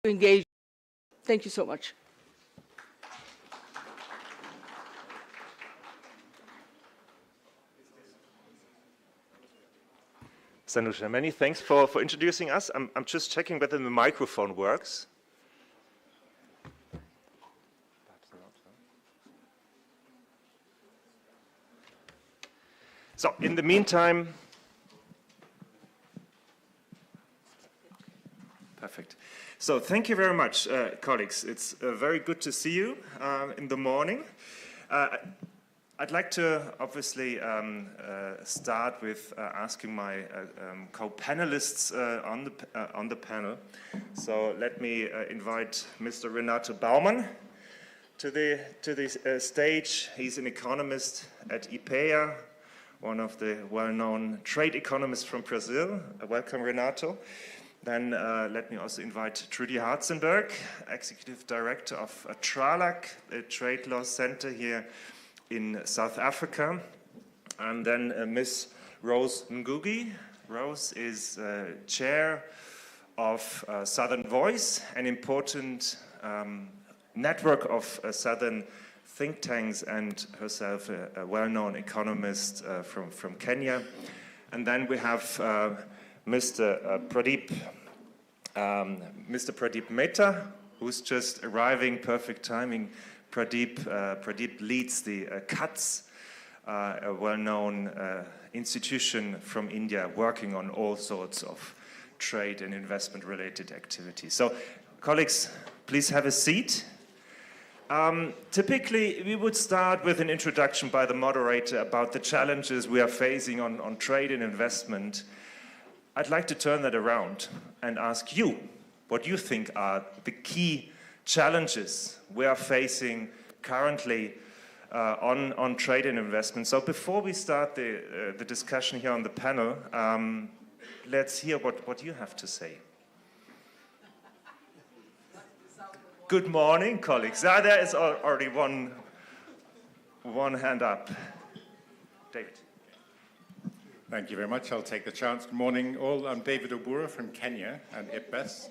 engage. Thank you so much. Sanusha, many thanks for introducing us. I'm just checking whether the microphone works. So, in the meantime, perfect. So, thank you very much, colleagues. It's very good to see you in the morning. I'd like to obviously start with asking my co-panelists on the panel. So let me invite Mr. Renato Baumann to the stage. He's an economist at IPATC, one of the well-known trade economists from Brazil. Welcome, Renato. Then let me also invite Trudy Hartzenberg, Executive Director of TRALAC, a Trade Law Center here in South Africa. And then Ms. Rose Ngugi. Rose is chair of Southern Voice, an important network of Southern think tanks, and herself a well-known economist from Kenya. And then we have Mr. Pradeep Mehta, who's just arriving, perfect timing. Pradeep leads the CATS, a well-known institution from India working on all sorts of trade and investment-related activities. So, colleagues, please have a seat. Typically, we would start with an introduction by the moderator about the challenges we are facing on trade and investment. I'd like to turn that around and ask you what you think are the key challenges we are facing currently on trade and investment. So before we start the discussion here on the panel, let's hear what you have to say. Good morning, colleagues. There is already one hand up. David. Thank you very much. I'll take the chance. Good morning, all. I'm David Obura from Kenya and IPBES.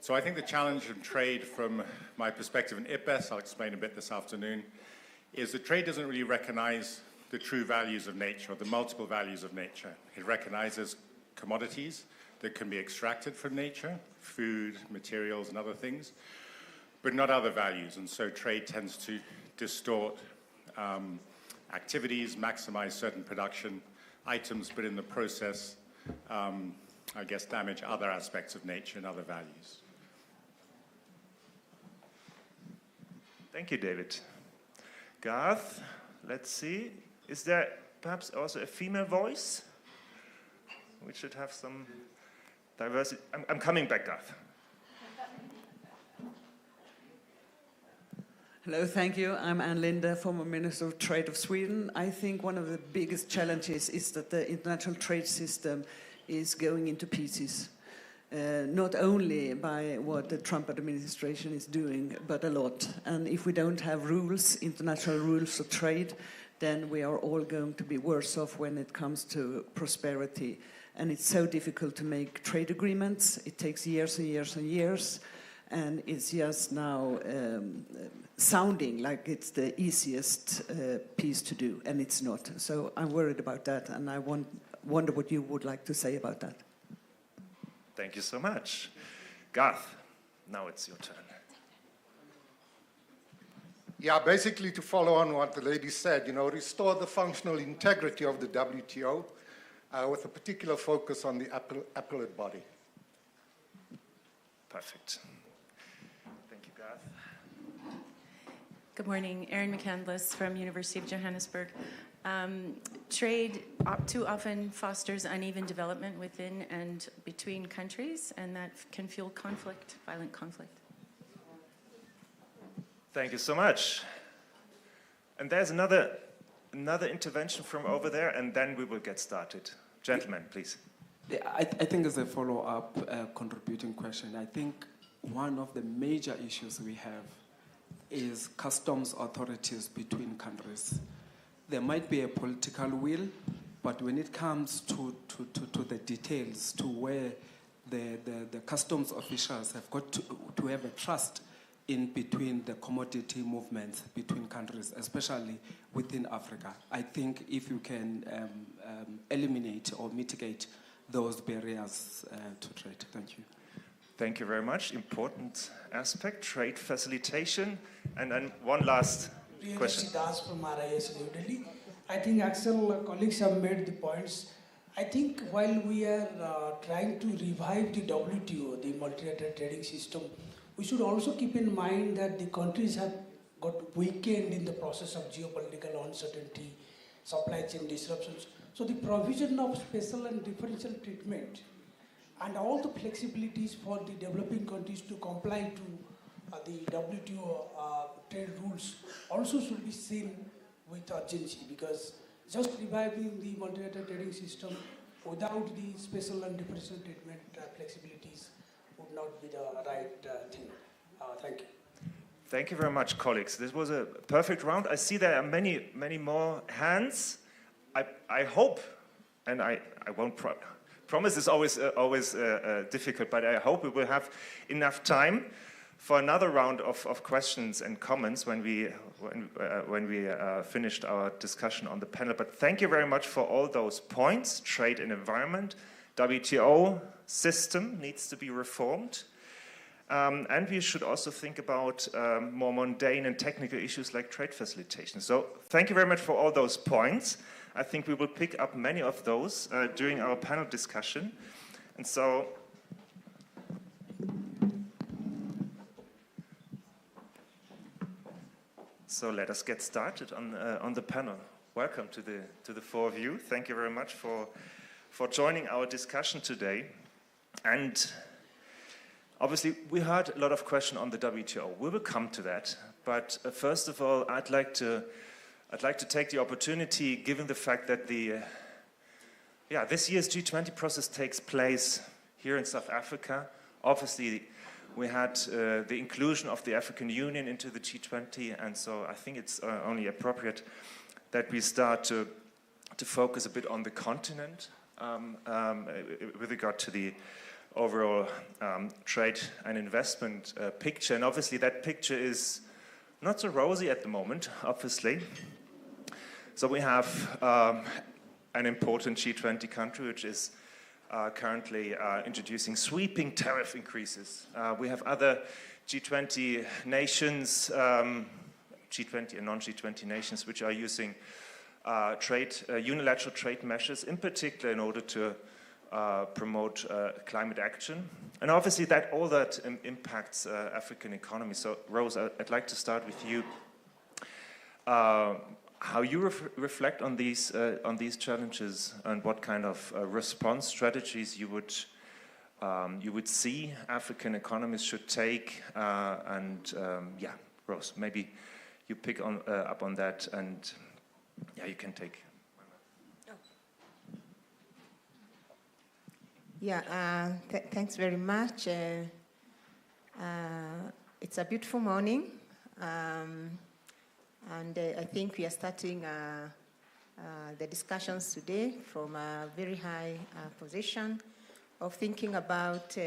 So I think the challenge in trade from my perspective in IPBES, I'll explain a bit this afternoon, is that trade doesn't really recognize the true values of nature, or the multiple values of nature. It recognizes commodities that can be extracted from nature, food, materials, and other things, but not other values. And so trade tends to distort activities, maximize certain production items, but in the process, I guess, damage other aspects of nature and other values. Thank you, David. Garth, let's see. Is there perhaps also a female voice? We should have some diversity. I'm coming back, Garth. Hello, thank you. I'm Ann Linde, former Minister of Trade of Sweden. I think one of the biggest challenges is that the international trade system is going into pieces. Not only by what the Trump administration is doing, but a lot. And if we don't have rules, international rules of trade, then we are all going to be worse off when it comes to prosperity. And it's so difficult to make trade agreements. It takes years and years and years. And it's just now sounding like it's the easiest piece to do, and it's not. So I'm worried about that, and I wonder what you would like to say about that. Thank you so much. Garth, now it's your turn. Yeah, basically to follow on what the lady said, restore the functional integrity of the WTO with a particular focus on the appellate body. Perfect. Thank you, Garth. Good morning, Erin McCandless from University of Johannesburg. Trade too often fosters uneven development within and between countries, and that can fuel conflict, violent conflict. Thank you so much. And there's another intervention from over there, and then we will get started. Gentlemen, please. Yeah, I think as a follow-up contributing question, I think one of the major issues we have is customs authorities between countries. There might be a political will, but when it comes to the details, to where the customs officials have got to have a trust in between the commodity movements between countries, especially within Africa. I think if you can eliminate or mitigate those barriers to trade. Thank you. Thank you very much. Important aspect, trade facilitation. And then one last question. Das from RIS New Delhi. I think actual colleagues have made the points. I think while we are trying to revive the WTO, the multilateral trading system, we should also keep in mind that the countries have got weakened in the process of geopolitical uncertainty, supply chain disruptions. So the provision of special and differential treatment and all the flexibilities for the developing countries to comply to the WTO trade rules also should be seen with urgency, because just reviving the multilateral trading system without the special and differential treatment flexibilities would not be the right thing. Thank you. Thank you very much, colleagues. This was a perfect round. I see there are many, many more hands. I hope, and I won't promise is always difficult, but I hope we will have enough time for another round of questions and comments when we finished our discussion on the panel. But thank you very much for all those points. Trade and environment, WTO system needs to be reformed. And we should also think about more mundane and technical issues like trade facilitation. So thank you very much for all those points. I think we will pick up many of those during our panel discussion. And so let us get started on the panel. Welcome to the four of you. Thank you very much for joining our discussion today. And obviously, we heard a lot of questions on the WTO. We will come to that. But first of all, I'd like to take the opportunity, given the fact that this year's G20 process takes place here in South Africa. Obviously, we had the inclusion of the African Union into the G20, and so I think it's only appropriate that we start to focus a bit on the continent with regard to the overall trade and investment picture. And obviously that picture is not so rosy at the moment, obviously. So we have an important G20 country which is currently introducing sweeping tariff increases. We have other G20 nations, G20 and non-G20 nations, which are using unilateral trade measures, in particular in order to promote climate action. And obviously all that impacts African economy. So Rose, I'd like to start with you. How you reflect on these challenges and what kind of response strategies you would see African economies should take. Rose, maybe you pick up on that, and you can take. Thanks very much. It's a beautiful morning, and I think we are starting the discussions today from a very high position of thinking about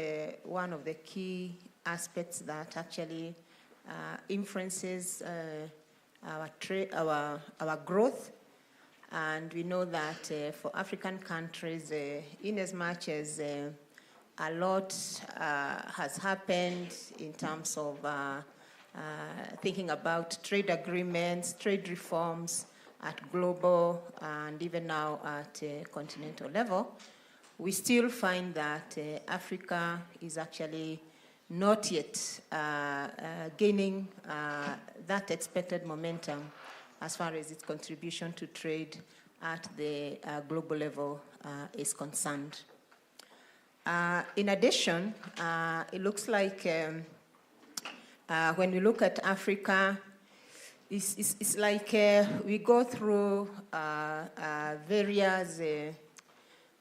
one of the key aspects that actually influences our growth. And we know that for African countries, in as much as a lot has happened in terms of thinking about trade agreements, trade reforms at global and even now at continental level, we still find that Africa is actually not yet gaining that expected momentum as far as its contribution to trade at the global level is concerned. In addition, it looks like when we look at Africa, it's like we go through various,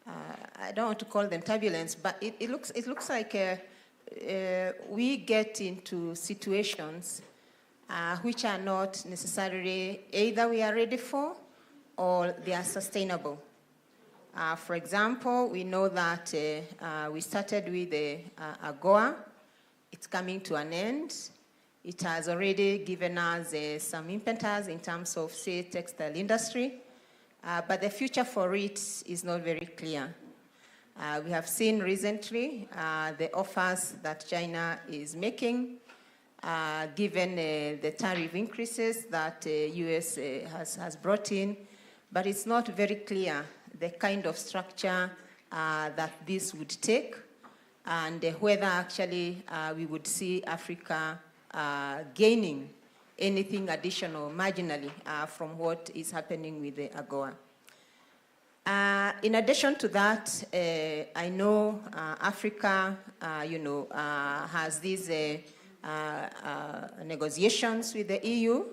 I don't want to call them turbulence, but it looks like we get into situations which are not necessarily either we are ready for or they are sustainable. For example, we know that we started with the AGOA. It's coming to an end. It has already given us some impetus in terms of, say, textile industry, but the future for it is not very clear. We have seen recently the offers that China is making, given the tariff increases that US has brought in, but it's not very clear the kind of structure that this would take, and whether actually we would see Africa gaining anything additional marginally from what is happening with the AGOA. In addition to that, I know Africa, has these negotiations with the EU.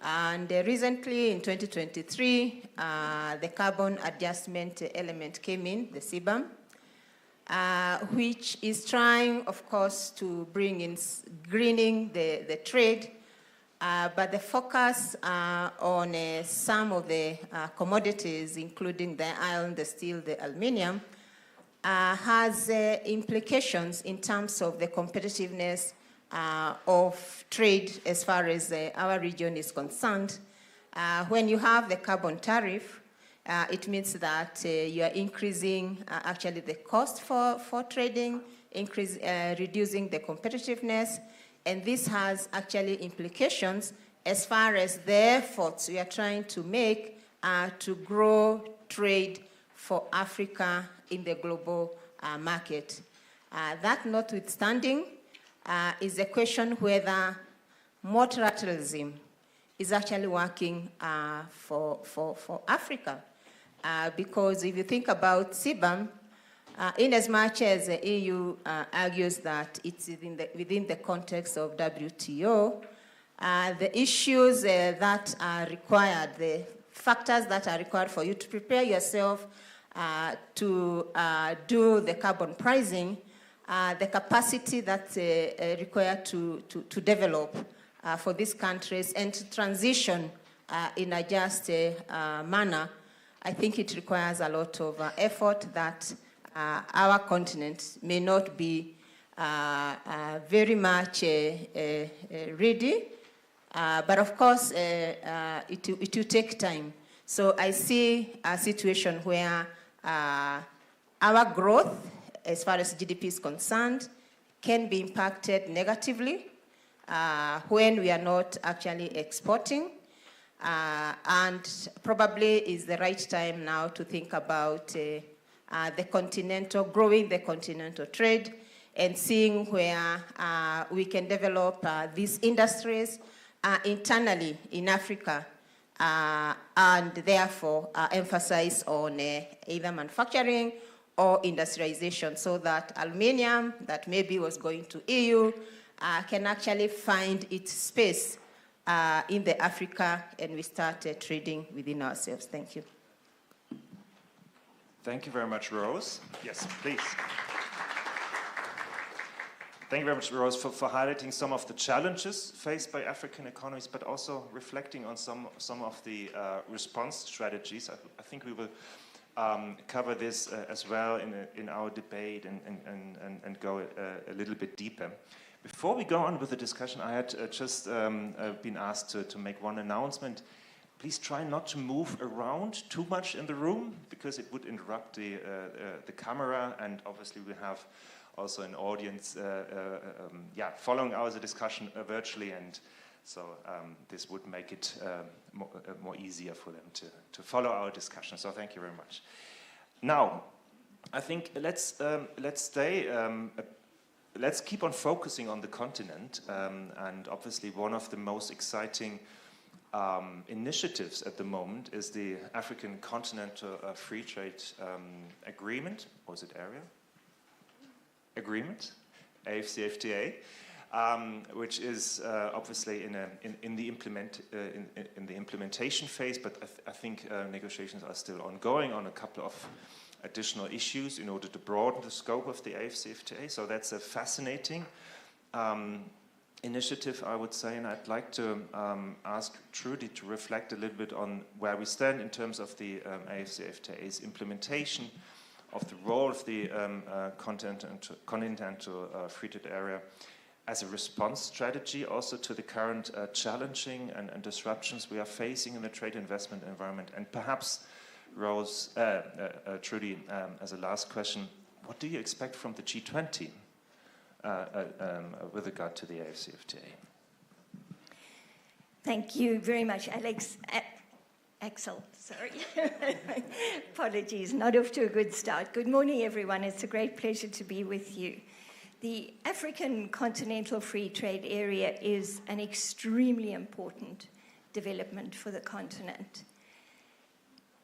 And recently, in 2023, the carbon adjustment element came in, the CBAM, which is trying, of course, to bring in greening the trade, but the focus on some of the commodities, including the iron, the steel, the aluminum, has implications in terms of the competitiveness of trade as far as our region is concerned. When you have the carbon tariff, it means that you are increasing actually the cost for trading, reducing the competitiveness, and this has actually implications as far as the efforts we are trying to make to grow trade for Africa in the global market. That notwithstanding, is a question whether multilateralism is actually working for Africa. Because if you think about CBAM, in as much as the EU argues that it's within the context of WTO, the issues that are required, the factors that are required for you to prepare yourself to do the carbon pricing, the capacity that's required to develop for these countries and to transition in a just manner, I think it requires a lot of effort that our continent may not be very much ready, but of course it will take time. So I see a situation where our growth, as far as GDP is concerned, can be impacted negatively when we are not actually exporting. And probably is the right time now to think about growing the continental trade and seeing where we can develop these industries internally in Africa and therefore emphasize on either manufacturing or industrialization, so that aluminum that maybe was going to EU can actually find its space in the Africa, and we start trading within ourselves. Thank you. Thank you very much, Rose. Yes, please. Thank you very much, Rose, for highlighting some of the challenges faced by African economies, but also reflecting on some of the response strategies. I think we will cover this as well in our debate and go a little bit deeper. Before we go on with the discussion, I had just been asked to make one announcement. Please try not to move around too much in the room, because it would interrupt the camera, and obviously we have also an audience following our discussion virtually, and so this would make it more easier for them to follow our discussion. So thank you very much. Now, I think let's keep on focusing on the continent, and obviously one of the most exciting initiatives at the moment is the African Continental Free Trade Agreement, or is it area? Agreement, AFCFTA, which is obviously in the implementation phase, but I think negotiations are still ongoing on a couple of additional issues in order to broaden the scope of the AFCFTA. So that's a fascinating initiative, I would say, and I'd like to ask Trudy to reflect a little bit on where we stand in terms of the AFCFTA's implementation of the role of the continental free trade area as a response strategy also to the current challenging and disruptions we are facing in the trade investment environment. And perhaps, Rose, Trudy, as a last question, what do you expect from the G20 with regard to the AFCFTA? Thank you very much, Alex. Axel, sorry. Apologies, not off to a good start. Good morning, everyone. It's a great pleasure to be with you. The African Continental Free Trade Area is an extremely important development for the continent.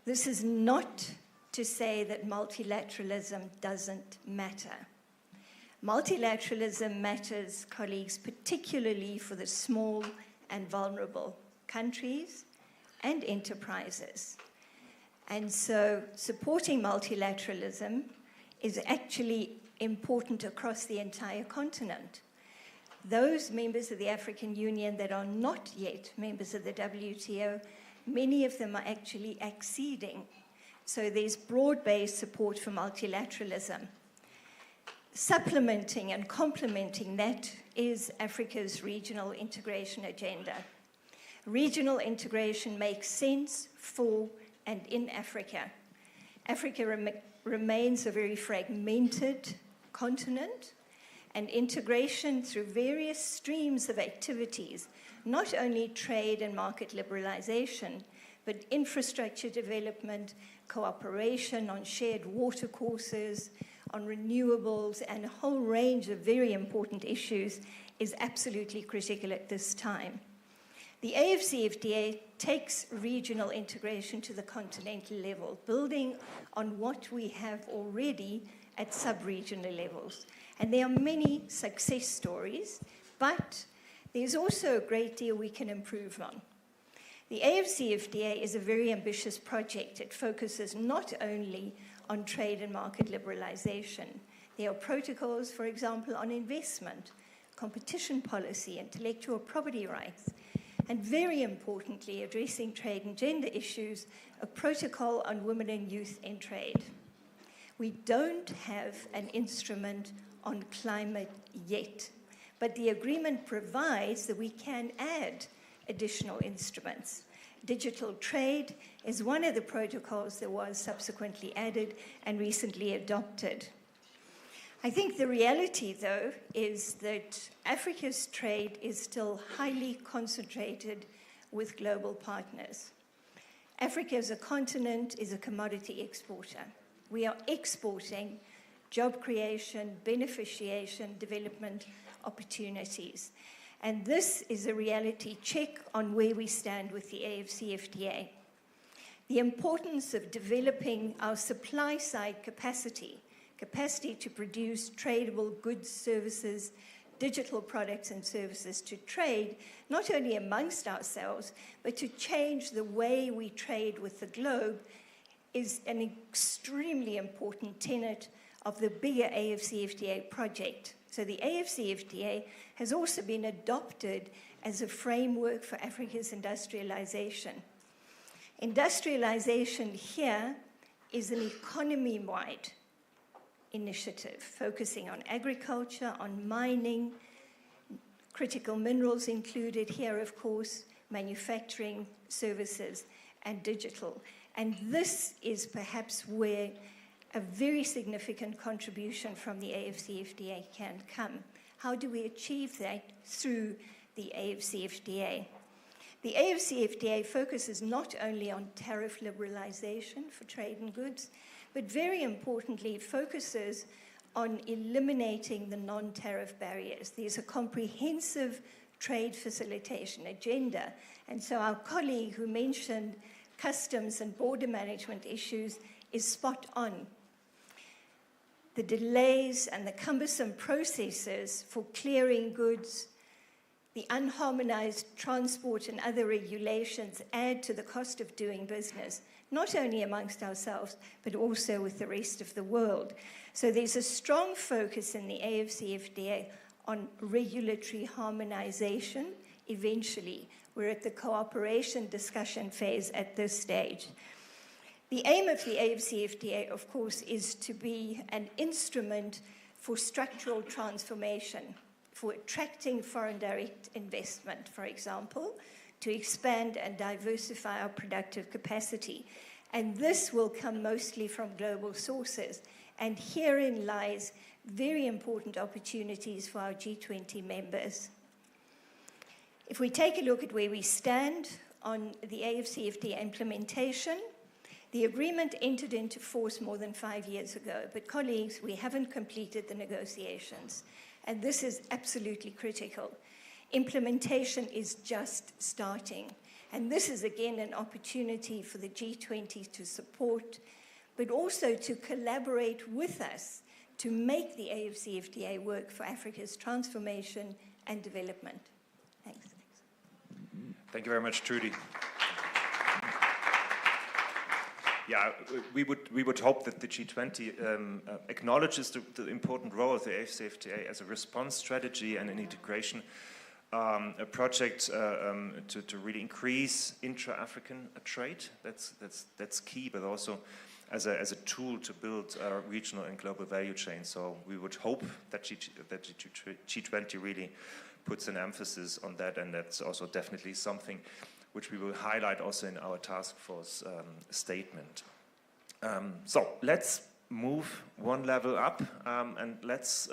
This is not to say that multilateralism doesn't matter. Multilateralism matters, colleagues, particularly for the small and vulnerable countries and enterprises. And so supporting multilateralism is actually important across the entire continent. Those members of the African Union that are not yet members of the WTO, many of them are actually acceding. So there's broad-based support for multilateralism. Supplementing and complementing that is Africa's regional integration agenda. Regional integration makes sense for and in Africa. Africa remains a very fragmented continent, and integration through various streams of activities, not only trade and market liberalization, but infrastructure development, cooperation on shared water courses, on renewables, and a whole range of very important issues is absolutely critical at this time. The AFCFTA takes regional integration to the continental level, building on what we have already at sub-regional levels. And there are many success stories, but there's also a great deal we can improve on. The AFCFTA is a very ambitious project. It focuses not only on trade and market liberalization. There are protocols, for example, on investment, competition policy, intellectual property rights, and very importantly, addressing trade and gender issues, a protocol on women and youth in trade. We don't have an instrument on climate yet, but the agreement provides that we can add additional instruments. Digital trade is one of the protocols that was subsequently added and recently adopted. I think the reality, though, is that Africa's trade is still highly concentrated with global partners. Africa as a continent is a commodity exporter. We are exporting job creation, beneficiation, development opportunities. And this is a reality check on where we stand with the AFCFTA. The importance of developing our supply-side capacity to produce tradable goods, services, digital products and services to trade, not only amongst ourselves, but to change the way we trade with the globe, is an extremely important tenet of the bigger AFCFTA project. So the AFCFTA has also been adopted as a framework for Africa's industrialization. Industrialization here is an economy-wide initiative focusing on agriculture, on mining, critical minerals included here, of course, manufacturing, services, and digital. And this is perhaps where a very significant contribution from the AFCFTA can come. How do we achieve that? Through the AFCFTA. The AFCFTA focuses not only on tariff liberalization for trade and goods, but very importantly, it focuses on eliminating the non-tariff barriers. There's a comprehensive trade facilitation agenda. And so our colleague who mentioned customs and border management issues is spot on. The delays and the cumbersome processes for clearing goods, the unharmonized transport and other regulations add to the cost of doing business, not only amongst ourselves, but also with the rest of the world. So there's a strong focus in the AFCFTA on regulatory harmonization eventually. We're at the cooperation discussion phase at this stage. The aim of the AFCFTA, of course, is to be an instrument for structural transformation, for attracting foreign direct investment, for example, to expand and diversify our productive capacity. And this will come mostly from global sources. And herein lies very important opportunities for our G20 members. If we take a look at where we stand on the AFCFTA implementation, the agreement entered into force more than 5 years ago, but colleagues, we haven't completed the negotiations, and this is absolutely critical. Implementation is just starting, and this is again an opportunity for the G20 to support, but also to collaborate with us to make the AFCFTA work for Africa's transformation and development. Thanks. Thank you very much, Trudy. Yeah, we would hope that the G20 acknowledges the important role of the AFCFTA as a response strategy and an integration a project to really increase intra-African trade. That's key, but also as a tool to build regional and global value chains. So we would hope that G20 really puts an emphasis on that, and that's also definitely something which we will highlight also in our task force statement. So let's move one level up, and let's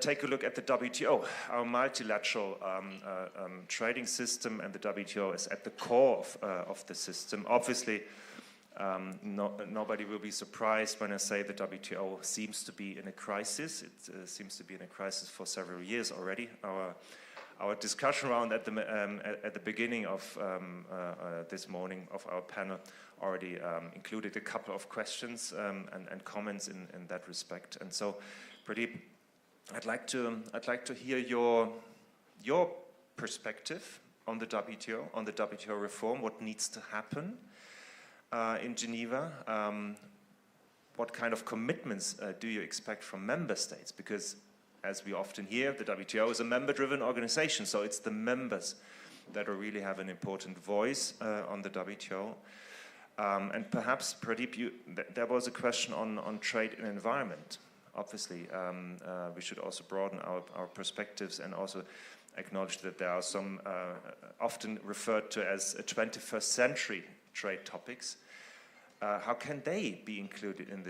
take a look at the WTO. Our multilateral trading system, and the WTO is at the core of the system. Obviously, nobody will be surprised when I say the WTO seems to be in a crisis. It seems to be in a crisis for several years already. Our discussion round at the beginning of this morning of our panel already included a couple of questions and comments in that respect. And so, Pradeep, I'd like to hear your perspective on the WTO reform. What needs to happen in Geneva? What kind of commitments do you expect from member states? Because, as we often hear, the WTO is a member-driven organization, so it's the members that really have an important voice on the WTO. And perhaps, Pradeep, there was a question on trade and environment. Obviously, we should also broaden our perspectives and also acknowledge that there are some often referred to as 21st century trade topics. How can they be included in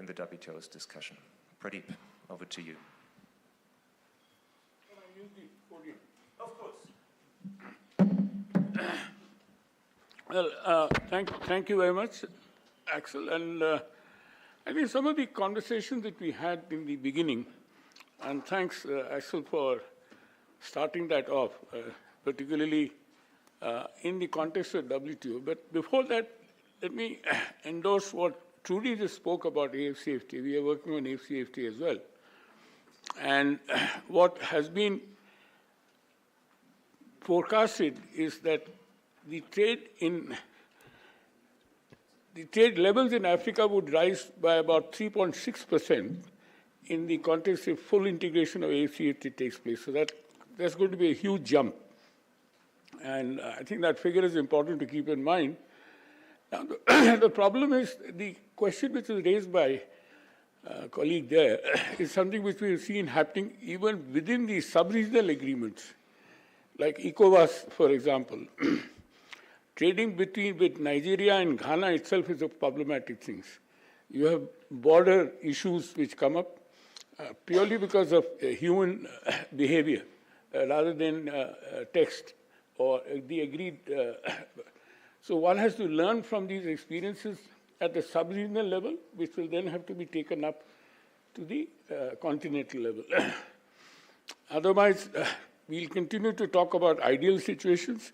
the WTO's discussion? Pradeep, over to you. Of course. Well, thank you very much, Axel. And I think some of the conversations that we had in the beginning, and thanks, Axel, for starting that off, particularly in the context of WTO. But before that, let me endorse what Trudy just spoke about AFCFTA. We are working on AFCFTA as well. And what has been forecasted is that the trade levels in Africa would rise by about 3.6% in the context of full integration of AFCFTA takes place. So that's going to be a huge jump. And I think that figure is important to keep in mind. Now, the problem is the question which was raised by a colleague there is something which we have seen happening even within the sub-regional agreements, like ECOWAS, for example. Trading with Nigeria and Ghana itself is a problematic thing. You have border issues which come up purely because of human behavior rather than text or the agreed. So one has to learn from these experiences at the sub-regional level, which will then have to be taken up to the continental level. Otherwise, we'll continue to talk about ideal situations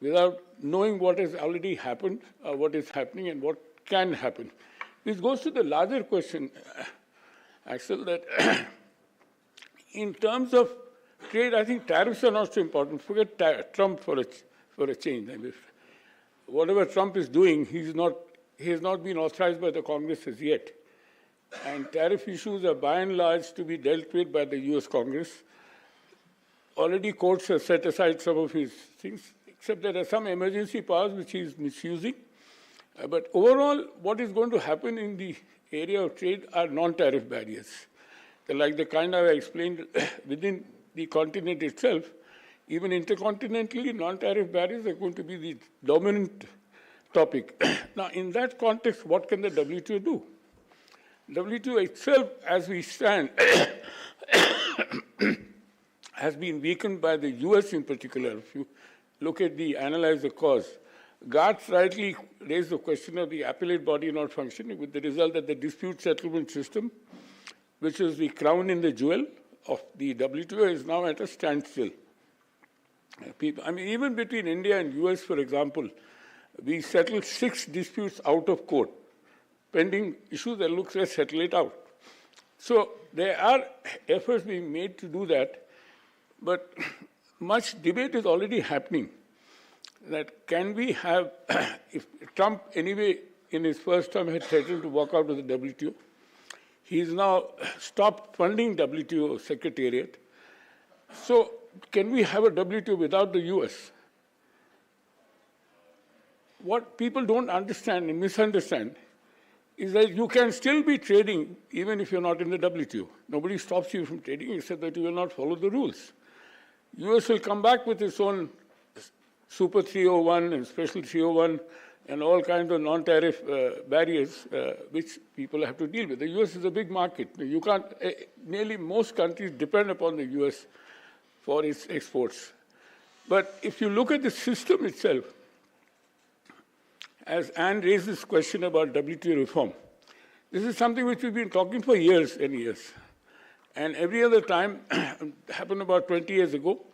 without knowing what has already happened, what is happening, and what can happen. This goes to the larger question, Axel, that in terms of trade, I think tariffs are not so important. Forget Trump for a change. I mean, whatever Trump is doing, he has not been authorized by the Congress as yet. and tariff issues are by and large to be dealt with by the US Congress. Already courts have set aside some of his things, except there are some emergency powers which he is misusing. But overall, what is going to happen in the area of trade are non-tariff barriers. They're like the kind I explained within the continent itself. Even intercontinentally, non-tariff barriers are going to be the dominant topic. Now, in that context, what can the WTO do? WTO itself, as we stand, has been weakened by the US in particular. If you look at analyze the cause, GATT rightly raised the question of the appellate body not functioning, with the result that the dispute settlement system, which is the crown in the jewel of the WTO, is now at a standstill. Even between India and US, for example, we settled 6 disputes out of court, pending issues that looks like settle it out. So there are efforts being made to do that, but much debate is already happening. That can we have, if Trump anyway in his first term had threatened to walk out of the WTO, he's now stopped funding WTO Secretariat. So can we have a WTO without the US? What people don't understand and misunderstand is that you can still be trading even if you're not in the WTO. Nobody stops you from trading except that you will not follow the rules. US will come back with its own Super 301 and Special 301 and all kinds of non-tariff barriers which people have to deal with. The US is a big market. You can't, nearly most countries depend upon the US for its exports. But if you look at the system itself, as Anne raised this question about WTO reform, this is something which we've been talking for years and years. And every other time, happened about 20 years ago,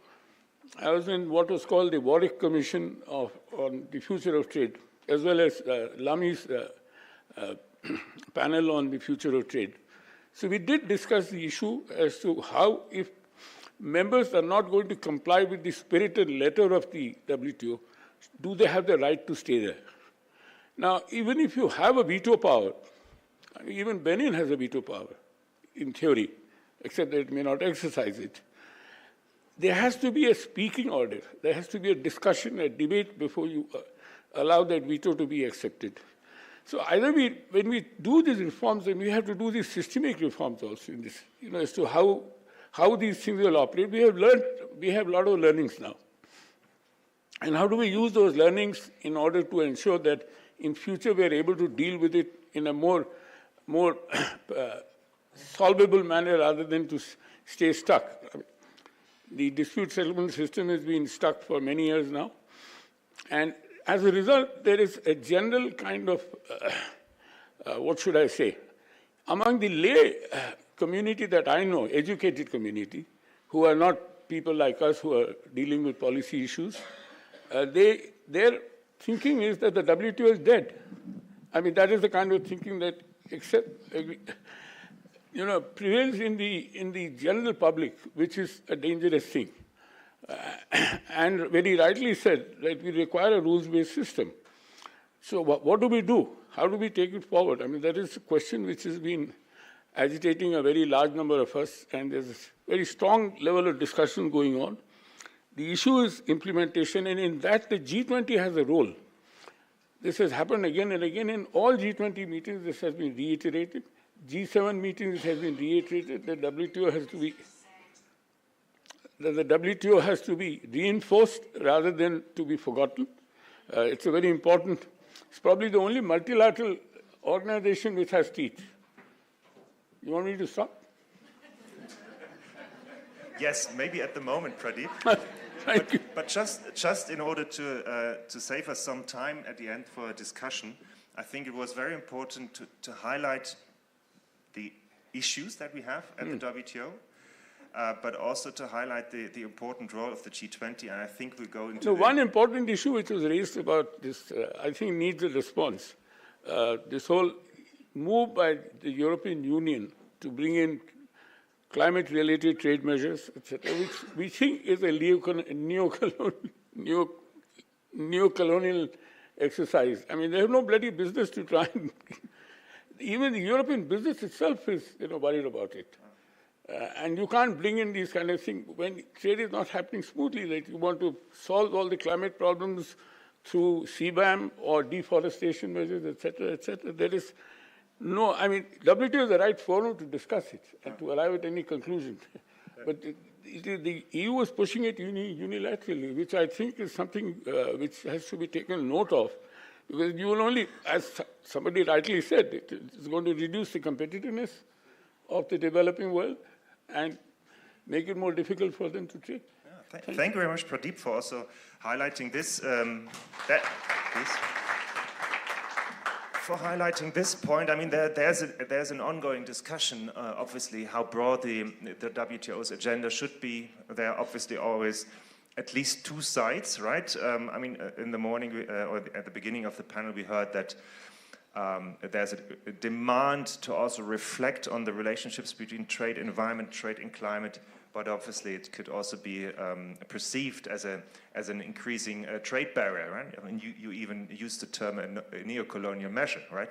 I was in what was called the Warwick Commission on the Future of Trade, as well as Lami's panel on the future of trade. So we did discuss the issue as to how, if members are not going to comply with the spirit and letter of the WTO, do they have the right to stay there? Now, even if you have a veto power, even Benin has a veto power, in theory, except that it may not exercise it. There has to be a speaking order. There has to be a discussion, a debate before you allow that veto to be accepted. So either when we do these reforms, then we have to do these systemic reforms also in this, as to how these things will operate. We have a lot of learnings now. And how do we use those learnings in order to ensure that in future we are able to deal with it in a more solvable manner rather than to stay stuck? The dispute settlement system has been stuck for many years now. And as a result, there is a general kind of, what should I say, among the lay community that I know, educated community, who are not people like us who are dealing with policy issues, their thinking is that the WTO is dead. That is the kind of thinking that prevails in the general public, which is a dangerous thing. And very rightly said that we require a rules-based system. So what do we do? How do we take it forward? That is a question which has been agitating a very large number of us, and there's a very strong level of discussion going on. The issue is implementation, and in that the G20 has a role. This has happened again and again in all G20 meetings. This has been reiterated. G7 meetings has been reiterated. The WTO has to be reinforced rather than to be forgotten. It's a very important. It's probably the only multilateral organization which has teeth. You want me to stop? Yes, maybe at the moment, Pradeep. But just in order to save us some time at the end for a discussion, I think it was very important to highlight the issues that we have at the WTO, but also to highlight the important role of the G20, and I think we'll go into one important issue which was raised about this, I think needs a response. This whole move by the European Union to bring in climate-related trade measures, etc., which we think is a neo-colonial exercise. They have no bloody business to try and even the European business itself is, worried about it. And you can't bring in these kind of things when trade is not happening smoothly. Like you want to solve all the climate problems through CBAM or deforestation measures, et cetera, there is no, WTO is the right forum to discuss it and to arrive at any conclusion. But the EU is pushing it unilaterally, which I think is something which has to be taken note of. Because you will only, as somebody rightly said, it's going to reduce the competitiveness of the developing world and make it more difficult for them to trade. Yeah, thank you very much, Pradeep, for also highlighting this. For highlighting this point, there's an ongoing discussion, obviously, how broad the WTO's agenda should be. There are obviously always at least two sides, right? In the morning or at the beginning of the panel, we heard that there's a demand to also reflect on the relationships between trade, environment, trade, and climate. But obviously, it could also be perceived as an increasing trade barrier, right? You even used the term a neo-colonial measure, right?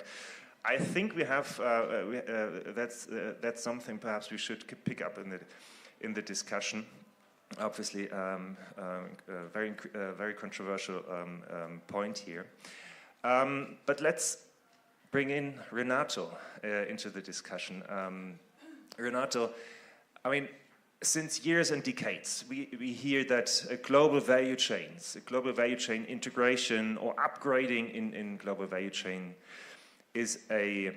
I think we have that's something perhaps we should pick up in the discussion. Obviously, very controversial point here. But let's bring in Renato into the discussion. Renato, since years and decades, we hear that global value chain integration or upgrading in global value chain is a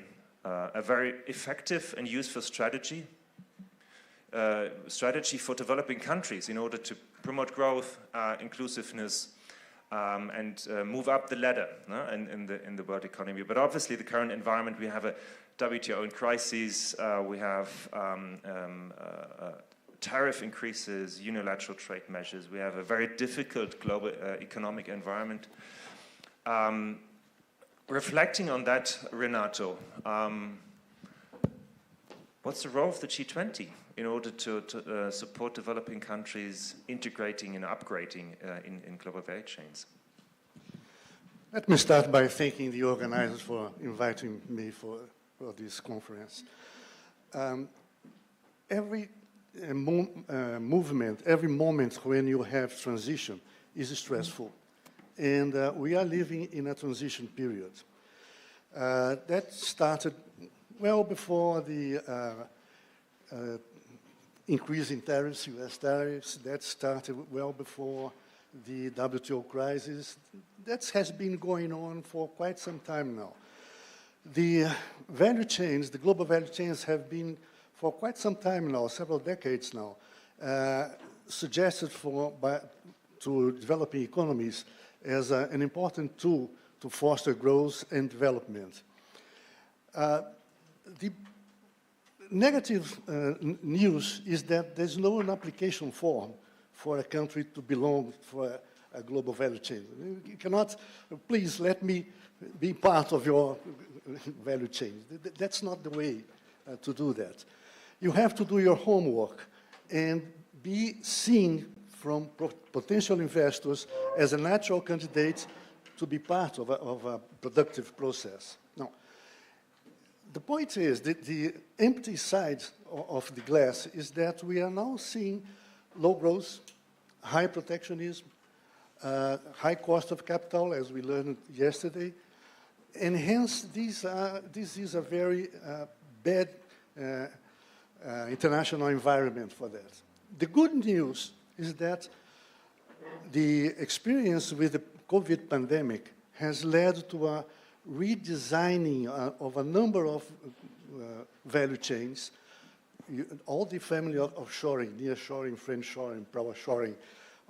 very effective and useful strategy for developing countries in order to promote growth, inclusiveness, and move up the ladder in the world economy. But obviously, the current environment, we have a WTO in crisis, we have tariff increases, unilateral trade measures. We have a very difficult global economic environment. Reflecting on that, Renato, what's the role of the G20 in order to support developing countries integrating and upgrading in global value chains? Let me start by thanking the organizers for inviting me for this conference. Every movement, every moment when you have transition is stressful. And we are living in a transition period. That started well before the increase in tariffs, US tariffs. That started well before the WTO crisis. That has been going on for quite some time now. The value chains, the global value chains have been for quite some time now, several decades now, suggested to developing economies as an important tool to foster growth and development. The negative news is that there's no application form for a country to belong for a global value chain. You cannot, please let me be part of your value chain. That's not the way to do that. You have to do your homework and be seen from potential investors as a natural candidate to be part of a productive process. Now, the point is that the empty side of the glass is that we are now seeing low growth, high protectionism, high cost of capital, as we learned yesterday, and hence this is a very bad international environment for that. The good news is that the experience with the COVID pandemic has led to a redesigning of a number of value chains, all the family of shoring, nearshoring, friendshoring, powershoring,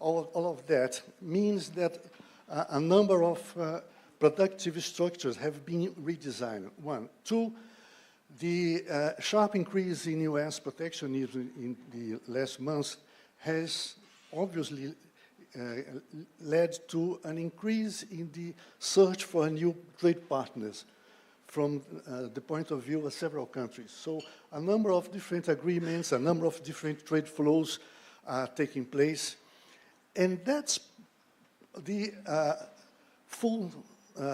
all of that means that a number of productive structures have been redesigned. One. Two, the sharp increase in US protectionism in the last months has obviously led to an increase in the search for new trade partners from the point of view of several countries. So a number of different agreements, a number of different trade flows are taking place. And that's the full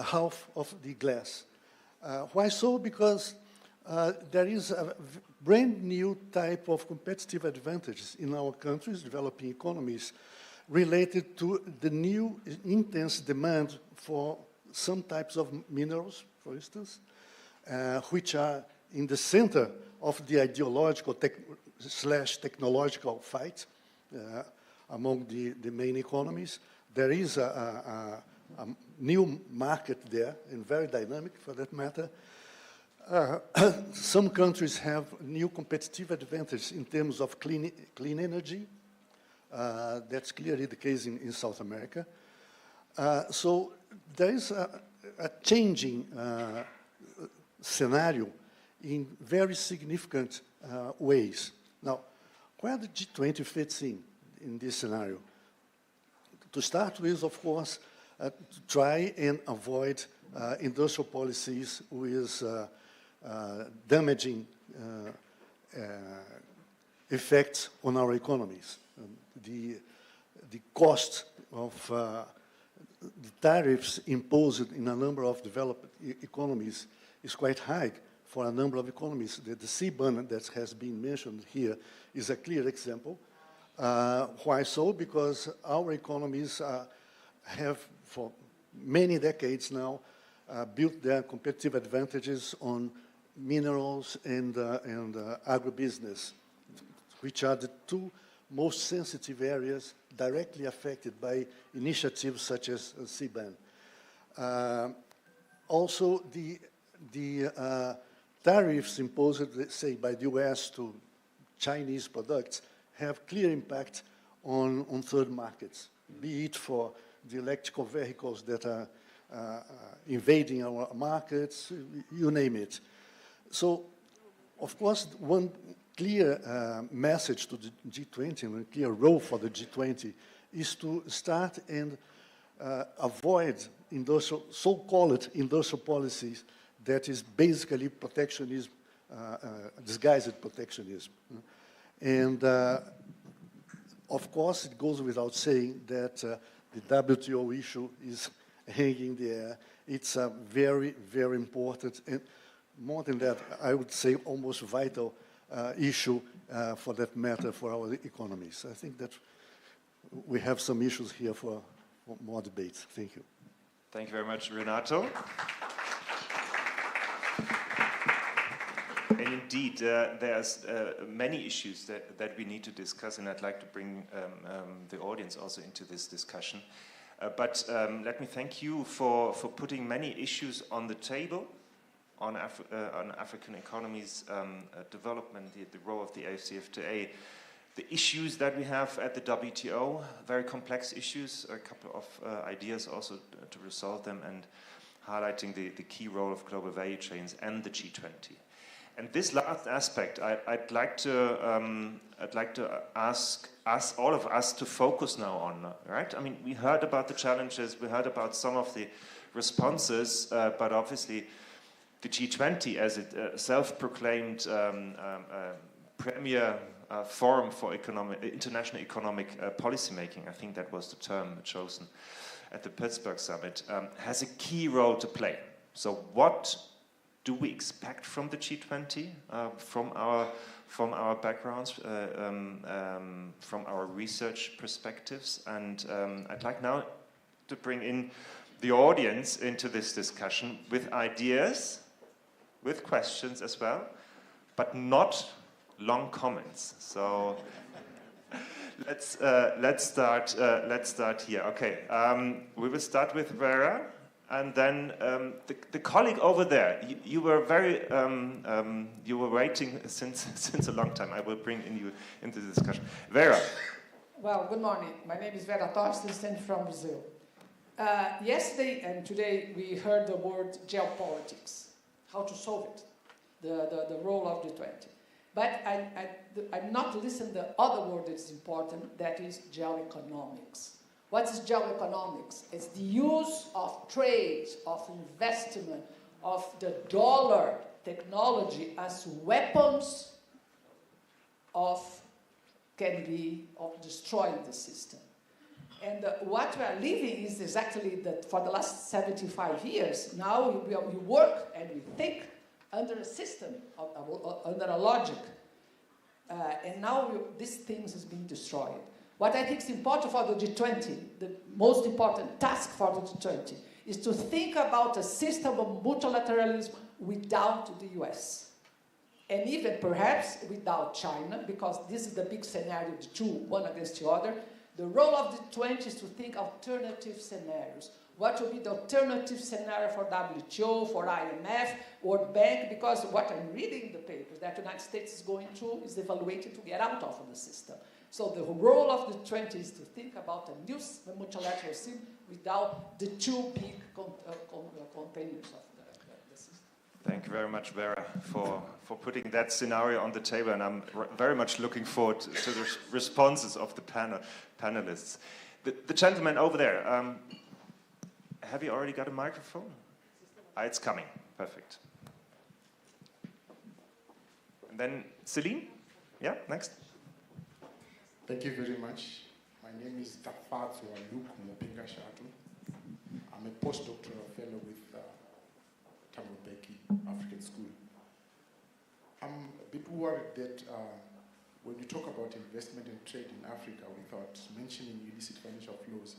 half of the glass. Why so? Because there is a brand new type of competitive advantages in our countries, developing economies, related to the new intense demand for some types of minerals, for instance, which are in the center of the ideological / technological fight among the main economies. There is a new market there, and very dynamic for that matter. Some countries have new competitive advantage in terms of clean energy. That's clearly the case in South America. So there is a changing scenario in very significant ways. Now, where the G20 fits in this scenario? To start with, of course, to try and avoid industrial policies with damaging effects on our economies. The cost of the tariffs imposed in a number of developed economies is quite high for a number of economies. The CBAN that has been mentioned here is a clear example. Why so? Because our economies have, for many decades now, built their competitive advantages on minerals and agribusiness, which are the two most sensitive areas directly affected by initiatives such as CBAN. Also, the tariffs imposed, say, by the US to Chinese products have clear impact on third markets, be it for the electrical vehicles that are invading our markets, you name it. So, of course, one clear message to the G20 and a clear role for the G20 is to start and avoid so-called industrial policies that is basically protectionism, disguised protectionism. And of course, it goes without saying that the WTO issue is hanging in the air. It's a very, very important, and more than that, I would say almost vital issue for that matter for our economies. I think that we have some issues here for more debates. Thank you. Thank you very much, Renato. And indeed, there's many issues that we need to discuss, and I'd like to bring the audience also into this discussion. But let me thank you for putting many issues on the table on African economies, development, the role of the AFCFTA, the issues that we have at the WTO, very complex issues, a couple of ideas also to resolve them, and highlighting the key role of global value chains and the G20. And this last aspect, I'd like to ask all of us to focus now on, right? I mean, we heard about the challenges, we heard about some of the responses, but obviously the G20, as it self-proclaimed premier forum for international economic policymaking, I think that was the term chosen at the Pittsburgh summit, has a key role to play. So what do we expect from the G20, from our backgrounds, from our research perspectives? And I'd like now to bring in the audience into this discussion with ideas, with questions as well, but not long comments. So let's start here. Okay, we will start with Vera. And then the colleague over there, you were you were waiting since a long time. I will bring you into the discussion. Vera. Well, good morning. My name is Vera Torstensen from Brazil. Yesterday and today we heard the word geopolitics, how to solve it, the role of the G20. But I'm not listening to the other word that's important, that is geoeconomics. What is geoeconomics? It's the use of trade, of investment, of the dollar technology as weapons of destroying the system. And what we are living is exactly that for the last 75 years, now we work and we think under a system, under a logic. And now these things is being destroyed. What I think is important for the G20, the most important task for the G20, is to think about a system of multilateralism without the US. And even perhaps without China, because this is the big scenario, the two, one against the other. The role of the G20 is to think alternative scenarios. What will be the alternative scenario for WTO, for IMF, World Bank? Because what I'm reading in the papers that the United States is going to, is evaluating to get out of the system. So the role of the G20 is to think about a new multilateral system without the two big containers of the system. Thank you very much, Vera, for putting that scenario on the table, and I'm very much looking forward to the responses of the panelists. The gentleman over there, have you already got a microphone? It's coming. Perfect. And then Celine? Yeah, next. Thank you very much. My name is Tafatswa Luke Mopinga Shatu. I'm a postdoctoral fellow with Tamil Mbeki African School. I'm a bit worried that when we talk about investment and trade in Africa without mentioning illicit financial flows,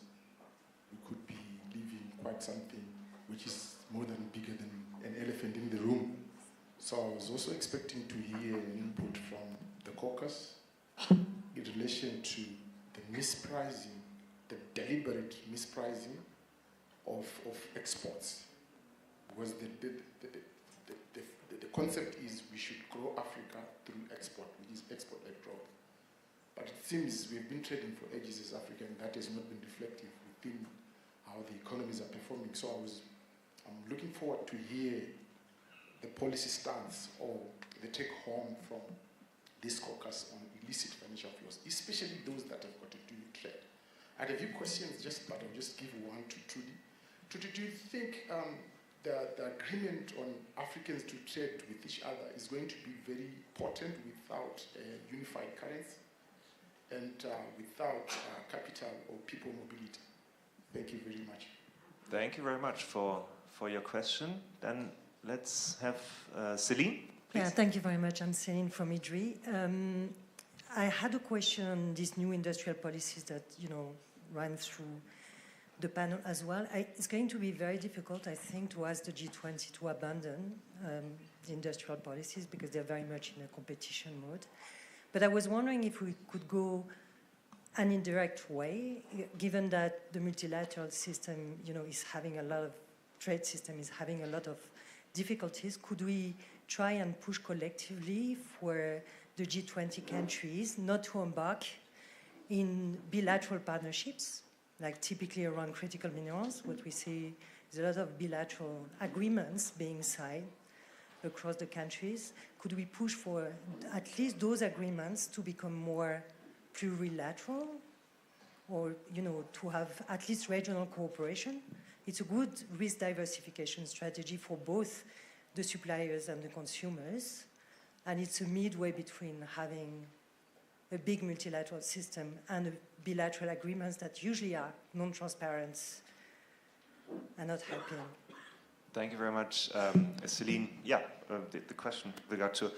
we could be leaving quite something which is more than bigger than an elephant in the room. So I was also expecting to hear an input from the caucus in relation to the mispricing, the deliberate mispricing of exports. Because the concept is we should grow Africa through export, which is export-led growth. But it seems we've been trading for ages as Africa, and that has not been reflective within how the economies are performing. So I'm looking forward to hear the policy stance or the take-home from this caucus on illicit financial flows, especially those that have got to do with trade. I had a few questions, but I'll just give one to Trudy. Trudy, do you think the agreement on Africans to trade with each other is going to be very potent without a unified currency and without capital or people mobility? Thank you very much. Thank you very much for your question. Then let's have Celine, please. Yeah, thank you very much. I'm Celine from IGD. I had a question on these new industrial policies that, ran through the panel as well. It's going to be very difficult, I think, to ask the G20 to abandon the industrial policies because they're very much in a competition mode. But I was wondering if we could go an indirect way, given that the multilateral system, is having a lot of trade system is having a lot of difficulties. Could we try and push collectively for the G20 countries not to embark in bilateral partnerships, like typically around critical minerals? What we see is a lot of bilateral agreements being signed across the countries. Could we push for at least those agreements to become more plurilateral, or to have at least regional cooperation? It's a good risk diversification strategy for both the suppliers and the consumers, and it's a midway between having a big multilateral system and bilateral agreements that usually are non-transparent and not helping. Thank you very much, Celine. Yeah, the question with regard to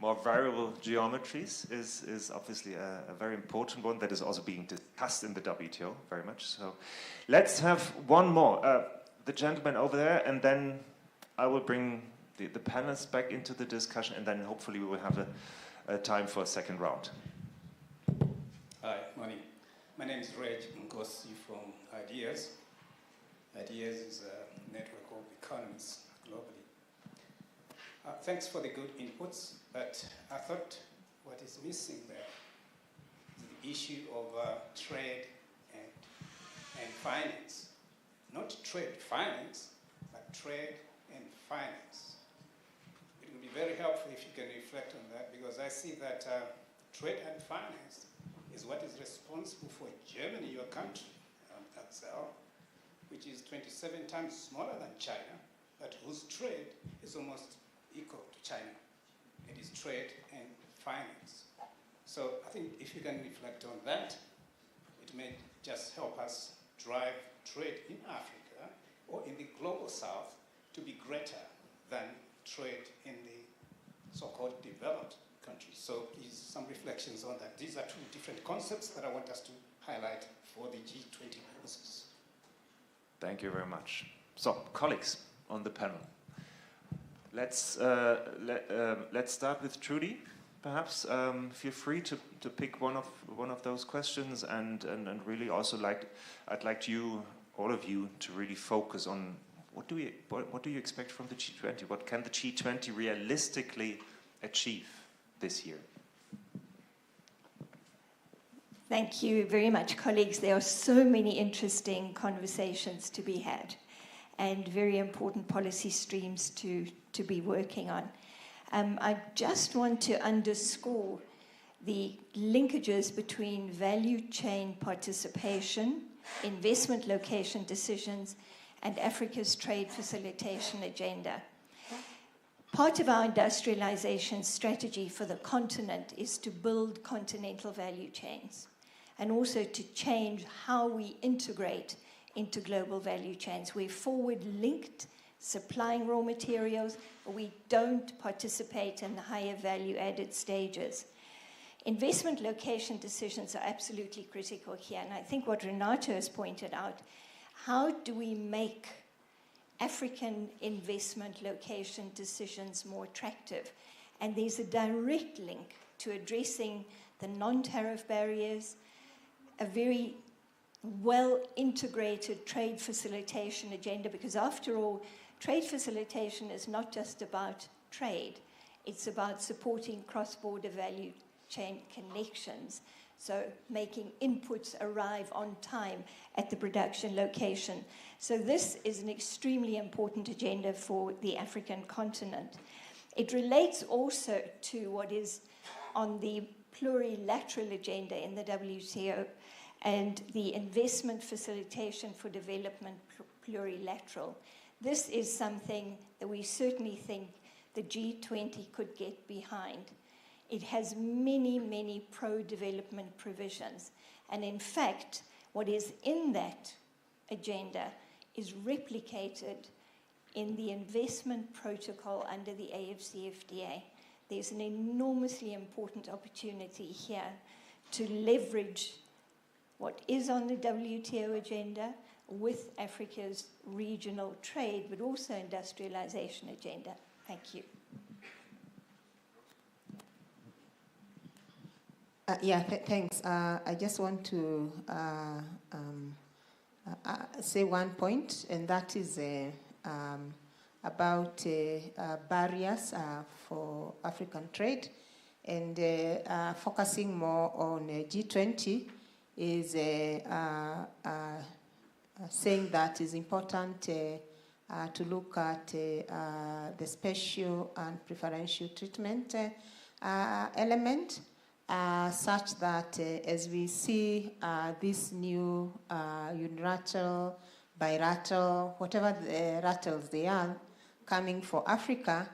more variable geometries is obviously a very important one that is also being discussed in the WTO very much. So let's have one more. The gentleman over there, and then I will bring the panelists back into the discussion, and then hopefully we will have a time for a second round. Hi, morning. My name is Reg Ngosi from IDEAS. IDEAS is a network of economists globally. Thanks for the good inputs, but I thought what is missing there is the issue of trade and finance. Not trade finance, but trade and finance. It would be very helpful if you can reflect on that, because I see that trade and finance is what is responsible for Germany, your country, Excel, which is 27 times smaller than China, but whose trade is almost equal to China. It is trade and finance. So I think if you can reflect on that, it may just help us drive trade in Africa or in the global south to be greater than trade in the so-called developed countries. So some reflections on that. These are two different concepts that I want us to highlight for the G20 purposes. Thank you very much. So, colleagues on the panel, let's start with Trudy. Perhaps feel free to pick one of those questions, and really also I'd like you, all of you, to really focus on what do you expect from the G20? What can the G20 realistically achieve this year? Thank you very much, colleagues. There are so many interesting conversations to be had and very important policy streams to be working on. I just want to underscore the linkages between value chain participation, investment location decisions, and Africa's trade facilitation agenda. Part of our industrialization strategy for the continent is to build continental value chains and also to change how we integrate into global value chains. We're forward-linked, supplying raw materials, but we don't participate in the higher value-added stages. Investment location decisions are absolutely critical here, and I think what Renato has pointed out, how do we make African investment location decisions more attractive? And there's a direct link to addressing the non-tariff barriers, a very well-integrated trade facilitation agenda, because after all, trade facilitation is not just about trade, it's about supporting cross-border value chain connections, so making inputs arrive on time at the production location. So this is an extremely important agenda for the African continent. It relates also to what is on the plurilateral agenda in the WTO and the investment facilitation for development plurilateral. This is something that we certainly think the G20 could get behind. It has many, many pro-development provisions. And in fact, what is in that agenda is replicated in the investment protocol under the AFCFTA. There's an enormously important opportunity here to leverage what is on the WTO agenda with Africa's regional trade, but also industrialization agenda. Thank you. Thanks. I just want to say one point, and that is about barriers for African trade, and focusing more on G20 is saying that it's important to look at the special and preferential treatment element, such that as we see this new unilateral, bilateral, whatever the rattles they are, coming for Africa,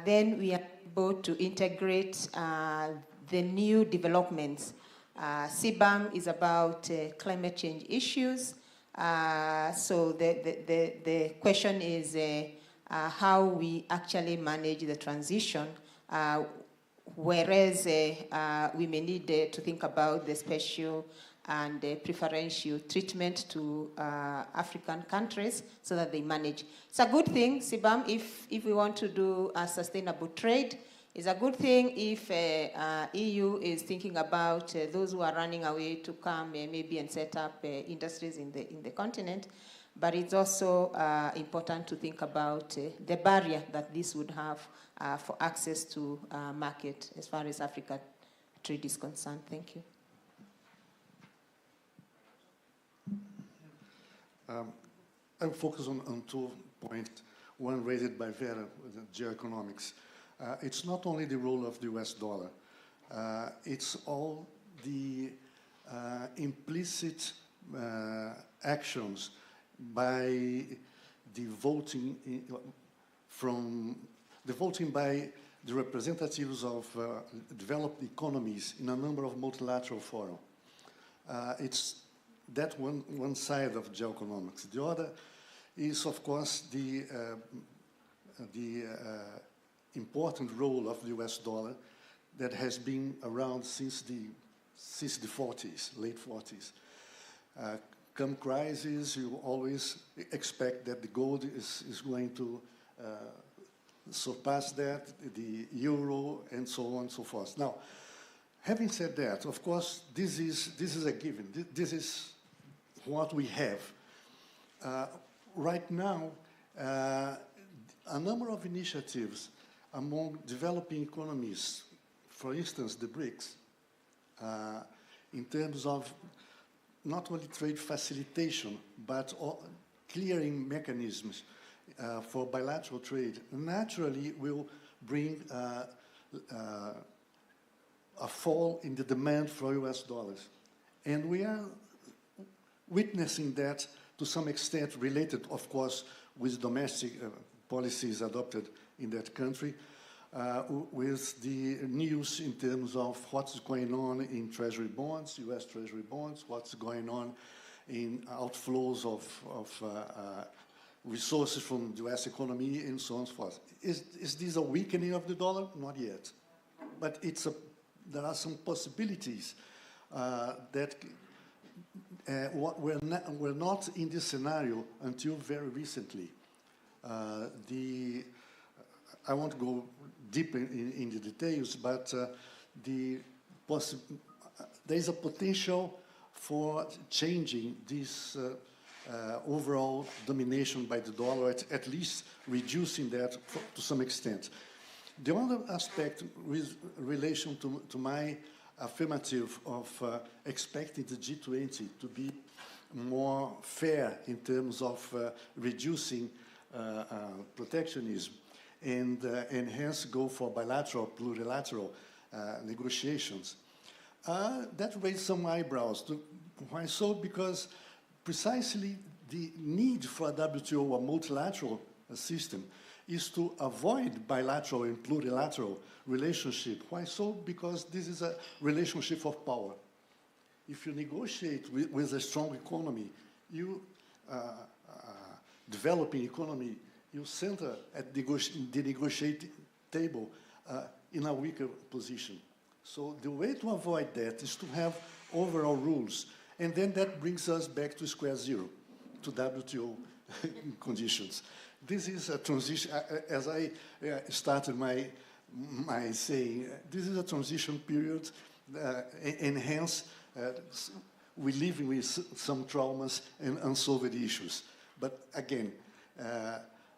then we are able to integrate the new developments. CBAM is about climate change issues. So the question is how we actually manage the transition, whereas we may need to think about the special and preferential treatment to African countries so that they manage. It's a good thing, CBAM, if we want to do a sustainable trade. It's a good thing if EU is thinking about those who are running away to come maybe and set up industries in the continent. But it's also important to think about the barrier that this would have for access to market as far as Africa trade is concerned. Thank you. I'll focus on 2 points. One raised by Vera, geoeconomics. It's not only the role of the US dollar, it's all the implicit actions by the voting by the representatives of developed economies in a number of multilateral fora. It's that one side of geoeconomics. The other is, of course, the important role of the US dollar that has been around since the 40s, late 40s. Come crisis, you always expect that the gold is going to surpass that, the euro, and so on and so forth. Now, having said that, of course, this is a given. This is what we have. Right now, a number of initiatives among developing economies, for instance, the BRICS, in terms of not only trade facilitation, but clearing mechanisms for bilateral trade, naturally will bring a fall in the demand for US dollars. And we are witnessing that to some extent related, of course, with domestic policies adopted in that country, with the news in terms of what's going on in treasury bonds, US treasury bonds, what's going on in outflows of resources from the US economy, and so on and so forth. Is this a weakening of the dollar? Not yet. But there are some possibilities that were not in this scenario until very recently. I won't go deep in the details, but there is a potential for changing this overall domination by the dollar, at least reducing that to some extent. The other aspect with relation to my affirmative of expecting the G20 to be more fair in terms of reducing protectionism and hence go for bilateral, plurilateral negotiations. That raised some eyebrows. Why so? Because precisely the need for a WTO, a multilateral system, is to avoid bilateral and plurilateral relationship. Why so? Because this is a relationship of power. If you negotiate with a strong economy, developing economy, you center at the negotiating table in a weaker position. So the way to avoid that is to have overall rules. And then that brings us back to square zero, to WTO conditions. This is a transition, as I started my saying, this is a transition period, and hence we're living with some traumas and unsolved issues. But again,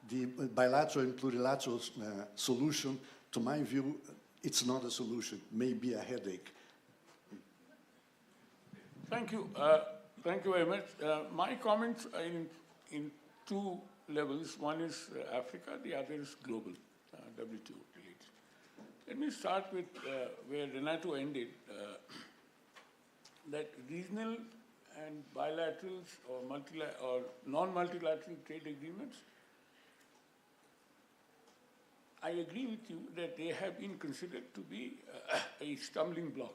the bilateral and plurilateral solution, to my view, it's not a solution, maybe a headache. Thank you. Thank you very much. My comments are in two levels. One is Africa, the other is global, WTO related. Let me start with where Renato ended, that regional and bilaterals or non-multilateral trade agreements, I agree with you that they have been considered to be a stumbling block.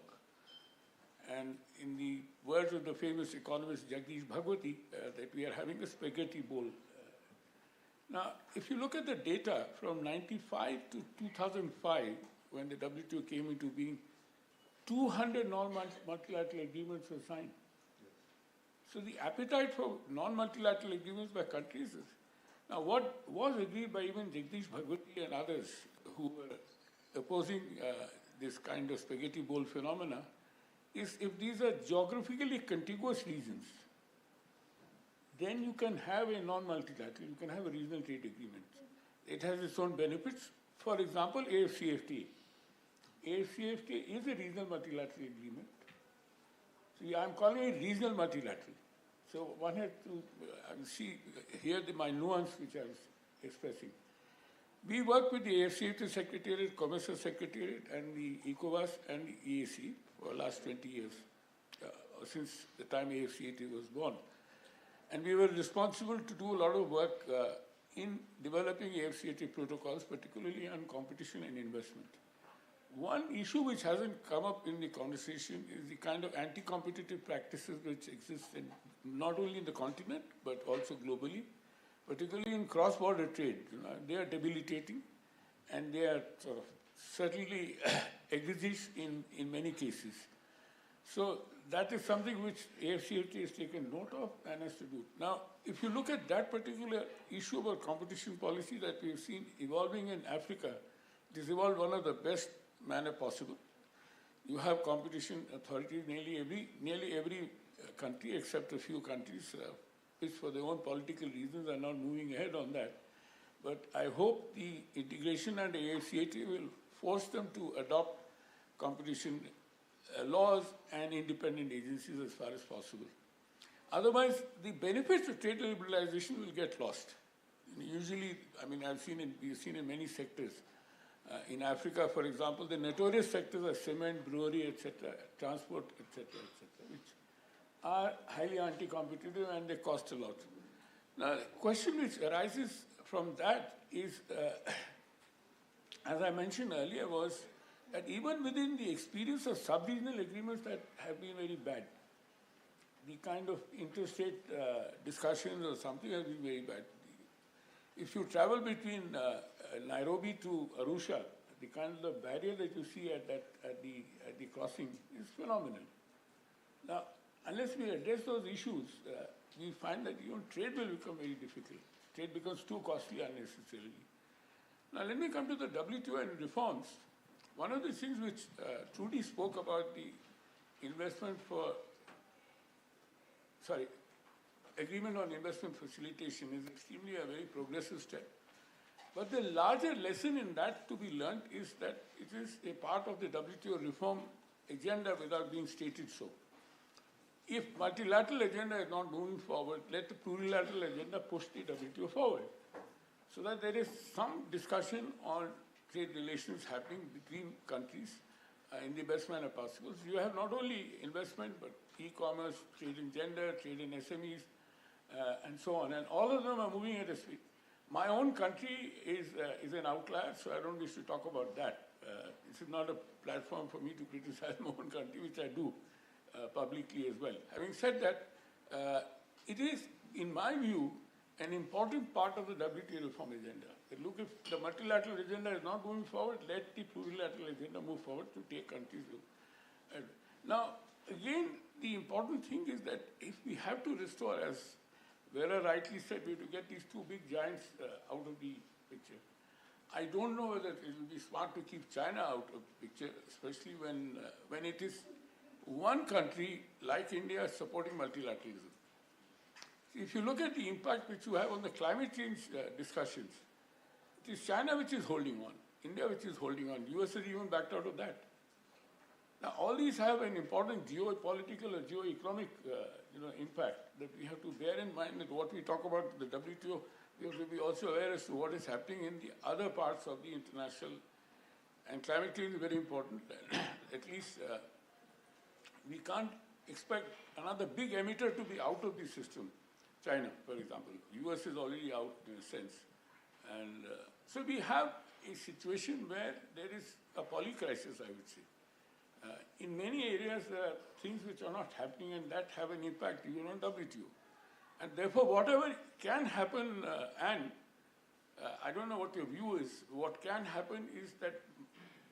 And in the words of the famous economist Jagdish Bhagwati, that we are having a spaghetti bowl. Now, if you look at the data from 95 to 2005, when the WTO came into being, 200 non-multilateral agreements were signed. So the appetite for non-multilateral agreements by countries is. Now, what was agreed by even Jagdish Bhagwati and others who were opposing this kind of spaghetti bowl phenomena is if these are geographically contiguous regions, then you can have a non-multilateral, you can have a regional trade agreement. It has its own benefits. For example, AFCFTA. AFCFTA is a regional multilateral agreement. So I'm calling it regional multilateral. So one has to see here my nuance which I was expressing. We work with the AFCFTA Secretariat, Commerce Secretariat, and the ECOWAS and the EAC for the last 20 years, since the time AFCFTA was born. And we were responsible to do a lot of work in developing AFCFTA protocols, particularly on competition and investment. one issue which hasn't come up in the conversation is the kind of anti-competitive practices which exist not only in the continent, but also globally, particularly in cross-border trade. They are debilitating, and they are sort of certainly exist in many cases. So that is something which AFCFTA has taken note of and has to do. Now, if you look at that particular issue about competition policy that we have seen evolving in Africa, it has evolved one of the best manner possible. You have competition authorities nearly every country except a few countries which for their own political reasons are not moving ahead on that. But I hope the integration and the AFCFTA will force them to adopt competition laws and independent agencies as far as possible. Otherwise, the benefits of trade liberalization will get lost. Usually, I mean, we've seen in many sectors. In Africa, for example, the notorious sectors are cement, brewery, etc., transport, etc., which are highly anti-competitive and they cost a lot. Now, the question which arises from that is, as I mentioned earlier, was that even within the experience of sub-regional agreements that have been very bad, the kind of interstate discussions or something has been very bad. If you travel between Nairobi to Arusha, the kind of barrier that you see at the crossing is phenomenal. Now, unless we address those issues, we find that even trade will become very difficult. Trade becomes too costly unnecessarily. Now, let me come to the WTO and reforms. One of the things which Trudy spoke about, the agreement on investment facilitation is extremely a very progressive step. But the larger lesson in that to be learned is that it is a part of the WTO reform agenda without being stated so. If multilateral agenda is not moving forward, let the plurilateral agenda push the WTO forward, so that there is some discussion on trade relations happening between countries in the best manner possible. So you have not only investment, but e-commerce, trade in gender, trade in SMEs, and so on. And all of them are moving at a speed. My own country is an outlier, so I don't wish to talk about that. This is not a platform for me to criticize my own country, which I do publicly as well. Having said that, it is, in my view, an important part of the WTO reform agenda. Look, if the multilateral agenda is not moving forward, let the plurilateral agenda move forward to take countries. Now, again, the important thing is that if we have to restore, as Vera rightly said, we have to get these two big giants out of the picture. I don't know whether it will be smart to keep China out of the picture, especially when it is one country like India supporting multilateralism. If you look at the impact which you have on the climate change discussions, it is China which is holding on, India which is holding on, US has even backed out of that. Now, all these have an important geopolitical or geoeconomic impact that we have to bear in mind. That what we talk about the WTO, we have to be also aware as to what is happening in the other parts of the international. And climate change is very important. At least we can't expect another big emitter to be out of the system. China, for example. US is already out in a sense. And so we have a situation where there is a polycrisis, I would say. In many areas, there are things which are not happening and that have an impact even on WTO. And therefore, whatever can happen, I don't know what your view is, what can happen is that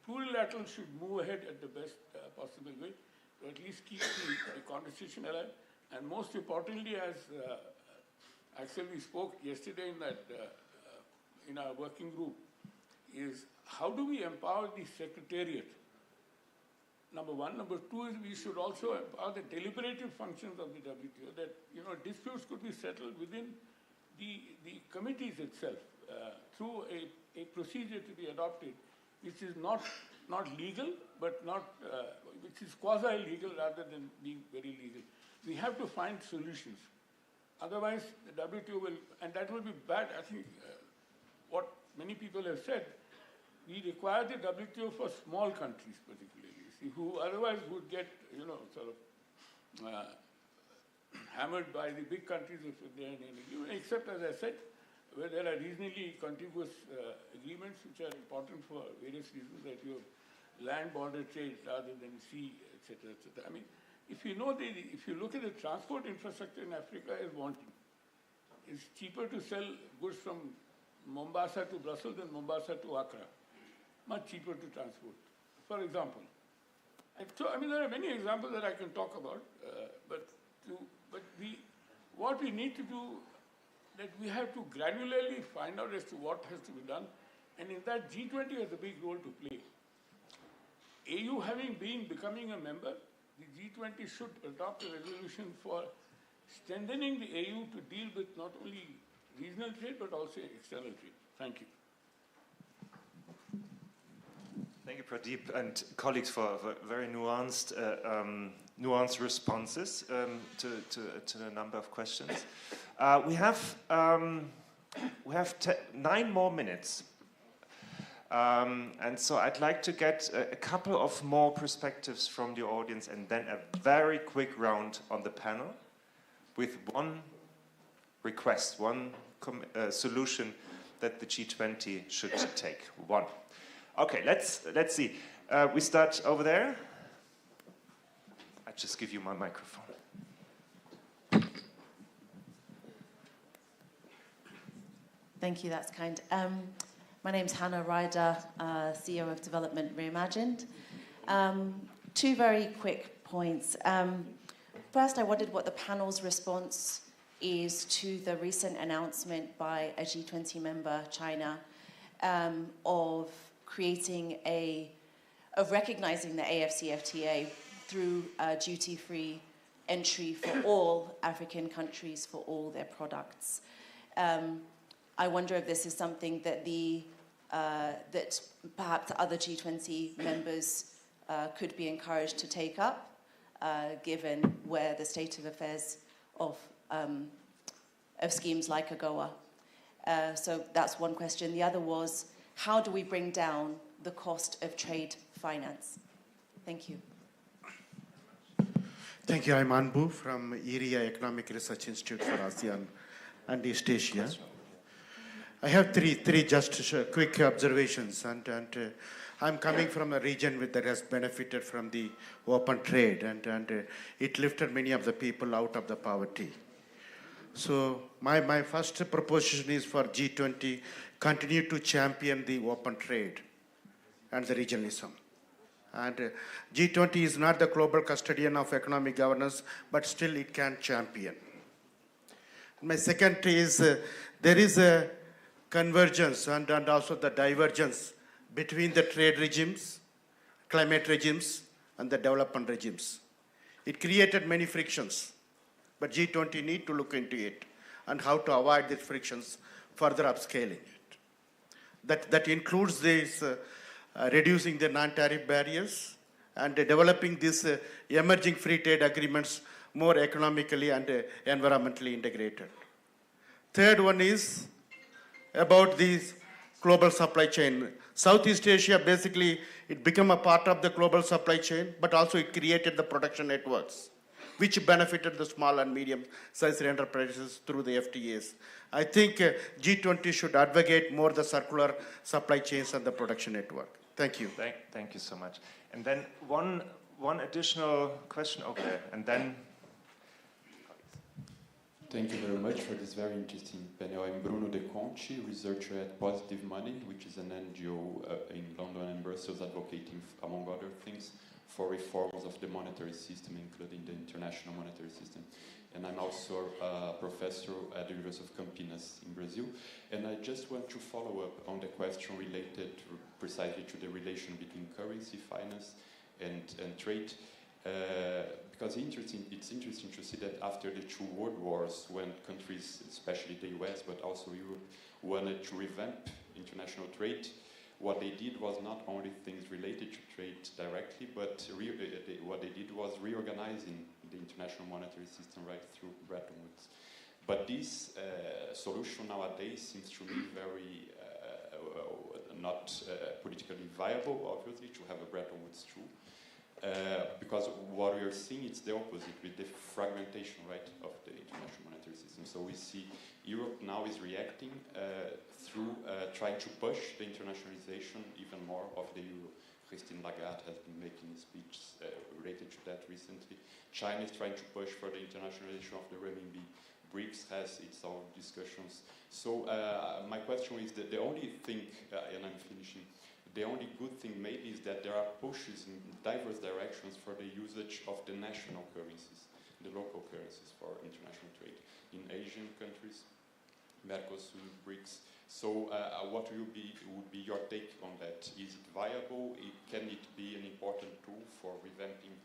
plurilateral should move ahead at the best possible way to at least keep the conversation alive. And most importantly, as actually we spoke yesterday in our working group, is how do we empower the secretariat? Number one. Number two is we should also empower the deliberative functions of the WTO, that disputes could be settled within the committees itself through a procedure to be adopted, which is not legal, but which is quasi-legal rather than being very legal. We have to find solutions. Otherwise, the WTO will, and that will be bad. I think what many people have said, we require the WTO for small countries particularly, who otherwise would get, hammered by the big countries if they're in an agreement, except, as I said, where there are reasonably contiguous agreements which are important for various reasons that you have land border trade rather than sea, etc., etc. I mean, if you look at the transport infrastructure in Africa is wanting. It's cheaper to sell goods from Mombasa to Brussels than Mombasa to Accra. Much cheaper to transport, for example. And so, I mean, there are many examples that I can talk about, what we need to do, that we have to granularly find out as to what has to be done, and in that G20 has a big role to play. AU becoming a member, the G20 should adopt a resolution for strengthening the AU to deal with not only regional trade but also external trade. Thank you. Thank you, Pradeep, and colleagues for very nuanced responses to a number of questions. We have 9 more minutes. And so I'd like to get a couple of more perspectives from the audience and then a very quick round on the panel with one request, one solution that the G20 should take. One. Okay, let's see. We start over there. I'll just give you my microphone. Thank you, that's kind. My name's Hannah Ryder, CEO of Development Reimagined. 2 very quick points. First, I wondered what the panel's response is to the recent announcement by a G20 member, China, of recognizing the AFCFTA through duty-free entry for all African countries for all their products. I wonder if this is something that that perhaps other G20 members could be encouraged to take up, given where the state of affairs of schemes like AGOA. So that's one question. The other was, how do we bring down the cost of trade finance? Thank you. Thank you. I'm Anbu from IRIA Economic Research Institute for ASEAN and East Asia. I have three just quick observations, and I'm coming from a region that has benefited from the open trade, and it lifted many of the people out of the poverty. So my first proposition is for G20 continue to champion the open trade and the regionalism. And G20 is not the global custodian of economic governance, but still it can champion. My second is there is a convergence and also the divergence between the trade regimes, climate regimes, and the development regimes. It created many frictions, but G20 need to look into it and how to avoid these frictions, further upscaling it. That includes this reducing the non-tariff barriers and developing these emerging free trade agreements more economically and environmentally integrated. Third one is about this global supply chain. Southeast Asia, basically, it became a part of the global supply chain, but also it created the production networks, which benefited the small and medium-sized enterprises through the FTAs. I think G20 should advocate more the circular supply chains and the production network. Thank you. Thank you so much. And then one additional question over there, and then... Thank you very much for this very interesting panel. I'm Bruno De Conti, researcher at Positive Money, which is an NGO in London and Brussels advocating, among other things, for reforms of the monetary system, including the international monetary system. And I'm also a professor at the University of Campinas in Brazil. And I just want to follow up on the question related precisely to the relation between currency, finance, and trade. Because it's interesting to see that after the 2 world wars, when countries, especially the US, but also Europe, wanted to revamp international trade, what they did was not only things related to trade directly, but what they did was reorganizing the international monetary system right through Bretton Woods. But this solution nowadays seems to me very not politically viable, obviously, to have a Bretton Woods too. Because what we are seeing is the opposite with the fragmentation, right, of the international monetary system. So we see Europe now is reacting through trying to push the internationalization even more of the euro, Christine Lagarde has been making a speech related to that recently. China is trying to push for the internationalization of the renminbi. BRICS has its own discussions. So my question is that the only thing, and I'm finishing, the only good thing maybe is that there are pushes in diverse directions for the usage of the national currencies, the local currencies for international trade in Asian countries, Mercosur, BRICS. So what would be your take on that? Is it viable? Can it be an important tool for revamping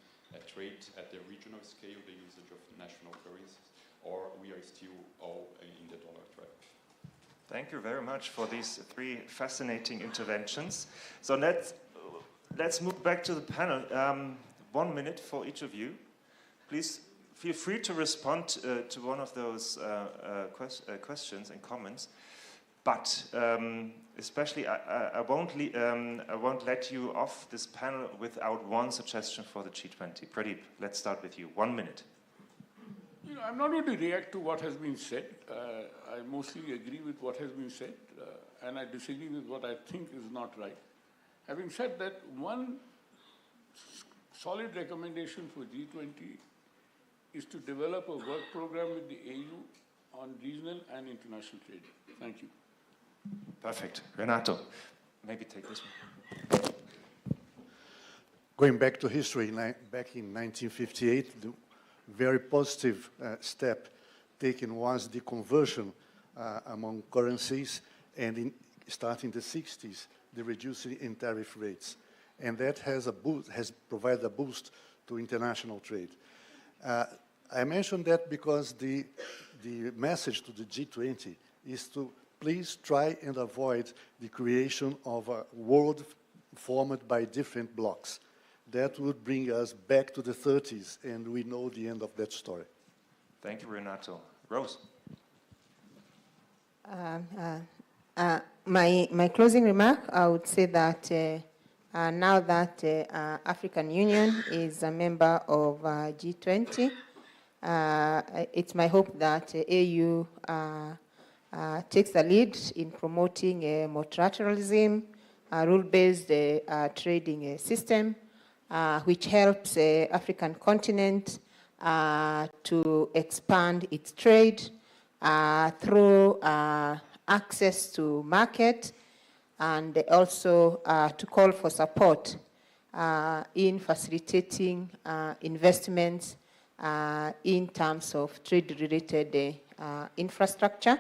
trade at the regional scale, the usage of national currencies, or we are still all in the dollar trap? Thank you very much for these three fascinating interventions. So let's move back to the panel. 1 minute for each of you. Please feel free to respond to one of those questions and comments. But especially, I won't let you off this panel without one suggestion for the G20. Pradeep, let's start with you. 1 minute. You know, I'm not going to react to what has been said. I mostly agree with what has been said, and I disagree with what I think is not right. Having said that, one solid recommendation for G20 is to develop a work program with the AU on regional and international trade. Thank you. Perfect. Renato, maybe take this one. Going back to history, back in 1958, the very positive step taken was the conversion among currencies, and starting in the 60s, the reducing in tariff rates. And that has provided a boost to international trade. I mentioned that because the message to the G20 is to please try and avoid the creation of a world formed by different blocks. That would bring us back to the 30s, and we know the end of that story. Thank you, Renato. Rose? My closing remark, I would say that now that African Union is a member of G20, it's my hope that AU takes the lead in promoting a multilateralism, a rule-based trading system, which helps the African continent to expand its trade through access to market, and also to call for support in facilitating investments in terms of trade-related infrastructure,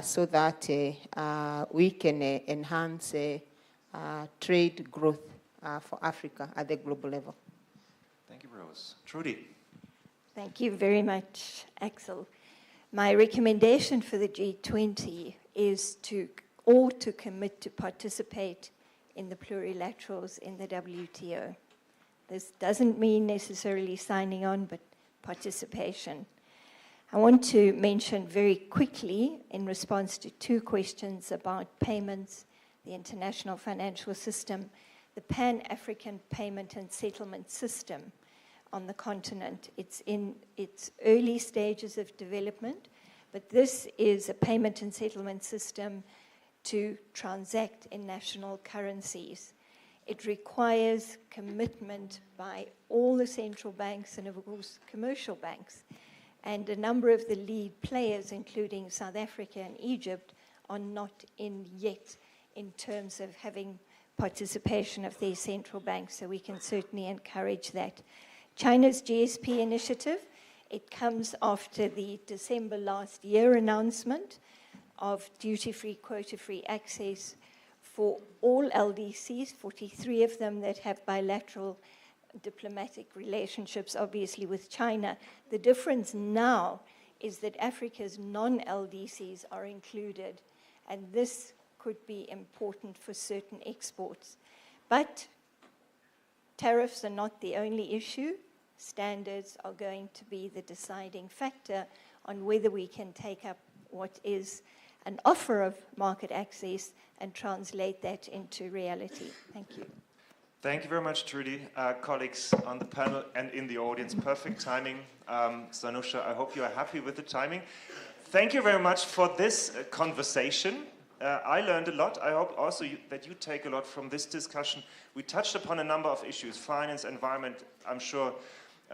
so that we can enhance trade growth for Africa at the global level. Thank you, Rose. Trudy? Thank you very much, Axel. My recommendation for the G20 is to commit to participate in the plurilaterals in the WTO. This doesn't mean necessarily signing on, but participation. I want to mention very quickly, in response to two questions about payments, the international financial system, the Pan-African Payment and Settlement System on the continent. It's in its early stages of development, but this is a payment and settlement system to transact in national currencies. It requires commitment by all the central banks and, of course, commercial banks. And a number of the lead players, including South Africa and Egypt, are not in yet in terms of having participation of their central banks, so we can certainly encourage that. China's GSP initiative, it comes after the December last year announcement of duty-free, quota-free access for all LDCs, 43 of them that have bilateral diplomatic relationships, obviously, with China. The difference now is that Africa's non-LDCs are included, and this could be important for certain exports. But tariffs are not the only issue. Standards are going to be the deciding factor on whether we can take up what is an offer of market access and translate that into reality. Thank you. Thank you very much, Trudy. Colleagues on the panel and in the audience, perfect timing. Sanusha, I hope you are happy with the timing. Thank you very much for this conversation. I learned a lot. I hope also that you take a lot from this discussion. We touched upon a number of issues, finance, environment. I'm sure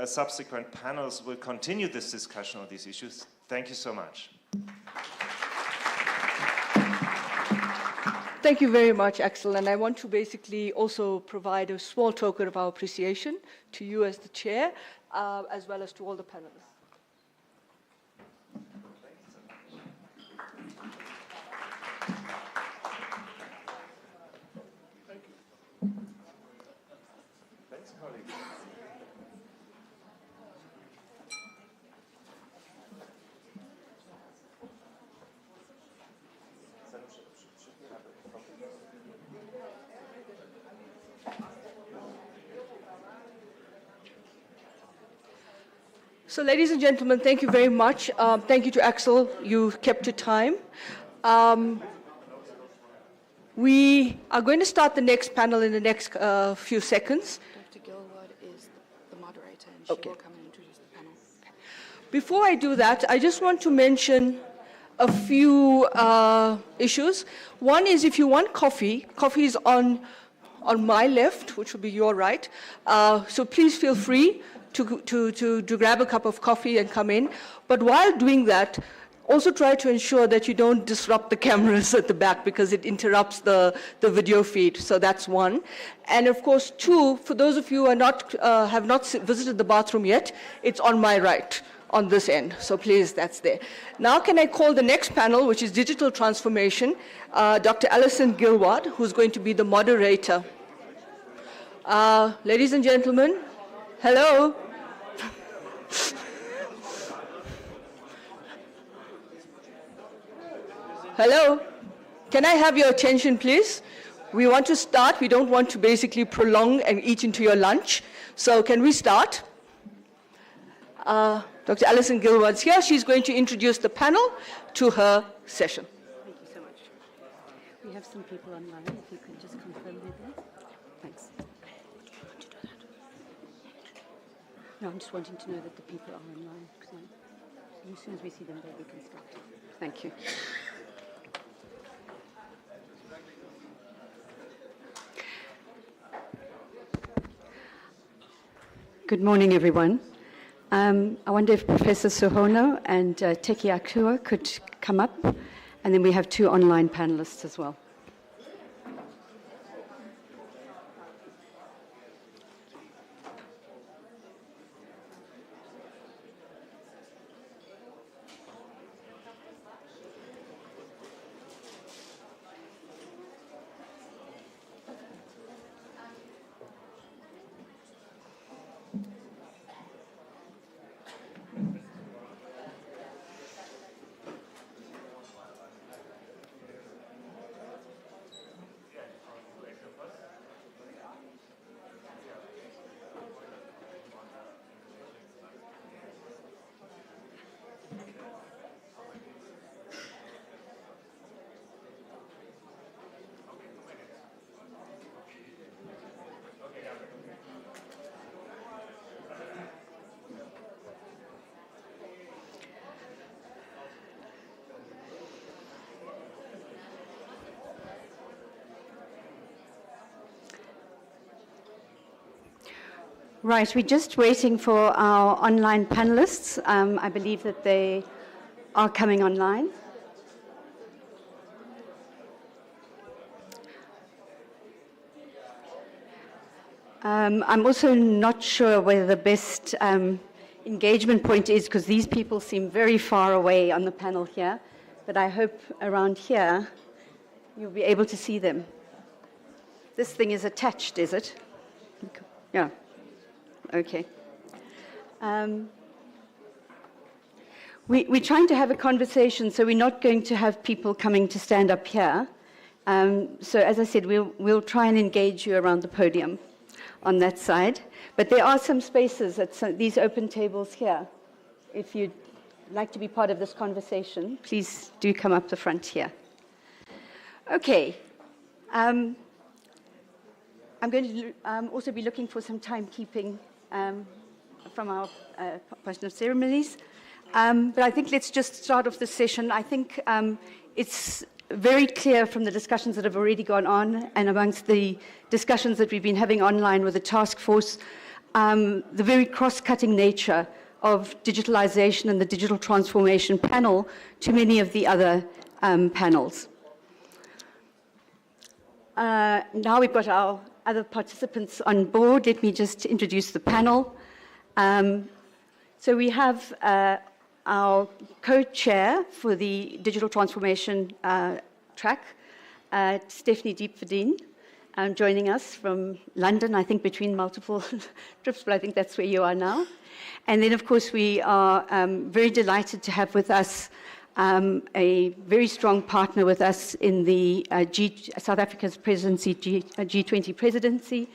subsequent panels will continue this discussion on these issues. Thank you so much. Thank you very much, Axel. And I want to basically also provide a small token of our appreciation to you as the chair, as well as to all the panelists. So, ladies and gentlemen, thank you very much. Thank you to Axel. You kept to time. We are going to start the next panel in the next few seconds. Dr. Gilward is the moderator, and she will come and introduce the panel. Okay. Before I do that, I just want to mention a few issues. One is if you want coffee, coffee is on my left, which will be your right. So please feel free to grab a cup of coffee and come in. But while doing that, also try to ensure that you don't disrupt the cameras at the back because it interrupts the video feed. So that's one. And of course, two, for those of you who are have not visited the bathroom yet, it's on my right, on this end. So please, that's there. Now can I call the next panel, which is digital transformation, Dr. Alison Gilward, who's going to be the moderator. Ladies and gentlemen, hello. Hello, can I have your attention, please? We want to start. We don't want to basically prolong and eat into your lunch. So can we start? Dr. Alison Gilward's here. She's going to introduce the panel to her session. Thank you so much. We have some people online. If you can just confirm with them. Thanks. No, I'm just wanting to know that the people are online. As soon as we see them there, we can start. Thank you. Good morning, everyone. I wonder if Professor Suhono and Teki Akua could come up, and then we have two online panelists as well. Right, we're just waiting for our online panelists. I believe that they are coming online. I'm also not sure whether the best engagement point is because these people seem very far away on the panel here, but I hope around here you'll be able to see them. This thing is attached, is it? Yeah. Okay. We're trying to have a conversation, so we're not going to have people coming to stand up here. So as I said, we'll try and engage you around the podium on that side. But there are some spaces at these open tables here. If you'd like to be part of this conversation, please do come up the front here. Okay. I'm going to also be looking for some timekeeping from our person of ceremonies. But I think let's just start off the session. I think it's very clear from the discussions that have already gone on and amongst the discussions that we've been having online with the task force, the very cross-cutting nature of digitalization and the digital transformation panel to many of the other panels. Now we've got our other participants on board. Let me just introduce the panel. So we have our co-chair for the digital transformation track, Stephanie Diepverdien, joining us from London, I think between multiple trips, but I think that's where you are now. And then, of course, we are very delighted to have with us a very strong partner with us in the South Africa's presidency, G20 presidency,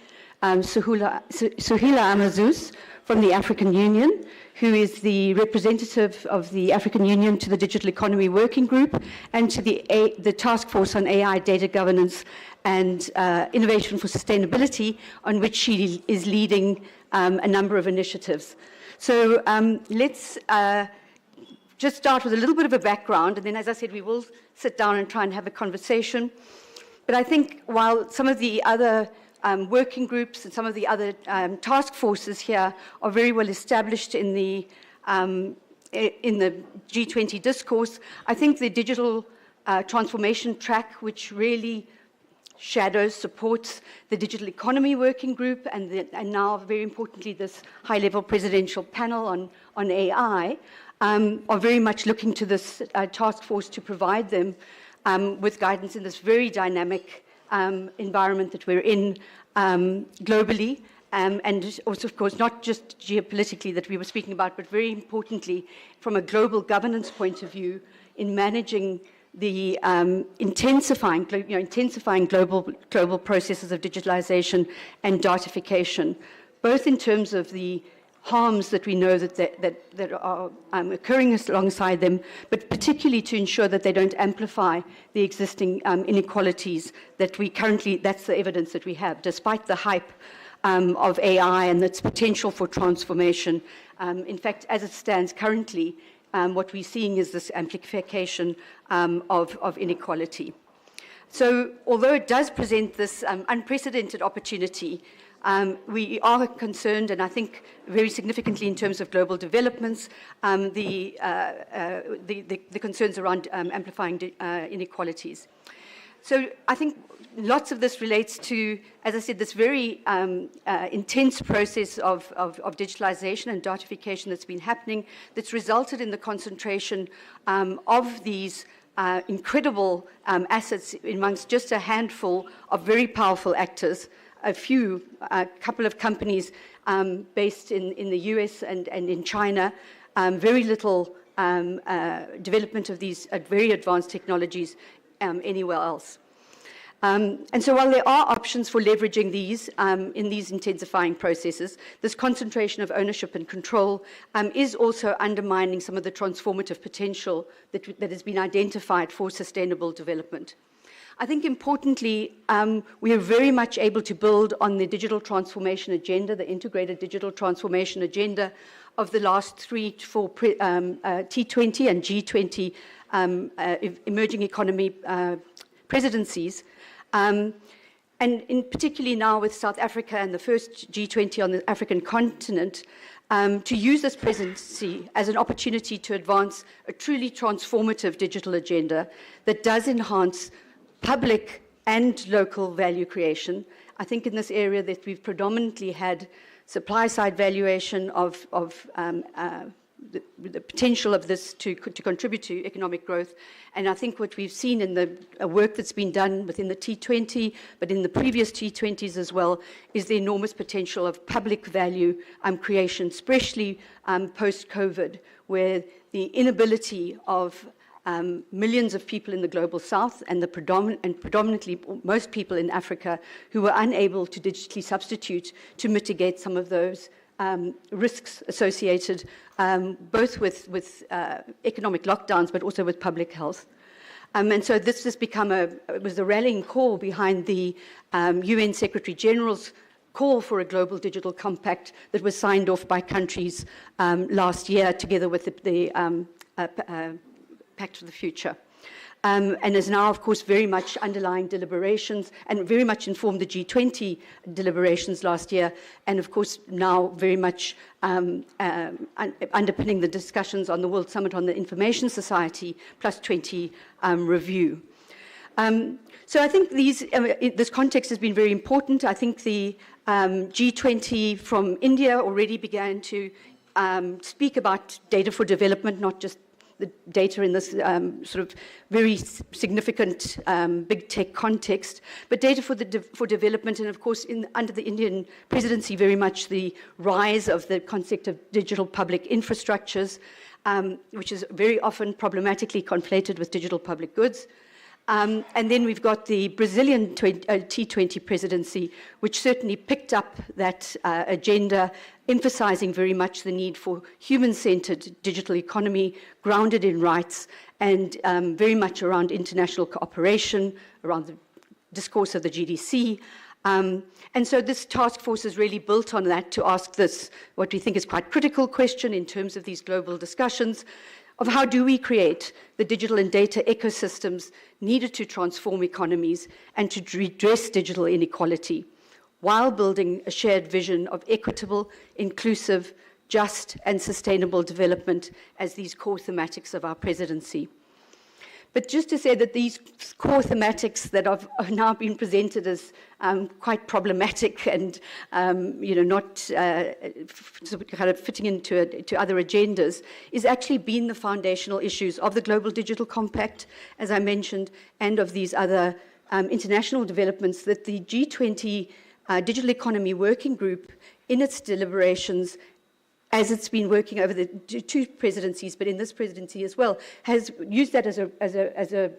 Suhila Amazous from the African Union, who is the representative of the African Union to the Digital Economy Working Group and to the Task Force on AI Data Governance and Innovation for Sustainability, on which she is leading a number of initiatives. So let's just start with a little bit of a background, and then, as I said, we will sit down and try and have a conversation. But I think while some of the other working groups and some of the other task forces here are very well established in the G20 discourse, I think the digital transformation track, which really shadows, supports the Digital Economy Working Group and now, very importantly, this high-level presidential panel on AI, are very much looking to this task force to provide them with guidance in this very dynamic environment that we're in globally, and also, of course, not just geopolitically that we were speaking about, but very importantly, from a global governance point of view, in managing the intensifying global processes of digitalization and datification, both in terms of the harms that we know that are occurring alongside them, but particularly to ensure that they don't amplify the existing inequalities that we currently, that's the evidence that we have, despite the hype of AI and its potential for transformation. In fact, as it stands currently, what we're seeing is this amplification of inequality. So although it does present this unprecedented opportunity, we are concerned, and I think very significantly in terms of global developments, the concerns around amplifying inequalities. So I think lots of this relates to, as I said, this very intense process of digitalization and datification that's been happening, that's resulted in the concentration of these incredible assets amongst just a handful of very powerful actors, a couple of companies based in the US and in China, very little development of these very advanced technologies anywhere else. And so while there are options for leveraging these in these intensifying processes, this concentration of ownership and control is also undermining some of the transformative potential that has been identified for sustainable development. I think importantly, we are very much able to build on the digital transformation agenda, the integrated digital transformation agenda of the last 3 to 4 T20 and G20 emerging economy presidencies. And in particularly now with South Africa and the first G20 on the African continent, to use this presidency as an opportunity to advance a truly transformative digital agenda that does enhance public and local value creation. I think in this area that we've predominantly had supply-side valuation of the potential of this to contribute to economic growth. And I think what we've seen in the work that's been done within the T20, but in the previous T20s as well, is the enormous potential of public value creation, especially post-COVID, where the inability of millions of people in the global south and predominantly most people in Africa who were unable to digitally substitute to mitigate some of those risks associated both with economic lockdowns but also with public health. And so this has become it was a rallying call behind the UN Secretary General's call for a global digital compact that was signed off by countries last year together with the Pact for the Future. and has now, of course, very much underlying deliberations and very much informed the G20 deliberations last year, and of course now very much underpinning the discussions on the World Summit on the Information Society +20 review. So I think this context has been very important. I think the G20 from India already began to speak about data for development, not just the data in this sort of very significant big tech context, but data for development, and of course under the Indian presidency very much the rise of the concept of digital public infrastructures, which is very often problematically conflated with digital public goods. And then we've got the Brazilian T20 presidency, which certainly picked up that agenda, emphasizing very much the need for human-centered digital economy, grounded in rights, and very much around international cooperation, around the discourse of the GDC. And so this task force is really built on that to ask this, what we think is quite critical question in terms of these global discussions, of how do we create the digital and data ecosystems needed to transform economies and to redress digital inequality, while building a shared vision of equitable, inclusive, just, and sustainable development as these core thematics of our presidency. But just to say that these core thematics that have now been presented as quite problematic and not kind of fitting into other agendas is actually been the foundational issues of the Global Digital Compact, as I mentioned, and of these other international developments that the G20 Digital Economy Working Group in its deliberations, as it's been working over the two presidencies, but in this presidency as well, has used that as a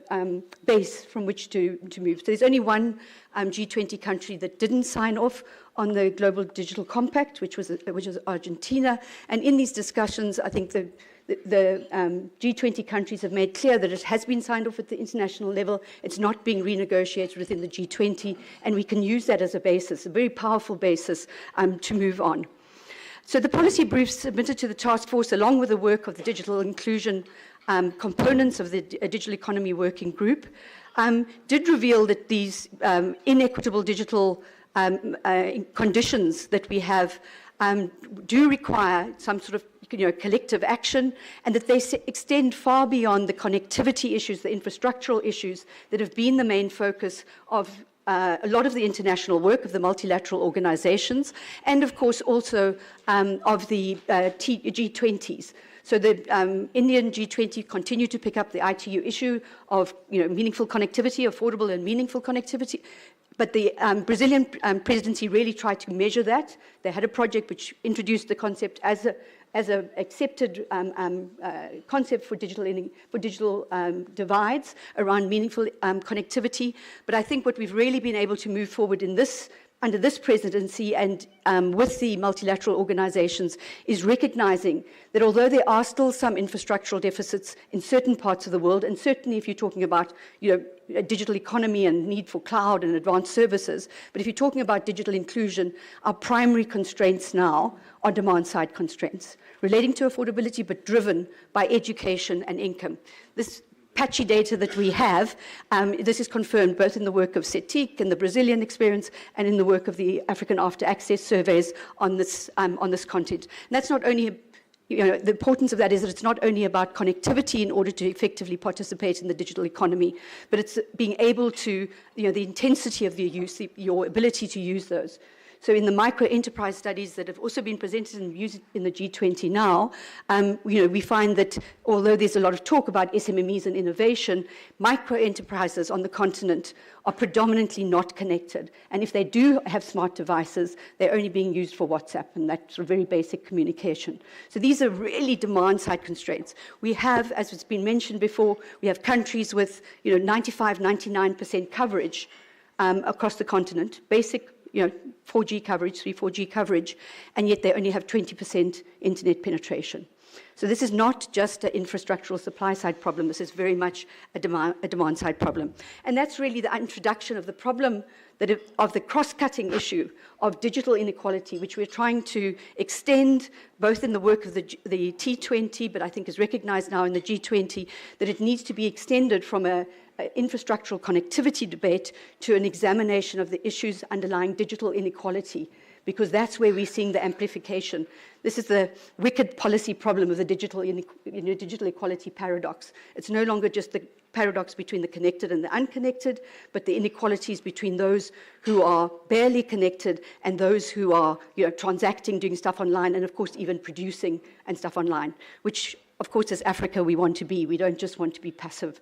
base from which to move. So there's only one G20 country that didn't sign off on the Global Digital Compact, which was Argentina. And in these discussions, I think the G20 countries have made clear that it has been signed off at the international level. It's not being renegotiated within the G20, and we can use that as a basis, a very powerful basis to move on. So the policy briefs submitted to the task force, along with the work of the digital inclusion components of the Digital Economy Working Group, did reveal that these inequitable digital conditions that we have do require some sort of collective action, and that they extend far beyond the connectivity issues, the infrastructural issues that have been the main focus of a lot of the international work of the multilateral organizations, and of course also of the G20s. So the Indian G20 continue to pick up the ITU issue of meaningful connectivity, affordable and meaningful connectivity. But the Brazilian presidency really tried to measure that. They had a project which introduced the concept as an accepted concept for digital divides around meaningful connectivity. But I think what we've really been able to move forward in this under this presidency and with the multilateral organizations is recognizing that although there are still some infrastructural deficits in certain parts of the world, and certainly if you're talking about a digital economy and need for cloud and advanced services, but if you're talking about digital inclusion, our primary constraints now are demand-side constraints relating to affordability but driven by education and income. This patchy data that we have, this is confirmed both in the work of CETIC and the Brazilian experience and in the work of the African After Access surveys on this content. And that's not only, the importance of that is that it's not only about connectivity in order to effectively participate in the digital economy, but it's being able to, the intensity of the use, your ability to use those. So in the micro-enterprise studies that have also been presented and used in the G20 now, we find that although there's a lot of talk about SMMEs and innovation, micro-enterprises on the continent are predominantly not connected. And if they do have smart devices, they're only being used for WhatsApp and that sort of very basic communication. So these are really demand-side constraints. We have, as it's been mentioned before, we have countries with 95, 99% coverage across the continent, basic 4G coverage, 4G coverage, and yet they only have 20% internet penetration. So this is not just an infrastructural supply side problem, this is very much a demand side problem. And that's really the introduction of the problem of the cross-cutting issue of digital inequality, which we're trying to extend both in the work of the T20, but I think is recognized now in the G20, that it needs to be extended from an infrastructural connectivity debate to an examination of the issues underlying digital inequality, because that's where we're seeing the amplification. This is the wicked policy problem of the digital equality paradox. It's no longer just the paradox between the connected and the unconnected, but the inequalities between those who are barely connected and those who are transacting, doing stuff online, and of course even producing and stuff online, which of course as Africa we want to be. We don't just want to be passive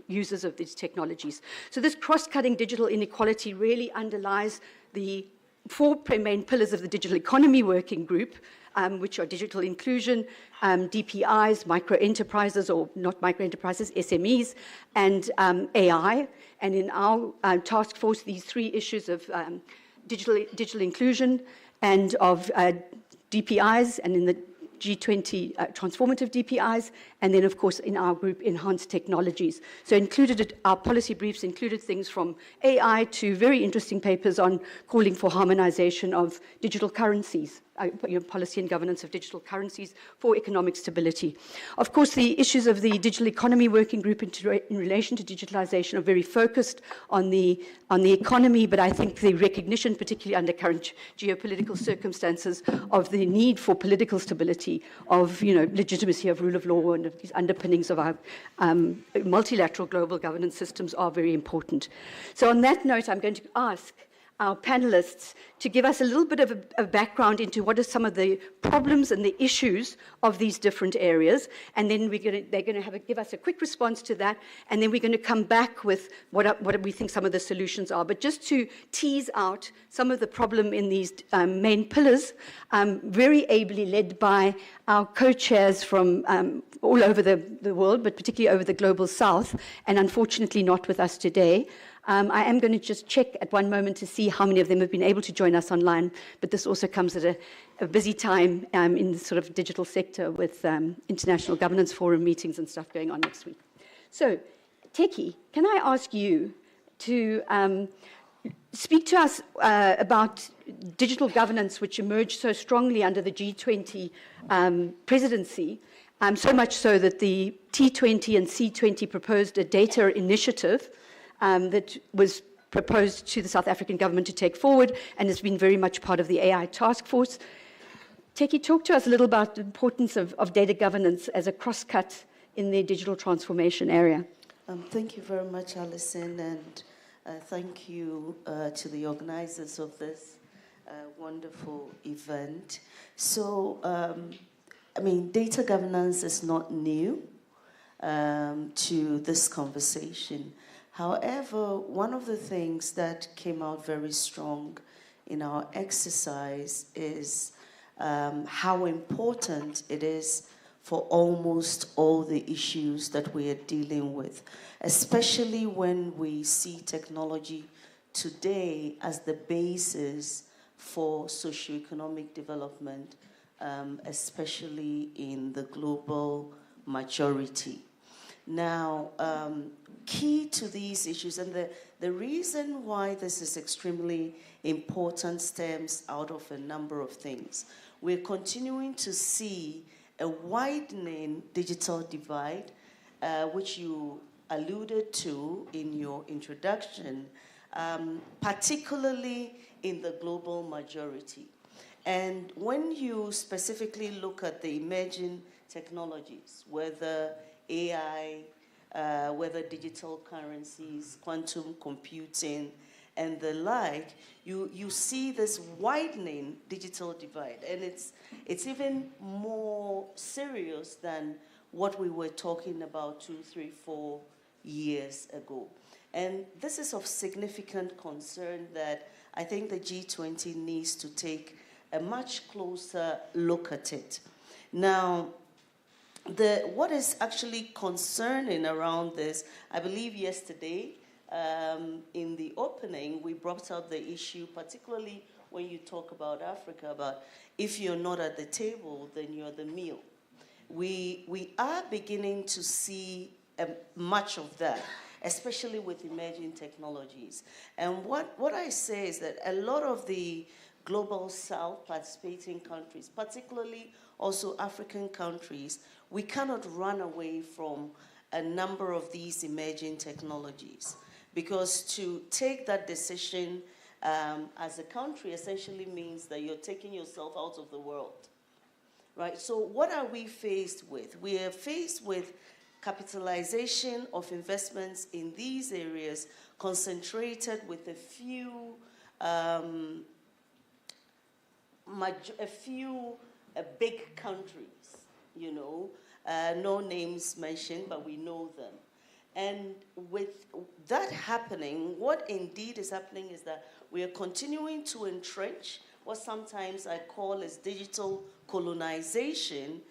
users of these technologies. So this cross-cutting digital inequality really underlies the 4 main pillars of the Digital Economy Working Group, which are digital inclusion, DPIs, micro-enterprises, or not micro-enterprises, SMEs, and AI. And in our task force, these 3 issues of digital inclusion and of DPIs, and in the G20 transformative DPIs, and then of course in our group enhanced technologies. So our policy briefs included things from AI to very interesting papers on calling for harmonization of digital currencies, policy and governance of digital currencies for economic stability. Of course, the issues of the Digital Economy Working Group in relation to digitalization are very focused on the economy, but I think the recognition, particularly under current geopolitical circumstances, of the need for political stability, of legitimacy of rule of law, and of these underpinnings of our multilateral global governance systems are very important. So on that note, I'm going to ask our panelists to give us a little bit of a background into what are some of the problems and the issues of these different areas, and then they're going to give us a quick response to that, and then we're going to come back with what we think some of the solutions are. But just to tease out some of the problem in these main pillars, very ably led by our co-chairs from all over the world, but particularly over the Global South, and unfortunately not with us today. I am going to just check at one moment to see how many of them have been able to join us online, but this also comes at a busy time in the sort of digital sector with International Governance Forum meetings and stuff going on next week. So, Teki, can I ask you to speak to us about digital governance, which emerged so strongly under the G20 presidency, so much so that the T20 and C20 proposed a data initiative that was proposed to the South African government to take forward, and has been very much part of the AI task force. Teki, talk to us a little about the importance of data governance as a cross-cut in the digital transformation area. Thank you very much, Alison, and thank you to the organizers of this wonderful event. So, data governance is not new to this conversation. However, one of the things that came out very strong in our exercise is how important it is for almost all the issues that we are dealing with, especially when we see technology today as the basis for socioeconomic development, especially in the global majority. Now, key to these issues, and the reason why this is extremely important stems out of a number of things. We're continuing to see a widening digital divide, which you alluded to in your introduction, particularly in the global majority. And when you specifically look at the emerging technologies, whether AI, whether digital currencies, quantum computing, and the like, you see this widening digital divide. And it's even more serious than what we were talking about 2, 3, 4 years ago. And this is of significant concern that I think the G20 needs to take a much closer look at it. Now, what is actually concerning around this, I believe yesterday, in the opening, we brought up the issue, particularly when you talk about Africa, about if you're not at the table, then you're the meal. We are beginning to see much of that, especially with emerging technologies. And what I say is that a lot of the Global South participating countries, particularly also African countries, we cannot run away from a number of these emerging technologies. Because to take that decision as a country essentially means that you're taking yourself out of the world, right? So what are we faced with? We are faced with capitalization of investments in these areas concentrated with a few big countries, you know, no names mentioned, but we know them. And with that happening, what indeed is happening is that we are continuing to entrench what sometimes I call as digital colonization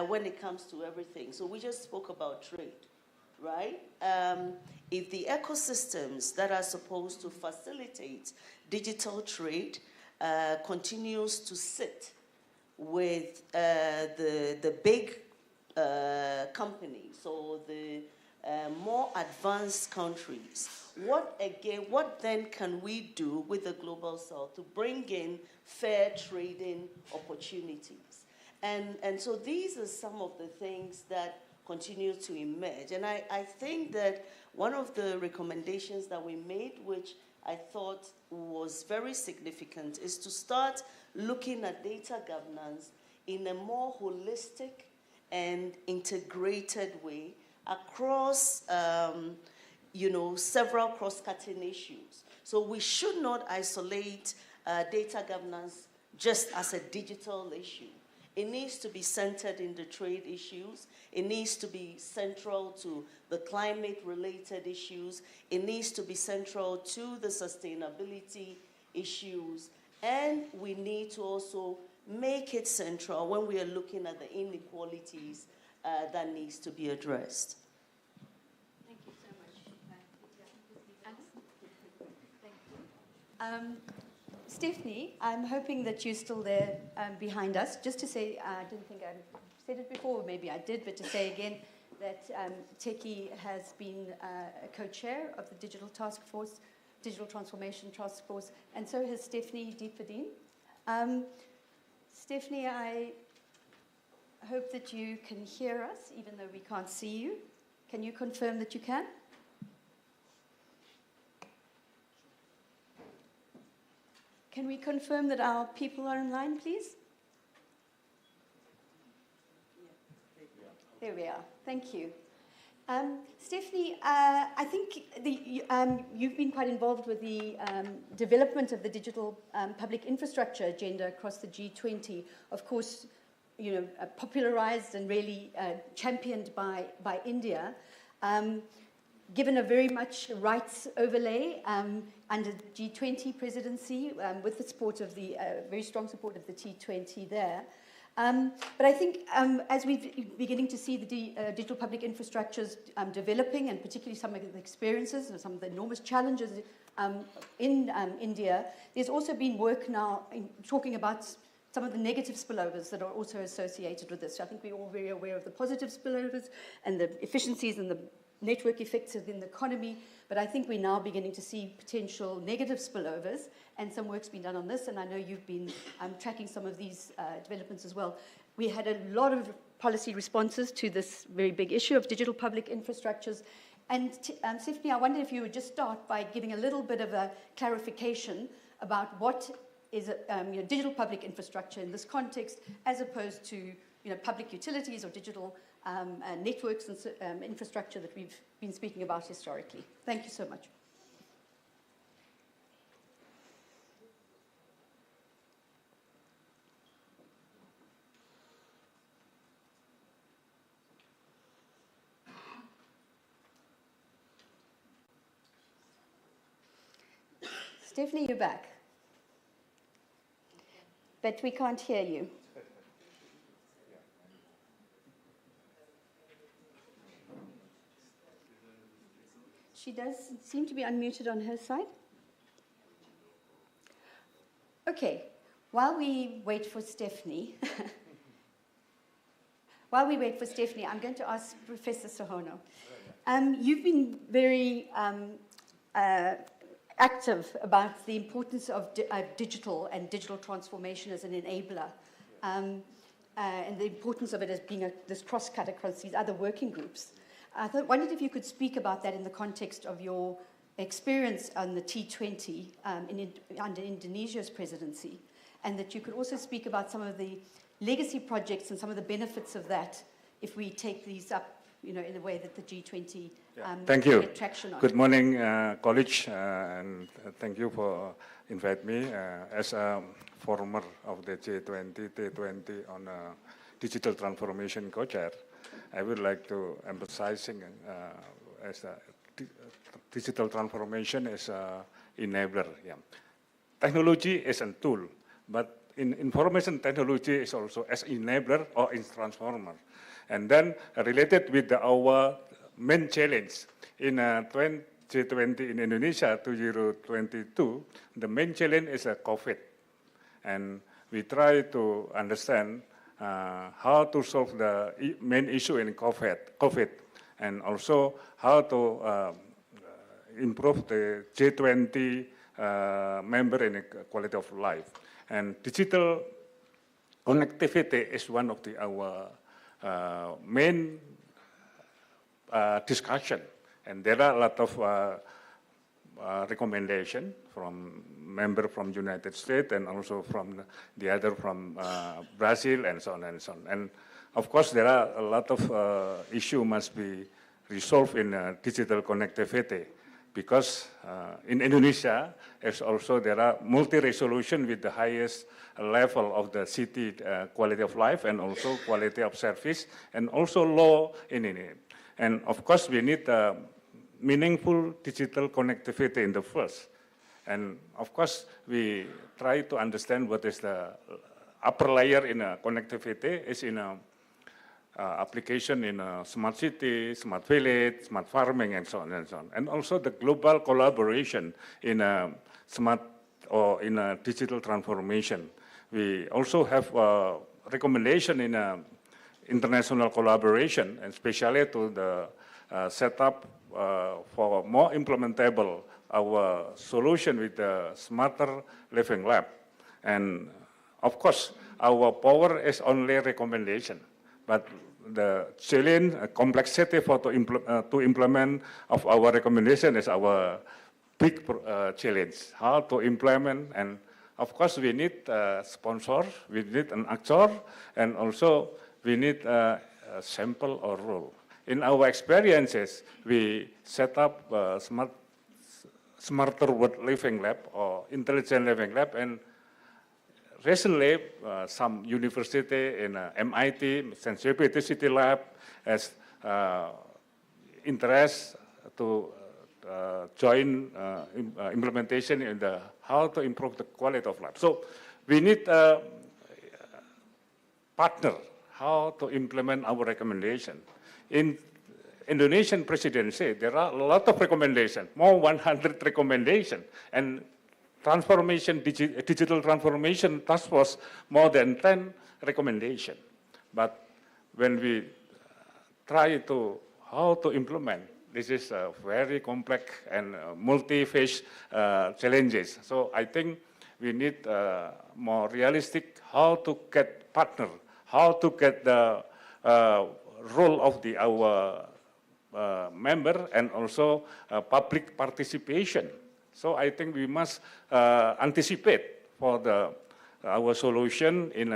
when it comes to everything. So we just spoke about trade, right? If the ecosystems that are supposed to facilitate digital trade continues to sit with the big companies, so the more advanced countries, what then can we do with the Global South to bring in fair trading opportunities? And so these are some of the things that continue to emerge. And I think that one of the recommendations that we made, which I thought was very significant, is to start looking at data governance in a more holistic and integrated way across, several cross-cutting issues. So we should not isolate data governance just as a digital issue. It needs to be centered in the trade issues. It needs to be central to the climate-related issues. It needs to be central to the sustainability issues. And we need to also make it central when we are looking at the inequalities that needs to be addressed. Thank you so much. Thank you. Stephanie, I'm hoping that you're still there behind us. Just to say, I didn't think I said it before, maybe I did, but to say again that Teki has been a co-chair of the Digital Task Force, Digital Transformation Task Force, and so has Stephanie Diepverdien. Stephanie, I hope that you can hear us, even though we can't see you. Can you confirm that you can? Can we confirm that our people are in line, please? There we are. Thank you. Stephanie, I think you've been quite involved with the development of the digital public infrastructure agenda across the G20. Of course, popularized and really championed by India. Given a very much rights overlay under the G20 presidency, with the support of the very strong support of the T20 there. But I think as we're beginning to see the digital public infrastructures developing, and particularly some of the experiences and some of the enormous challenges in India, there's also been work now in talking about some of the negative spillovers that are also associated with this. So I think we're all very aware of the positive spillovers and the efficiencies and the network effects within the economy, but I think we're now beginning to see potential negative spillovers, and some work's been done on this, and I know you've been tracking some of these developments as well. We had a lot of policy responses to this very big issue of digital public infrastructures, and Stephanie, I wonder if you would just start by giving a little bit of a clarification about what is digital public infrastructure in this context, as opposed to public utilities or digital networks and infrastructure that we've been speaking about historically. Thank you so much. Stephanie, you're back. But we can't hear you. She does seem to be unmuted on her side. Okay, while we wait for Stephanie, I'm going to ask Professor Sohono. You've been very active about the importance of digital and digital transformation as an enabler, and the importance of it as being this cross-cut across these other working groups. I wondered if you could speak about that in the context of your experience on the T20 under Indonesia's presidency, and that you could also speak about some of the legacy projects and some of the benefits of that if we take these up, in a way that the G20 Thank you. get traction on. Good morning, college, and thank you for inviting me as a former of the G20, T20 on digital transformation co-chair. I would like to emphasizing as a digital transformation as an enabler. Yeah. Technology is a tool, but in information technology is also as enabler or as transformer. And then related with our main challenge in G20 in Indonesia 2022, the main challenge is COVID. And we try to understand how to solve the main issue in COVID, and also how to improve the G20 member in quality of life. And digital connectivity is one of our main discussion. And there are a lot of recommendation from member from United States and also from the other from Brazil and so on and so on. And of course, there are a lot of issues must be resolved in digital connectivity, because in Indonesia, as also there are multi-resolution with the highest level of the city quality of life and also quality of service and also law in it. And of course, we need meaningful digital connectivity in the first. And of course, we try to understand what is the upper layer in connectivity is in application in smart city, smart village, smart farming, and so on and so on. And also the global collaboration in smart or in digital transformation. We also have recommendation in international collaboration, and especially to the setup for more implementable our solution with the smarter living lab. And of course, our power is only recommendation, but the challenge, complexity for to implement of our recommendation is our big challenge. How to implement, and of course we need a sponsor, we need an actor, and also we need a sample or role. In our experiences, we set up smarter world living lab or intelligent living lab, and recently some university in MIT, Sensibility City Lab, has interest to join implementation in the how to improve the quality of life. So we need a partner how to implement our recommendation. In Indonesian presidency, there are a lot of recommendations, more 100 recommendations, and transformation, digital transformation task force, more than 10 recommendations. But when we try to how to implement, this is a very complex and multi-phase challenges. So I think we need more realistic how to get partner, how to get the role of our member, and also public participation. So I think we must anticipate for our solution in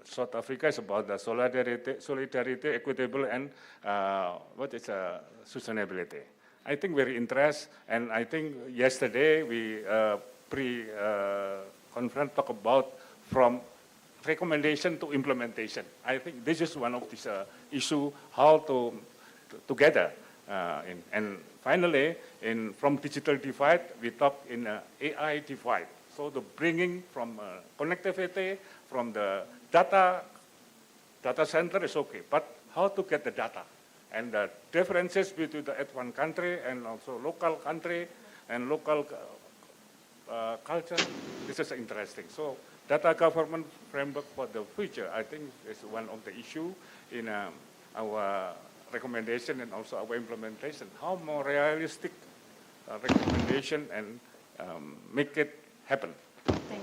South Africa is about the solidarity, equitable, and sustainability. I think very interested, and I think yesterday we pre-conference talk about from recommendation to implementation. I think this is one of these issue how to together. And finally, from digital divide, we talk in AI divide. So the bringing from connectivity, from the data center is okay, but how to get the data? and the differences between the one country and also local country and local culture. This is interesting. So data government framework for the future, I think, is one of the issue in our recommendation and also our implementation. How more realistic recommendation and make it happen.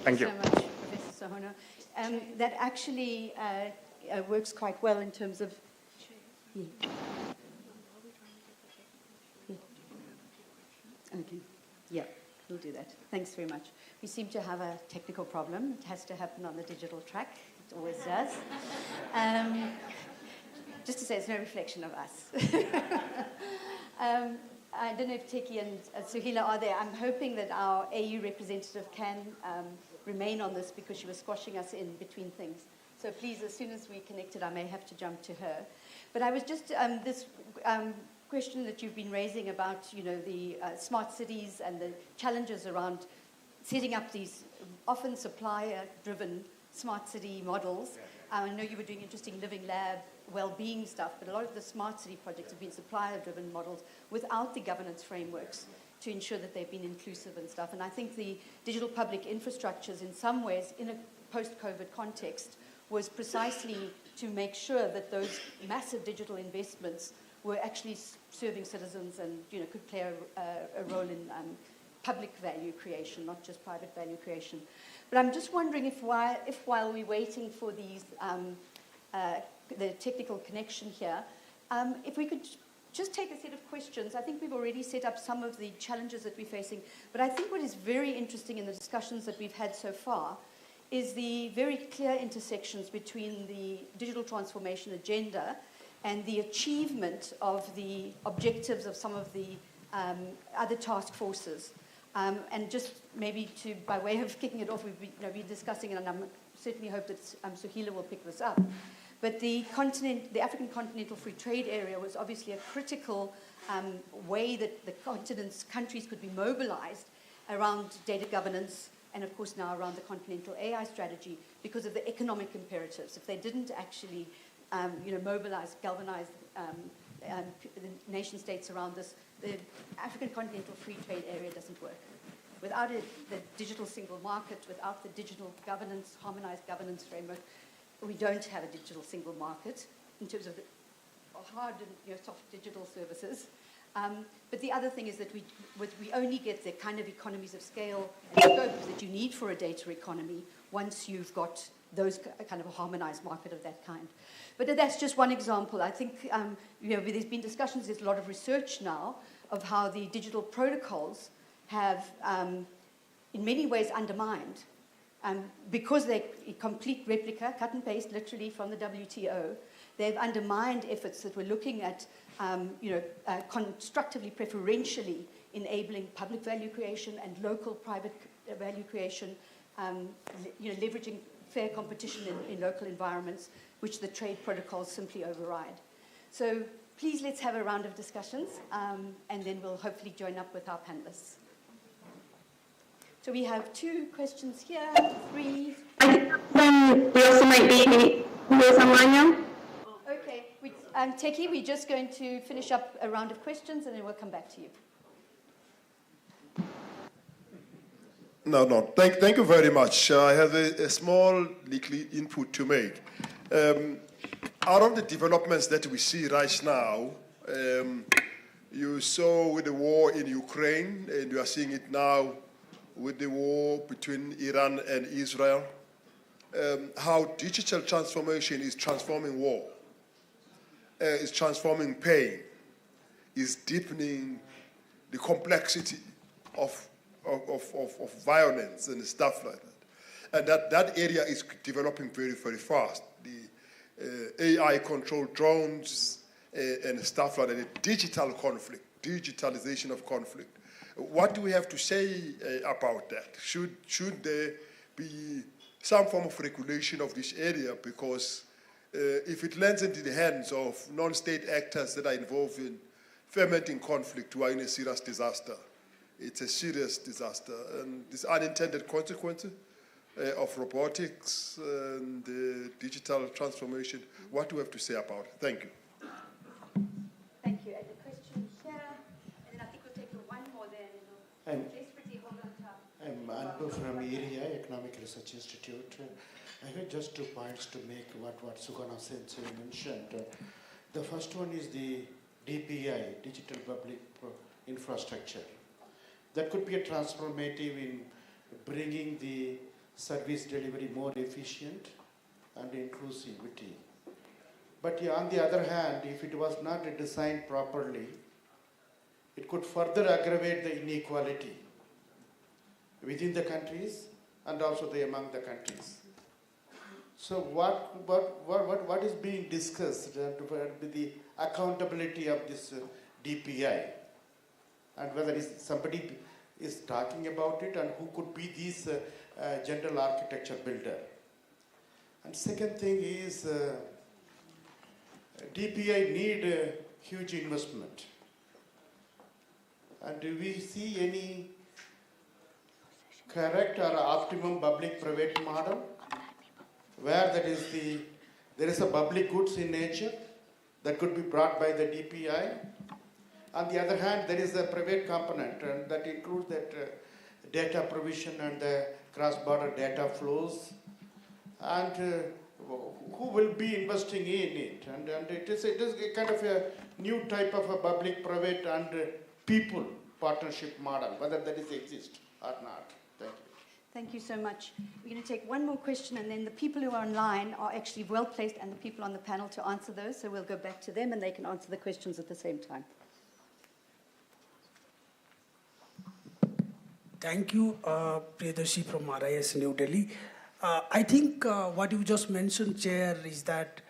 Thank you so much, Professor Sohono. That actually works quite well in terms of... Yeah. Okay. Yeah, we'll do that. Thanks very much. We seem to have a technical problem. It has to happen on the digital track. It always does. Just to say, it's no reflection of us. I don't know if Teki and Suhila are there. I'm hoping that our AU representative can remain on this because she was squashing us in between things. So please, as soon as we're connected, I may have to jump to her. But I was just, this question that you've been raising about, the smart cities and the challenges around setting up these often supplier-driven smart city models. I know you were doing interesting living lab, well-being stuff, but a lot of the smart city projects have been supplier-driven models without the governance frameworks to ensure that they've been inclusive and stuff. And I think the digital public infrastructures, in some ways, in a post-COVID context, was precisely to make sure that those massive digital investments were actually serving citizens and could play a role in public value creation, not just private value creation. But I'm just wondering if while we're waiting for these the technical connection here, if we could just take a set of questions. I think we've already set up some of the challenges that we're facing, but I think what is very interesting in the discussions that we've had so far is the very clear intersections between the digital transformation agenda and the achievement of the objectives of some of the other task forces. And just maybe by way of kicking it off, we've been discussing it, and I certainly hope that Suhila will pick this up. But the African Continental Free Trade Area was obviously a critical way that the continent's countries could be mobilized around data governance and, of course, now around the continental AI strategy because of the economic imperatives. If they didn't actually mobilize, galvanize the nation states around this, the African Continental Free Trade Area doesn't work. Without the digital single market, without the digital governance, harmonized governance framework, we don't have a digital single market in terms of the hard and soft digital services. But the other thing is that we only get the kind of economies of scale and scope that you need for a data economy once you've got those kind of a harmonized market of that kind. But that's just one example. I think there's been discussions, there's a lot of research now of how the digital protocols have in many ways undermined because they're a complete replica, cut and paste literally from the WTO. They've undermined efforts that were looking at constructively, preferentially enabling public value creation and local private value creation, leveraging fair competition in local environments, which the trade protocols simply override. So please let's have a round of discussions, and then we'll hopefully join up with our panelists. So we have 2 questions here, 3. We also might be with online now. Okay, Teki, we're just going to finish up a round of questions, and then we'll come back to you. No. Thank you very much. I have a small little input to make. Out of the developments that we see right now, you saw with the war in Ukraine, and you are seeing it now with the war between Iran and Israel, how digital transformation is transforming war, is transforming pain, is deepening the complexity of violence and stuff like that. And that area is developing very, very fast. The AI-controlled drones and stuff like that, the digital conflict, digitalization of conflict. What do we have to say about that? Should there be some form of regulation of this area? Because if it lands into the hands of non-state actors that are involved in fermenting conflict, we are in a serious disaster. It's a serious disaster. And this unintended consequences of robotics and digital transformation, what do we have to say about it? Thank you. from IRIA, Economic Research Institute. I have just 2 points to make what Sugana Sensei mentioned. The first one is the DPI, Digital Public Infrastructure. That could be a transformative in bringing the service delivery more efficient and inclusivity. But on the other hand, if it was not designed properly, it could further aggravate the inequality within the countries and also among the countries. So what is being discussed with the accountability of this DPI, and whether somebody is talking about it, and who could be this general architecture builder? And second thing is DPI need huge investment. And do we see any correct or optimum public-private model where there is a public goods in nature that could be brought by the DPI? On the other hand, there is a private component, and that includes that data provision and the cross-border data flows, and who will be investing in it? And it is a kind of a new type of a public-private and people partnership model, whether that is exist or not. Thank you. Thank you so much. We're going to take one more question, and then the people who are online are actually well placed, and the people on the panel to answer those. So we'll go back to them, and they can answer the questions at the same time. Thank you, Priyadarshi from RIS New Delhi. I think what you just mentioned, Chair, is that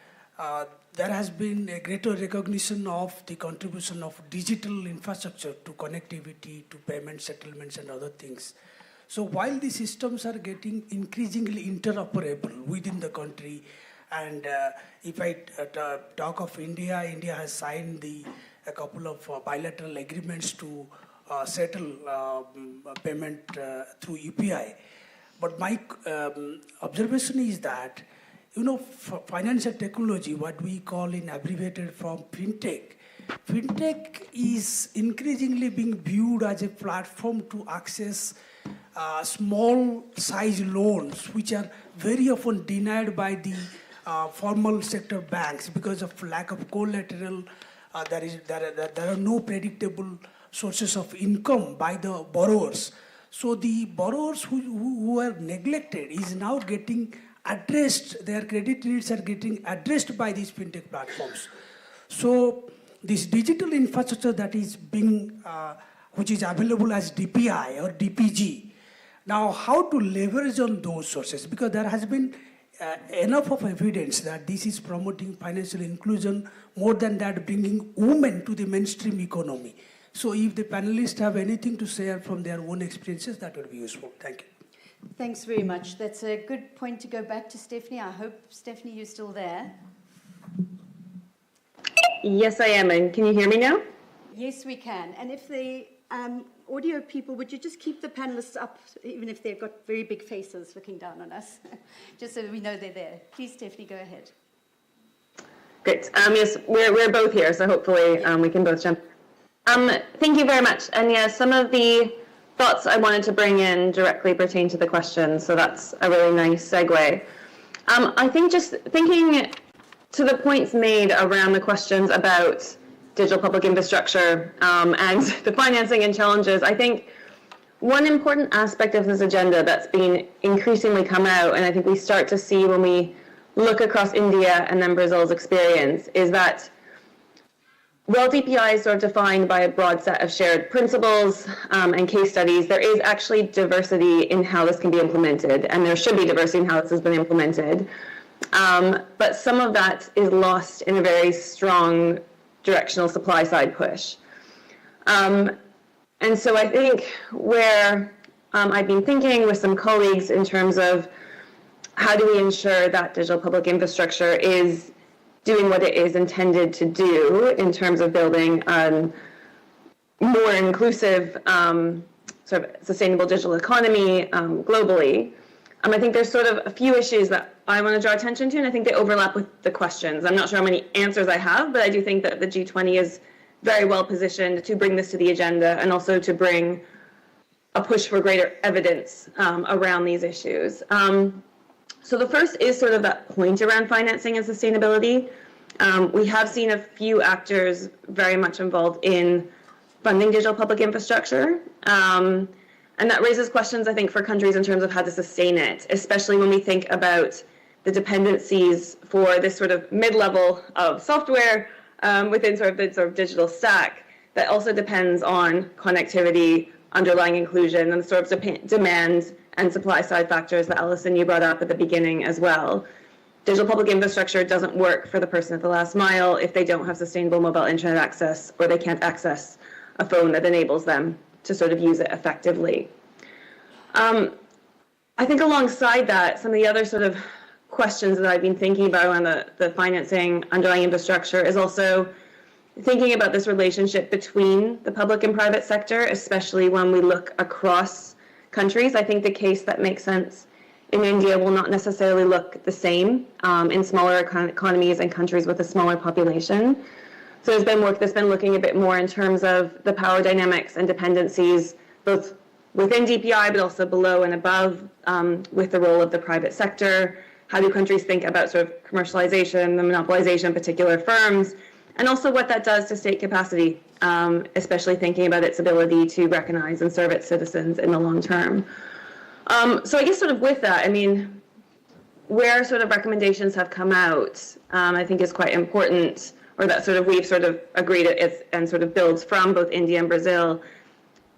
there has been a greater recognition of the contribution of digital infrastructure to connectivity, to payment settlements and other things. So while the systems are getting increasingly interoperable within the country, and if I talk of India, India has signed a couple of bilateral agreements to settle payment through UPI. But my observation is that, financial technology, what we call in abbreviated from fintech is increasingly being viewed as a platform to access small size loans, which are very often denied by the formal sector banks because of lack of collateral. There are no predictable sources of income by the borrowers. So the borrowers who are neglected is now getting addressed, their credit needs are getting addressed by these fintech platforms. So this digital infrastructure that is being, which is available as DPI or DPG, now how to leverage on those sources? Because there has been enough of evidence that this is promoting financial inclusion, more than that bringing women to the mainstream economy. So if the panelists have anything to share from their own experiences, that would be useful. Thank you. Thanks very much. That's a good point to go back to Stephanie. I hope, Stephanie, you're still there. Yes, I am. And can you hear me now? Yes, we can. And if the audio people, would you just keep the panelists up, even if they've got very big faces looking down on us, just so we know they're there. Please, Stephanie, go ahead. Great. Yes, we're both here, so hopefully we can both jump. Thank you very much. And yes, some of the thoughts I wanted to bring in directly pertain to the questions, so that's a really nice segue. I think just thinking to the points made around the questions about digital public infrastructure and the financing and challenges, I think one important aspect of this agenda that's been increasingly come out, and I think we start to see when we look across India and then Brazil's experience, is that while DPI is sort of defined by a broad set of shared principles and case studies, there is actually diversity in how this can be implemented, and there should be diversity in how this has been implemented. But some of that is lost in a very strong directional supply side push. And so I think where I've been thinking with some colleagues in terms of how do we ensure that digital public infrastructure is doing what it is intended to do in terms of building a more inclusive, sort of sustainable digital economy globally. I think there's sort of a few issues that I want to draw attention to, and I think they overlap with the questions. I'm not sure how many answers I have, but I do think that the G20 is very well positioned to bring this to the agenda and also to bring a push for greater evidence around these issues. So the first is sort of that point around financing and sustainability. We have seen a few actors very much involved in funding digital public infrastructure. And that raises questions, I think, for countries in terms of how to sustain it, especially when we think about the dependencies for this sort of mid-level of software within sort of the digital stack that also depends on connectivity, underlying inclusion, and the sorts of demand and supply side factors that Alison, you brought up at the beginning as well. Digital public infrastructure doesn't work for the person at the last mile if they don't have sustainable mobile internet access or they can't access a phone that enables them to sort of use it effectively. I think alongside that, some of the other sort of questions that I've been thinking about around the financing underlying infrastructure is also thinking about this relationship between the public and private sector, especially when we look across countries. I think the case that makes sense in India will not necessarily look the same in smaller economies and countries with a smaller population. So there's been work that's been looking a bit more in terms of the power dynamics and dependencies, both within DPI, but also below and above with the role of the private sector. How do countries think about sort of commercialization, the monopolization of particular firms, and also what that does to state capacity, especially thinking about its ability to recognize and serve its citizens in the long term. So I guess sort of with that, I mean, where sort of recommendations have come out, I think is quite important, or that sort of we've sort of agreed and sort of builds from both India and Brazil,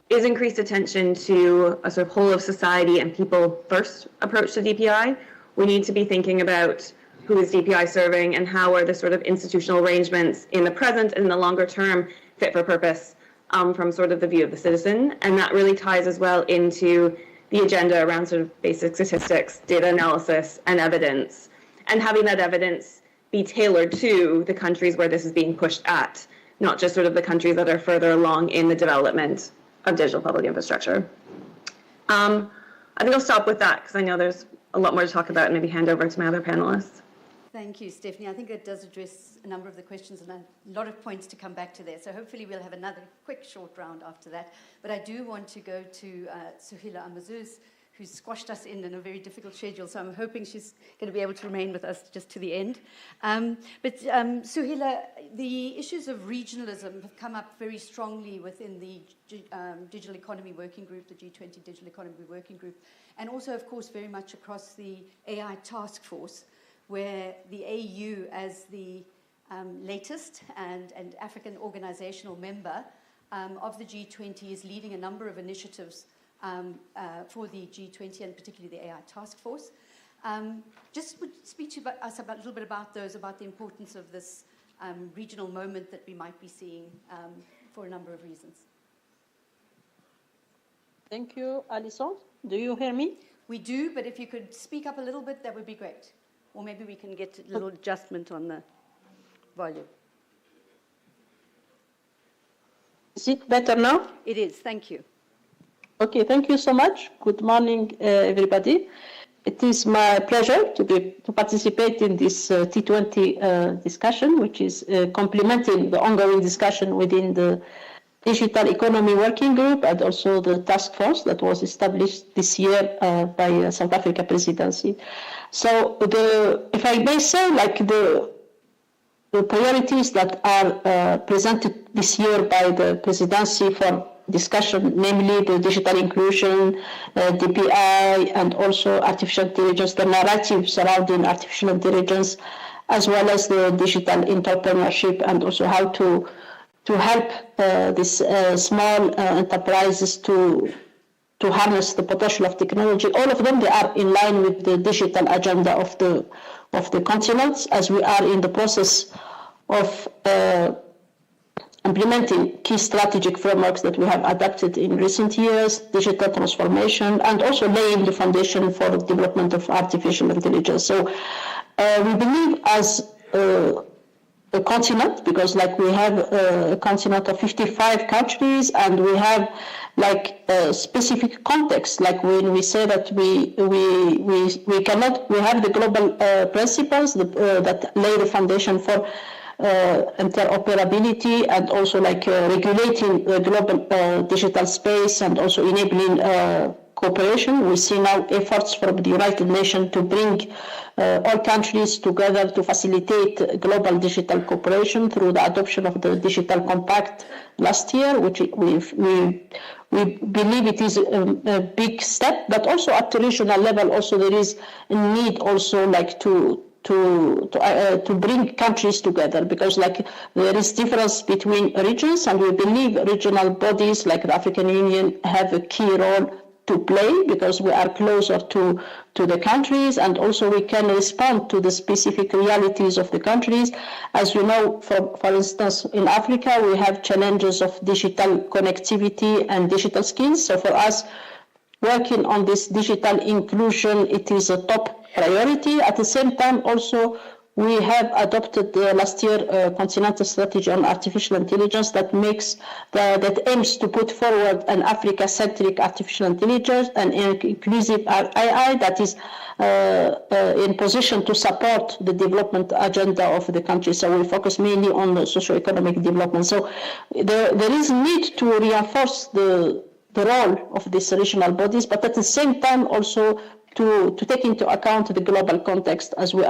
is increased attention to a sort of whole of society and people first approach to DPI. We need to be thinking about who is DPI serving and how are the sort of institutional arrangements in the present and in the longer term fit for purpose from sort of the view of the citizen. And that really ties as well into the agenda around sort of basic statistics, data analysis, and evidence, and having that evidence be tailored to the countries where this is being pushed at, not just sort of the countries that are further along in the development of digital public infrastructure. I think I'll stop with that because I know there's a lot more to talk about and maybe hand over to my other panelists. Thank you, Stephanie. I think it does address a number of the questions and a lot of points to come back to there. So hopefully we'll have another quick short round after that. But I do want to go to SAIIA Amazuz, who's squashed us in a very difficult schedule. So I'm hoping she's going to be able to remain with us just to the end. But SAIIA, the issues of regionalism have come up very strongly within the Digital Economy Working Group, the G20 Digital Economy Working Group, and also, of course, very much across the AI task force, where the AU, as the latest and African organizational member of the G20, is leading a number of initiatives for the G20 and particularly the AI task force. Just would speak to us about a little bit about those, about the importance of this regional moment that we might be seeing for a number of reasons. Thank you, Alison. Do you hear me? We do, but if you could speak up a little bit, that would be great. Or maybe we can get a little adjustment on the volume. Is it better now? It is, thank you. Okay, thank you so much. Good morning, everybody. It is my pleasure to participate in this T20 discussion, which is complementing the ongoing discussion within the Digital Economy Working Group and also the task force that was established this year by South Africa Presidency. So if I may say, like the priorities that are presented this year by the Presidency for discussion, namely the digital inclusion, DPI, and also artificial intelligence, the narrative surrounding artificial intelligence, as well as the digital entrepreneurship, and also how to help these small enterprises to harness the potential of technology. All of them, they are in line with the digital agenda of the continent, as we are in the process of implementing key strategic frameworks that we have adopted in recent years, digital transformation, and also laying the foundation for the development of artificial intelligence. So we believe as a continent, because like we have a continent of 55 countries, and we have like a specific context, like when we say that we have the global principles that lay the foundation for interoperability and also like regulating the global digital space and also enabling cooperation. We see now efforts from the United Nations to bring all countries together to facilitate global digital cooperation through the adoption of the Digital Compact last year, which we believe it is a big step, but also at the regional level, also there is a need also like to bring countries together, because like there is difference between regions, and we believe regional bodies like the African Union have a key role to play, because we are closer to the countries, and also we can respond to the specific realities of the countries. As you know, for instance, in Africa, we have challenges of digital connectivity and digital skills. So for us, working on this digital inclusion, it is a top priority. At the same time, also, we have adopted last year a continental strategy on artificial intelligence that aims to put forward an Africa-centric artificial intelligence and inclusive AI that is in position to support the development agenda of the country. So we focus mainly on the socio-economic development. So there is need to reinforce the role of these regional bodies, but at the same time also to take into account the global context, as we're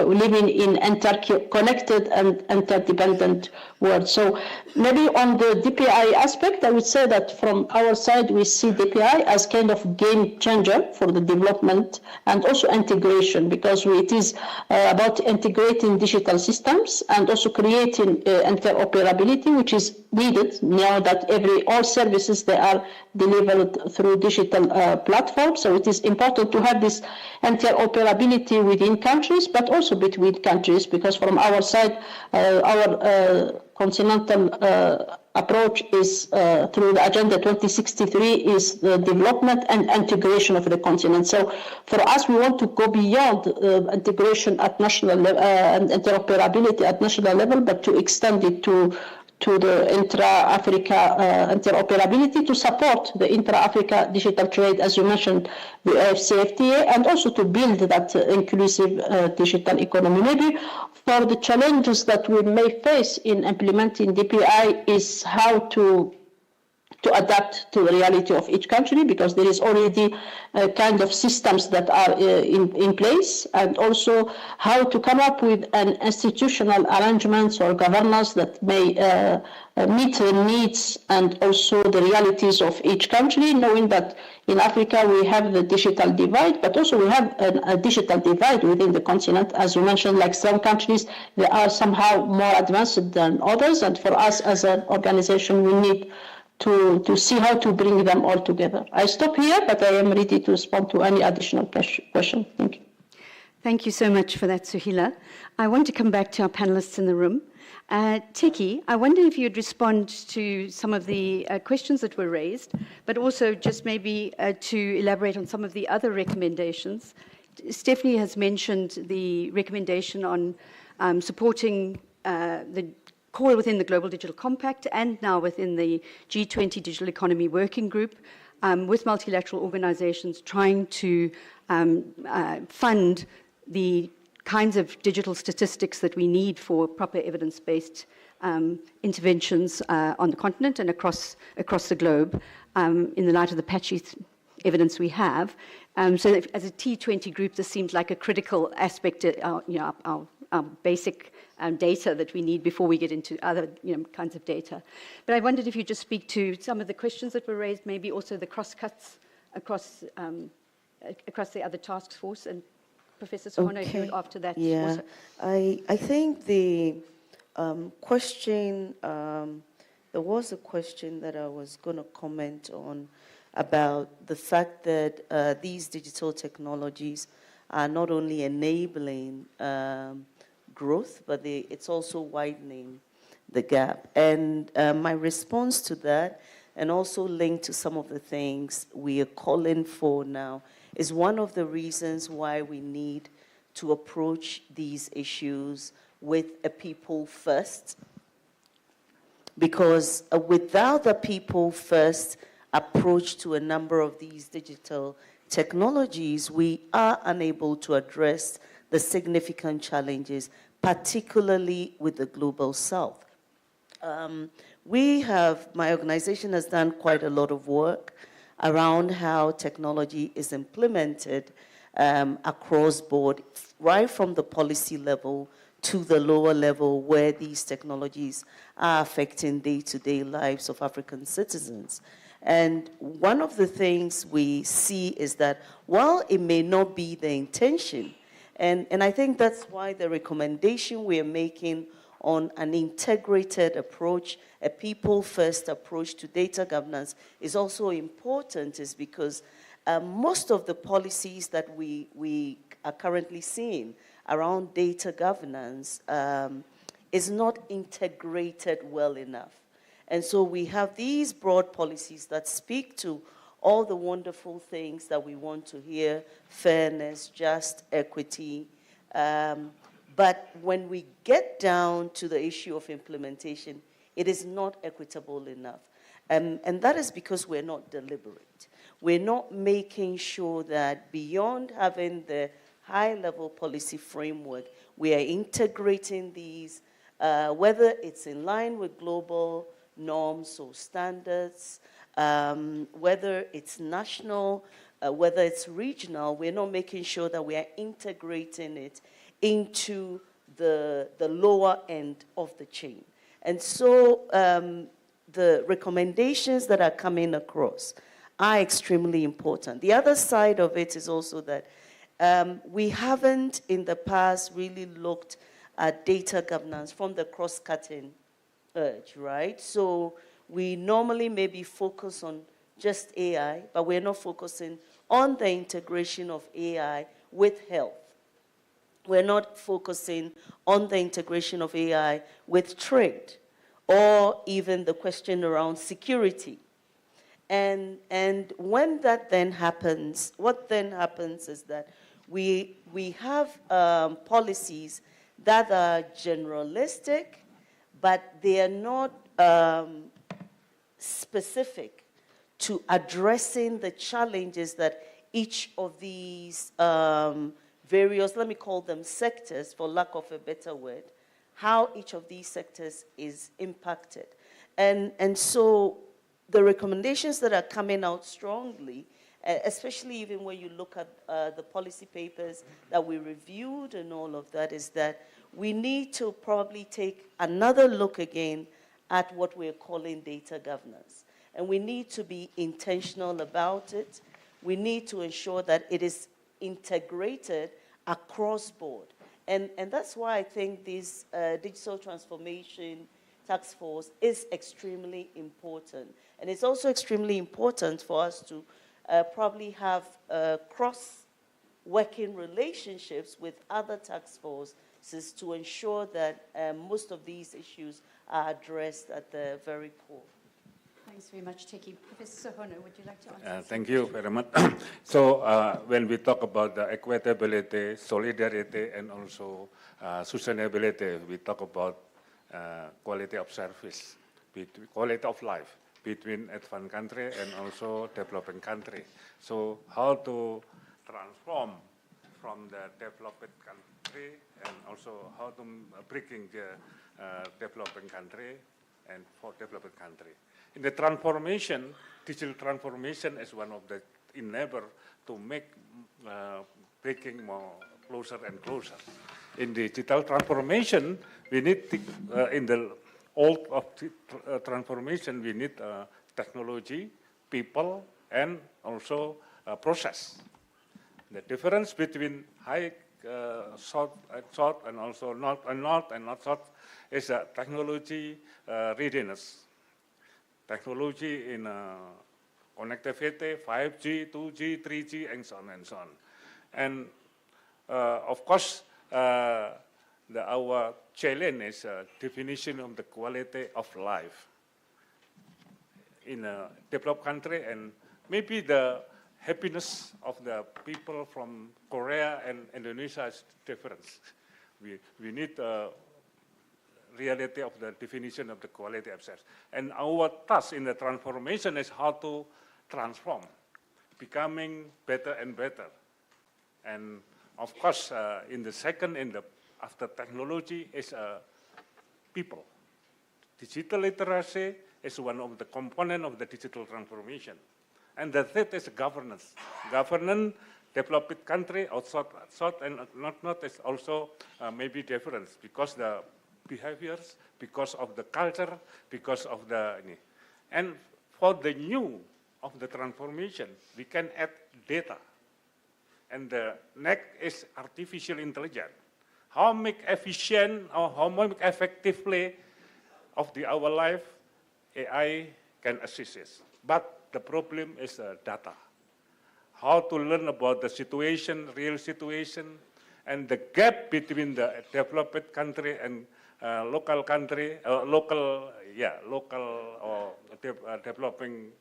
living in interconnected and interdependent world. So maybe on the DPI aspect, I would say that from our side, we see DPI as kind of game changer for the development and also integration, because it is about integrating digital systems and also creating interoperability, which is needed now that all services they are delivered through digital platforms. So it is important to have this interoperability within countries, but also between countries, because from our side, our continental approach is through the Agenda 2063 is the development and integration of the continent. So for us, we want to go beyond integration at national level and interoperability at national level, but to extend it to the intra-Africa interoperability to support the intra-Africa digital trade, as you mentioned, the AFCFTA, and also to build that inclusive digital economy. Maybe for the challenges that we may face in implementing DPI is how to adapt to the reality of each country, because there is already kind of systems that are in place, and also how to come up with an institutional arrangements or governance that may meet the needs and also the realities of each country, knowing that in Africa we have the digital divide, but also we have a digital divide within the continent. As you mentioned, like some countries, they are somehow more advanced than others, and for us as an organization, we need to see how to bring them all together. I stop here, but I am ready to respond to any additional question. Thank you. Thank you so much for that, Suhila. I want to come back to our panelists in the room. Teki, I wonder if you'd respond to some of the questions that were raised, but also just maybe to elaborate on some of the other recommendations. Stephanie has mentioned the recommendation on supporting the call within the Global Digital Compact and now within the G20 Digital Economy Working Group with multilateral organizations trying to fund the kinds of digital statistics that we need for proper evidence-based interventions on the continent and across the globe in the light of the patchy evidence we have. So as a T20 group, this seems like a critical aspect of our basic data that we need before we get into other kinds of data. But I wondered if you just speak to some of the questions that were raised, maybe also the cross-cuts across the other task force. And Professor Sohono, if you would after that. Yeah, also. I think the question, there was a question that I was going to comment on about the fact that these digital technologies are not only enabling growth, but it's also widening the gap. And my response to that, and also linked to some of the things we are calling for now, is one of the reasons why we need to approach these issues with a people first. Because without the people first approach to a number of these digital technologies, we are unable to address the significant challenges, particularly with the Global South. My organization has done quite a lot of work around how technology is implemented across board, right from the policy level to the lower level where these technologies are affecting day-to-day lives of African citizens. And one of the things we see is that while it may not be the intention, and I think that's why the recommendation we are making on an integrated approach, a people-first approach to data governance is also important, is because most of the policies that we are currently seeing around data governance is not integrated well enough. And so we have these broad policies that speak to all the wonderful things that we want to hear: fairness, just, equity. But when we get down to the issue of implementation, it is not equitable enough. And that is because we're not deliberate. We're not making sure that beyond having the high-level policy framework, we are integrating these, whether it's in line with global norms or standards, whether it's national, whether it's regional, we're not making sure that we are integrating it into the lower end of the chain. And so the recommendations that are coming across are extremely important. The other side of it is also that we haven't in the past really looked at data governance from the cross-cutting edge, right? So we normally maybe focus on just AI, but we're not focusing on the integration of AI with health. We're not focusing on the integration of AI with trade, or even the question around security. And when that then happens, what then happens is that we have policies that are generalistic, but they are not specific to addressing the challenges that each of these various, let me call them sectors for lack of a better word, how each of these sectors is impacted. And so the recommendations that are coming out strongly, especially even when you look at the policy papers that we reviewed and all of that, is that we need to probably take another look again at what we're calling data governance. And we need to be intentional about it. We need to ensure that it is integrated across board. And that's why I think this digital transformation task force is extremely important. And it's also extremely important for us to probably have cross-working relationships with other task forces to ensure that most of these issues are addressed at the very core. Thanks very much, Teki. Professor Sohono, would you like to answer? Thank you very much. So when we talk about the equitability, solidarity, and also sustainability, we talk about quality of service, quality of life between advanced country and also developing country. So how to transform from the developed country and also how to bridging the developing country and for developing country. In the transformation, digital transformation is one of the enabler to make breaking more closer and closer. In digital transformation, we need in the old of transformation, we need technology, people, and also process. The difference between high short and also not short is technology readiness. Technology in connectivity, 5G, 2G, 3G, and so on and so on. And of course, our challenge is definition of the quality of life in a developed country, and maybe the happiness of the people from Korea and Indonesia is different. We need reality of the definition of the quality of service. And our task in the transformation is how to transform, becoming better and better. And of course, in the after technology is people. Digital literacy is one of the components of the digital transformation. And the third is governance. Governance, developed country, outside and not is also maybe different because the behaviors, because of the culture, because of the... And for the new of the transformation, we can add data. And the next is artificial intelligence. How make efficient or how make effectively of our life, AI can assist us. But the problem is data. How to learn about the situation, real situation, and the gap between the developed country and local country, local or developing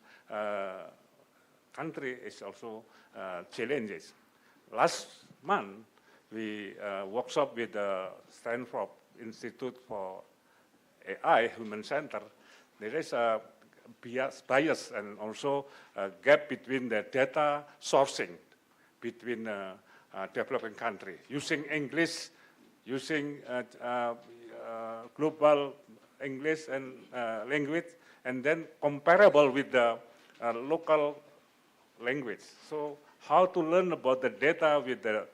country is also challenges. Last month, we workshop with the Stanford Institute for AI Human Center. There is a bias and also a gap between the data sourcing between developing countries. Using English, using global English and language, and then comparable with the local language. So how to learn about the data with the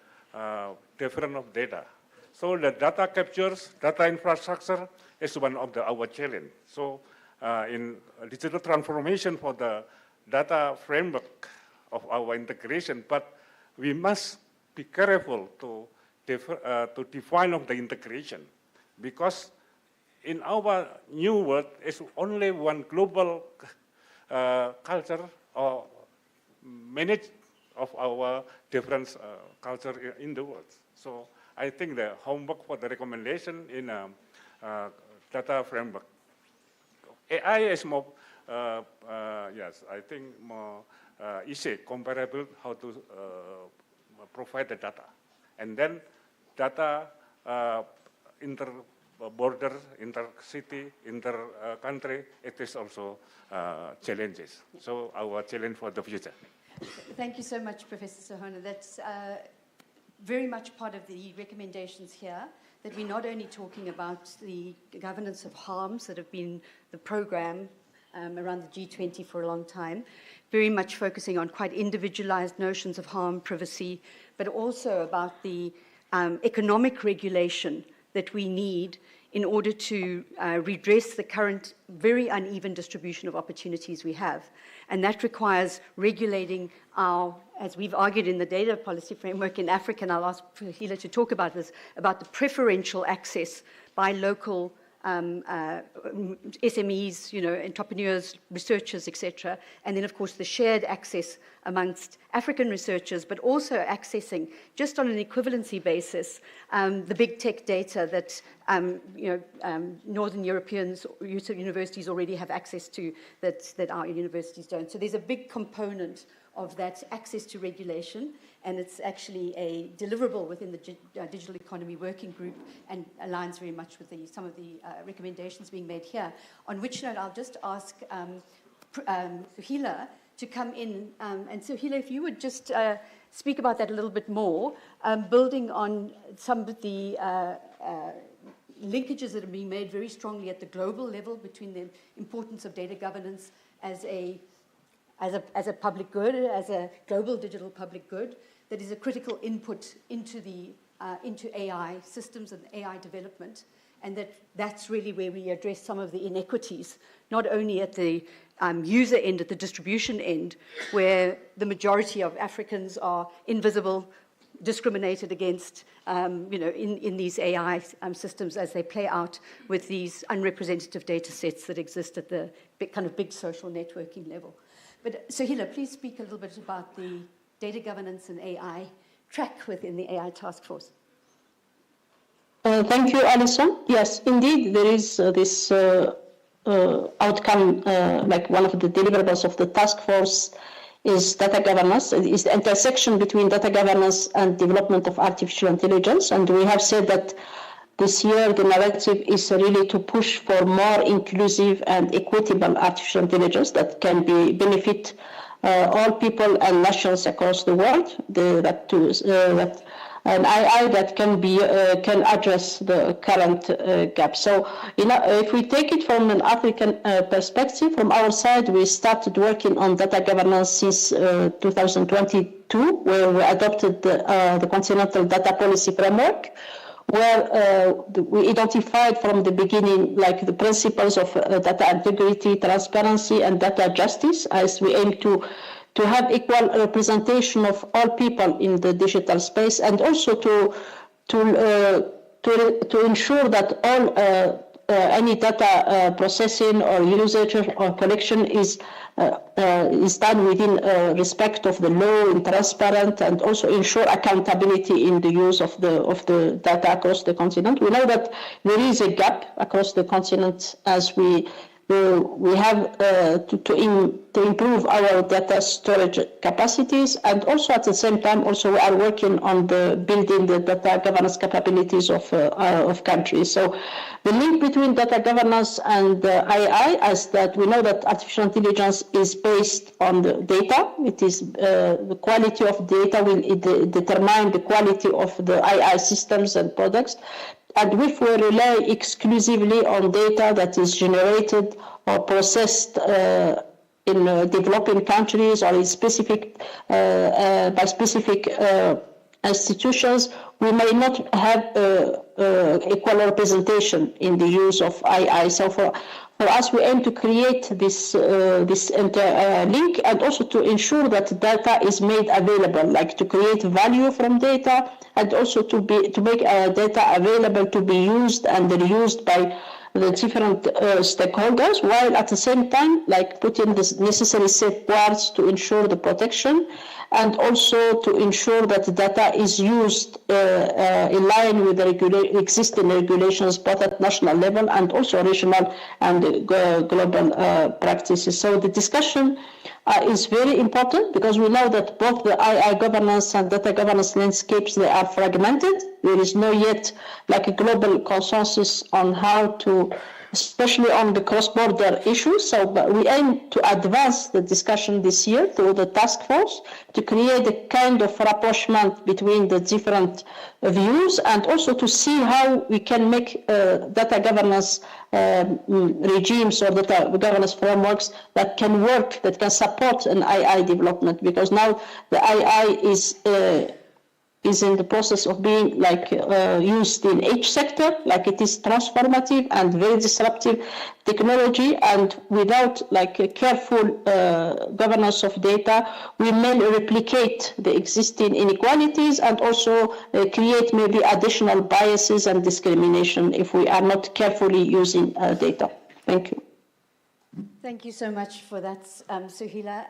different of data. So the data captures, data infrastructure is one of our challenge. So in digital transformation for the data framework of our integration, but we must be careful to define of the integration, because in our new world is only one global culture or manage of our different culture in the world. So I think the homework for the recommendation in data framework. AI is more, yes, I think more easy, comparable how to provide the data. And then data inter-border, inter-city, inter-country, it is also challenges. So our challenge for the future. Thank you so much, Professor Sehone. That's very much part of the recommendations here, that we're not only talking about the governance of harms that have been the program around the G20 for a long time, very much focusing on quite individualized notions of harm, privacy, but also about the economic regulation that we need in order to redress the current very uneven distribution of opportunities we have. And that requires regulating our, as we've argued in the data policy framework in Africa, and I'll ask Hila to talk about this, about the preferential access by local SMEs, entrepreneurs, researchers, etc. And then, of course, the shared access amongst African researchers, but also accessing, just on an equivalency basis, the big tech data that Northern Europeans, universities already have access to that our universities don't. So there's a big component of that access to regulation, and it's actually a deliverable within the Digital Economy Working Group and aligns very much with some of the recommendations being made here. On which note, I'll just ask Suhila to come in. And Suhila, if you would just speak about that a little bit more, building on some of the linkages that are being made very strongly at the global level between the importance of data governance as a public good, as a global digital public good, that is a critical input into AI systems and AI development, and that's really where we address some of the inequities, not only at the user end, at the distribution end, where the majority of Africans are invisible, discriminated against, in these AI systems as they play out with these unrepresentative data sets that exist at the big social networking level. But Suhila, please speak a little bit about the data governance and AI track within the AI task force. Thank you, Alison. Yes, indeed, there is this outcome, like one of the deliverables of the task force is data governance. It is the intersection between data governance and development of artificial intelligence. And we have said that this year the narrative is really to push for more inclusive and equitable artificial intelligence that can benefit all people and nations across the world, that an AI that can address the current gap. So, if we take it from an African perspective, from our side, we started working on data governance since 2022, where we adopted the Continental Data Policy Framework, where we identified from the beginning the principles of data integrity, transparency, and data justice, as we aim to have equal representation of all people in the digital space, and also to ensure that all any data processing or usage or collection is done within respect of the law and transparent, and also ensure accountability in the use of the data across the continent. We know that there is a gap across the continent as we have to improve our data storage capacities, and also at the same time also we are working on building the data governance capabilities of countries. So the link between data governance and AI is that we know that artificial intelligence is based on the data. It is the quality of data will determine the quality of the AI systems and products. And if we rely exclusively on data that is generated or processed in developing countries or in by specific institutions, we may not have equal representation in the use of AI. So for us, we aim to create this link, and also to ensure that data is made available, to create value from data, and also to make data available to be used and reused by the different stakeholders, while at the same time putting the necessary safeguards to ensure the protection, and also to ensure that the data is used in line with the existing regulations, both at national level and also regional and global practices. So the discussion is very important, because we know that both the AI governance and data governance landscapes, they are fragmented. There is no yet a global consensus on how to, especially on the cross-border issues. So we aim to advance the discussion this year through the task force to create a kind of rapprochement between the different views, and also to see how we can make data governance regimes or data governance frameworks that can work, that can support an AI development, because now the AI is in the process of being used in each sector, it is transformative and very disruptive technology, and without a careful governance of data, we may replicate the existing inequalities and also create maybe additional biases and discrimination if we are not carefully using data. Thank you. Thank you so much for that, Sohila.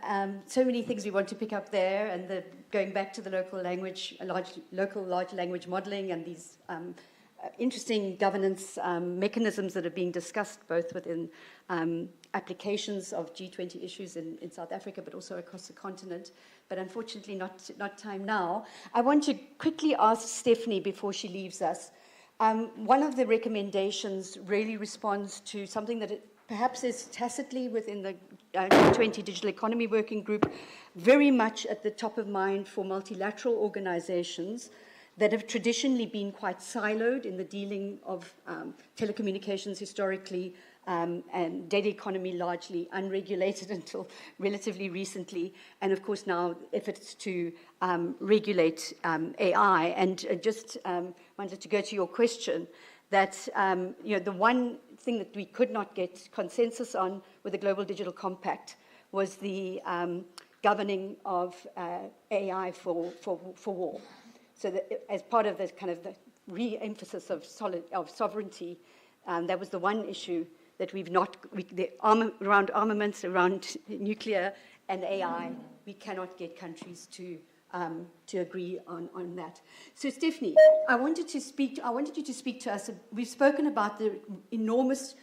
So many things we want to pick up there, and going back to the local large language modeling, and these interesting governance mechanisms that are being discussed both within applications of G20 issues in South Africa, but also across the continent. But unfortunately, not time now. I want to quickly ask Stephanie before she leaves us. One of the recommendations really responds to something that perhaps is tacitly within the T20 Digital Economy Working Group, very much at the top of mind for multilateral organizations that have traditionally been quite siloed in the dealing of telecommunications historically, and data economy largely unregulated until relatively recently, and of course now efforts to regulate AI. And just wanted to go to your question, that the one thing that we could not get consensus on with the Global Digital Compact was the governing of AI for war. So that as part of this kind of the re-emphasis of sovereignty, that was the one issue that around armaments, around nuclear and AI, we cannot get countries to agree on that. So Stephanie, I wanted you to speak to us. We've spoken about the enormous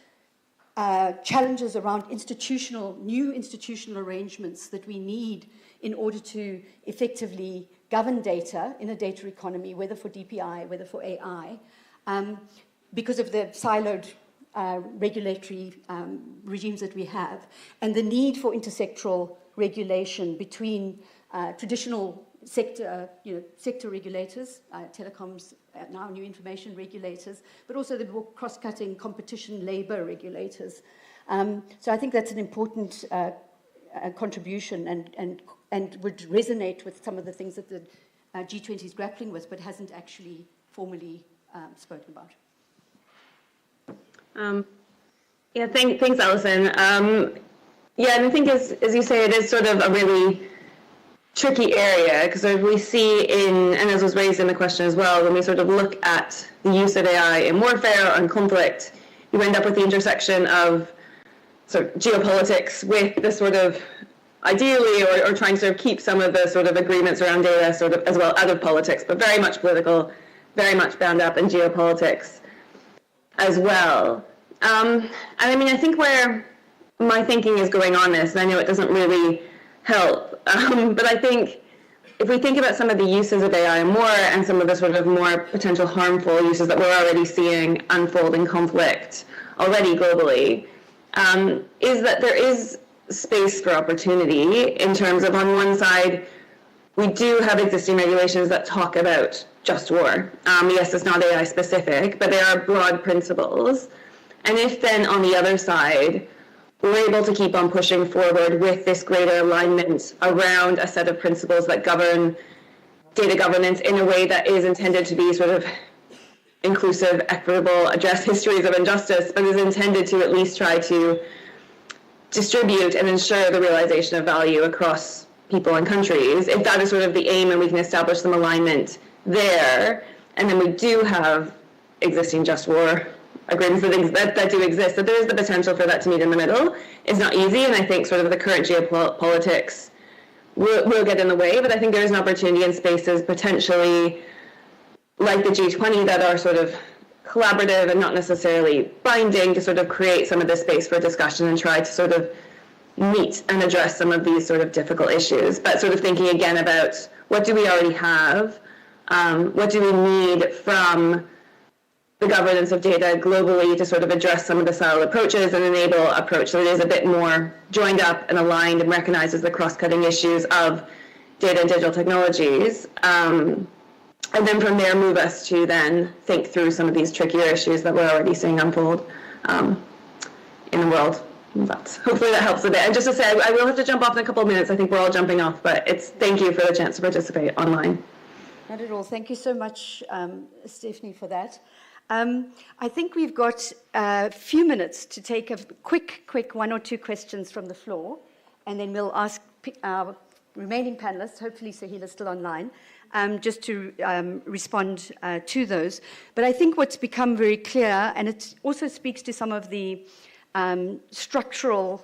challenges around new institutional arrangements that we need in order to effectively govern data in a data economy, whether for DPI, whether for AI, because of the siloed regulatory regimes that we have, and the need for intersectoral regulation between traditional sector regulators, telecoms, now new information regulators, but also the more cross-cutting competition labor regulators. So I think that's an important contribution and would resonate with some of the things that the G20 is grappling with, but hasn't actually formally spoken about. Yeah, thanks, Alison. Yeah, and I think as you say, it is sort of a really tricky area, because we see and as was raised in the question as well, when we sort of look at the use of AI in warfare or in conflict, you end up with the intersection of sort of geopolitics with the sort of, ideally, or trying to sort of keep some of the sort of agreements around data sort of as well out of politics, but very much political, very much bound up in geopolitics as well. And I mean, I think where my thinking is going on this, and I know it doesn't really help, but I think if we think about some of the uses of AI in war and some of the sort of more potential harmful uses that we're already seeing unfold in conflict already globally, is that there is space for opportunity in terms of, on one side, we do have existing regulations that talk about just war. Yes, it's not AI specific, but there are broad principles. And if then on the other side, we're able to keep on pushing forward with this greater alignment around a set of principles that govern data governance in a way that is intended to be sort of inclusive, equitable, address histories of injustice, but is intended to at least try to distribute and ensure the realization of value across people and countries. If that is sort of the aim and we can establish some alignment there, and then we do have existing just war agreements and things that do exist, that there is the potential for that to meet in the middle. It's not easy, and I think sort of the current geopolitics will get in the way, but I think there is an opportunity in spaces potentially like the G20 that are sort of collaborative and not necessarily binding to sort of create some of this space for discussion and try to sort of meet and address some of these sort of difficult issues. But sort of thinking again about what do we already have, what do we need from the governance of data globally to sort of address some of the style approaches and enable an approach that is a bit more joined up and aligned and recognizes the cross-cutting issues of data and digital technologies. And then from there move us to then think through some of these trickier issues that we're already seeing unfold in the world. Hopefully that helps a bit. And just to say, I will have to jump off in a couple of minutes. I think we're all jumping off, but thank you for the chance to participate online. Not at all. Thank you so much, Stephanie, for that. I think we've got a few minutes to take a quick one or two questions from the floor, and then we'll ask our remaining panelists, hopefully SAIIA's still online, just to respond to those. But I think what's become very clear, and it also speaks to some of the structural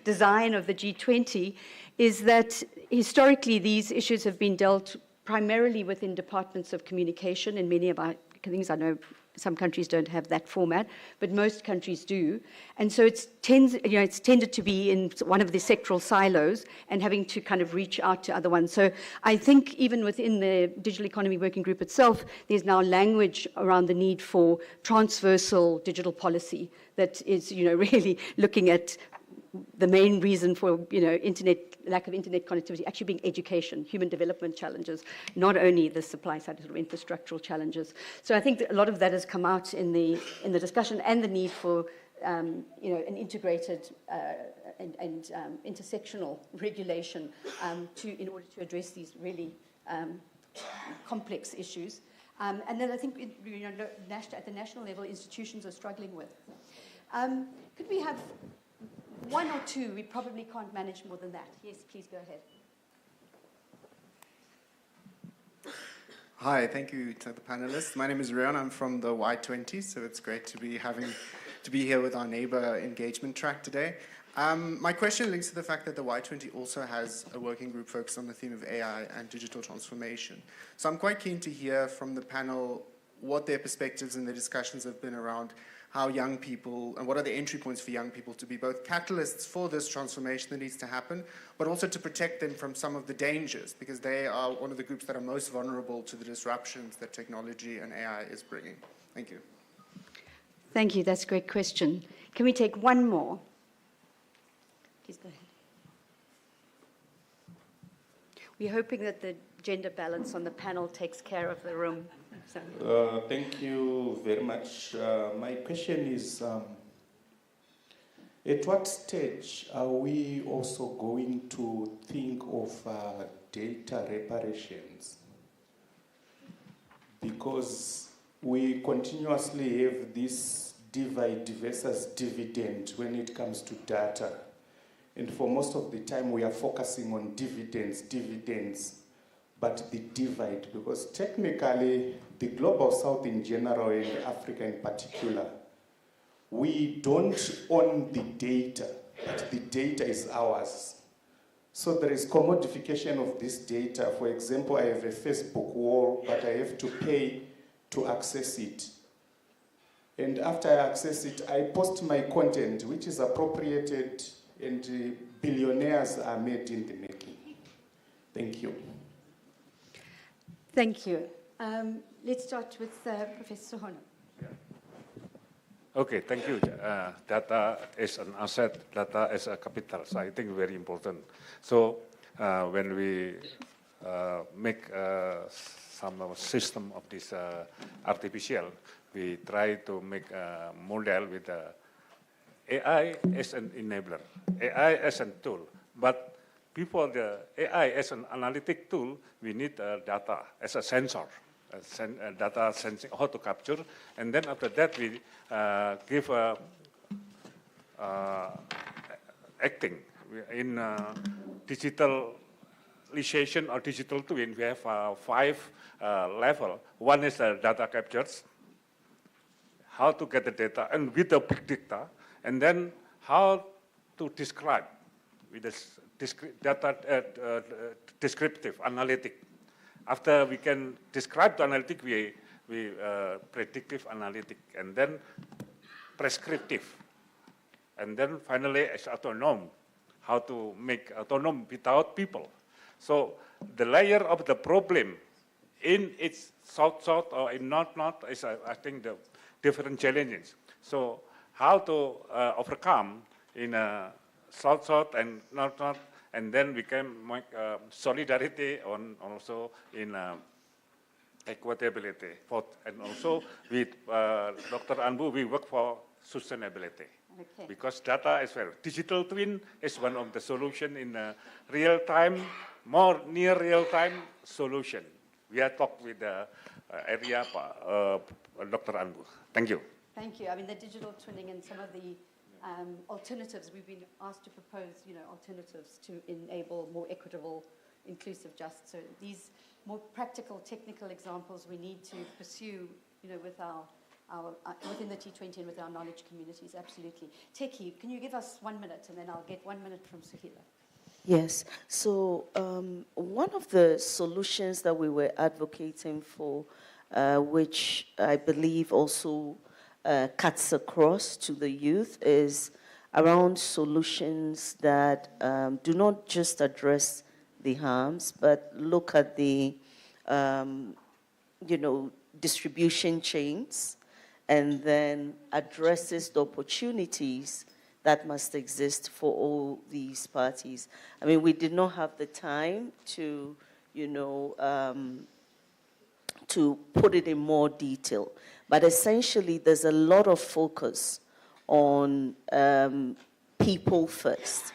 design of the G20, is that historically these issues have been dealt primarily within departments of communication in many of our things. I know some countries don't have that format, but most countries do. And so it's tended to be in one of the sectoral silos and having to kind of reach out to other ones. So I think even within the Digital Economy Working Group itself, there's now language around the need for transversal digital policy that is, really looking at the main reason for, lack of internet connectivity actually being education, human development challenges, not only the supply side sort of infrastructural challenges. So I think that a lot of that has come out in the discussion, and the need for an integrated and intersectional regulation in order to address these really complex issues. And then I think at the national level, institutions are struggling with. Could we have one or two? We probably can't manage more than that. Yes, please go ahead. Hi, thank you to the panelists. My name is Rion. I'm from the Y20, so it's great to be here with our neighbor engagement track today. My question links to the fact that the Y20 also has a working group focused on the theme of AI and digital transformation. So I'm quite keen to hear from the panel what their perspectives and their discussions have been around how young people, and what are the entry points for young people to be both catalysts for this transformation that needs to happen, but also to protect them from some of the dangers, because they are one of the groups that are most vulnerable to the disruptions that technology and AI is bringing. Thank you. Thank you. That's a great question. Can we take one more? Please go ahead. We're hoping that the gender balance on the panel takes care of the room. So. Thank you very much. My question is, at what stage are we also going to think of data reparations? Because we continuously have this divide versus dividend when it comes to data. And for most of the time, we are focusing on dividends, but the divide, because technically, the Global South in general and Africa in particular, we don't own the data, but the data is ours. So there is commodification of this data. For example, I have a Facebook wall, but I have to pay to access it. And after I access it, I post my content, which is appropriated, and billionaires are made in the making. Thank you. Thank you. Let's start with Professor Sohono. Okay, thank you. Data is an asset, data is a capital, so I think very important. So when we make some system of this artificial, we try to make a model with AI as an enabler, AI as a tool. But before the AI as an analytic tool, we need data as a sensor. Data sensing, how to capture, and then after that we give acting in digitalization or digital twin. We have 5 levels. One is data captures, how to get the data, and with the big data, and then how to describe with this data descriptive analytic. After we can describe the analytic, we predictive analytic, and then prescriptive, and then finally it's autonomous, how to make autonomous without people. So the layer of the problem in its south-south or in north-north is, I think, the different challenges. So how to overcome in south-south and north-north, and then we can make solidarity on also in equitability. And also with Dr. Anbu, we work for sustainability. Okay. Because data is very, digital twin is one of the solution in real-time, more near real-time solution. We are talking with the area, Dr. Anbu. Thank you. Thank you. I mean, the digital twinning and some of the alternatives, we've been asked to propose, alternatives to enable more equitable, inclusive, just. So these more practical, technical examples we need to pursue, with our within the T20 and with our knowledge communities, absolutely. Teki, can you give us 1 minute, and then I'll get 1 minute from Suhila. Yes. So one of the solutions that we were advocating for, which I believe also cuts across to the youth, is around solutions that do not just address the harms, but look at the, distribution chains, and then addresses the opportunities that must exist for all these parties. I mean, we did not have the time to, to put it in more detail. But essentially, there's a lot of focus on people first.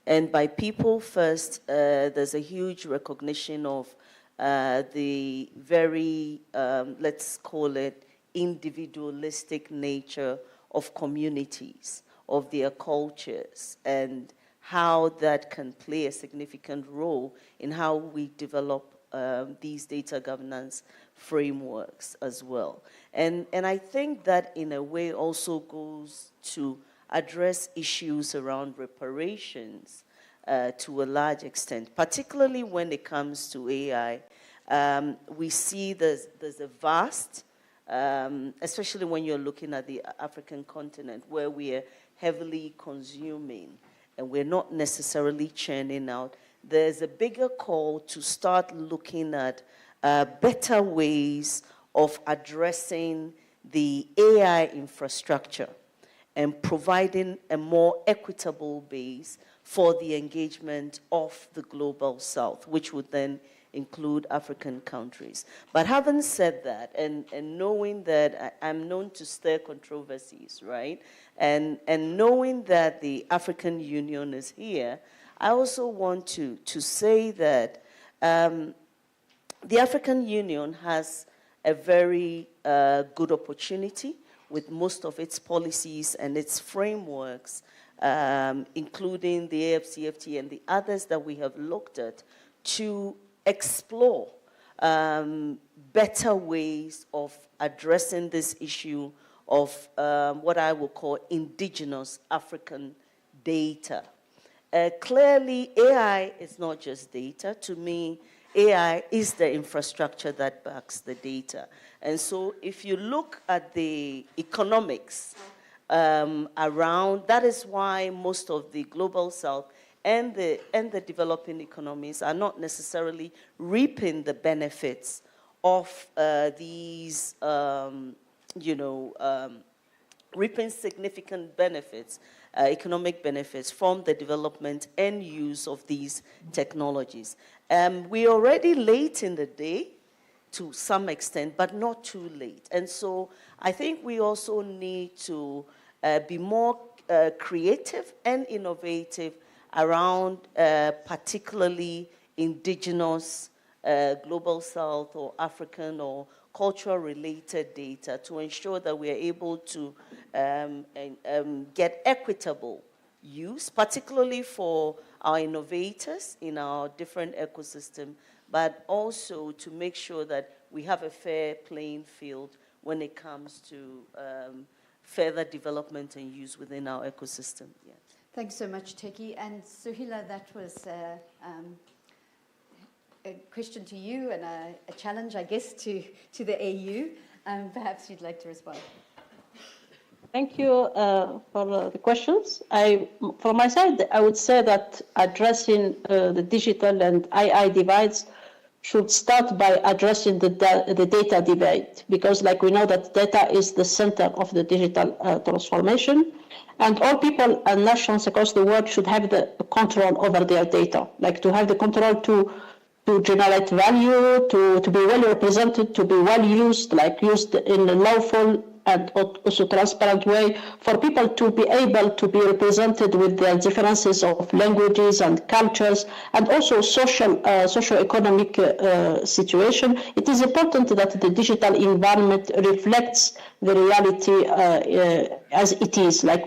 And by people first, there's a huge recognition of the very, let's call it, individualistic nature of communities, of their cultures, and how that can play a significant role in how we develop these data governance frameworks as well. And I think that in a way also goes to address issues around reparations to a large extent, particularly when it comes to AI. We see there's a vast, especially when you're looking at the African continent, where we are heavily consuming and we're not necessarily churning out. There's a bigger call to start looking at better ways of addressing the AI infrastructure and providing a more equitable base for the engagement of the Global South, which would then include African countries. But having said that, and knowing that I'm known to stir controversies, right? And knowing that the African Union is here, I also want to say that the African Union has a very good opportunity with most of its policies and its frameworks, including the AFCFTA and the others that we have looked at, to explore better ways of addressing this issue of what I will call indigenous African data. Clearly, AI is not just data. To me, AI is the infrastructure that backs the data. And so if you look at the economics around, that is why most of the global south and the developing economies are not necessarily reaping the benefits of these, reaping significant benefits, economic benefits from the development and use of these technologies. We're already late in the day to some extent, but not too late. And so I think we also need to be more creative and innovative around particularly indigenous global south or African or cultural related data to ensure that we are able to get equitable use, particularly for our innovators in our different ecosystem, but also to make sure that we have a fair playing field when it comes to further development and use within our ecosystem. Yeah. Thanks so much, Teki. And Suhila, that was a question to you and a challenge, I guess, to the AU. Perhaps you'd like to respond. Thank you for the questions. From my side, I would say that addressing the digital and AI divides should start by addressing the data divide, because like we know that data is the center of the digital transformation, and all people and nations across the world should have the control over their data, like to have the control to generate value, to be well represented, to be well used, like used in a lawful and also transparent way, for people to be able to be represented with their differences of languages and cultures, and also socio-economic situation. It is important that the digital environment reflects the reality as it is. Like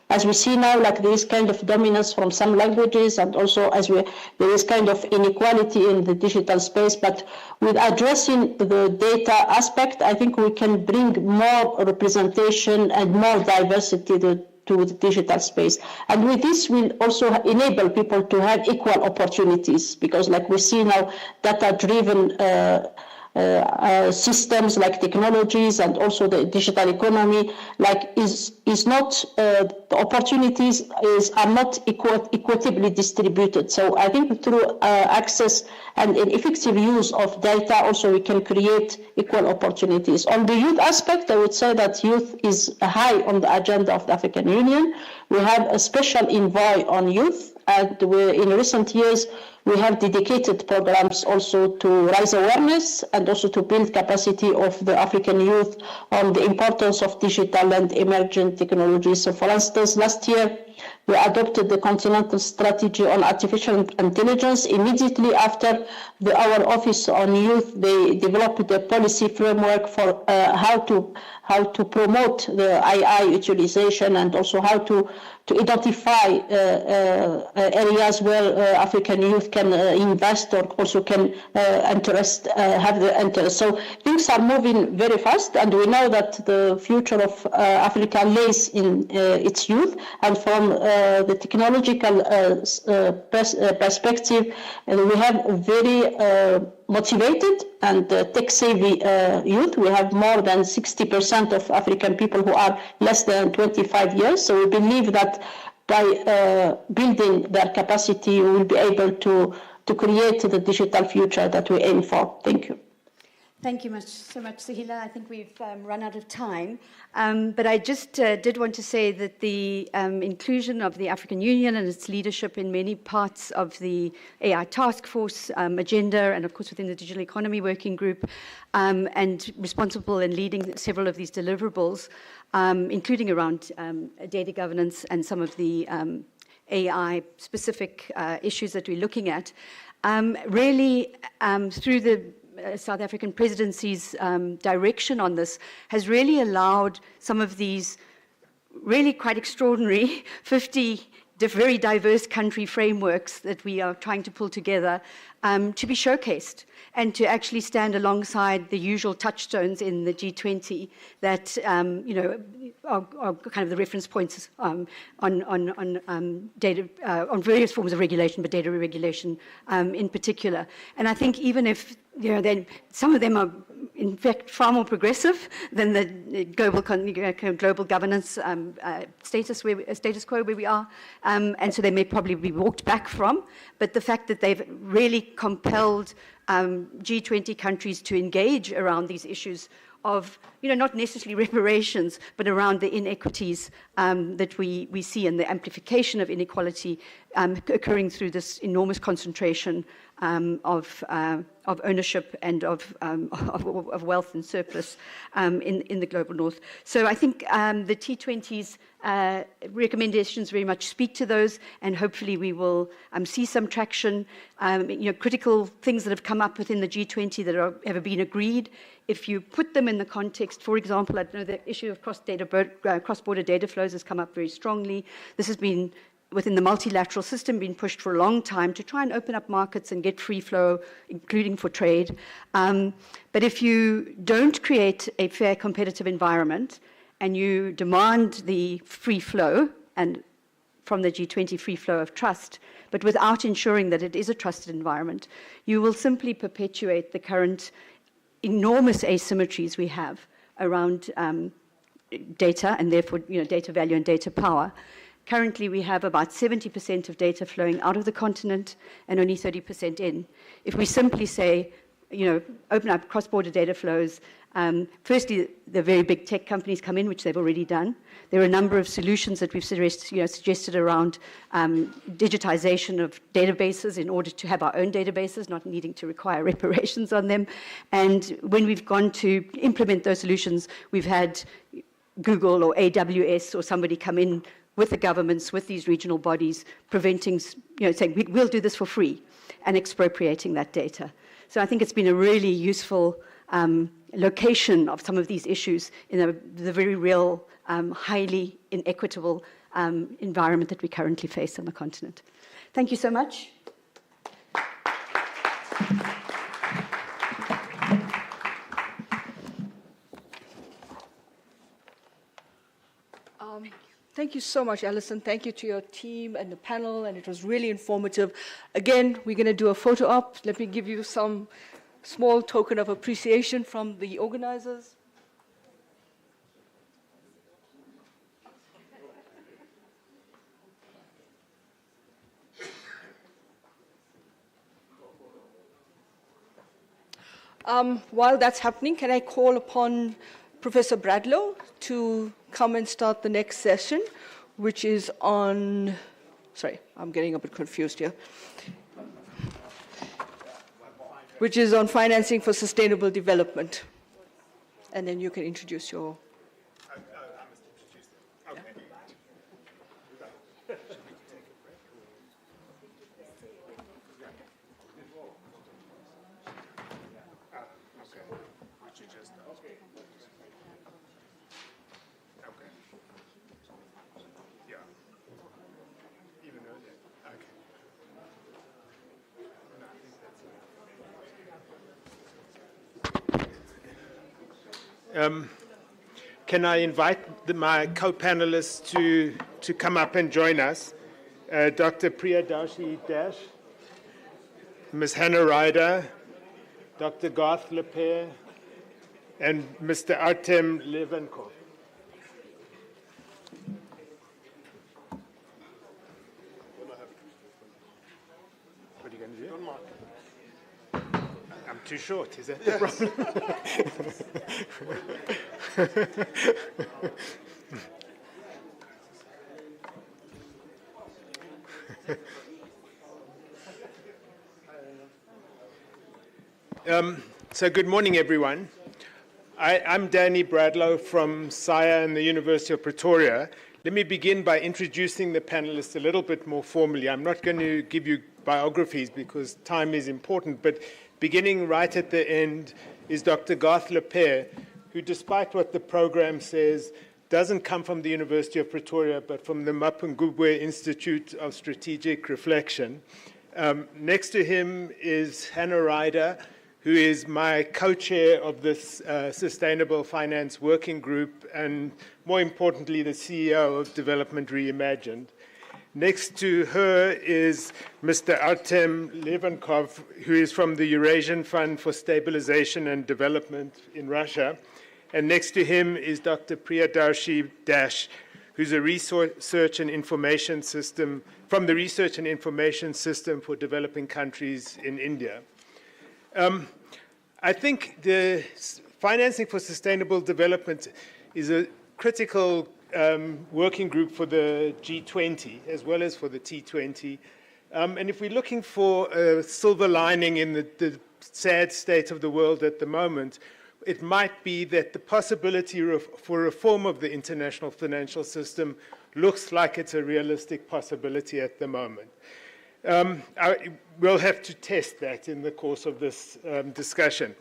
as we see now, like there is kind of dominance from some languages, and also there is kind of inequality in the digital space. But with addressing the data aspect, I think we can bring more representation and more diversity to the digital space. And with this, we'll also enable people to have equal opportunities, because like we see now, data-driven systems like technologies and also the digital economy, like is not the opportunities are not equitably distributed. So I think through access and an effective use of data, also we can create equal opportunities. On the youth aspect, I would say that youth is high on the agenda of the African Union. We have a special envoy on youth, and in recent years we have dedicated programs also to raise awareness and also to build capacity of the African youth on the importance of digital and emerging technologies. So for instance, last year we adopted the Continental Strategy on Artificial Intelligence. Immediately after our Office on Youth, they developed a policy framework for how to promote the AI utilization, and also how to identify areas where African youth can invest or also can have the interest. So things are moving very fast, and we know that the future of Africa lays in its youth. And from the technological perspective, we have very motivated and tech-savvy youth. We have more than 60% of African people who are less than 25 years. So we believe that by building their capacity, we will be able to create the digital future that we aim for. Thank you. Thank you so much, SAIIA. I think we've run out of time. But I just did want to say that the inclusion of the African Union and its leadership in many parts of the AI task force agenda, and of course within the Digital Economy Working Group, and responsible in leading several of these deliverables, including around data governance and some of the AI-specific issues that we're looking at, really through the South African presidency's direction on this has really allowed some of these really quite extraordinary 50 very diverse country frameworks that we are trying to pull together to be showcased and to actually stand alongside the usual touchstones in the G20 that are kind of the reference points on data, on various forms of regulation, but data regulation in particular. And I think even if then some of them are in fact far more progressive than the global governance status quo where we are, and so they may probably be walked back from. But the fact that they've really compelled G20 countries to engage around these issues of, not necessarily reparations, but around the inequities that we see and the amplification of inequality occurring through this enormous concentration of ownership and of wealth and surplus in the global north. So I think the T20's recommendations very much speak to those, and hopefully we will see some traction. Critical things that have come up within the G20 that have been agreed, if you put them in the context, for example, I know the issue of cross-border data flows has come up very strongly. This has been within the multilateral system been pushed for a long time to try and open up markets and get free flow, including for trade. But if you don't create a fair competitive environment and you demand the free flow and from the G20 free flow of trust, but without ensuring that it is a trusted environment, you will simply perpetuate the current enormous asymmetries we have around data and therefore data value and data power. Currently, we have about 70% of data flowing out of the continent and only 30% in. If we simply say, open up cross-border data flows, firstly, the very big tech companies come in, which they've already done. There are a number of solutions that we've suggested around digitization of databases in order to have our own databases, not needing to require reparations on them. And when we've gone to implement those solutions, we've had Google or AWS or somebody come in with the governments, with these regional bodies, preventing, saying, we'll do this for free, and expropriating that data. So I think it's been a really useful location of some of these issues in the very real, highly inequitable environment that we currently face on the continent. Thank you so much. Thank you so much, Alison. Thank you to your team and the panel, and it was really informative. Again, we're going to do a photo op. Let me give you some small token of appreciation from the organizers. While that's happening, can I call upon Professor Bradlow to come and start the next session, which is on, sorry, I'm getting a bit confused here, which is on financing for sustainable development. And then you can introduce your... Can I invite my co-panelists to come up and join us? Dr. Priyadashi Dash, Ms. Hannah Ryder, Dr. Garth Lepere, and Mr. Artem Levankov. What are you going to do? I'm too too short. Is that the problem? So good morning, everyone. I'm Danny Bradlow from SAIIA and the University of Pretoria. Let me begin by introducing the panelists a little bit more formally. I'm not going to give you biographies because time is important, but beginning right at the end is Dr. Garth Lepere, who, despite what the program says, doesn't come from the University of Pretoria, but from the Muckleneuk Institute of Strategic Reflection. Next to him is Hannah Ryder, who is my co-chair of this Sustainable Finance Working Group, and more importantly, the CEO of Development Reimagined. Next to her is Mr. Artem Levankov, who is from the Eurasian Fund for Stabilization and Development in Russia. And next to him is Dr. Priyadarshi Dash, who's a research and information system from the Research and Information System for Developing Countries in India. I think the financing for sustainable development is a critical working group for the G20 as well as for the T20. And if we're looking for a silver lining in the sad state of the world at the moment, it might be that the possibility for reform of the international financial system looks like it's a realistic possibility at the moment. We'll have to test that in the course of this discussion.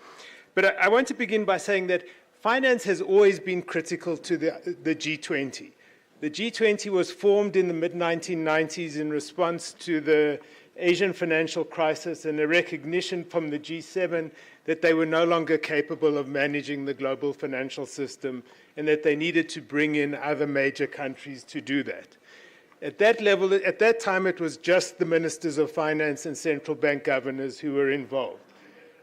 But I want to begin by saying that finance has always been critical to the G20. The G20 was formed in the mid-1990s in response to the Asian financial crisis and a recognition from the G7 that they were no longer capable of managing the global financial system and that they needed to bring in other major countries to do that. At that level, at that time, it was just the ministers of finance and central bank governors who were involved.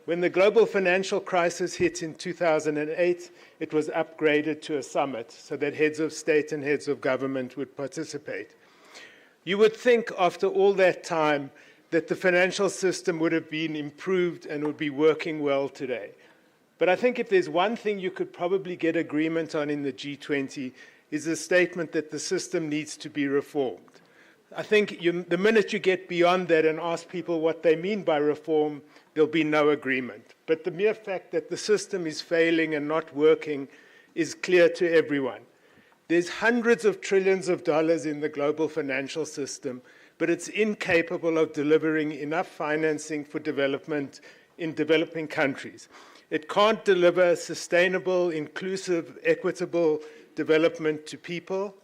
When the global financial crisis hit in 2008, it was upgraded to a summit so that heads of state and heads of government would participate. You would think after all that time that the financial system would have been improved and would be working well today. But I think if there's one thing you could probably get agreement on in the G20 is the statement that the system needs to be reformed. I think the minute you get beyond that and ask people what they mean by reform, there'll be no agreement. But the mere fact that the system is failing and not working is clear to everyone. There's hundreds of trillions of dollars in the global financial system, but it's incapable of delivering enough financing for development in developing countries. It can't deliver sustainable, inclusive, equitable development to people,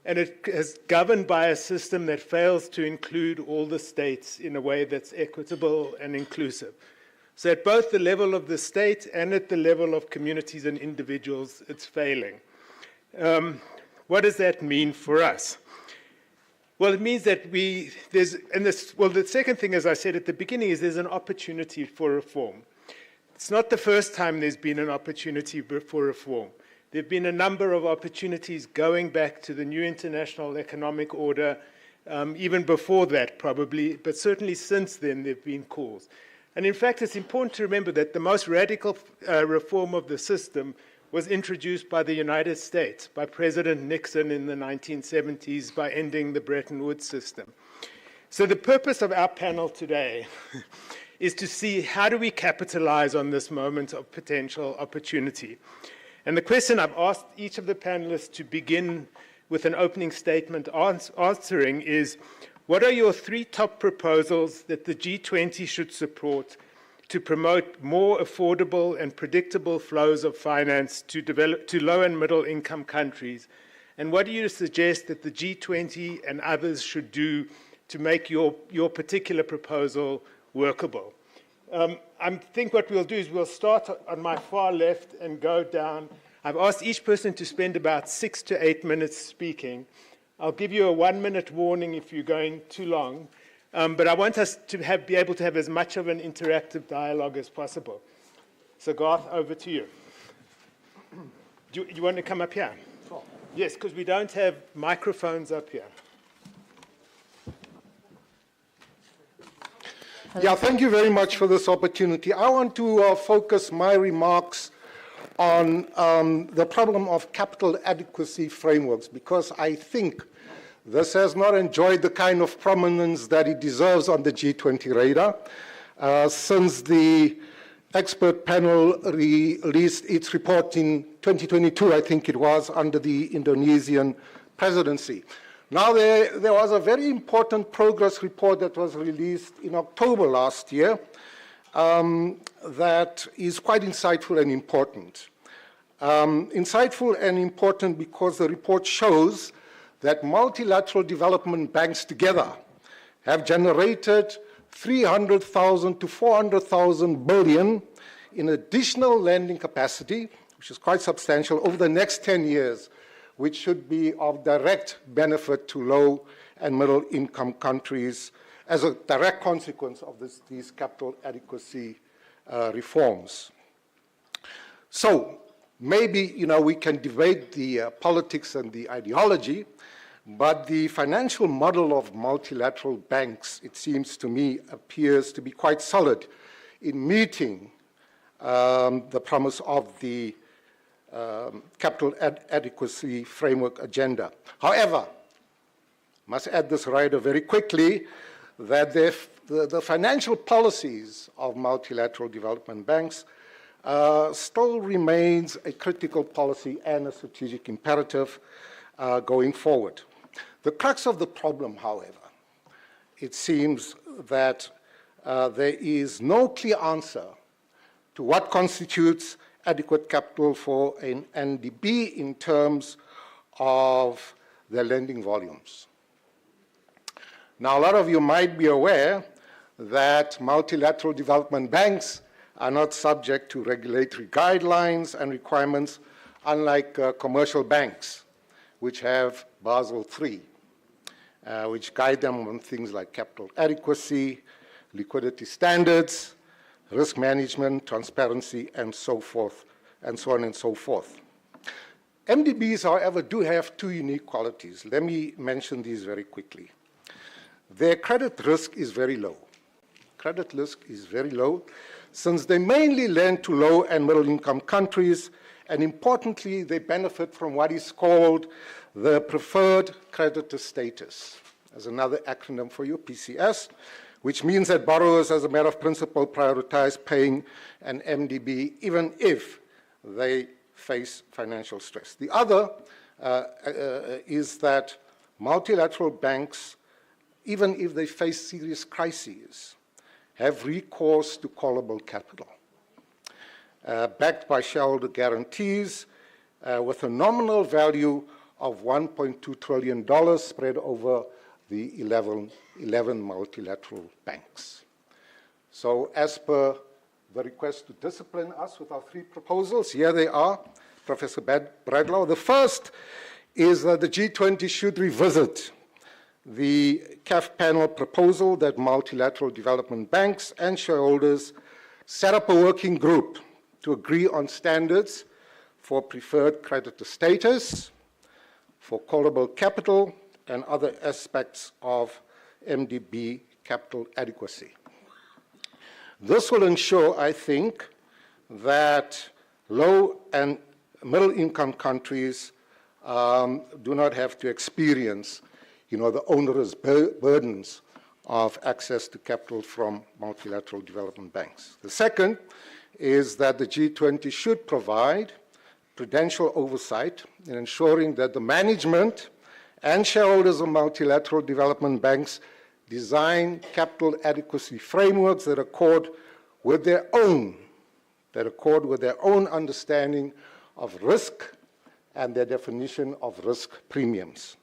and it is governed by a system that fails to include all the states in a way that's equitable and inclusive. So at both the level of the state and at the level of communities and individuals, it's failing. What does that mean for us? Well, it means that the second thing, as I said at the beginning, is there's an opportunity for reform. It's not the first time there's been an opportunity for reform. There have been a number of opportunities going back to the new international economic order, even before that probably, but certainly since then there have been calls. And in fact, it's important to remember that the most radical reform of the system was introduced by the United States, by President Nixon in the 1970s, by ending the Bretton Woods system. So the purpose of our panel today is to see how do we capitalize on this moment of potential opportunity. And the question I've asked each of the panelists to begin with an opening statement answering is, what are your 3 top proposals that the G20 should support to promote more affordable and predictable flows of finance to low and middle income countries? And what do you suggest that the G20 and others should do to make your particular proposal workable? I think what we'll do is we'll start on my far left and go down. I've asked each person to spend about 6 to 8 minutes speaking. I'll give you a 1-minute warning if you're going too long, but I want us to be able to have as much of an interactive dialogue as possible. So Garth, over to you. Do you want to come up here? Sure. Yes, because we don't have microphones up here. Yeah, thank you very much for this opportunity. I want to focus my remarks on the problem of capital adequacy frameworks, because I think this has not enjoyed the kind of prominence that it deserves on the G20 radar since the expert panel released its report in 2022, I think it was, under the Indonesian presidency. Now, there was a very important progress report that was released in October last year that is quite insightful and important. Insightful and important because the report shows that multilateral development banks together have generated 300,000 to 400,000 billion in additional lending capacity, which is quite substantial, over the next 10 years, which should be of direct benefit to low and middle income countries as a direct consequence of these capital adequacy reforms. So maybe, we can debate the politics and the ideology, but the financial model of multilateral banks, it seems to me, appears to be quite solid in meeting the promise of the capital adequacy framework agenda. However, must add this rider very quickly, that the financial policies of multilateral development banks still remains a critical policy and a strategic imperative going forward. The crux of the problem, however, it seems that there is no clear answer to what constitutes adequate capital for an NDB in terms of their lending volumes. Now, a lot of you might be aware that multilateral development banks are not subject to regulatory guidelines and requirements, unlike commercial banks, which have Basel III, which guide them on things like capital adequacy, liquidity standards, risk management, transparency, and so forth, and so on and so forth. MDBs, however, do have two unique qualities. Let me mention these very quickly. Their credit risk is very low. Credit risk is very low, since they mainly lend to low and middle income countries, and importantly, they benefit from what is called the preferred creditor status. There's another acronym for you, PCS, which means that borrowers, as a matter of principle, prioritize paying an MDB even if they face financial stress. The other is that multilateral banks, even if they face serious crises, have recourse to callable capital, backed by shareholder guarantees with a nominal value of $1.2 trillion spread over the 11 multilateral banks. So as per the request to discipline us with our three proposals, here they are, Professor Bradlow. The first is that the G20 should revisit the CAF panel proposal that multilateral development banks and shareholders set up a working group to agree on standards for preferred creditor status, for callable capital, and other aspects of MDB capital adequacy. This will ensure, I think, that low and middle income countries do not have to experience the onerous burdens of access to capital from multilateral development banks. The second is that the G20 should provide prudential oversight in ensuring that the management and shareholders of multilateral development banks design capital adequacy frameworks that accord with their own understanding of risk and their definition of risk premiums.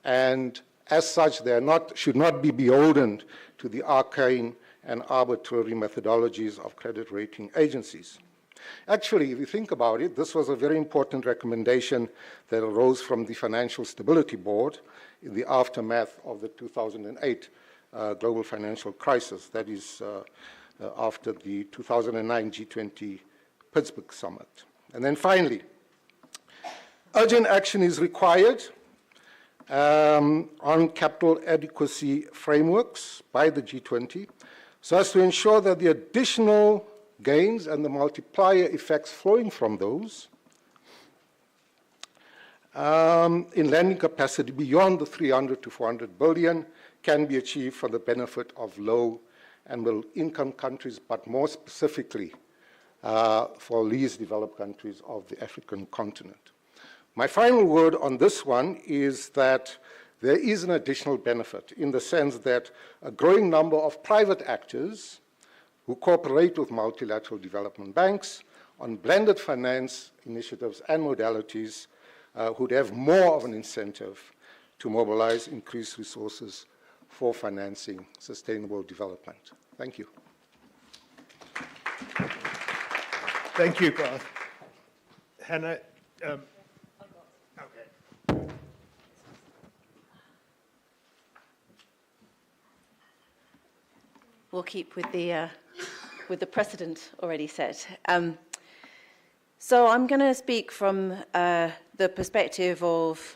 And as such, they should not be beholden to the arcane and arbitrary methodologies of credit rating agencies. Actually, if you think about it, this was a very important recommendation that arose from the Financial Stability Board in the aftermath of the 2008 global financial crisis, that is after the 2009 G20 Pittsburgh Summit. And then finally, urgent action is required on capital adequacy frameworks by the G20 so as to ensure that the additional gains and the multiplier effects flowing from those in lending capacity beyond the 300 to 400 billion can be achieved for the benefit of low and middle income countries, but more specifically for least developed countries of the African continent. My final word on this one is that there is an additional benefit in the sense that a growing number of private actors who cooperate with multilateral development banks on blended finance initiatives and modalities would have more of an incentive to mobilize increased resources for financing sustainable development. Thank you. Thank you, Garth. Hannah, okay. We'll keep with the precedent already set. So I'm going to speak from the perspective of,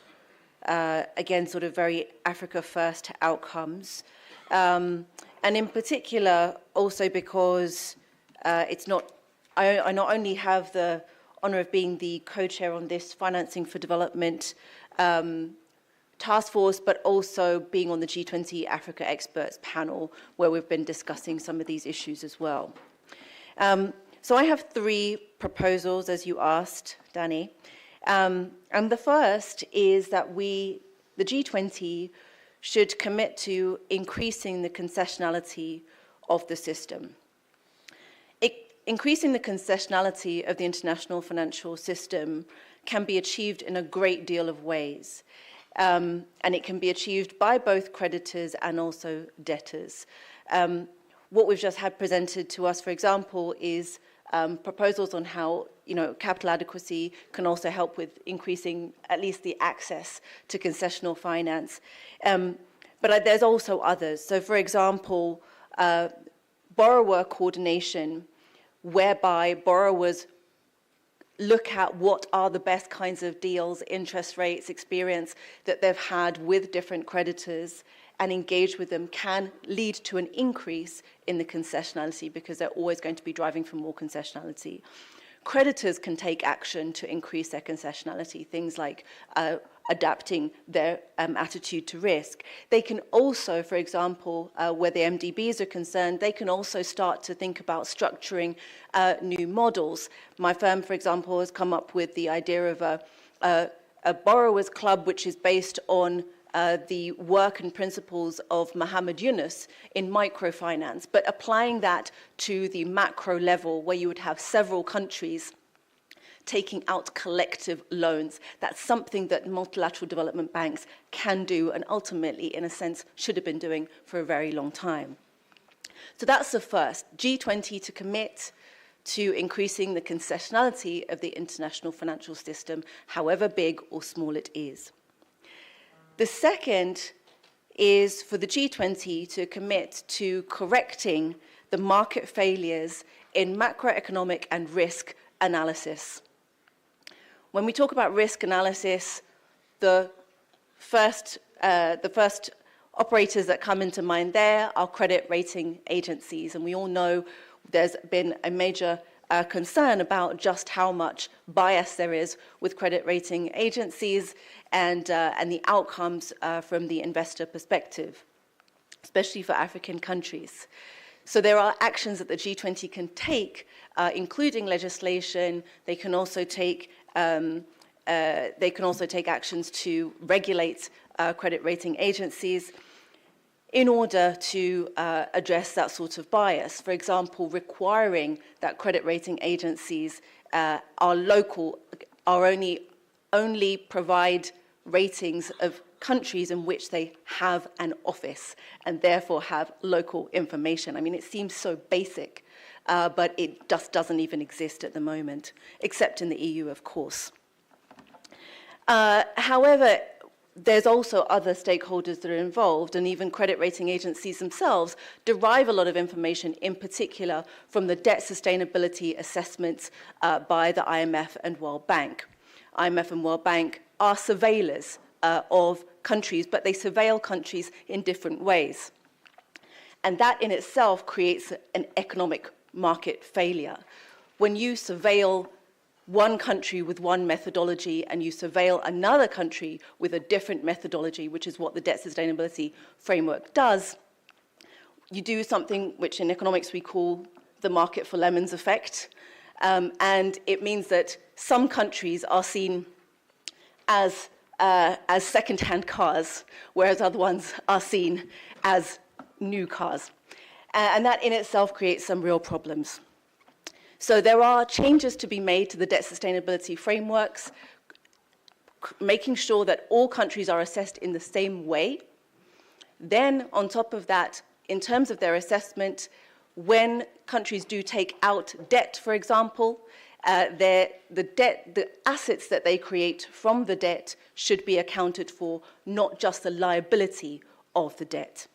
again, sort of very Africa First outcomes. And in particular, also because it's not, I not only have the honor of being the co-chair on this Financing for Development task force, but also being on the G20 Africa Experts panel, where we've been discussing some of these issues as well. So I have 3 proposals, as you asked, Danny. And the first is that the G20 should commit to increasing the concessionality of the system. Increasing the concessionality of the international financial system can be achieved in a great deal of ways. And it can be achieved by both creditors and also debtors. What we've just had presented to us, for example, is proposals on how capital adequacy can also help with increasing at least the access to concessional finance. But there's also others. So, for example, borrower coordination, whereby borrowers look at what are the best kinds of deals, interest rates, experience that they've had with different creditors and engage with them, can lead to an increase in the concessionality because they're always going to be driving for more concessionality. Creditors can take action to increase their concessionality, things like adapting their attitude to risk. They can also, for example, where the MDBs are concerned, they can also start to think about structuring new models. My firm, for example, has come up with the idea of a borrowers club, which is based on the work and principles of Muhammad Yunus in microfinance, but applying that to the macro level where you would have several countries taking out collective loans. That's something that multilateral development banks can do and ultimately, in a sense, should have been doing for a very long time. So that's the first, G20 to commit to increasing the concessionality of the international financial system, however big or small it is. The second is for the G20 to commit to correcting the market failures in macroeconomic and risk analysis. When we talk about risk analysis, the first operators that come into mind there are credit rating agencies, and we all know there's been a major concern about just how much bias there is with credit rating agencies and the outcomes from the investor perspective, especially for African countries. So there are actions that the G20 can take, including legislation. They can also take actions to regulate credit rating agencies in order to address that sort of bias. For example, requiring that credit rating agencies only provide ratings of countries in which they have an office and therefore have local information. I mean, it seems so basic, but it just doesn't even exist at the moment, except in the EU, of course. However, there's also other stakeholders that are involved, and even credit rating agencies themselves derive a lot of information, in particular from the debt sustainability assessments by the IMF and World Bank. IMF and World Bank are surveillors of countries, but they surveil countries in different ways. And that in itself creates an economic market failure. When you surveil one country with one methodology and you surveil another country with a different methodology, which is what the debt sustainability framework does, you do something which in economics we call the market for lemons effect. And it means that some countries are seen as second-hand cars, whereas other ones are seen as new cars. And that in itself creates some real problems. So there are changes to be made to the debt sustainability frameworks, making sure that all countries are assessed in the same way. Then, on top of that, in terms of their assessment, when countries do take out debt, for example, the assets that they create from the debt should be accounted for, not just the liability of the debt.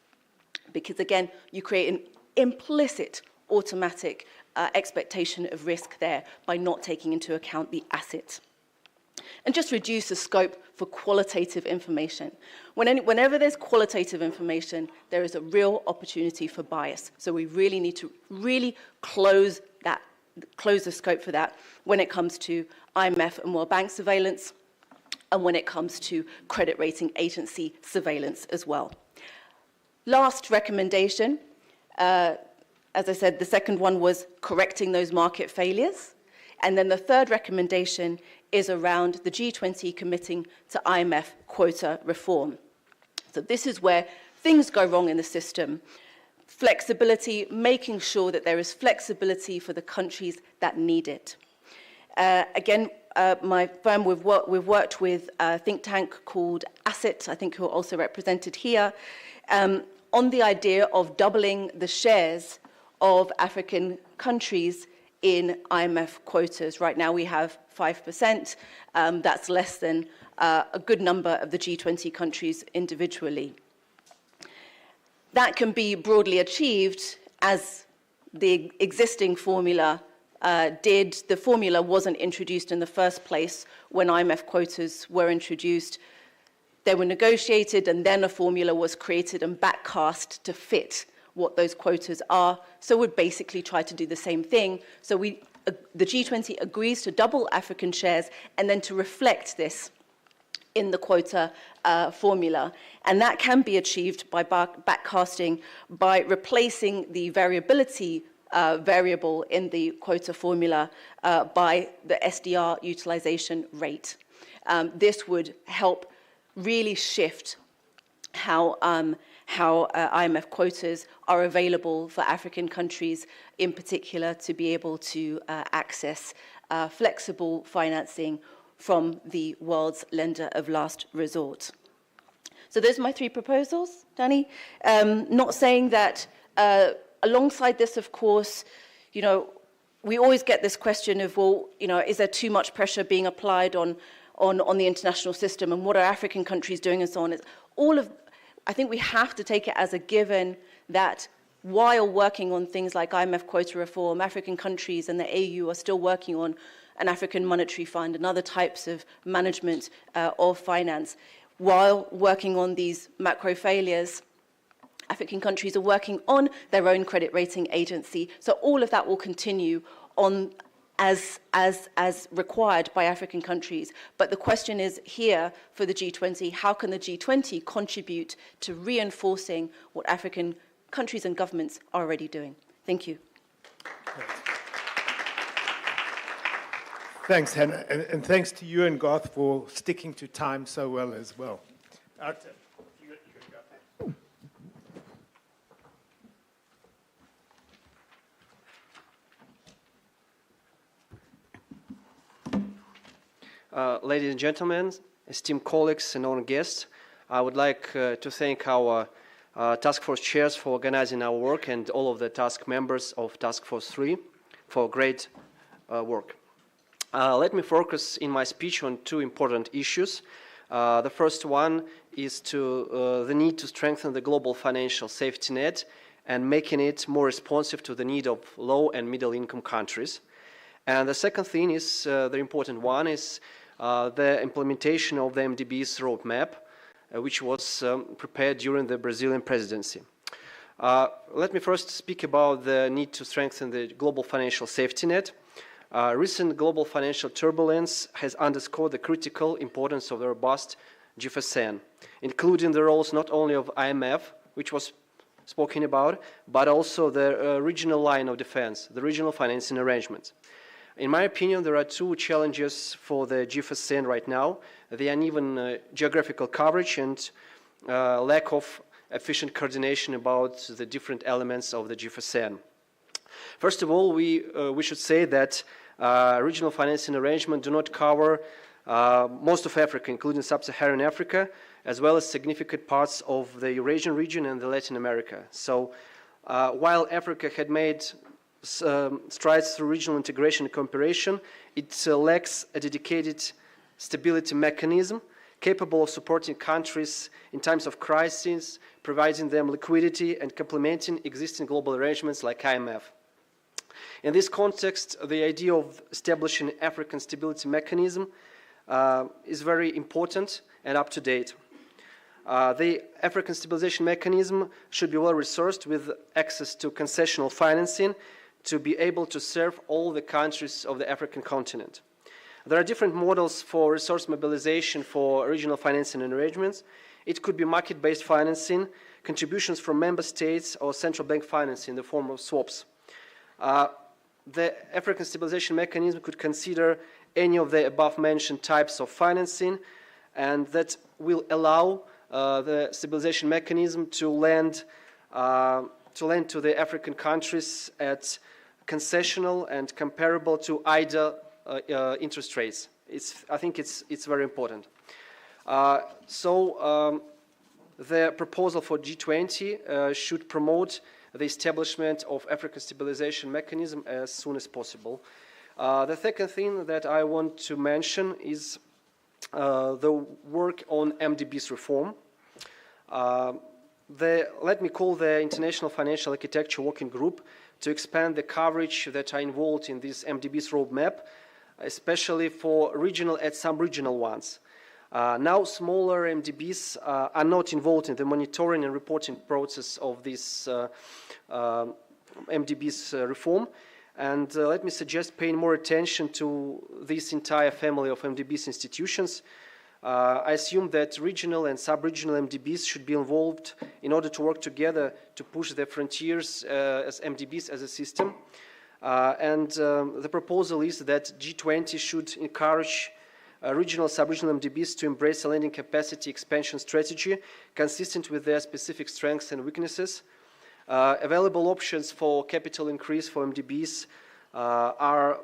Because again, you create an implicit automatic expectation of risk there by not taking into account the asset. And just reduce the scope for qualitative information. Whenever there's qualitative information, there is a real opportunity for bias. So we really need to close the scope for that when it comes to IMF and World Bank surveillance, and when it comes to credit rating agency surveillance as well. Last recommendation, as I said, the second one was correcting those market failures. And then the third recommendation is around the G20 committing to IMF quota reform. So this is where things go wrong in the system. Flexibility, making sure that there is flexibility for the countries that need it. Again, my firm, we've worked with a think tank called Asset, I think who are also represented here, on the idea of doubling the shares of African countries in IMF quotas. Right now we have 5%. That's less than a good number of the G20 countries individually. That can be broadly achieved as the existing formula did. The formula wasn't introduced in the first place when IMF quotas were introduced. They were negotiated and then a formula was created and backcast to fit what those quotas are. So we'd basically try to do the same thing. So the G20 agrees to double African shares and then to reflect this in the quota formula. And that can be achieved by backcasting, by replacing the variability variable in the quota formula by the SDR utilization rate. This would help really shift how IMF quotas are available for African countries in particular to be able to access flexible financing from the world's lender of last resort. So those are my three proposals, Danny. Not saying that alongside this, of course, we always get this question of, well, is there too much pressure being applied on the international system, and what are African countries doing, and so on. I think we have to take it as a given that while working on things like IMF quota reform, African countries and the AU are still working on an African monetary fund and other types of management of finance. While working on these macro failures, African countries are working on their own credit rating agency. So all of that will continue on as required by African countries. But the question is here for the G20, how can the G20 contribute to reinforcing what African countries and governments are already doing? Thank you. Thanks, Hannah. And thanks to you and Garth for sticking to time so well as well. Ladies and gentlemen, esteemed colleagues and honored guests, I would like to thank our task force chairs for organizing our work and all of the task members of Task Force 3 for great work. Let me focus in my speech on two important issues. The first one is the need to strengthen the global financial safety net and making it more responsive to the need of low and middle income countries. And the second thing is, the important one is the implementation of the MDB's roadmap, which was prepared during the Brazilian presidency. Let me first speak about the need to strengthen the global financial safety net. Recent global financial turbulence has underscored the critical importance of the robust GFSN, including the roles not only of IMF, which was spoken about, but also the regional line of defense, the regional financing arrangements. In my opinion, there are two challenges for the GFSN right now: the uneven geographical coverage and lack of efficient coordination about the different elements of the GFSN. First of all, we should say that regional financing arrangements do not cover most of Africa, including sub-Saharan Africa, as well as significant parts of the Eurasian region and the Latin America. So while Africa had made strides through regional integration and cooperation, it lacks a dedicated stability mechanism capable of supporting countries in times of crisis, providing them liquidity and complementing existing global arrangements like IMF. In this context, the idea of establishing an African stability mechanism is very important and up to date. The African stabilization mechanism should be well resourced with access to concessional financing to be able to serve all the countries of the African continent. There are different models for resource mobilization for regional financing arrangements. It could be market-based financing, contributions from member states, or central bank financing in the form of swaps. The African stabilization mechanism could consider any of the above-mentioned types of financing, and that will allow the stabilization mechanism to lend to the African countries at concessional and comparable to IDA interest rates. I think it's very important. The proposal for G20 should promote the establishment of African stabilization mechanism as soon as possible. The second thing that I want to mention is the work on MDB's reform. Let me call the International Financial Architecture Working Group to expand the coverage that are involved in this MDB's roadmap, especially for regional and sub-regional ones. Now, smaller MDBs are not involved in the monitoring and reporting process of this MDB's reform. And let me suggest paying more attention to this entire family of MDB's institutions. I assume that regional and sub-regional MDBs should be involved in order to work together to push the frontiers as MDBs as a system. The proposal is that G20 should encourage regional sub-regional MDBs to embrace a lending capacity expansion strategy consistent with their specific strengths and weaknesses. Available options for capital increase for MDBs are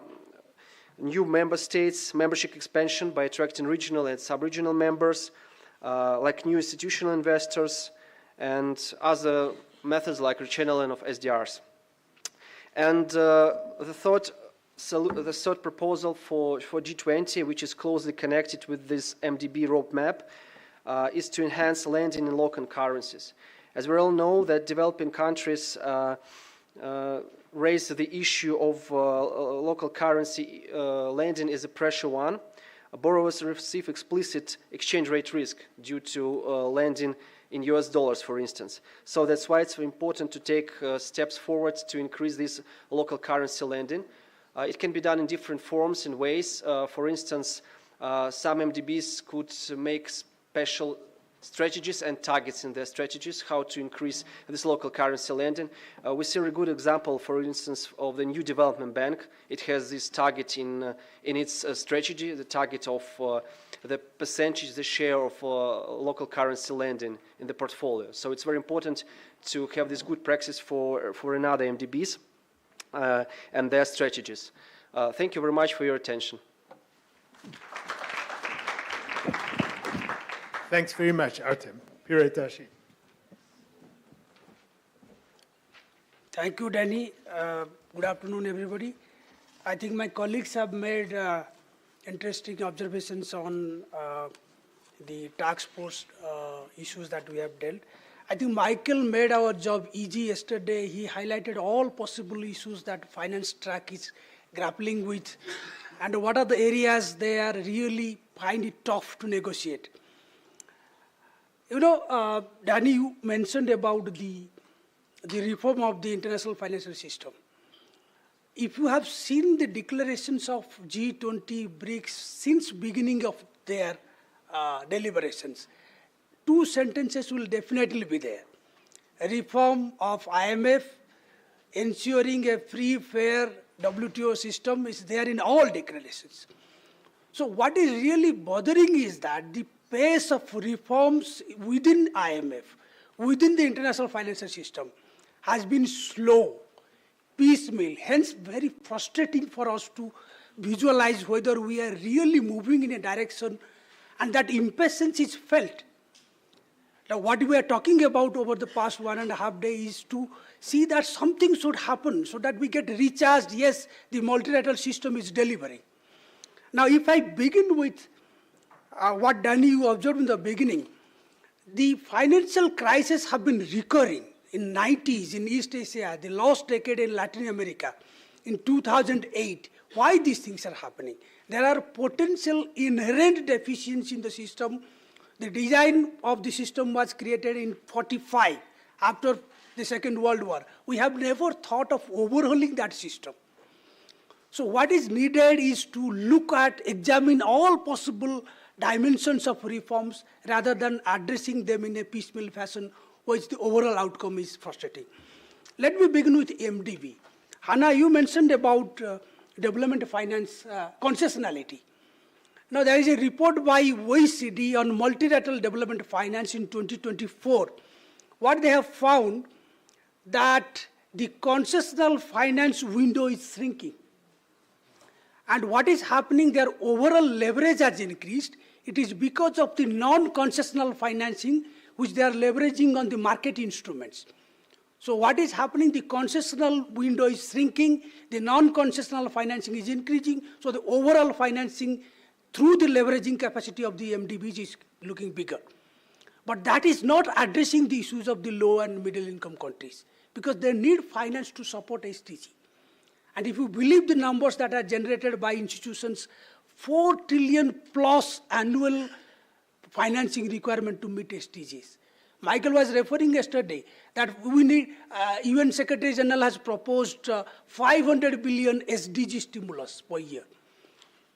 new member states, membership expansion by attracting regional and sub-regional members, like new institutional investors, and other methods like rechanneling of SDRs. And the third proposal for G20, which is closely connected with this MDB roadmap, is to enhance lending in local currencies. As we all know, that developing countries raise the issue of local currency lending as a pressure one. Borrowers receive explicit exchange rate risk due to lending in US dollars, for instance. So that's why it's important to take steps forward to increase this local currency lending. It can be done in different forms and ways. For instance, some MDBs could make special strategies and targets in their strategies, how to increase this local currency lending. We see a good example, for instance, of the New Development Bank. It has this target in its strategy, the target of the percentage, the share of local currency lending in the portfolio. So it's very important to have this good practice for another MDBs and their strategies. Thank you very much for your attention. Thanks very much, Artem. Piratashi. Thank you, Danny. Good afternoon, everybody. I think my colleagues have made interesting observations on the task force issues that we have dealt. I think Michael made our job easy yesterday. He highlighted all possible issues that finance track is grappling with and what are the areas they are really find it tough to negotiate. You know, Danny, you mentioned about the the reform of the international financial system. If you have seen the declarations of G20 BRICS since beginning of their deliberations, 2 sentences will definitely be there. A reform of IMF, ensuring a free, fair WTO system is there in all declarations. So what is really bothering is that the pace of reforms within IMF, within the international financial system, has been slow, piecemeal, hence very frustrating for us to visualize whether we are really moving in a direction, and that impatience is felt. Now, what we are talking about over the past 1.5 days is to see that something should happen so that we get recharged. Yes, the multilateral system is delivering. Now, if I begin with what Danny, you observed in the beginning, the financial crises have been recurring in 90s in East Asia, the last decade in Latin America, in 2008. Why these things are happening? There are potential inherent deficiencies in the system. The design of the system was created in 1945, after the Second World War. We have never thought of overhauling that system. So what is needed is to look at, examine all possible dimensions of reforms rather than addressing them in a piecemeal fashion, which the overall outcome is frustrating. Let me begin with MDB. Hannah, you mentioned about development finance concessionality. Now, there is a report by OECD on multilateral development finance in 2024. What they have found that the concessional finance window is shrinking. And what is happening, their overall leverage has increased. It is because of the non-concessional financing which they are leveraging on the market instruments. So what is happening, the concessional window is shrinking, the non-concessional financing is increasing, so the overall financing through the leveraging capacity of the MDBs is looking bigger. But that is not addressing the issues of the low and middle income countries, because they need finance to support SDG. And if you believe the numbers that are generated by institutions, 4 trillion plus annual financing requirement to meet SDGs. Michael was referring yesterday that we need, UN Secretary General has proposed 500 billion SDG stimulus per year.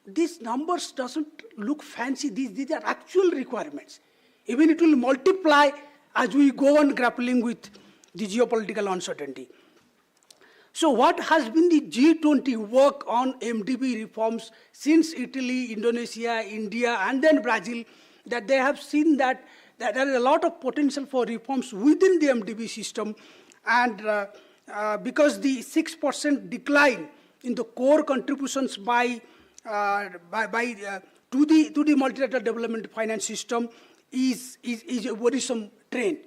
These numbers doesn't look fancy, these are actual requirements. Even it will multiply as we go on grappling with the geopolitical uncertainty. So what has been the G20 work on MDB reforms since Italy, Indonesia, India, and then Brazil, that they have seen that there is a lot of potential for reforms within the MDB system, and because the 6% decline in the core contributions to the multilateral development finance system is a worrisome trend.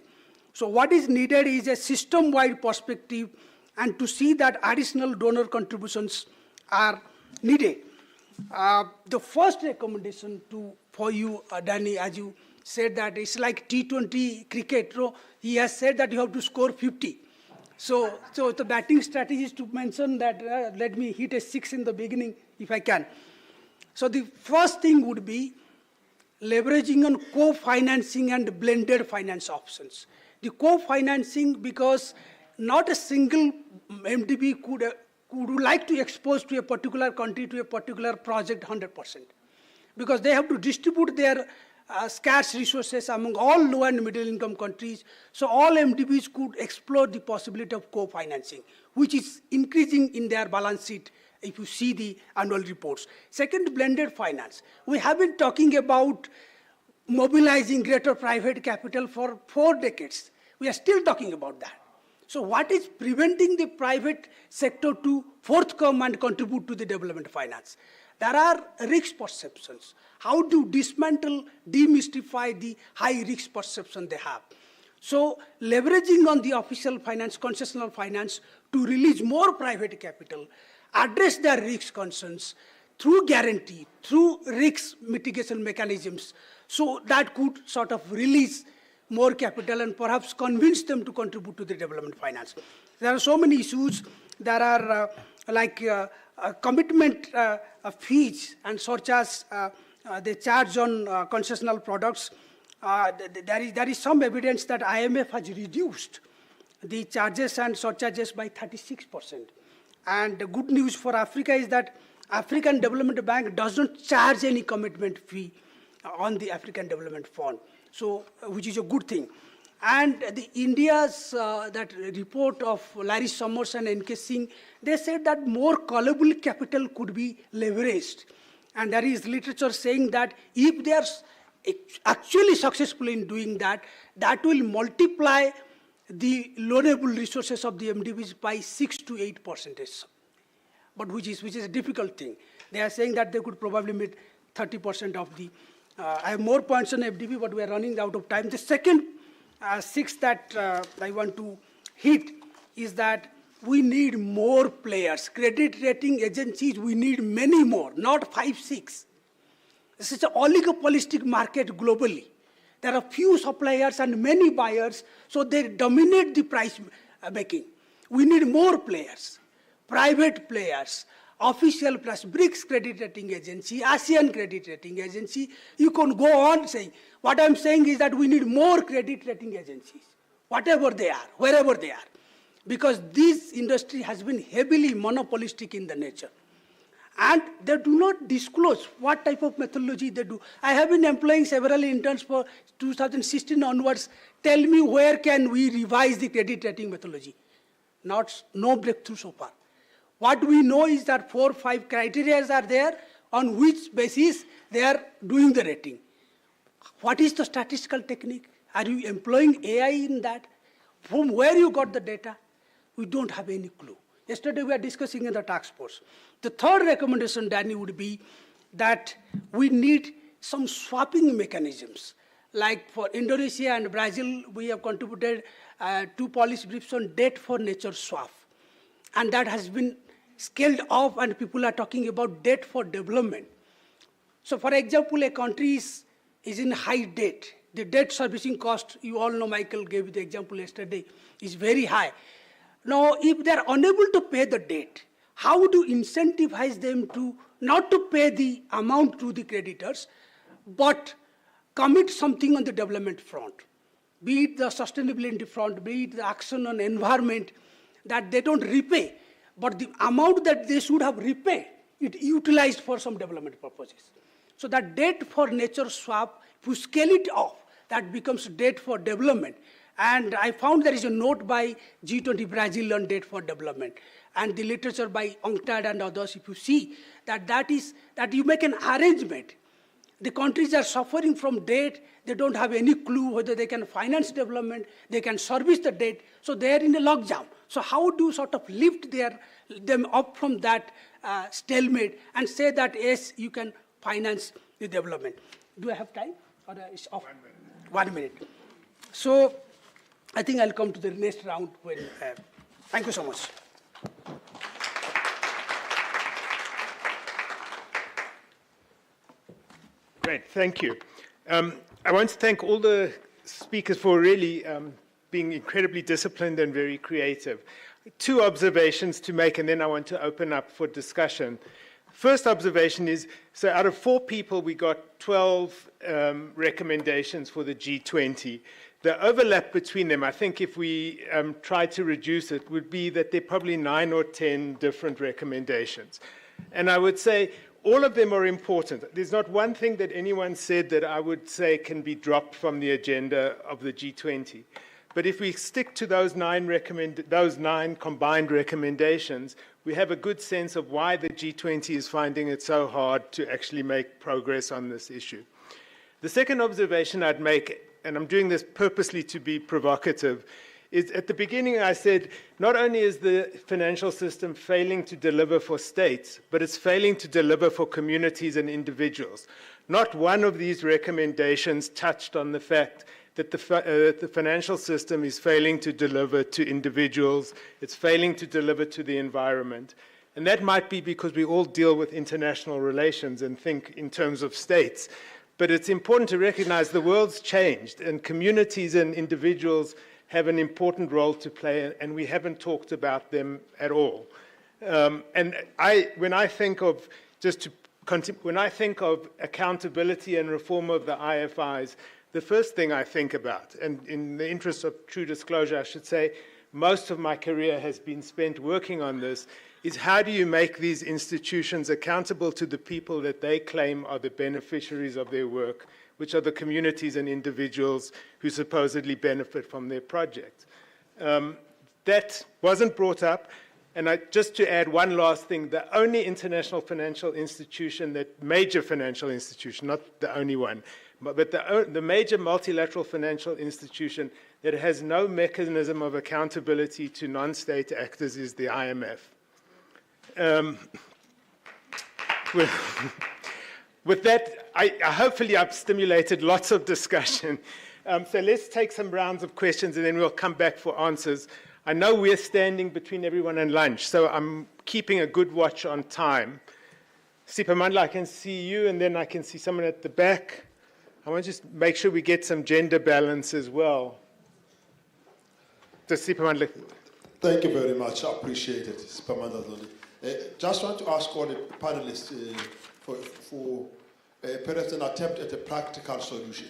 So what is needed is a system-wide perspective, and to see that additional donor contributions are needed. The first recommendation for you, Danny, as you said that it's like T20 cricket. He has said that you have to score 50. So the batting strategy is to mention that let me hit a 6 in the beginning if I can. So the first thing would be leveraging on co-financing and blended finance options. The co-financing, because not a single MDB would like to expose to a particular country, to a particular project 100%. Because they have to distribute their scarce resources among all low and middle income countries. So all MDBs could explore the possibility of co-financing, which is increasing in their balance sheet if you see the annual reports. Second, blended finance. We have been talking about mobilizing greater private capital for 4 decades. We are still talking about that. So what is preventing the private sector to forthcome and contribute to the development finance? There are risk perceptions. How to dismantle, demystify the high risk perception they have. So leveraging on the official finance, concessional finance, to release more private capital, address their risk concerns through guarantee, through risk mitigation mechanisms, so that could sort of release more capital and perhaps convince them to contribute to the development finance. There are so many issues. There are commitment fees and such as they charge on concessional products. There is some evidence that IMF has reduced the charges and surcharges by 36%. And the good news for Africa is that African Development Bank does not charge any commitment fee on the African Development Fund, so which is a good thing. And the India's that report of Larry Summers and N.K. Singh, they said that more callable capital could be leveraged. And there is literature saying that if they are actually successful in doing that, that will multiply the loanable resources of the MDBs by 6 to 8%. But which is a difficult thing. They are saying that they could probably meet 30% of the. I have more points on FDB, but we are running out of time. The second six that I want to hit is that we need more players. Credit rating agencies, we need many more, not 5, 6. This is an oligopolistic market globally. There are few suppliers and many buyers, so they dominate the price making. We need more players, private players, official plus BRICS credit rating agency, ASEAN credit rating agency. You can go on saying. What I'm saying is that we need more credit rating agencies, whatever they are, wherever they are, because this industry has been heavily monopolistic in the nature. And they do not disclose what type of methodology they do. I have been employing several interns for 2016 onwards. Tell me where can we revise the credit rating methodology? No breakthrough so far. What we know is that 4 or 5 criteria are there on which basis they are doing the rating. What is the statistical technique? Are you employing AI in that? From where you got the data? We don't have any clue. Yesterday we were discussing in the task force. The third recommendation, Danny, would be that we need some swapping mechanisms. Like for Indonesia and Brazil, we have contributed 2 policy briefs on debt for nature swap. And that has been scaled off and people are talking about debt for development. So for example, a country is in high debt. The debt servicing cost, you all know Michael gave the example yesterday, is very high. Now, if they are unable to pay the debt, how would you incentivize them to not to pay the amount to the creditors, but commit something on the development front, be it the sustainability front, be it the action on environment, that they don't repay, but the amount that they should have repaid, it utilized for some development purposes. So that debt for nature swap, if you scale it off, that becomes debt for development. And I found there is a note by G20 Brazil on debt for development. And the literature by UNCTAD and others, if you see, that you make an arrangement. The countries are suffering from debt. They don't have any clue whether they can finance development, they can service the debt. So they are in a logjam. So how do you sort of lift them up from that stalemate and say that, yes, you can finance the development? Do I have time? Or it's off? 1 minute. So I think I'll come to the next round. Thank you so much. Great, thank you. I want to thank all the speakers for really being incredibly disciplined and very creative. 2 observations to make, and then I want to open up for discussion. First observation is, so out of 4 people, we got 12 recommendations for the G20. The overlap between them, I think if we try to reduce it, would be that there are probably 9 or 10 different recommendations. And I would say all of them are important. There's not one thing that anyone said that I would say can be dropped from the agenda of the G20. But if we stick to those 9 combined recommendations, we have a good sense of why the G20 is finding it so hard to actually make progress on this issue. The second observation I'd make, and I'm doing this purposely to be provocative, is at the beginning I said, not only is the financial system failing to deliver for states, but it's failing to deliver for communities and individuals. Not one of these recommendations touched on the fact that the financial system is failing to deliver to individuals, it's failing to deliver to the environment. And that might be because we all deal with international relations and think in terms of states. But it's important to recognize the world's changed, and communities and individuals have an important role to play, and we haven't talked about them at all. When I think of accountability and reform of the IFIs, the first thing I think about, and in the interest of true disclosure, I should say, most of my career has been spent working on this, is how do you make these institutions accountable to the people that they claim are the beneficiaries of their work, which are the communities and individuals who supposedly benefit from their project. That wasn't brought up. And just to add one last thing, the only international financial institution, major financial institution, not the only one, but the major multilateral financial institution that has no mechanism of accountability to non-state actors is the IMF. With that, hopefully I've stimulated lots of discussion. So let's take some rounds of questions and then we'll come back for answers. I know we're standing between everyone and lunch, so I'm keeping a good watch on time. Sipamandla, I can see you, and then I can see someone at the back. I want to just make sure we get some gender balance as well. Sipamandla. Thank you very much. I appreciate it, Sipamandla. Just want to ask all the panelists for perhaps an attempt at a practical solution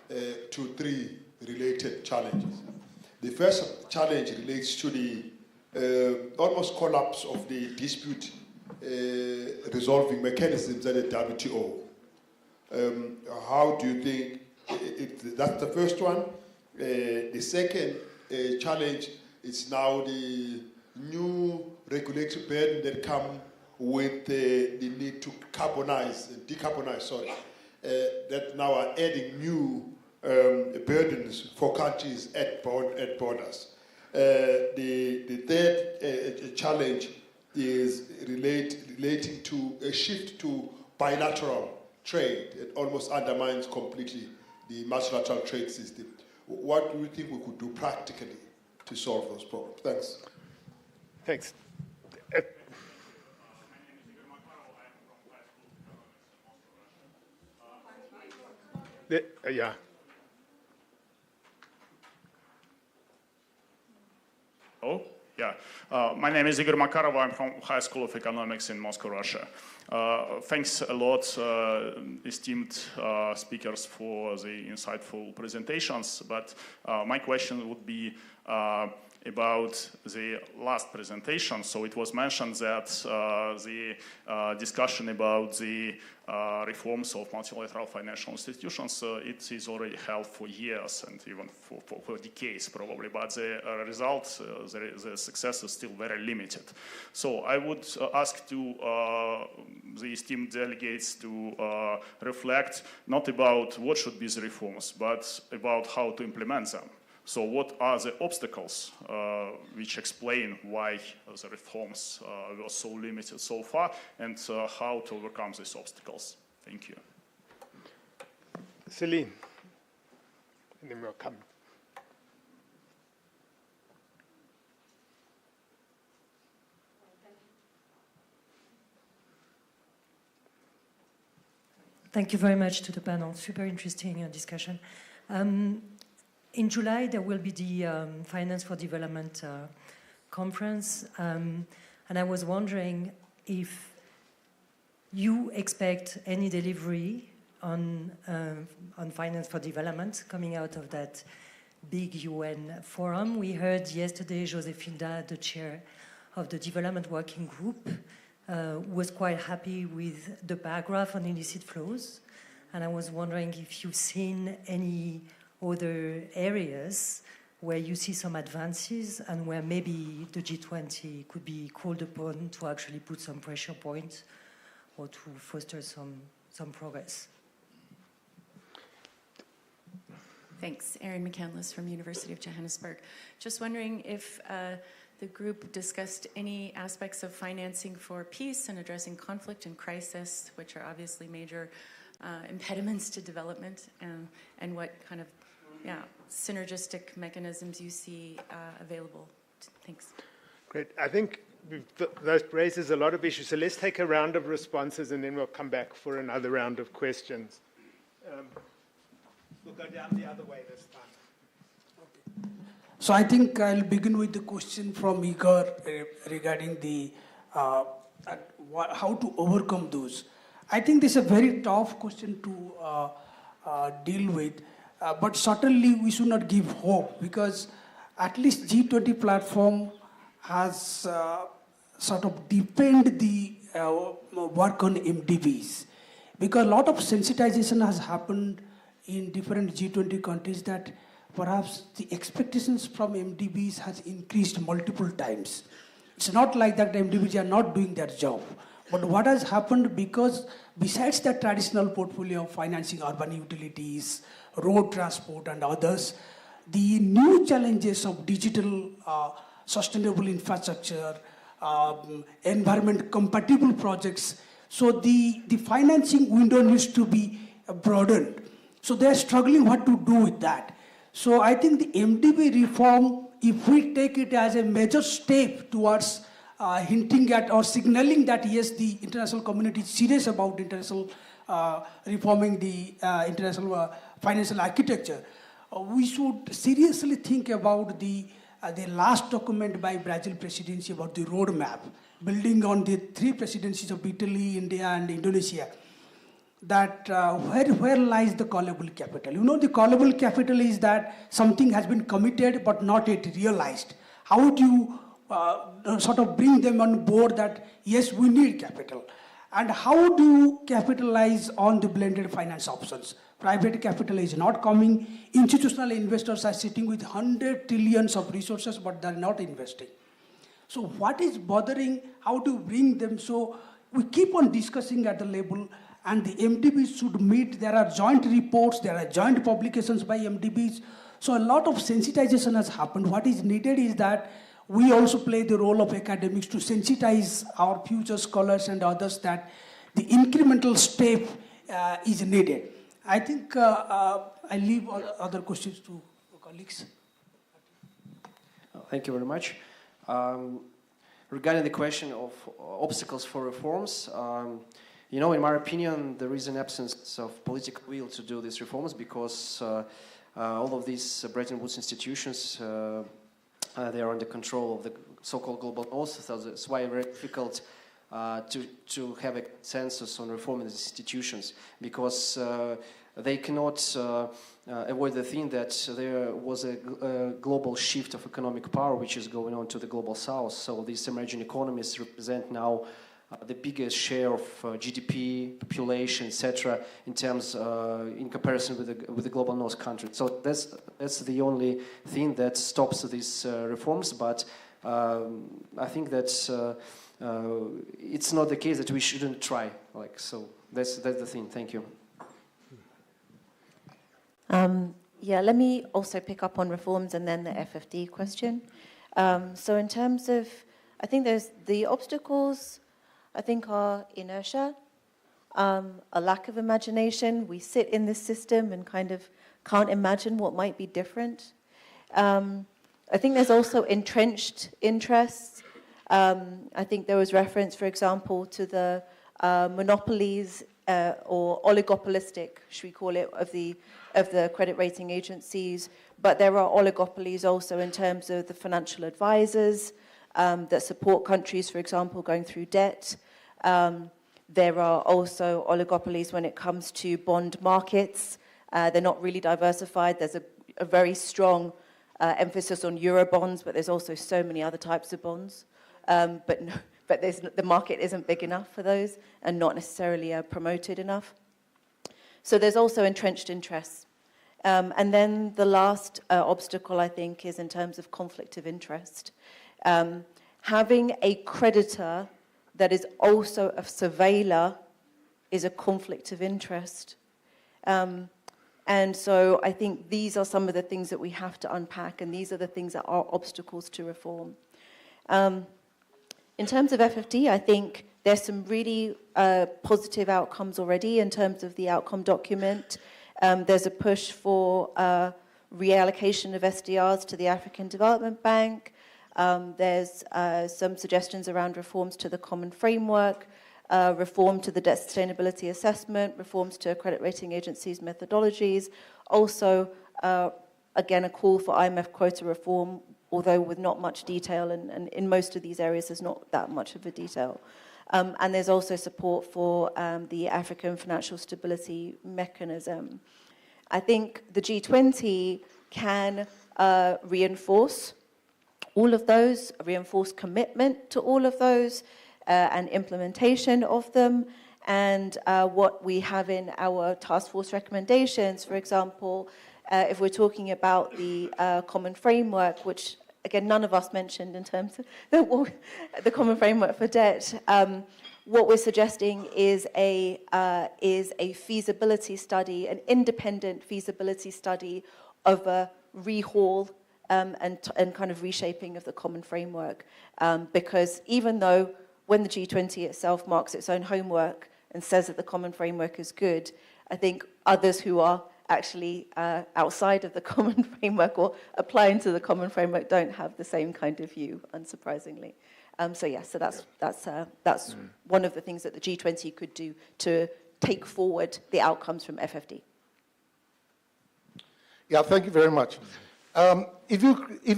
to three related challenges. The first challenge relates to the almost collapse of the dispute resolving mechanisms at the WTO. How do you think, that's the first one. The second challenge is now the new regulatory burden that come with the need to decarbonize, that now are adding new burdens for countries at borders. The third challenge is relating to a shift to bilateral trade. It almost undermines completely the multilateral trade system. What do you think we could do practically to solve those problems? Thanks. Thanks. Yeah. Oh, yeah. My name is Igor Makarov. I'm from High School of Economics in Moscow, Russia. Thanks a lot, esteemed speakers, for the insightful presentations. But my question would be about the last presentation. So it was mentioned that the discussion about the reforms of multilateral financial institutions, it is already held for years and even for decades probably, but the results, the success is still very limited. So I would ask to the esteemed delegates to reflect not about what should be the reforms, but about how to implement them. So what are the obstacles which explain why the reforms were so limited so far, and how to overcome these obstacles? Thank you. Celine, and then we'll come. Thank you very much to the panel. Super interesting discussion. In July, there will be the Finance for Development conference, and I was wondering if you expect any delivery on Finance for Development coming out of that big UN forum. We heard yesterday Josefina, the chair of the Development Working Group, was quite happy with the paragraph on illicit flows, and I was wondering if you've seen any other areas where you see some advances and where maybe the G20 could be called upon to actually put some pressure points or to foster some progress. Thanks. Erin McCandless from University of Johannesburg. Just wondering if the group discussed any aspects of financing for peace and addressing conflict and crisis, which are obviously major impediments to development, and what kind of synergistic mechanisms you see available. Thanks. Great. I think that raises a lot of issues. So let's take a round of responses and then we'll come back for another round of questions. We'll go down the other way this time. Okay. So I think I'll begin with the question from Igor regarding the how to overcome those. I think this is a very tough question to deal with. But certainly we should not give hope, because at least G20 platform has sort of deepened the work on MDBs, because a lot of sensitization has happened in different G20 countries that perhaps the expectations from MDBs has increased multiple times. It's not like that the MDBs are not doing their job. But what has happened, because besides the traditional portfolio of financing urban utilities, road transport and others, the new challenges of digital sustainable infrastructure, environment compatible projects, so the financing window needs to be broadened. So they're struggling what to do with that. So I think the MDB reform, if we take it as a major step towards hinting at or signaling that yes, the international community is serious about international reforming the international financial architecture, we should seriously think about the last document by Brazil presidency about the roadmap, building on the 3 presidencies of Italy, India, and Indonesia. That where lies the callable capital? You know, the callable capital is that something has been committed but not yet realized. How do you sort of bring them on board that yes, we need capital? And how do you capitalize on the blended finance options? Private capital is not coming. Institutional investors are sitting with 100 trillions of resources, but they're not investing. So what is bothering? How to bring them? So we keep on discussing at the level, and the MDBs should meet. There are joint reports, there are joint publications by MDBs. So a lot of sensitization has happened. What is needed is that we also play the role of academics to sensitize our future scholars and others that the incremental step is needed. I think I leave other questions to colleagues. Thank you very much. Regarding the question of obstacles for reforms, you know, in my opinion, there is an absence of political will to do these reforms because all of these Bretton Woods institutions, they are under control of the so-called global north, so that's why it's very difficult to have a consensus on reforming these institutions, because they cannot avoid the thing that there was a global shift of economic power which is going on to the global south. So these emerging economies represent now the biggest share of GDP, population, etc., in terms in comparison with the global north countries. So that's the only thing that stops these reforms. But I think that it's not the case that we shouldn't try. So that's the thing. Thank you. Yeah, let me also pick up on reforms and then the FFD question. So in terms of, I think there's the obstacles, I think are inertia, a lack of imagination. We sit in this system and kind of can't imagine what might be different. I think there's also entrenched interests. I think there was reference, for example, to the monopolies or oligopolistic, should we call it, of the credit rating agencies. But there are oligopolies also in terms of the financial advisors that support countries, for example, going through debt. There are also oligopolies when it comes to bond markets. They're not really diversified. There's a very strong emphasis on Eurobonds, but there's also so many other types of bonds. But the market isn't big enough for those and not necessarily promoted enough. So there's also entrenched interests. And then the last obstacle, I think, is in terms of conflict of interest. Having a creditor that is also a surveiller is a conflict of interest. And so I think these are some of the things that we have to unpack, and these are the things that are obstacles to reform. In terms of FFD, I think there's some really positive outcomes already in terms of the outcome document. There's a push for reallocation of SDRs to the African Development Bank. There's some suggestions around reforms to the common framework, reform to the debt sustainability assessment, reforms to credit rating agencies' methodologies. Also, again, a call for IMF quota reform, although with not much detail, and in most of these areas there's not that much of a detail. And there's also support for the African Financial Stability Mechanism. I think the G20 can reinforce all of those, reinforce commitment to all of those, and implementation of them. And what we have in our task force recommendations, for example, if we're talking about the common framework, which again none of us mentioned in terms of the common framework for debt, what we're suggesting is a feasibility study, an independent feasibility study of a rehaul and kind of reshaping of the common framework. Because even though when the G20 itself marks its own homework and says that the common framework is good, I think others who are actually outside of the common framework or applying to the common framework don't have the same kind of view, unsurprisingly. So that's one of the things that the G20 could do to take forward the outcomes from FFD. Yeah, thank you very much. If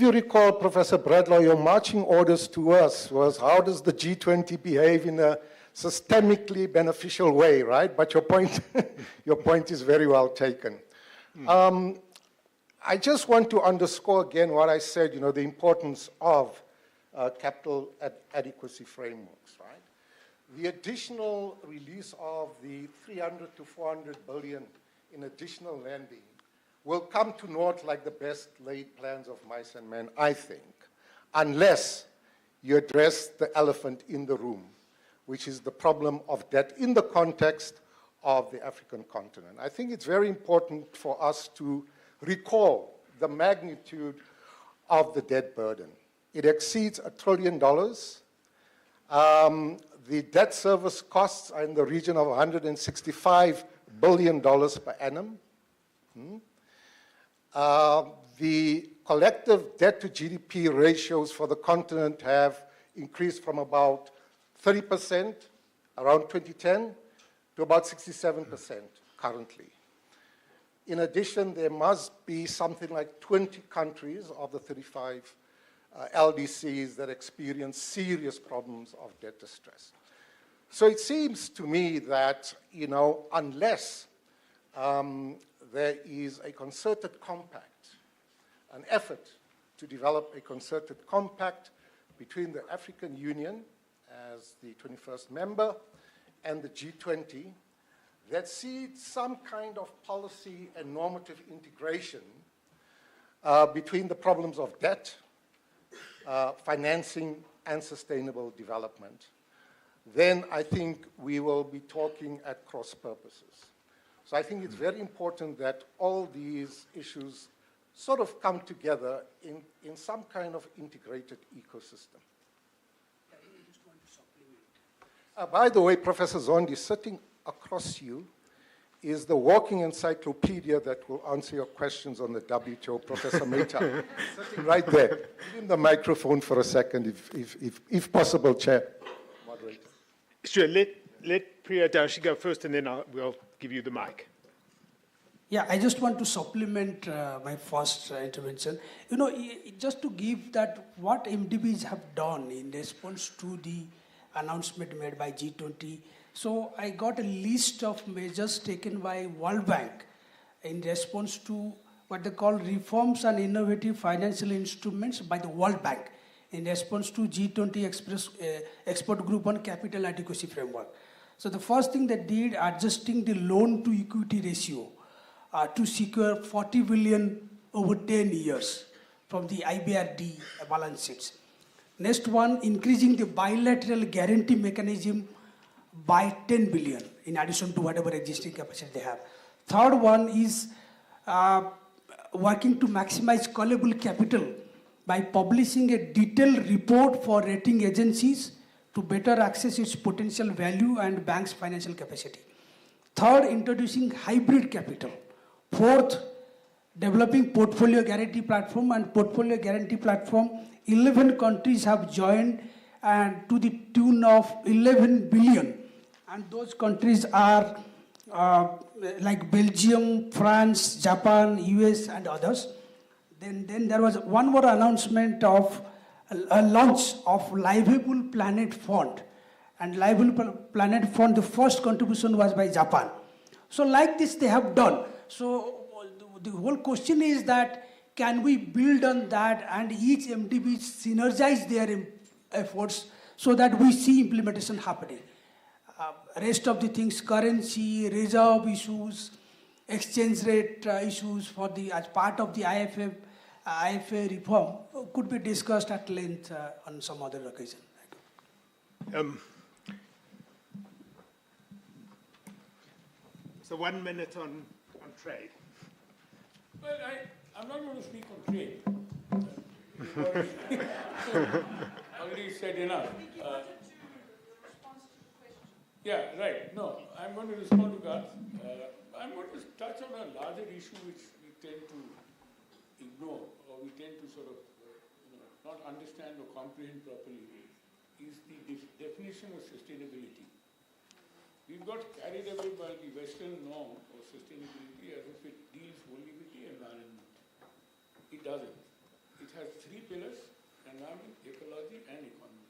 you recall, Professor Bradlaugh, your marching orders to us was how does the G20 behave in a systemically beneficial way, right? But your point is very well taken. I just want to underscore again what I said, the importance of capital adequacy frameworks, right? The additional release of the 300 to 400 billion in additional lending will come to naught like the best laid plans of mice and men, I think, unless you address the elephant in the room, which is the problem of debt in the context of the African continent. I think it's very important for us to recall the magnitude of the debt burden. It exceeds $1 trillion. The debt service costs are in the region of $165 billion per annum. The collective debt to GDP ratios for the continent have increased from about 30% around 2010 to about 67% currently. In addition, there must be something like 20 countries of the 35 LDCs that experience serious problems of debt distress. So it seems to me that, unless there is a concerted compact, an effort to develop a concerted compact between the African Union as the 21st member and the G20 that sees some kind of policy and normative integration between the problems of debt, financing, and sustainable development, then I think we will be talking at cross purposes. So I think it's very important that all these issues sort of come together in some kind of integrated ecosystem. By the way, Professor Zondi, sitting across you is the walking encyclopedia that will answer your questions on the WTO, Professor Mehta. Sitting right there. Give him the microphone for a second, if possible, Chair. Moderator. Sure, let Priya Dashi go first, and then we'll give you the mic. Yeah, I just want to supplement my first intervention. Just to give that what MDBs have done in response to the announcement made by G20. So I got a list of measures taken by World Bank in response to what they call reforms and innovative financial instruments by the World Bank in response to G20 expert group on capital adequacy framework. So the first thing they did, adjusting the loan to equity ratio to secure 40 billion over 10 years from the IBRD balance sheets. Next one, increasing the bilateral guarantee mechanism by 10 billion in addition to whatever existing capacity they have. Third one is working to maximize callable capital by publishing a detailed report for rating agencies to better access its potential value and banks' financial capacity. Third, introducing hybrid capital. Fourth, developing portfolio guarantee platform, and portfolio guarantee platform, 11 countries have joined and to the tune of 11 billion. And those countries are like Belgium, France, Japan, US, and others. Then there was one more announcement of a launch of Livable Planet Fund. And Livable Planet Fund, the first contribution was by Japan. So like this they have done. So the whole question is that can we build on that and each MDB synergize their efforts so that we see implementation happening? Rest of the things, currency, reserve issues, exchange rate issues for the as part of the IFA reform could be discussed at length on some other occasion. So 1 minute on trade. Well, I'm not going to speak on trade. Already said enough. Yeah, right. No, I'm going to respond to that. I'm going to touch on a larger issue which we tend to ignore, or we tend to sort of not understand or comprehend properly, is the definition of sustainability. We've got carried away by the Western norm of sustainability as if it deals only with the environment. It doesn't. It has 3 pillars: environment, ecology, and economy.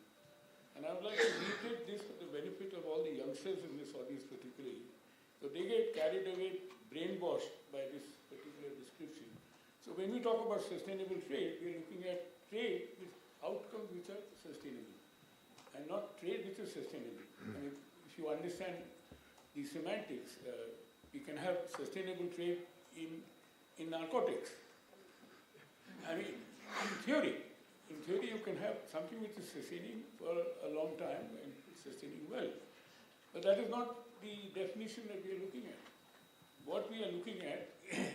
And I would like to reiterate this for the benefit of all the youngsters in this audience particularly. So they get carried away, brainwashed by this particular description. So when we talk about sustainable trade, we're looking at trade with outcomes which are sustainable, and not trade which is sustainable. I mean, if you understand the semantics, you can have sustainable trade in narcotics. I mean, in theory you can have something which is sustaining for a long time and sustaining well. But that is not the definition that we are looking at. What we are looking at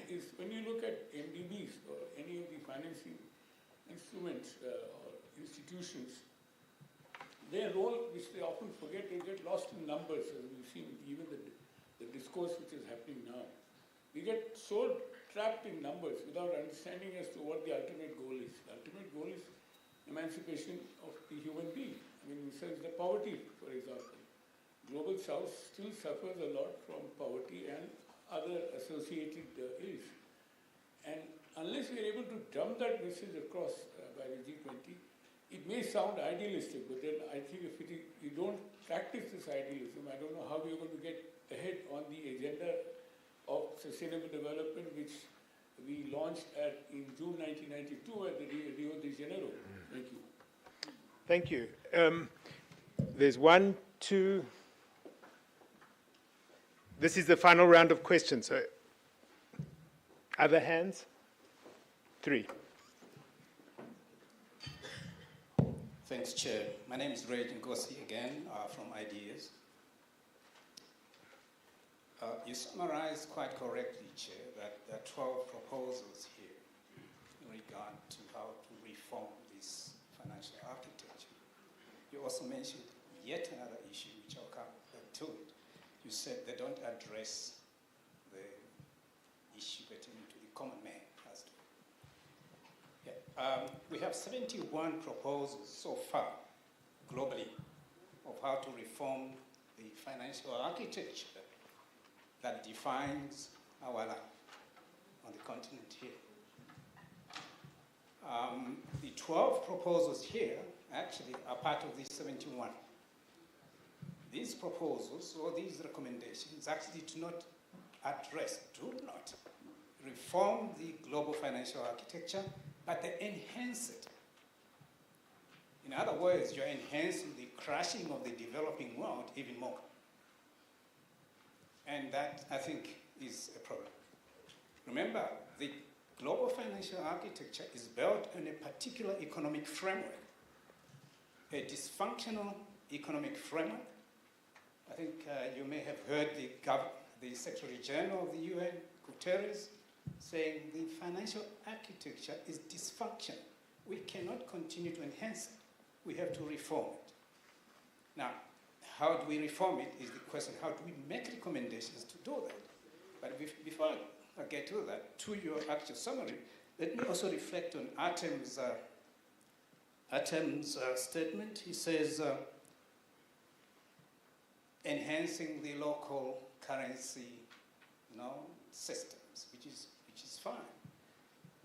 is when you look at MDBs or any of the financing instruments or institutions, their role, which they often forget, they get lost in numbers, as we've seen even the discourse which is happening now. We get so trapped in numbers without understanding as to what the ultimate goal is. The ultimate goal is emancipation of the human being. I mean, besides the poverty, for example. Global South still suffers a lot from poverty and other associated ills. And unless we are able to drum that message across by the G20, it may sound idealistic, but then I think if we don't practice this idealism, I don't know how we are going to get ahead on the agenda of sustainable development, which we launched in June 1992 at the Rio de Janeiro. Thank you. Thank you. There's 1, 2. This is the final round of questions. So, other hands? 3. Thanks, Chair. My name is Ray Ngosi again from IDS. You summarized quite correctly, Chair, that there are 12 proposals here in regard to how to reform this financial architecture. You also mentioned yet another issue, which I'll come back to it. You said they don't address the issue pertaining to the common man. We have 71 proposals so far, globally, of how to reform the financial architecture that defines our life on the continent here. The 12 proposals here actually are part of these 71. These proposals or these recommendations actually do not reform the global financial architecture, but they enhance it. In other words, you're enhancing the crashing of the developing world even more. And that, I think, is a problem. Remember, the global financial architecture is built on a particular economic framework, a dysfunctional economic framework. I think you may have heard the Secretary General of the UN, Guterres, saying the financial architecture is dysfunctional. We cannot continue to enhance it. We have to reform it. Now, how do we reform it is the question. How do we make recommendations to do that? But before I get to that, to your actual summary, let me also reflect on Atem's statement. He says, enhancing the local currency systems, which is fine.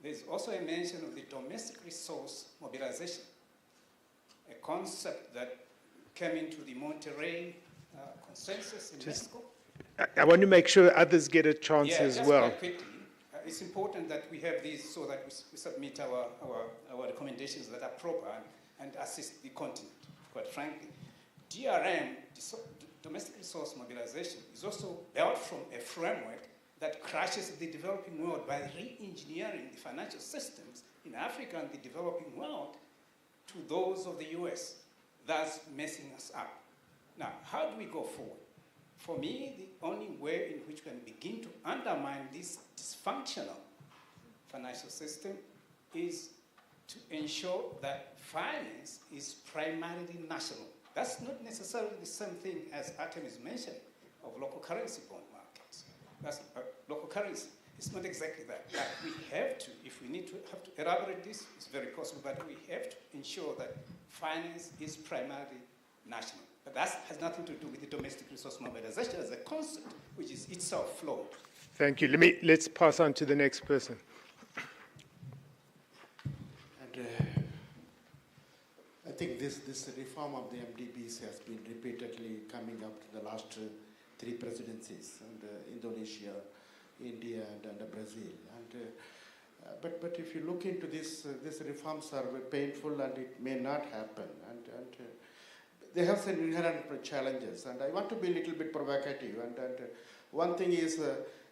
There's also a mention of the domestic resource mobilization, a concept that came into the Monterey consensus in Mexico. I want to make sure others get a chance as well. Quite quickly, it's important that we have these so that we submit our recommendations that are proper and assist the continent, quite frankly. DRM, domestic resource mobilization, is also built from a framework that crushes the developing world by re-engineering the financial systems in Africa and the developing world to those of the US, thus messing us up. Now, how do we go forward? For me, the only way in which we can begin to undermine this dysfunctional financial system is to ensure that finance is primarily national. That's not necessarily the same thing as Artemis mentioned of local currency bond markets. That's local currency. It's not exactly that. But we have to, if we have to elaborate this, it's very possible, but we have to ensure that finance is primarily national. But that has nothing to do with the domestic resource mobilization as a concept, which is itself flawed. Thank you. Let's pass on to the next person. And I think this reform of the MDBs has been repeatedly coming up to the last 3 presidencies, and Indonesia, India, and Brazil. And but if you look into this, these reforms are painful, and it may not happen. And they have some inherent challenges, and I want to be a little bit provocative. And one thing is,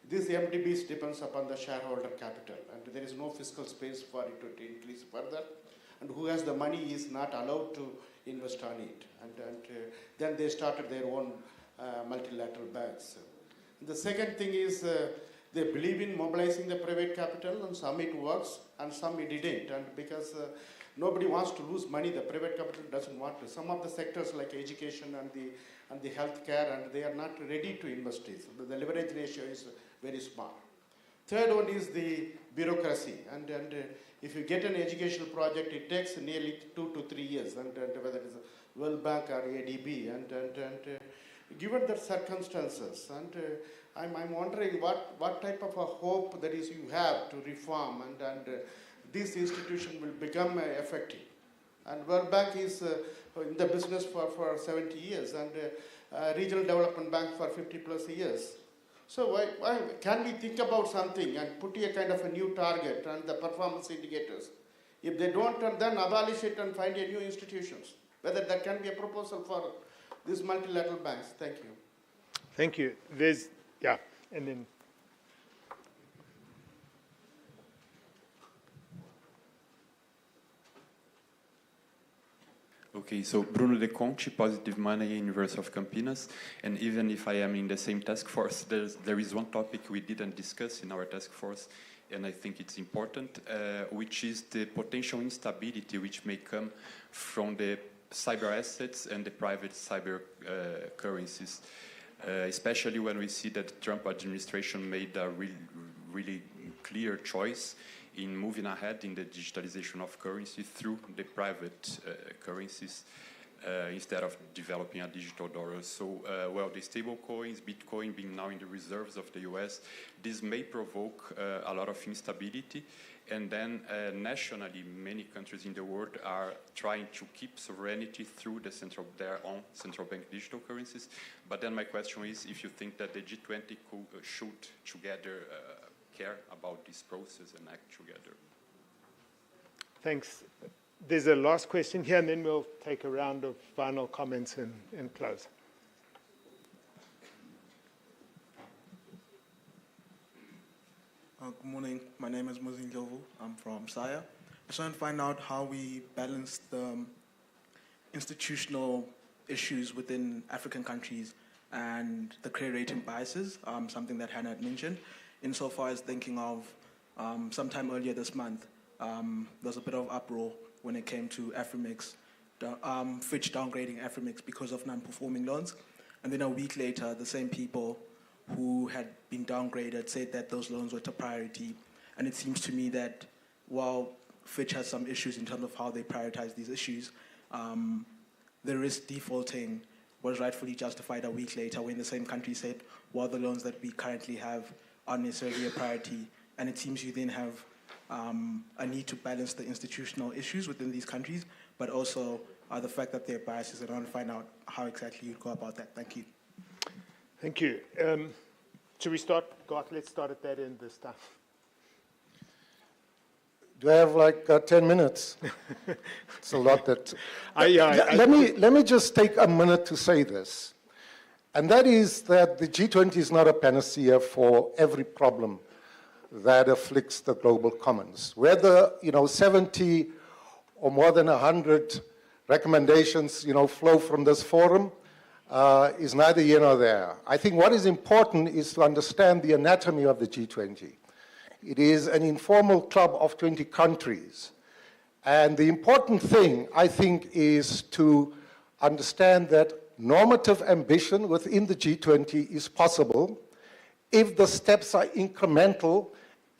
these MDBs depends upon the shareholder capital, and there is no fiscal space for it to increase further. And who has the money is not allowed to invest on it. And then they started their own multilateral banks. The second thing is, they believe in mobilizing the private capital, and some it works, and some it didn't. And because nobody wants to lose money, the private capital doesn't want to. Some of the sectors like education and the healthcare, and they are not ready to invest it. So the leverage ratio is very small. Third one is the bureaucracy. And if you get an educational project, it takes nearly 2 to 3 years, and whether it's World Bank or ADB. And given the circumstances, and I'm wondering what type of a hope that is you have to reform, and this institution will become effective. And World Bank is in the business for 70 years, and Regional Development Bank for 50 plus years. So why can we think about something and put a kind of a new target and the performance indicators? If they don't, then abolish it and find a new institutions. Whether that can be a proposal for these multilateral banks. Thank you. Thank you. And then. Okay, so Bruno De Conte, Positive Money, University of Campinas, and even if I am in the same task force, there is one topic we didn't discuss in our task force, and I think it's important, which is the potential instability which may come from the cyber assets and the private cyber currencies, especially when we see that the Trump administration made a really clear choice in moving ahead in the digitalization of currency through the private currencies instead of developing a digital dollar. So, well, the stable coins, Bitcoin being now in the reserves of the US, this may provoke a lot of instability. And then nationally, many countries in the world are trying to keep sovereignty through their own central bank digital currencies. But then my question is, if you think that the G20 should together care about this process and act together. Thanks. There's a last question here, and then we'll take a round of final comments and close. Good morning. My name is Muzin Jovu. I'm from SAIIA. I just want to find out how we balance the institutional issues within African countries and the credit rating biases, something that Hannah had mentioned. Insofar as thinking of sometime earlier this month, there was a bit of uproar when it came to Afrimix, Fitch downgrading Afrimix because of non-performing loans. And then a week later, the same people who had been downgraded said that those loans were to priority. And it seems to me that while Fitch has some issues in terms of how they prioritize these issues, the risk defaulting was rightfully justified a week later when the same country said, well, the loans that we currently have aren't necessarily a priority. And it seems you then have a need to balance the institutional issues within these countries, but also the fact that there are biases, and I want to find out how exactly you'd go about that. Thank you. Thank you. Should we start? Let's start at that end this time. Do I have like 10 minutes? It's a lot that... Let me just take a minute to say this. And that is that the G20 is not a panacea for every problem that afflicts the global commons. Whether, 70 or more than 100 recommendations, flow from this forum is neither here nor there. I think what is important is to understand the anatomy of the G20. It is an informal club of 20 countries. And the important thing, I think, is to understand that normative ambition within the G20 is possible if the steps are incremental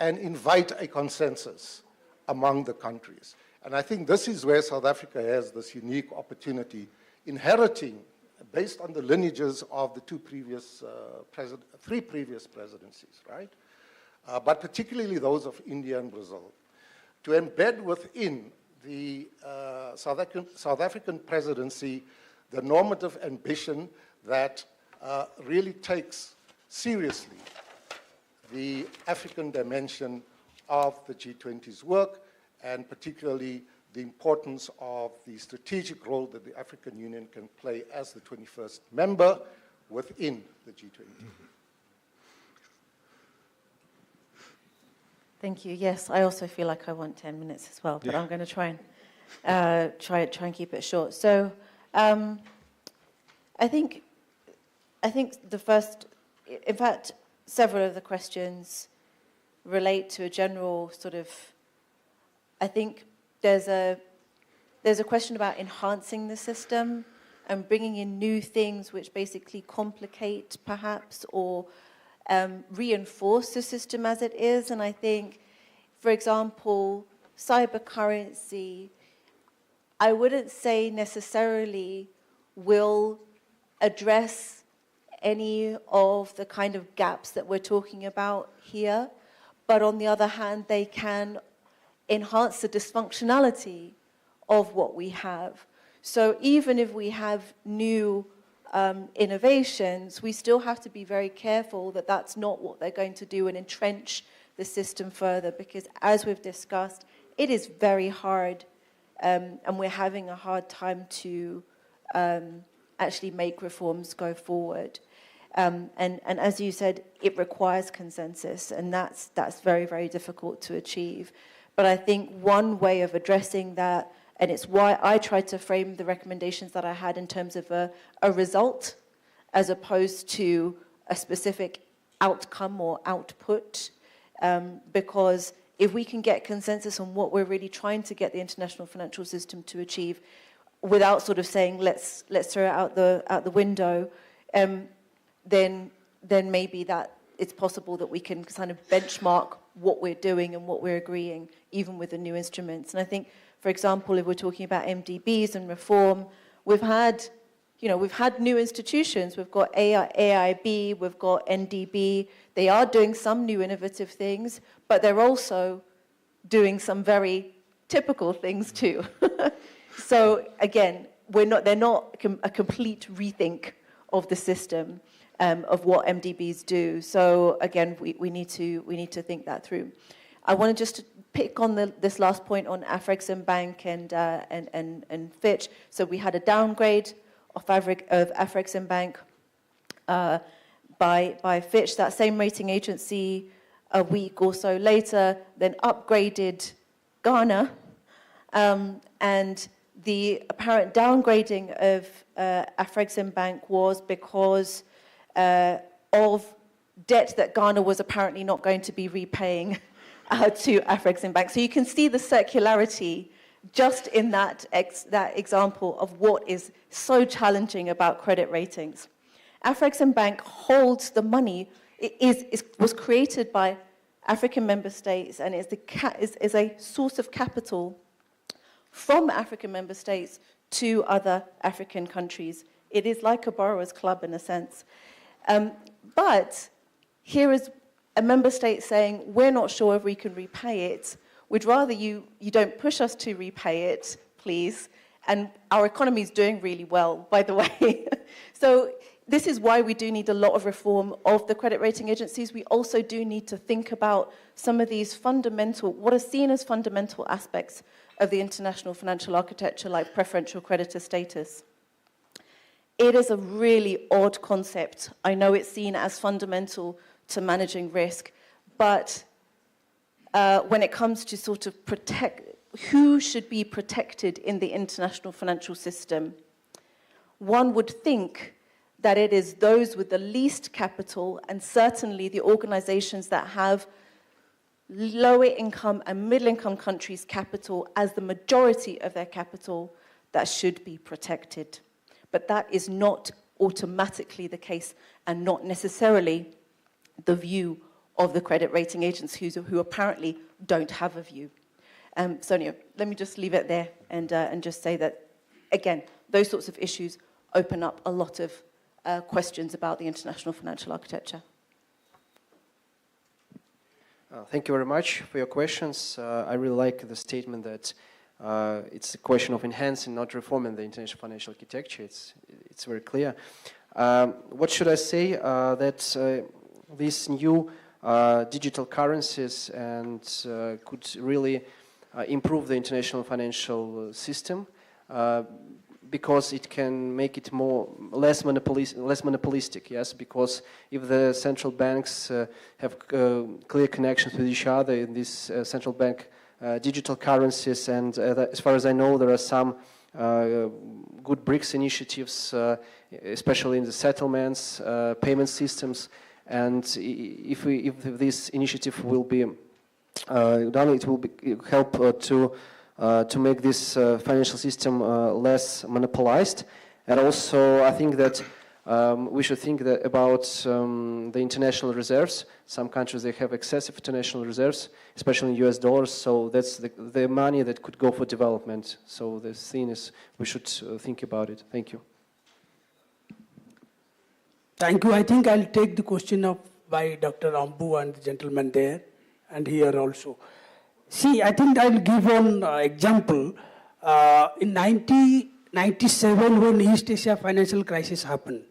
and invite a consensus among the countries. And I think this is where South Africa has this unique opportunity, inheriting, based on the lineages of the three previous presidencies, right? But particularly those of India and Brazil, to embed within the South African presidency the normative ambition that really takes seriously the African dimension of the G20's work, and particularly the importance of the strategic role that the African Union can play as the 21st member within the G20. Thank you. Yes, I also feel like I want 10 minutes as well, but I'm going to try and keep it short. So, I think the first, in fact, several of the questions relate to a general sort of. I think there's a question about enhancing the system and bringing in new things which basically complicate, perhaps, or reinforce the system as it is. And I think, for example, cyber currency, I wouldn't say necessarily will address any of the kind of gaps that we're talking about here, but on the other hand, they can enhance the dysfunctionality of what we have. So even if we have new innovations, we still have to be very careful that that's not what they're going to do and entrench the system further, because as we've discussed, it is very hard and we're having a hard time to actually make reforms go forward. And as you said, it requires consensus, and that's very, very difficult to achieve. But I think one way of addressing that, and it's why I tried to frame the recommendations that I had in terms of a result, as opposed to a specific outcome or output, because if we can get consensus on what we're really trying to get the international financial system to achieve, without sort of saying let's throw it out the window, then maybe that it's possible that we can kind of benchmark what we're doing and what we're agreeing, even with the new instruments. And I think, for example, if we're talking about MDBs and reform, we've had new institutions. We've got AIB, we've got NDB. They are doing some new innovative things, but they're also doing some very typical things too. So again, they're not a complete rethink of the system of what MDBs do. So again, we need to think that through. I want to just pick on this last point on Afreximbank and Fitch. So we had a downgrade of Afreximbank by Fitch. That same rating agency a week or so later then upgraded Ghana, and the apparent downgrading of Afreximbank was because of debt that Ghana was apparently not going to be repaying to Afreximbank. So you can see the circularity just in that example of what is so challenging about credit ratings. Afreximbank holds the money. It was created by African member states, and is a source of capital from African member states to other African countries. It is like a borrower's club in a sense. But here is a member state saying, we're not sure if we can repay it. We'd rather you don't push us to repay it, please. And our economy is doing really well, by the way. So this is why we do need a lot of reform of the credit rating agencies. We also do need to think about some of these fundamental, what are seen as fundamental aspects of the international financial architecture, like preferential creditor status. It is a really odd concept. I know it's seen as fundamental to managing risk, but when it comes to sort of who should be protected in the international financial system, one would think that it is those with the least capital, and certainly the organizations that have lower income and middle income countries' capital as the majority of their capital, that should be protected. But that is not automatically the case, and not necessarily the view of the credit rating agencies, who apparently don't have a view. Sonia, let me just leave it there and just say that, again, those sorts of issues open up a lot of questions about the international financial architecture. Thank you very much for your questions. I really like the statement that it's a question of enhancing, not reforming the international financial architecture. It's very clear. What should I say? That these new digital currencies and could really improve the international financial system because it can make it less monopolistic, yes, because if the central banks have clear connections with each other in these central bank digital currencies, and as far as I know, there are some good BRICS initiatives, especially in the settlements, payment systems, and if this initiative will be done, it will help to make this financial system less monopolized. And also, I think that we should think about the international reserves. Some countries, they have excessive international reserves, especially in US dollars, so that's the money that could go for development. So the thing is, we should think about it. Thank you. Thank you. I think I'll take the question up by Dr. Ambu and the gentleman there, and here also. See, I think I'll give one example. In 1997, when East Asia financial crisis happened,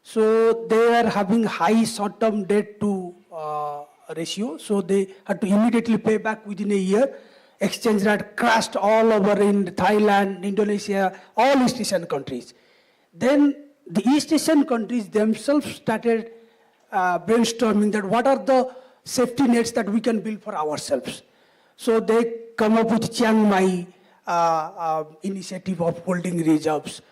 so they are having high short-term debt to ratio, so they had to immediately pay back within a year. Exchange rate crashed all over in Thailand, Indonesia, all East Asian countries. Then the East Asian countries themselves started brainstorming that what are the safety nets that we can build for ourselves. So they come up with Chiang Mai initiative of holding reserves.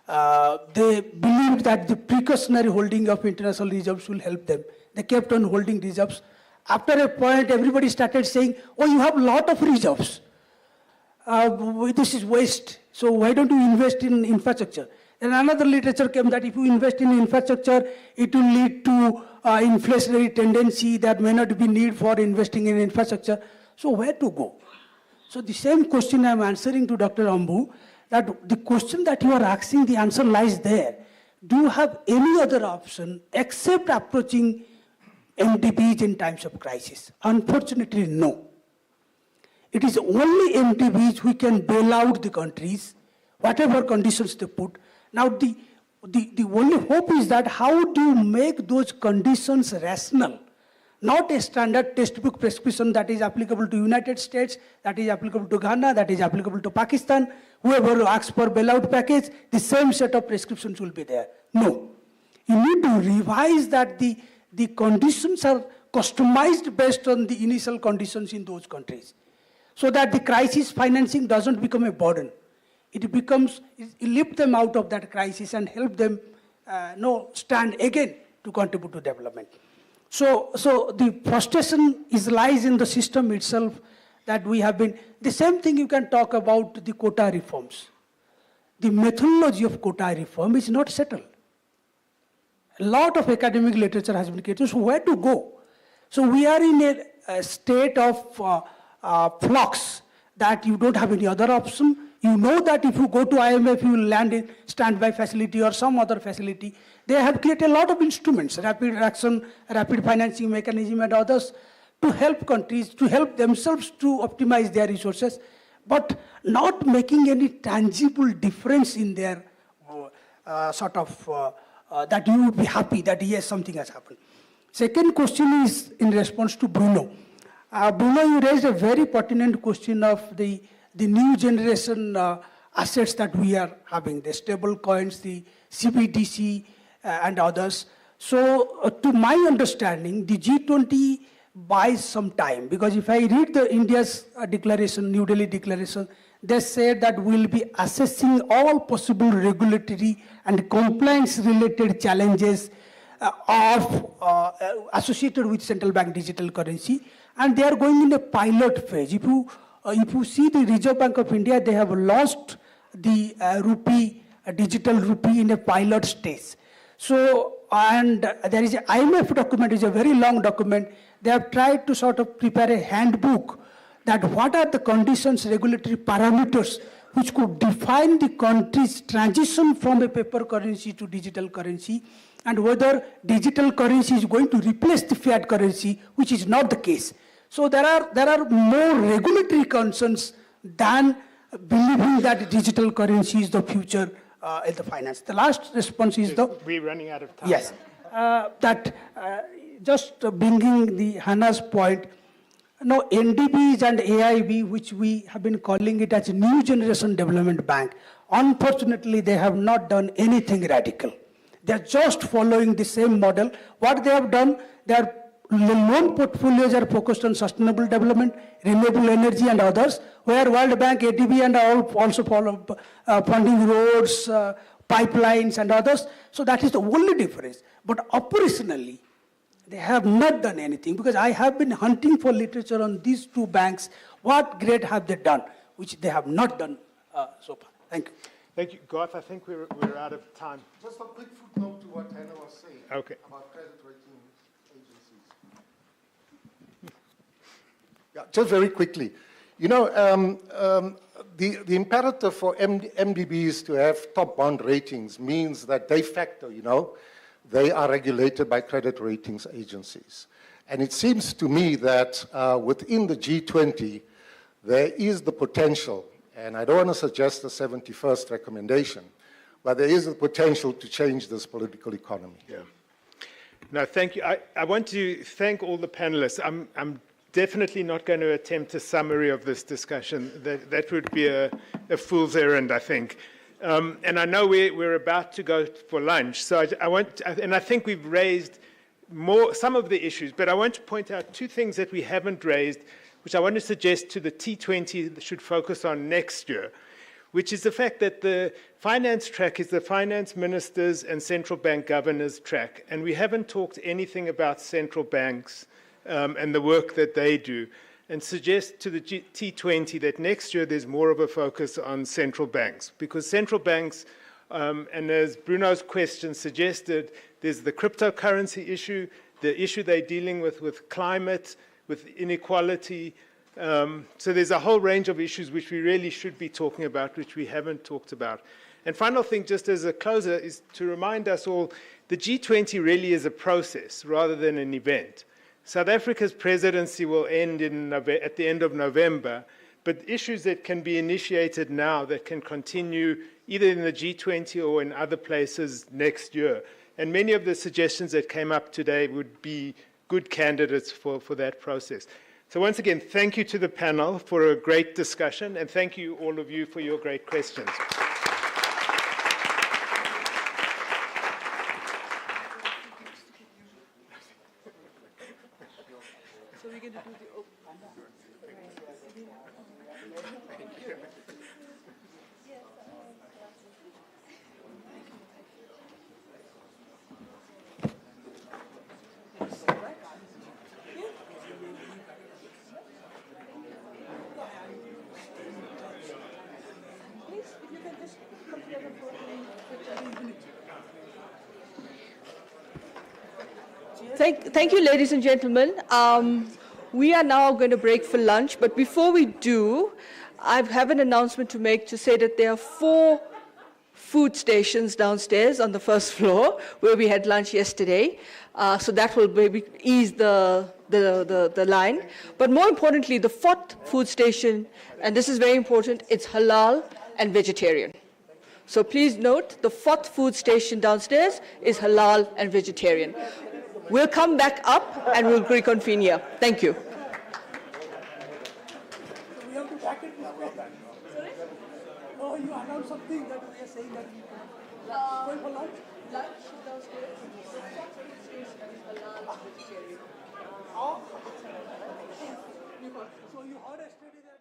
They believed that the precautionary holding of international reserves will help them. They kept on holding reserves. After a point, everybody started saying, oh, you have a lot of reserves. This is waste. So why don't you invest in infrastructure? And another literature came that if you invest in infrastructure, it will lead to inflationary tendency that may not be need for investing in infrastructure. So where to go? So the same question I'm answering to Dr. Ambu, that the question that you are asking, the answer lies there. Do you have any other option except approaching MDBs in times of crisis? Unfortunately, no. It is only MDBs who can bail out the countries, whatever conditions they put. Now, the only hope is that how do you make those conditions rational? Not a standard textbook prescription that is applicable to United States, that is applicable to Ghana, that is applicable to Pakistan. Whoever asks for bailout package, the same set of prescriptions will be there. No. You need to revise that the conditions are customized based on the initial conditions in those countries, so that the crisis financing doesn't become a burden. It lift them out of that crisis and help them stand again to contribute to development. So the frustration lies in the system itself that we have been. The same thing you can talk about the quota reforms. The methodology of quota reform is not settled. A lot of academic literature has been created, so where to go? So we are in a state of flux that you don't have any other option. You know that if you go to IMF, you will land in standby facility or some other facility. They have created a lot of instruments, rapid action, rapid financing mechanism and others, to help countries, to help themselves to optimize their resources, but not making any tangible difference in their that you would be happy that yes, something has happened. Second question is in response to Bruno. Bruno, you raised a very pertinent question of the new generation assets that we are having, the stable coins, the CBDC and others. So to my understanding, the G20 buys some time, because if I read the India's declaration, New Delhi declaration, they said that we'll be assessing all possible regulatory and compliance-related challenges associated with central bank digital currency, and they are going in a pilot phase. If you see the Reserve Bank of India, they have launched the digital rupee in a pilot stage. So, and there is an IMF document, is a very long document. They have tried to sort of prepare a handbook that what are the conditions, regulatory parameters which could define the country's transition from a paper currency to digital currency, and whether digital currency is going to replace the fiat currency, which is not the case. So there are more regulatory concerns than believing that digital currency is the future in the finance. The last response is we're running out of time. Yes, just bringing the Hannah's point. No, NDBs and AIB, which we have been calling it as a new generation development bank, unfortunately, they have not done anything radical. They're just following the same model. What they have done, their loan portfolios are focused on sustainable development, renewable energy and others, where World Bank, ADB and all also follow funding roads, pipelines and others. So that is the only difference. But operationally, they have not done anything, because I have been hunting for literature on these two banks. What great have they done, which they have not done so far. Thank you. Thank you. Garth, I think we're out of time. Just a quick footnote to what Hannah was saying about credit rating agencies. Yeah, just very quickly. You know, the imperative for MDBs to have top bond ratings means that de facto, you know, they are regulated by credit ratings agencies. And it seems to me that within the G20, there is the potential, and I don't want to suggest the 71st recommendation, but there is the potential to change this political economy. Yeah. No, thank you. I want to thank all the panelists. I'm definitely not going to attempt a summary of this discussion. That would be a fool's errand, I think. And I know we're about to go for lunch, so I think we've raised some of the issues, but I want to point out two things that we haven't raised, which I want to suggest to the T20 should focus on next year, which is the fact that the finance track is the finance ministers and central bank governors track, and we haven't talked anything about central banks and the work that they do, and suggest to the T20 that next year there's more of a focus on central banks, because central banks, and as Bruno's question suggested, there's the cryptocurrency issue, the issue they're dealing with climate, with inequality. So there's a whole range of issues which we really should be talking about, which we haven't talked about. And final thing, just as a closer, is to remind us all, the G20 really is a process rather than an event. South Africa's presidency will end at the end of November, but issues that can be initiated now that can continue either in the G20 or in other places next year. And many of the suggestions that came up today would be good candidates for that process. So once again, thank you to the panel for a great discussion, and thank you all of you for your great questions. So we're going to do the open. Thank you, ladies and gentlemen. We are now going to break for lunch, but before we do, I have an announcement to make to say that there are 4 food stations downstairs on the first floor where we had lunch yesterday. So that will maybe ease the line. But more importantly, the 4th food station, and this is very important, it's halal and vegetarian. So please note, the 4th food station downstairs is halal and vegetarian. We'll come back up and we'll reconvene here. Thank you. We have to back it this way. Sorry? Oh, you announced something that we are saying that going for lunch? Lunch downstairs. The 4th food station is halal and vegetarian. Oh. So you heard yesterday that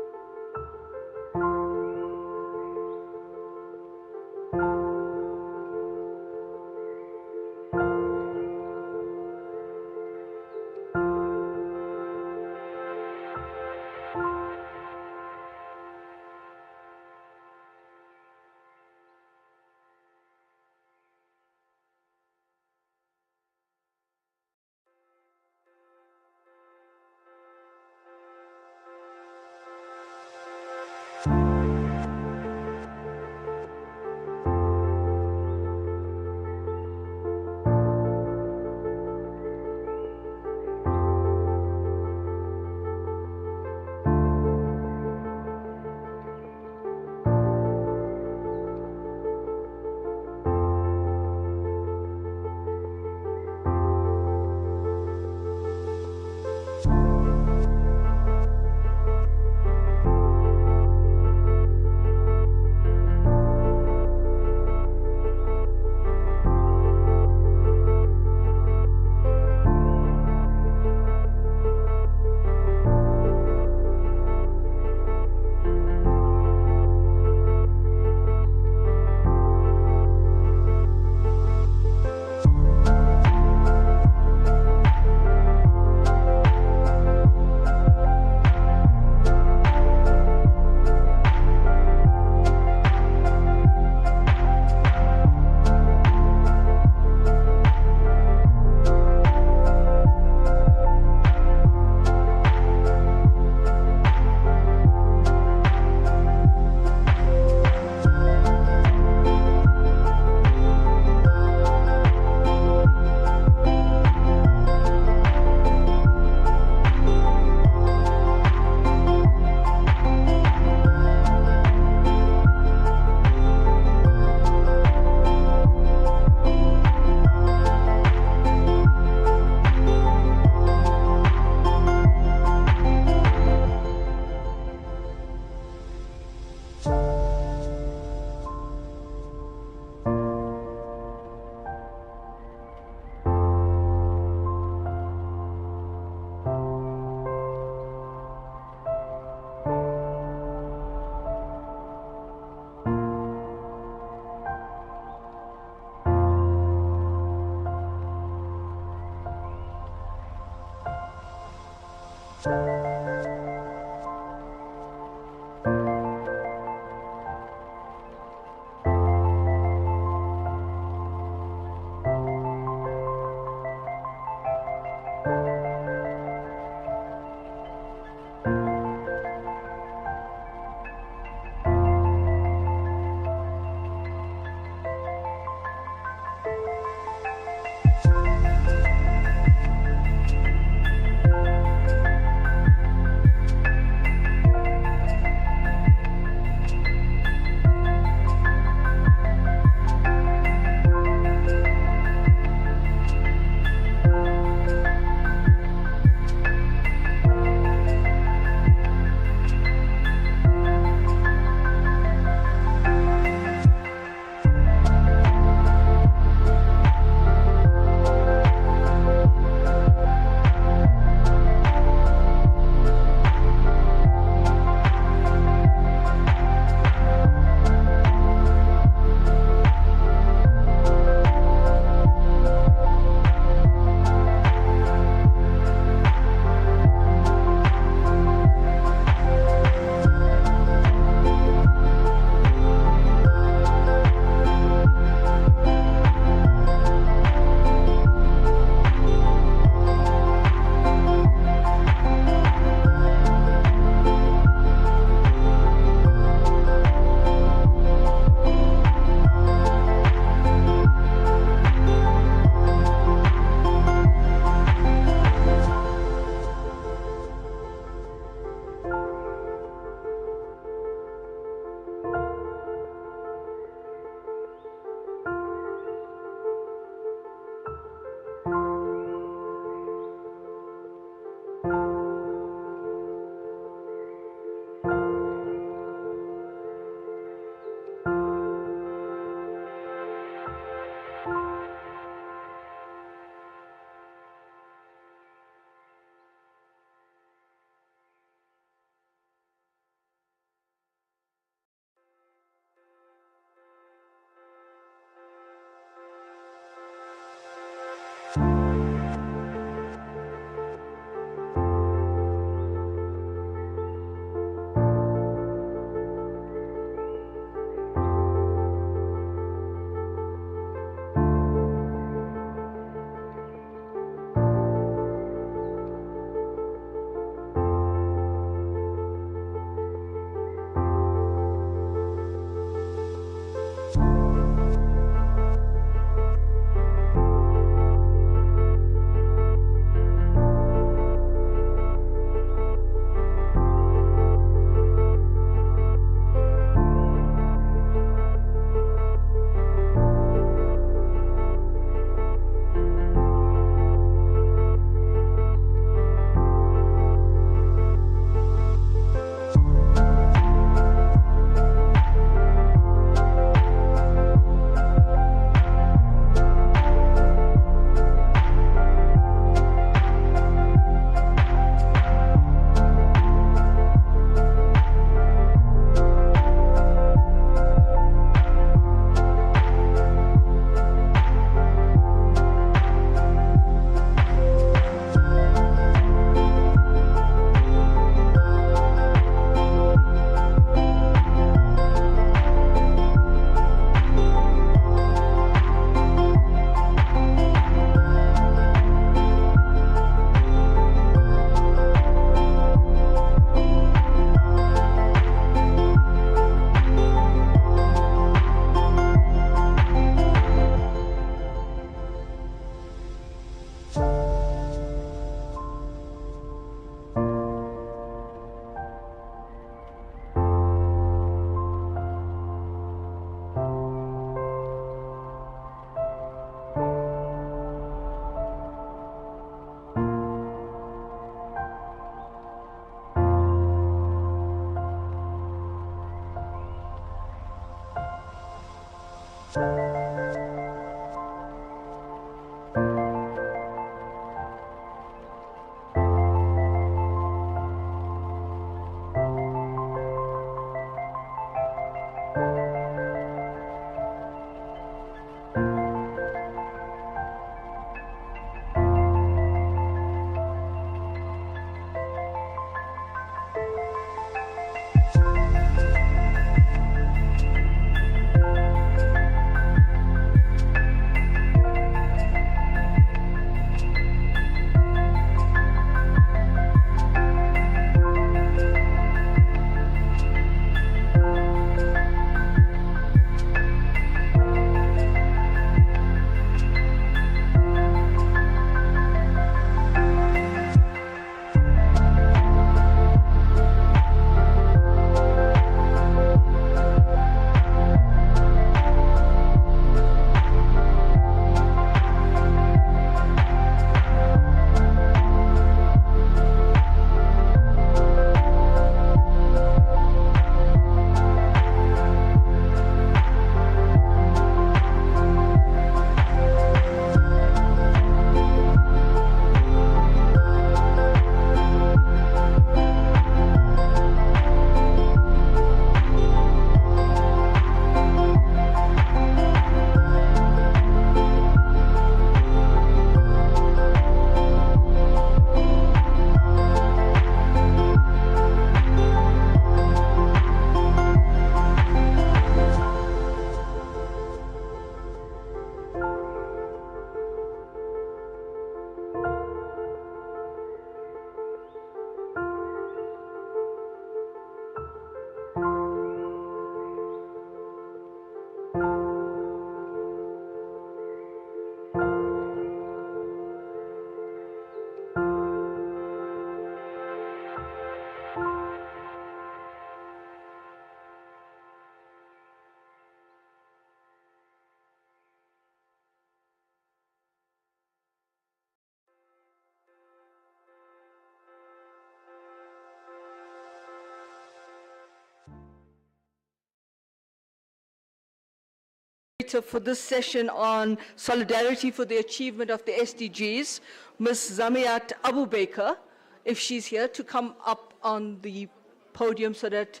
For this session on solidarity for the achievement of the SDGs, Ms. Zamiat Abu Baker, if she's here, to come up on the podium so that,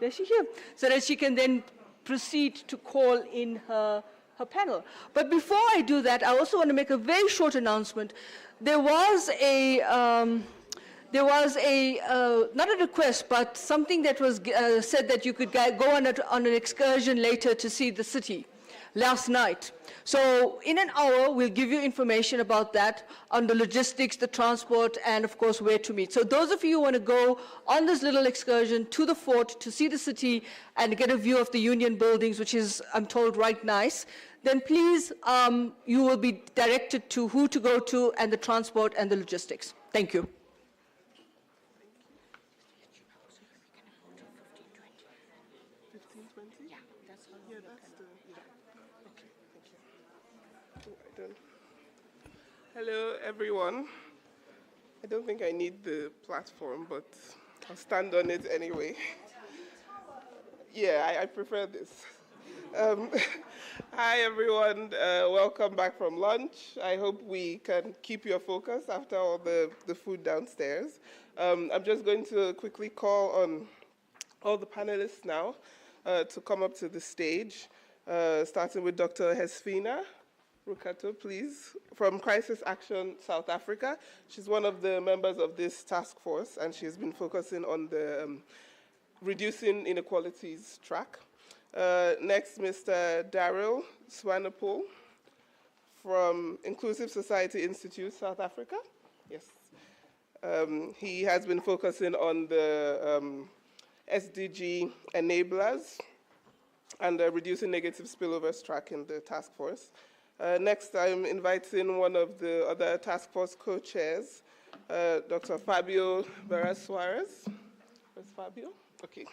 there she here, so that she can then proceed to call in her panel. But before I do that, I also want to make a very short announcement. There was a, not a request, but something that was said that you could go on an excursion later to see the city last night. So in an hour, we'll give you information about that, on the logistics, the transport, and of course, where to meet. So those of you who want to go on this little excursion to the fort to see the city and get a view of the union buildings, which is, I'm told, right nice, then please, you will be directed to who to go to and the transport and the logistics. Thank you. Hello, everyone. I don't think I need the platform, but I'll stand on it anyway. Yeah, I prefer this. Hi, everyone. Welcome back from lunch. I hope we can keep your focus after all the food downstairs. I'm just going to quickly call on all the panelists now to come up to the stage, starting with Dr. Hesfina Rukato, please, from Crisis Action South Africa. She's one of the members of this task force, and she's been focusing on the reducing inequalities track. Next, Mr. Daryl Swanepoel from Inclusive Society Institute, South Africa. Yes. He has been focusing on the SDG enablers and reducing negative spillovers track in the task force. Next, I'm inviting one of the other task force co-chairs, Dr. Fabio Vera-Suarez. Where's Fabio? Okay.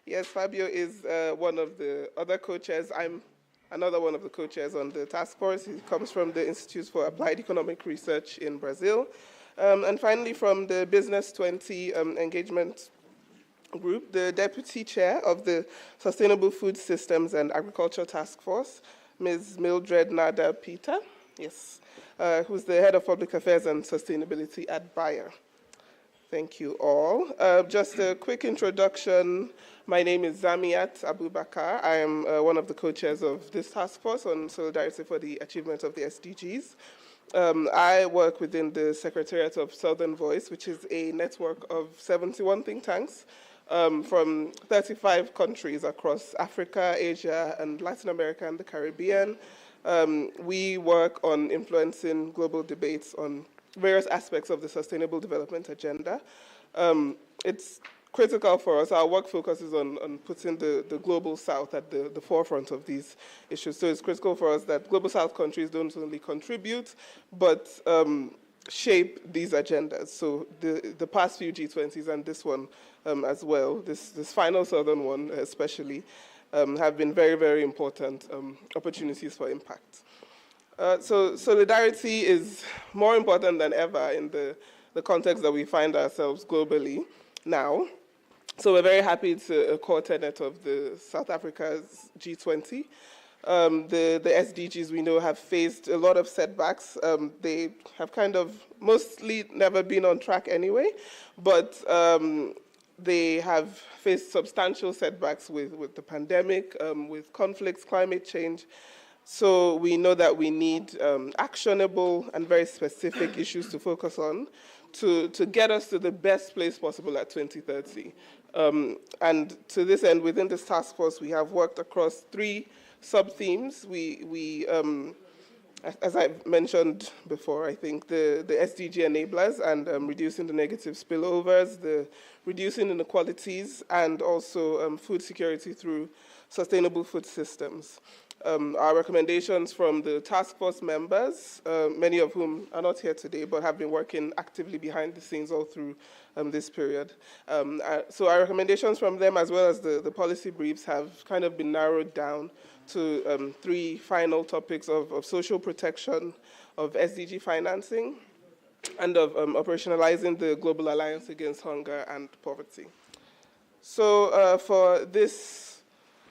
Yes, Fabio is one of the other co-chairs. I'm another one of the co-chairs on the task force. He comes from the Institute for Applied Economic Research in Brazil. And finally, from the Business 20 engagement group, the Deputy Chair of the Sustainable Food Systems and Agriculture Task Force, Ms. Mildred Nada Peter, yes, who's the Head of Public Affairs and Sustainability at Bayer. Thank you all. Just a quick introduction. My name is Zamiat Abubakar. I am one of the co-chairs of this task force on solidarity for the achievement of the SDGs. I work within the Secretariat of Southern Voice, which is a network of 71 think tanks from 35 countries across Africa, Asia, and Latin America and the Caribbean. We work on influencing global debates on various aspects of the Sustainable Development Agenda. It's critical for us. Our work focuses on putting the Global South at the forefront of these issues. So it's critical for us that Global South countries don't only contribute, but shape these agendas. So the past few G20s and this one as well, this final Southern one especially, have been very, very important opportunities for impact. So solidarity is more important than ever in the context that we find ourselves globally now. So we're very happy to a core tenet of the South Africa's G20. The SDGs we know have faced a lot of setbacks. They have kind of mostly never been on track anyway, but they have faced substantial setbacks with the pandemic, with conflicts, climate change. So we know that we need actionable and very specific issues to focus on to get us to the best place possible at 2030. And to this end, within this task force, we have worked across 3 sub-themes. We as I've mentioned before, I think the SDG enablers and reducing the negative spillovers, the reducing inequalities, and also food security through sustainable food systems. Our recommendations from the task force members, many of whom are not here today, but have been working actively behind the scenes all through this period. So our recommendations from them, as well as the policy briefs, have kind of been narrowed down to 3 final topics of social protection, of SDG financing, and of operationalizing the Global Alliance Against Hunger and Poverty. So for this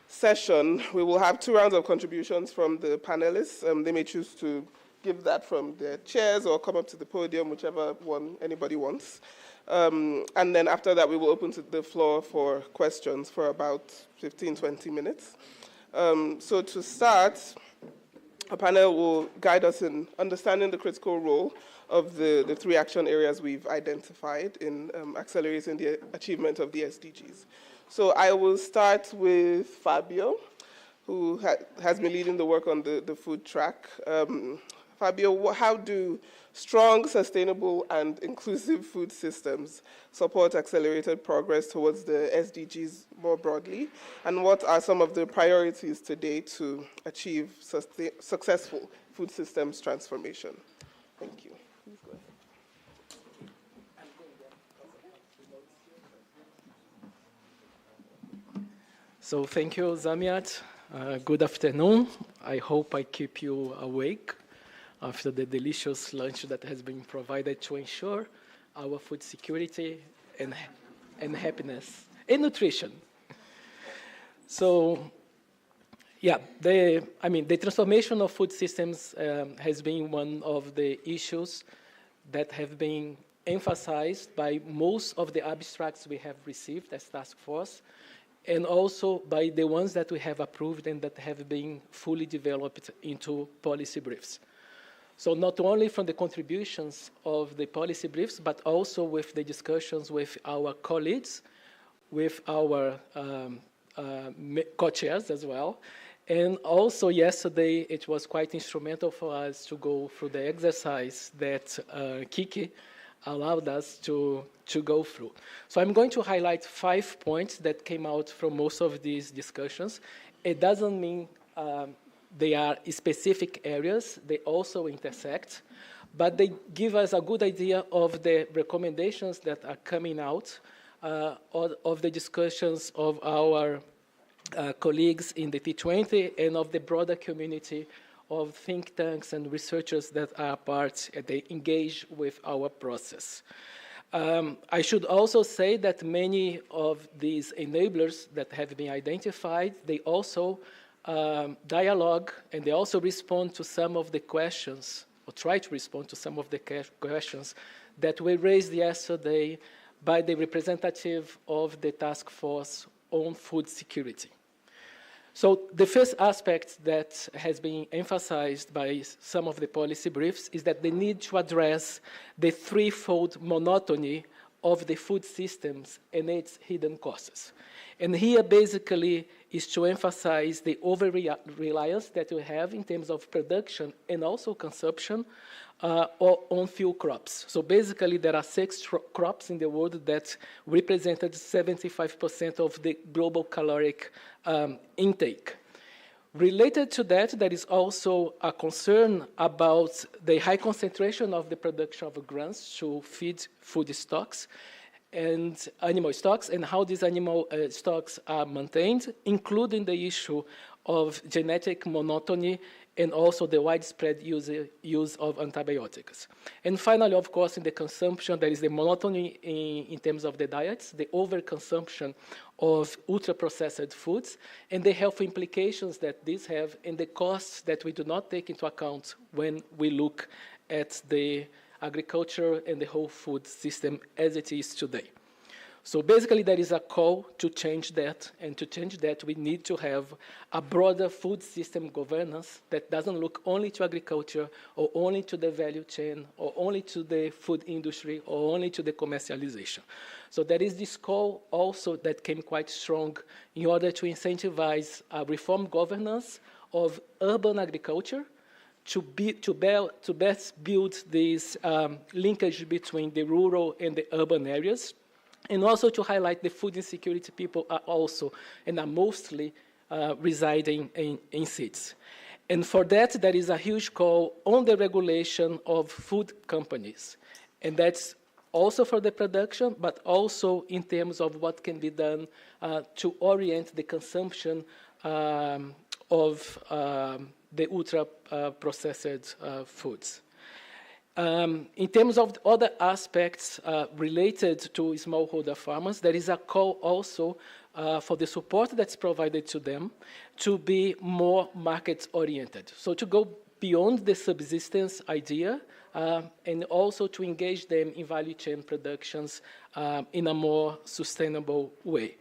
session, we will have 2 rounds of contributions from the panelists. They may choose to give that from their chairs or come up to the podium, whichever one anybody wants. And then after that, we will open to the floor for questions for about 15, 20 minutes. So to start, a panel will guide us in understanding the critical role of the 3 action areas we've identified in accelerating the achievement of the SDGs. So I will start with Fabio, who has been leading the work on the food track. Fabio, how do strong, sustainable, and inclusive food systems support accelerated progress towards the SDGs more broadly? And what are some of the priorities today to achieve successful food systems transformation? Thank you. Please go ahead. So thank you, Zamiat. Good afternoon. I hope I keep you awake after the delicious lunch that has been provided to ensure our food security and happiness and nutrition. So, yeah, the transformation of food systems has been one of the issues that have been emphasized by most of the abstracts we have received as task force, and also by the ones that we have approved and that have been fully developed into policy briefs. So not only from the contributions of the policy briefs, but also with the discussions with our colleagues, with our co-chairs as well. And also yesterday, it was quite instrumental for us to go through the exercise that Kiki allowed us to go through. So I'm going to highlight 5 points that came out from most of these discussions. It doesn't mean they are specific areas, they also intersect, but they give us a good idea of the recommendations that are coming out of the discussions of our colleagues in the T20 and of the broader community of think tanks and researchers that are part, they engage with our process. I should also say that many of these enablers that have been identified, they also dialogue and they also respond to some of the questions, or try to respond to some of the questions that were raised yesterday by the representative of the task force on food security. So the first aspect that has been emphasized by some of the policy briefs is that they need to address the threefold monotony of the food systems and its hidden costs. And here basically is to emphasize the over-reliance that we have in terms of production and also consumption on few crops. So basically there are 6 crops in the world that represented 75% of the global caloric intake. Related to that, there is also a concern about the high concentration of the production of grains to feed food stocks and animal stocks, and how these animal stocks are maintained, including the issue of genetic monotony and also the widespread use of antibiotics. And finally, of course, in the consumption, there is the monotony in terms of the diets, the overconsumption of ultra-processed foods, and the health implications that these have, and the costs that we do not take into account when we look at the agriculture and the whole food system as it is today. So basically there is a call to change that, and to change that we need to have a broader food system governance that doesn't look only to agriculture or only to the value chain or only to the food industry or only to the commercialization. So there is this call also that came quite strong in order to incentivize a reform governance of urban agriculture to best build this linkage between the rural and the urban areas, and also to highlight the food insecurity people are also and are mostly residing in cities. And for that, there is a huge call on the regulation of food companies. And that's also for the production, but also in terms of what can be done to orient the consumption of the ultra-processed foods. In terms of other aspects related to smallholder farmers, there is a call also for the support that's provided to them to be more market-oriented. So to go beyond the subsistence idea and also to engage them in value chain productions in a more sustainable way.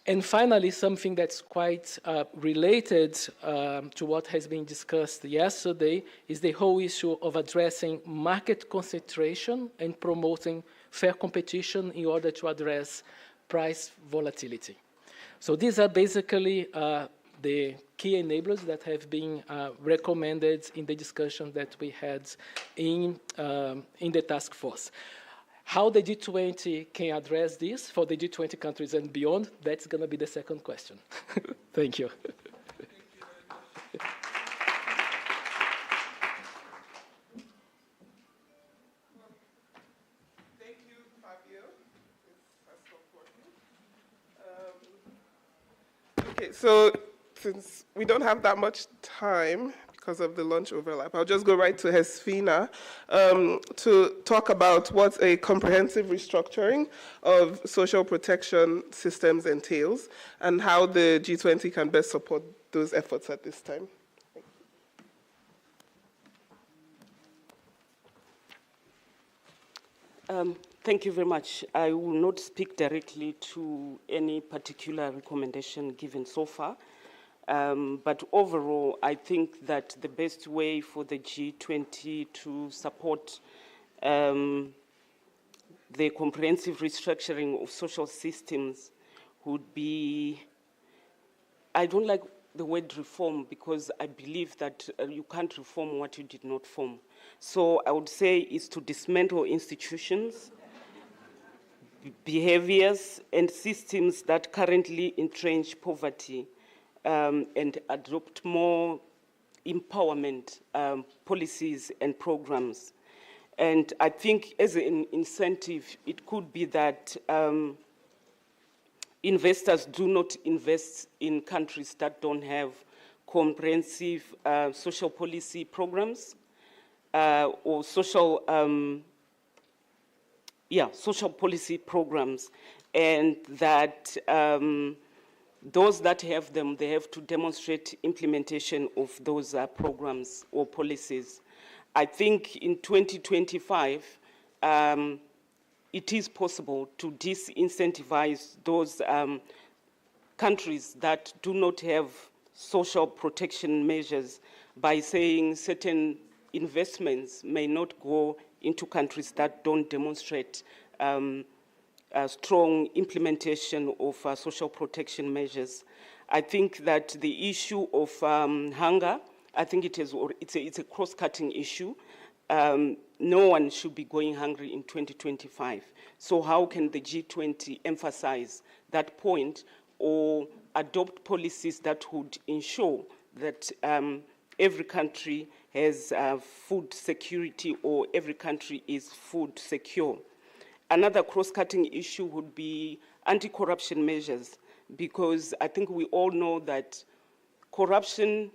And finally, something that's quite related to what has been discussed yesterday is the whole issue of addressing market concentration and promoting fair competition in order to address price volatility. So these are basically the key enablers that have been recommended in the discussion that we had in the task force. How the G20 can address this for the G20 countries and beyond, that's going to be the second question. Thank you. Thank you, Fabio. Okay, so since we don't have that much time, because of the lunch overlap, I'll just go right to Hesfina to talk about what a comprehensive restructuring of social protection systems entails and how the G20 can best support those efforts at this time. Thank you very much. I will not speak directly to any particular recommendation given so far. But overall, I think that the best way for the G20 to support the comprehensive restructuring of social systems would be, I don't like the word reform because I believe that you can't reform what you did not form. So I would say is to dismantle institutions, behaviors, and systems that currently entrench poverty. And adopt more empowerment policies and programs. And I think as an incentive, it could be that investors do not invest in countries that don't have comprehensive social policy programs or social social policy programs, and that those that have them, they have to demonstrate implementation of those programs or policies. I think in 2025, it is possible to disincentivize those countries that do not have social protection measures by saying certain investments may not go into countries that don't demonstrate a strong implementation of social protection measures. I think that the issue of hunger, I think it's a cross-cutting issue. No one should be going hungry in 2025. So how can the G20 emphasize that point or adopt policies that would ensure that every country has food security or every country is food secure? Another cross-cutting issue would be anti-corruption measures, because I think we all know that corruption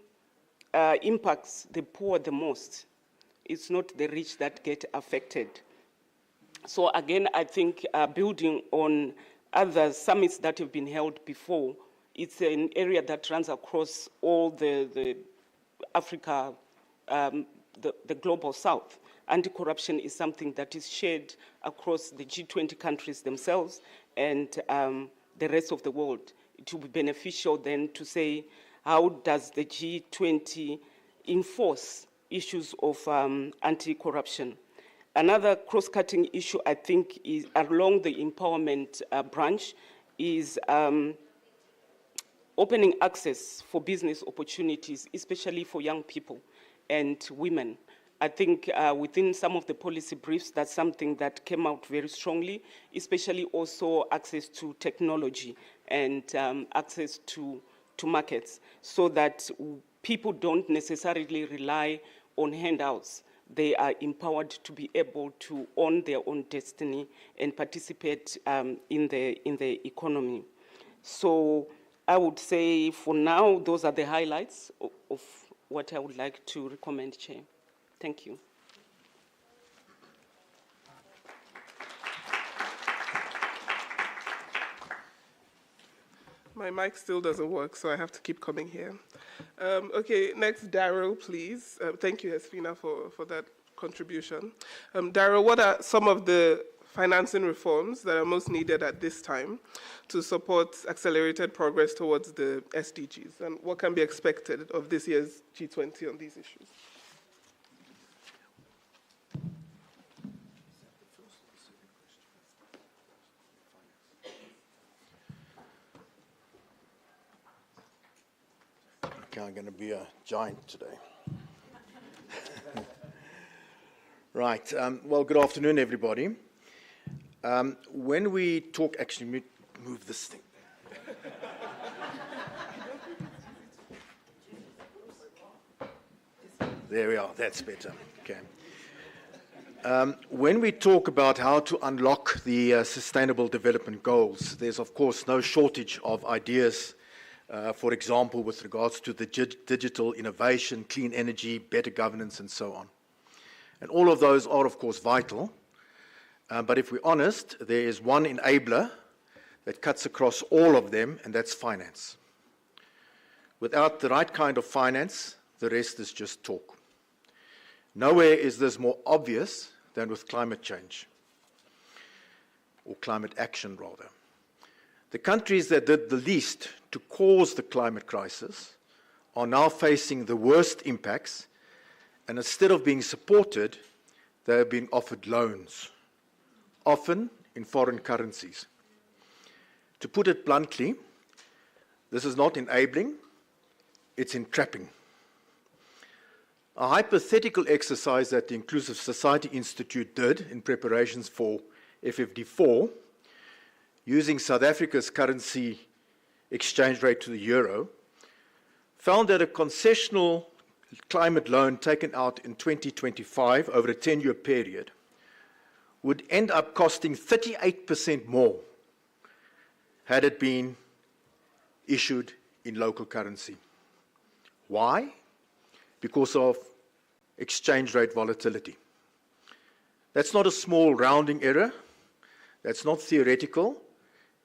impacts the poor the most. It's not the rich that get affected. So again, I think building on other summits that have been held before, it's an area that runs across all the Africa, the global south. Anti-corruption is something that is shared across the G20 countries themselves and the rest of the world. It will be beneficial then to say, how does the G20 enforce issues of anti-corruption? Another cross-cutting issue, I think, is along the empowerment branch, is opening access for business opportunities, especially for young people and women. I think within some of the policy briefs, that's something that came out very strongly, especially also access to technology and access to markets, so that people don't necessarily rely on handouts. They are empowered to be able to own their own destiny and participate in the economy. So I would say for now, those are the highlights of what I would like to recommend, Chair. Thank you. My mic still doesn't work, so I have to keep coming here. Okay, next, Daryl, please. Thank you, Espina, for that contribution. Daryl, what are some of the financing reforms that are most needed at this time to support accelerated progress towards the SDGs? And what can be expected of this year's G20 on these issues? Okay, I'm going to be a giant today. Right. Well, good afternoon, everybody. When we talk, actually, move this thing. There we are. That's better. Okay. When we talk about how to unlock the Sustainable Development Goals, there's, of course, no shortage of ideas. For example, with regards to the digital innovation, clean energy, better governance, and so on. And all of those are, of course, vital. But if we're honest, there is one enabler that cuts across all of them, and that's finance. Without the right kind of finance, the rest is just talk. Nowhere is this more obvious than with climate change, or climate action, rather. The countries that did the least to cause the climate crisis are now facing the worst impacts, and instead of being supported, they are being offered loans, often in foreign currencies. To put it bluntly, this is not enabling, it's entrapping. A hypothetical exercise that the Inclusive Society Institute did in preparations for FFD4, using South Africa's currency exchange rate to the euro, found that a concessional climate loan taken out in 2025 over a 10-year period would end up costing 38% more had it been issued in local currency. Why? Because of exchange rate volatility. That's not a small rounding error. That's not theoretical,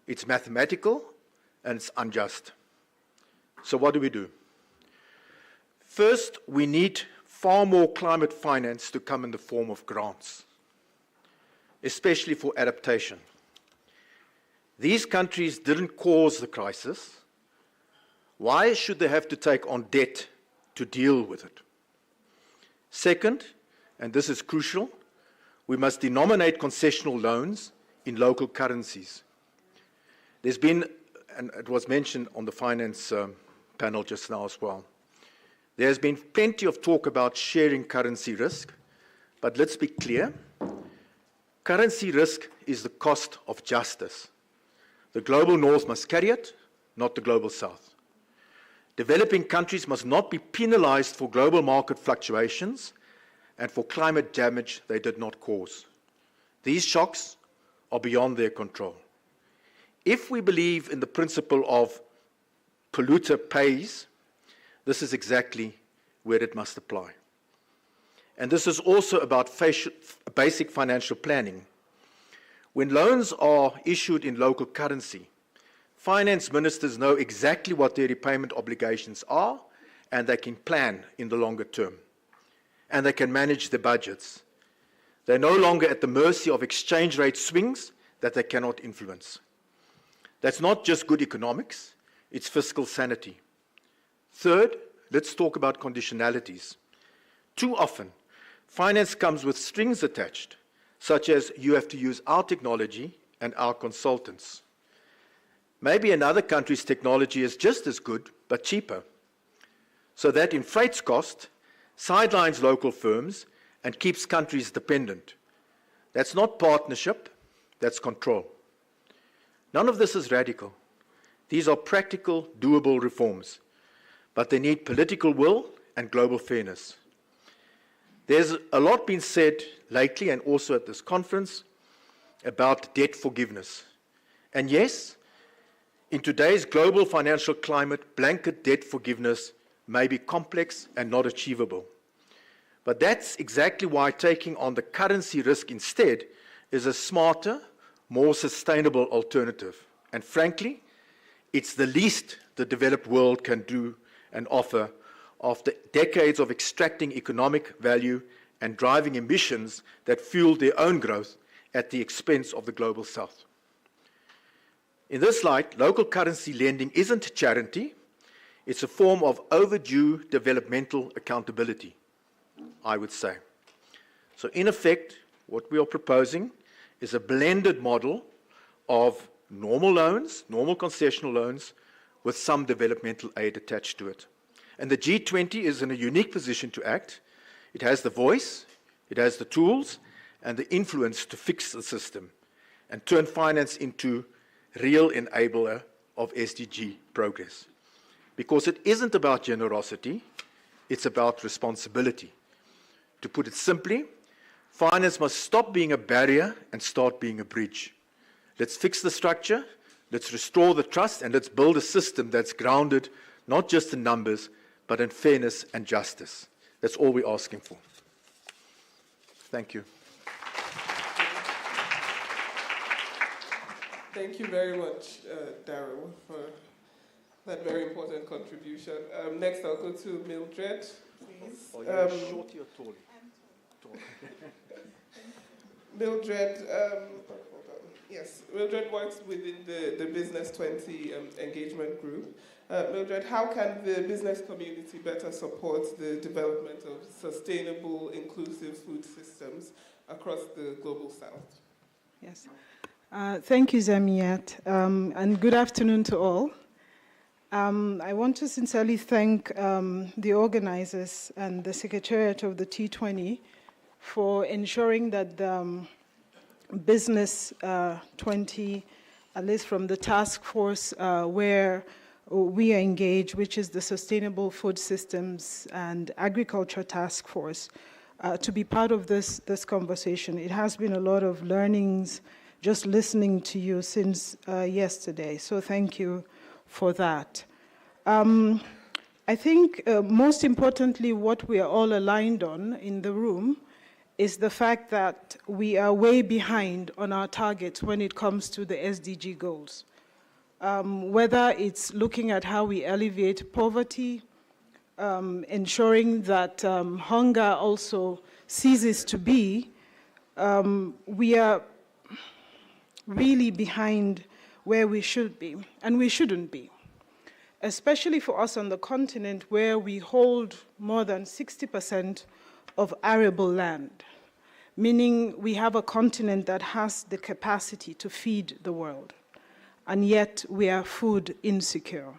it's mathematical, and it's unjust. So what do? First, we need far more climate finance to come in the form of grants, especially for adaptation. These countries didn't cause the crisis. Why should they have to take on debt to deal with it? Second, and this is crucial, we must denominate concessional loans in local currencies. There's been, and it was mentioned on the finance panel just now as well, there's been plenty of talk about sharing currency risk, but let's be clear, currency risk is the cost of justice. The global north must carry it, not the global south. Developing countries must not be penalized for global market fluctuations and for climate damage they did not cause. These shocks are beyond their control. If we believe in the principle of polluter pays, this is exactly where it must apply. And this is also about basic financial planning. When loans are issued in local currency, finance ministers know exactly what their repayment obligations are, and they can plan in the longer term. And they can manage their budgets. They're no longer at the mercy of exchange rate swings that they cannot influence. That's not just good economics, it's fiscal sanity. Third, let's talk about conditionalities. Too often, finance comes with strings attached, such as you have to use our technology and our consultants. Maybe another country's technology is just as good, but cheaper. So that inflates cost, sidelines local firms, and keeps countries dependent. That's not partnership, that's control. None of this is radical. These are practical, doable reforms, but they need political will and global fairness. There's a lot been said lately, and also at this conference, about debt forgiveness. And yes, in today's global financial climate, blanket debt forgiveness may be complex and not achievable. But that's exactly why taking on the currency risk instead is a smarter, more sustainable alternative. And frankly, it's the least the developed world can do and offer after decades of extracting economic value and driving emissions that fueled their own growth at the expense of the global south. In this light, local currency lending isn't charity, it's a form of overdue developmental accountability, I would say. So in effect, what we are proposing is a blended model of normal loans, normal concessional loans, with some developmental aid attached to it. And the G20 is in a unique position to act. It has the voice, it has the tools, and the influence to fix the system and turn finance into real enabler of SDG progress. Because it isn't about generosity, it's about responsibility. To put it simply, finance must stop being a barrier and start being a bridge. Let's fix the structure, let's restore the trust, and let's build a system that's grounded not just in numbers, but in fairness and justice. That's all we're asking for. Thank you. Thank you very much, Daryl, for that very important contribution. Next, I'll go to Mildred, please. Shorty or tall? Mildred, yes, Mildred works within the Business 20 engagement group. Mildred, how can the business community better support the development of sustainable, inclusive food systems across the global south? Yes. Thank you, Zamiat, and good afternoon to all. I want to sincerely thank the organizers and the Secretariat of the T20 for ensuring that the Business 20, at least from the task force where we are engaged, which is the Sustainable Food Systems and Agriculture Task Force, to be part of this conversation. It has been a lot of learnings just listening to you since yesterday, so thank you for that. I think most importantly what we are all aligned on in the room is the fact that we are way behind on our targets when it comes to the SDG goals. Whether it's looking at how we alleviate poverty, ensuring that hunger also ceases to be, we are really behind where we should be, and we shouldn't be, especially for us on the continent where we hold more than 60% of arable land, meaning we have a continent that has the capacity to feed the world, and yet we are food insecure.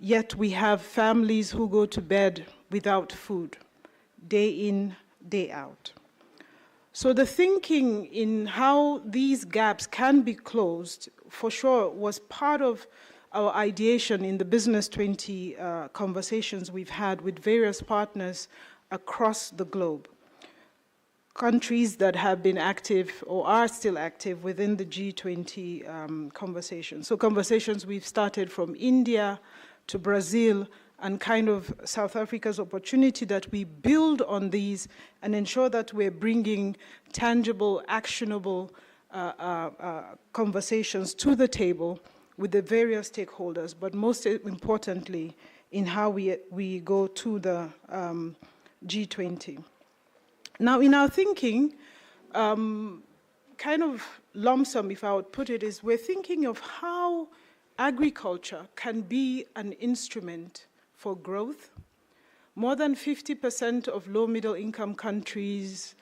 Yet we have families who go to bed without food, day in, day out. So the thinking in how these gaps can be closed, for sure, was part of our ideation in the Business 20 conversations we've had with various partners across the globe. Countries that have been active or are still active within the G20 conversation. So conversations we've started from India to Brazil, and kind of South Africa's opportunity that we build on these and ensure that we're bringing tangible, actionable conversations to the table with the various stakeholders, but most importantly, in how we go to the G20. Now, in our thinking, kind of lump sum, if I would put it, is we're thinking of how agriculture can be an instrument for growth. More than 50% of low middle income countries'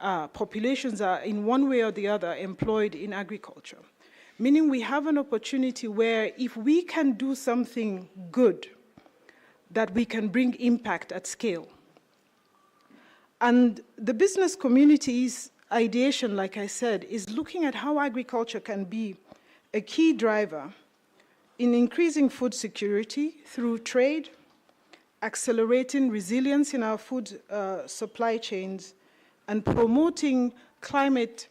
populations are in one way or the other employed in agriculture. Meaning we have an opportunity where if we can do something good, that we can bring impact at scale. And the business community's ideation, like I said, is looking at how agriculture can be a key driver in increasing food security through trade, accelerating resilience in our food supply chains, and promoting climate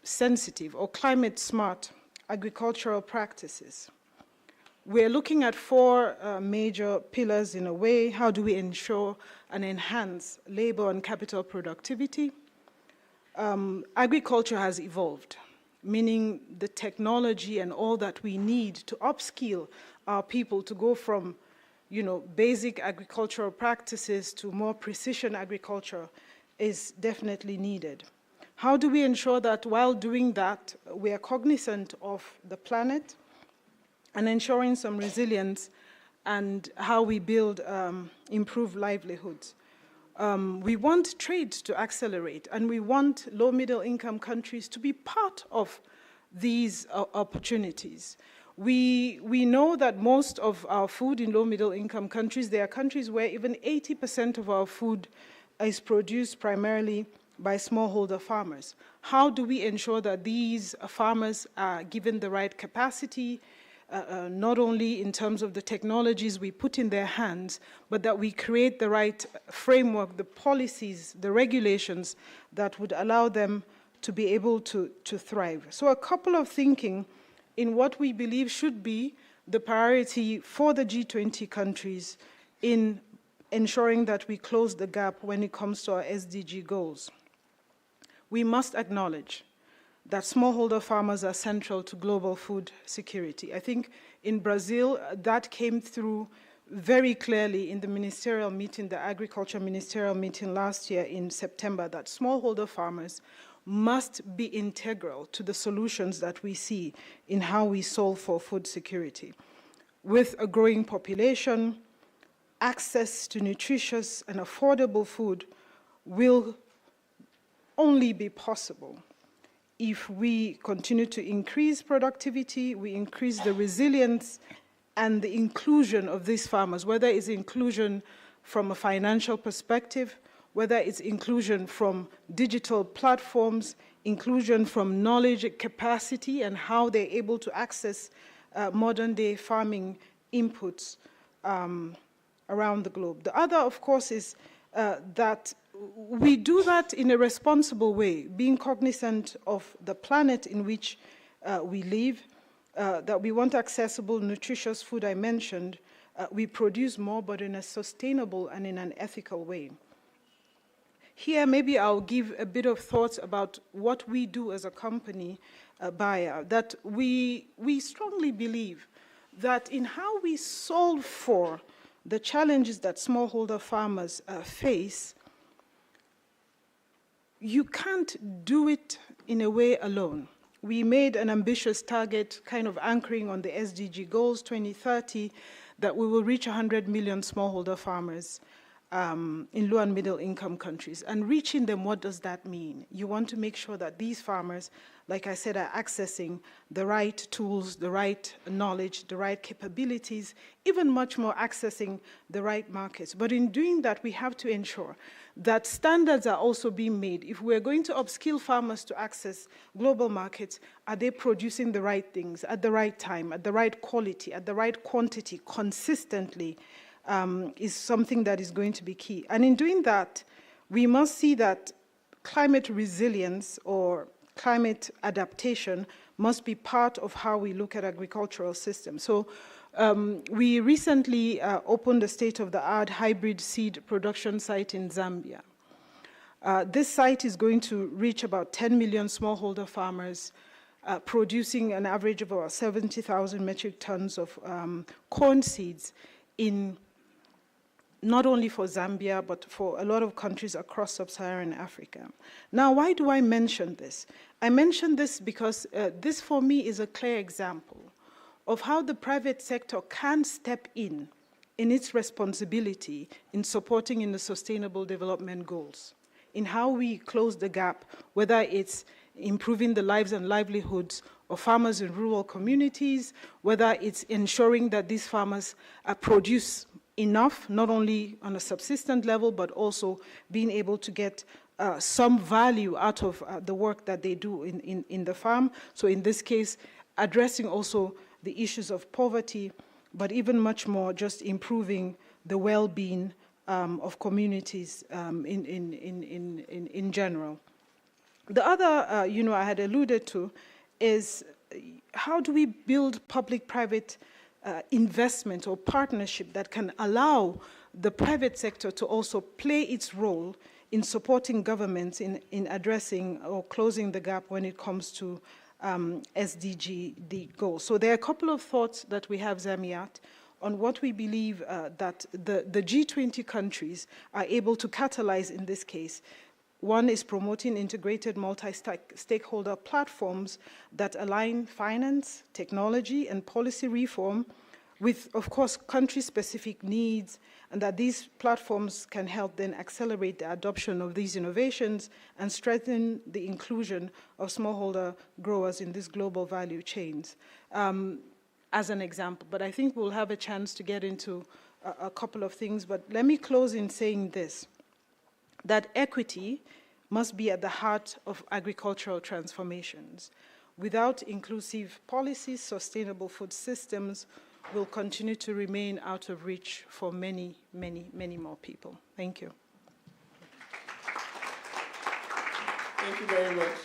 sensitive or climate smart agricultural practices. We're looking at four major pillars in a way. How do we ensure and enhance labor and capital productivity? Agriculture has evolved, meaning the technology and all that we need to upskill our people to go from basic agricultural practices to more precision agriculture is definitely needed. How do we ensure that while doing that, we are cognizant of the planet and ensuring some resilience and how we build improved livelihoods? We want trade to accelerate, and we want low middle income countries to be part of these opportunities. We know that most of our food in low middle income countries, there are countries where even 80% of our food is produced primarily by smallholder farmers. How do we ensure that these farmers are given the right capacity, not only in terms of the technologies we put in their hands, but that we create the right framework, the policies, the regulations that would allow them to be able to thrive? So a couple of thinking in what we believe should be the priority for the G20 countries in ensuring that we close the gap when it comes to our SDG goals. We must acknowledge that smallholder farmers are central to global food security. I think in Brazil, that came through very clearly in the ministerial meeting, the agriculture ministerial meeting last year in September, that smallholder farmers must be integral to the solutions that we see in how we solve for food security. With a growing population, access to nutritious and affordable food will only be possible if we continue to increase productivity, we increase the resilience and the inclusion of these farmers, whether it's inclusion from a financial perspective, whether it's inclusion from digital platforms, inclusion from knowledge capacity and how they're able to access modern day farming inputs around the globe. The other, of course, is that we do that in a responsible way, being cognizant of the planet in which we live, that we want accessible, nutritious food, I mentioned. We produce more, but in a sustainable and in an ethical way. Here, maybe I'll give a bit of thoughts about what we do as a company, BAIA, that we strongly believe that in how we solve for the challenges that smallholder farmers face, you can't do it in a way alone. We made an ambitious target, kind of anchoring on the SDG goals 2030, that we will reach 100 million smallholder farmers in low and middle income countries. And reaching them, what does that mean? You want to make sure that these farmers, like I said, are accessing the right tools, the right knowledge, the right capabilities, even much more accessing the right markets. But in doing that, we have to ensure that standards are also being made. If we're going to upskill farmers to access global markets, are they producing the right things at the right time, at the right quality, at the right quantity, consistently, is something that is going to be key. And in doing that, we must see that climate resilience or climate adaptation must be part of how we look at agricultural systems. So we recently opened a state-of-the-art hybrid seed production site in Zambia. This site is going to reach about 10 million smallholder farmers, producing an average of about 70,000 metric tons of corn seeds in not only for Zambia, but for a lot of countries across sub-Saharan Africa. Now, why do I mention this? I mention this because this, for me, is a clear example of how the private sector can step in its responsibility in supporting in the Sustainable Development Goals, in how we close the gap, whether it's improving the lives and livelihoods of farmers in rural communities, whether it's ensuring that these farmers produce enough, not only on a subsistent level, but also being able to get some value out of the work that they do in the farm. So in this case, addressing also the issues of poverty, but even much more just improving the well-being of communities in general. The other, I had alluded to is how do we build public-private investment or partnership that can allow the private sector to also play its role in supporting governments in addressing or closing the gap when it comes to SDG goals. So there are a couple of thoughts that we have, Zamiat, on what we believe that the G20 countries are able to catalyze in this case. One is promoting integrated multi-stakeholder platforms that align finance, technology, and policy reform with, of course, country-specific needs, and that these platforms can help then accelerate the adoption of these innovations and strengthen the inclusion of smallholder growers in these global value chains, as an example. But I think we'll have a chance to get into a couple of things. But let me close in saying this, that equity must be at the heart of agricultural transformations. Without inclusive policies, sustainable food systems will continue to remain out of reach for many, many, many more people. Thank you. Thank you very much,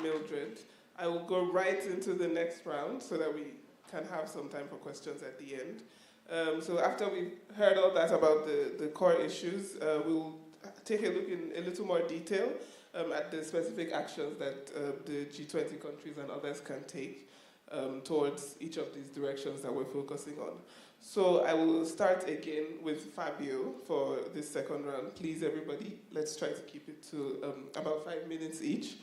Mildred. I will go right into the next round so that we can have some time for questions at the end. So after we've heard all that about the core issues, we'll take a look in a little more detail at the specific actions that the G20 countries and others can take towards each of these directions that we're focusing on. So I will start again with Fabio for this second round. Please, everybody, let's try to keep it to about 5 minutes each.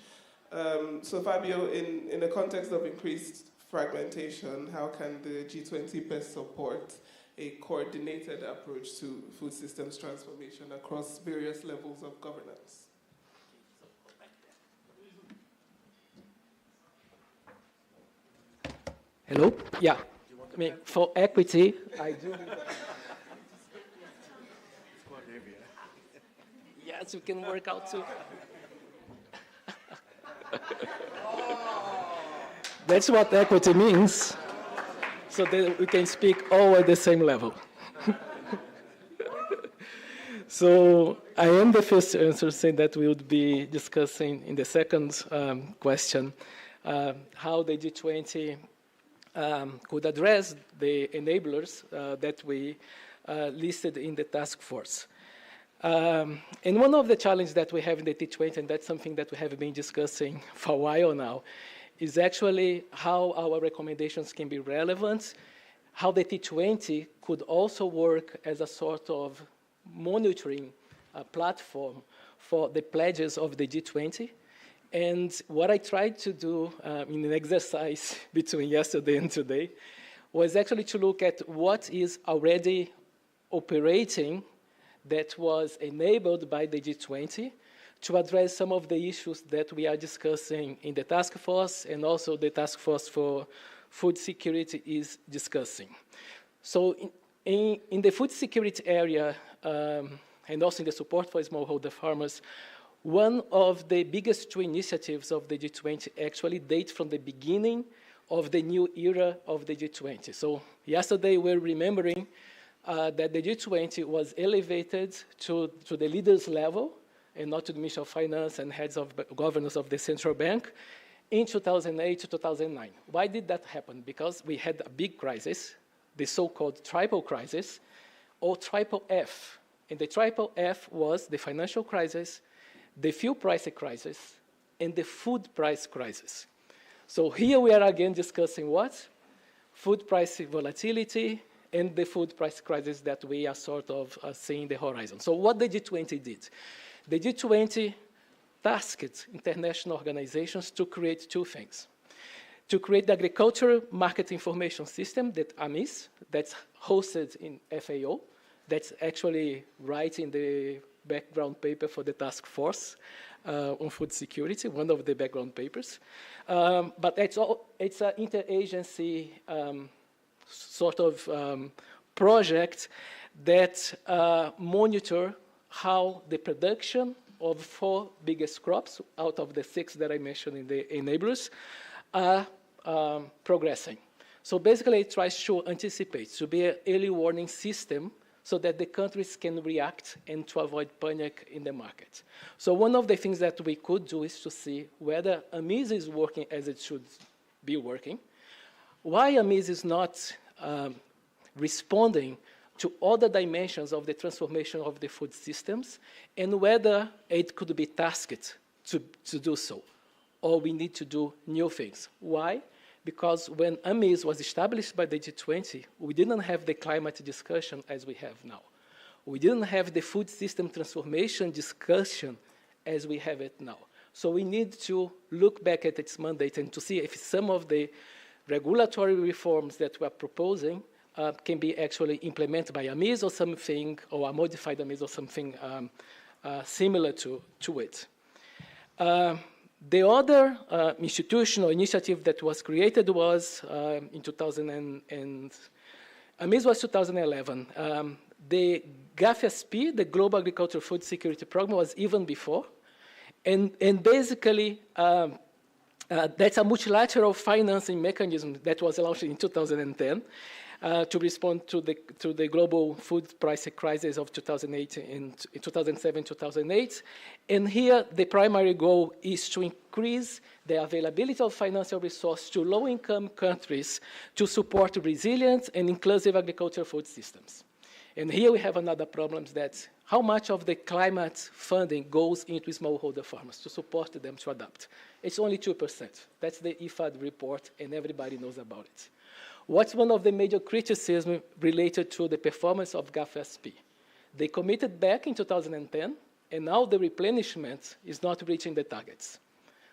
So Fabio, in the context of increased fragmentation, how can the G20 best support a coordinated approach to food systems transformation across various levels of governance? Hello? Yeah. I mean, for equity, I do. Yes, we can work out too. That's what equity means, so that we can speak all at the same level. So I am the first answer saying that we would be discussing in the second question how the G20 could address the enablers that we listed in the task force. And one of the challenges that we have in the T20, and that's something that we have been discussing for a while now, is actually how our recommendations can be relevant, how the T20 could also work as a sort of monitoring platform for the pledges of the G20. And what I tried to do in an exercise between yesterday and today was actually to look at what is already operating that was enabled by the G20 to address some of the issues that we are discussing in the task force, and also the task force for food security is discussing. So in the food security area, and also in the support for smallholder farmers, one of the biggest two initiatives of the G20 actually date from the beginning of the new era of the G20. So yesterday we're remembering that the G20 was elevated to the leaders level and not to the Minister of Finance and heads of governors of the central bank in 2008 to 2009. Why did that happen? Because we had a big crisis, the so-called triple crisis, or triple F. And the triple F was the financial crisis, the fuel price crisis, and the food price crisis. So here we are again discussing what? Food price volatility and the food price crisis that we are sort of seeing the horizon. So what the G20 did? The G20 tasked international organizations to create two things. To create the Agricultural Market Information System, that AMIS, that's hosted in FAO, that's actually writing the background paper for the task force on food security, one of the background papers. But it's an interagency sort of project that monitor how the production of 4 biggest crops out of the 6 that I mentioned in the enablers are progressing. So basically it tries to anticipate, to be an early warning system so that the countries can react and to avoid panic in the market. So one of the things that we could do is to see whether AMIS is working as it should be working, why AMIS is not responding to other dimensions of the transformation of the food systems, and whether it could be tasked to do so, or we need to do new things. Why? Because when AMIS was established by the G20, we didn't have the climate discussion as we have now. We didn't have the food system transformation discussion as we have it now. So we need to look back at its mandate and to see if some of the regulatory reforms that we're proposing can be actually implemented by AMIS or something, or a modified AMIS or something similar to it. The other institutional initiative that was created was in 2011. The GAFSP, the Global Agricultural Food Security Program, was even before. And basically, that's a multilateral financing mechanism that was launched in 2010 to respond to the global food price crisis of 2008 and 2007, 2008. And here, the primary goal is to increase the availability of financial resources to low-income countries to support resilient and inclusive agricultural food systems. And here we have another problem, that how much of the climate funding goes into smallholder farmers to support them to adapt? It's only 2%. That's the IFAD report, and everybody knows about it. What's one of the major criticisms related to the performance of GAFSP? They committed back in 2010, and now the replenishment is not reaching the targets.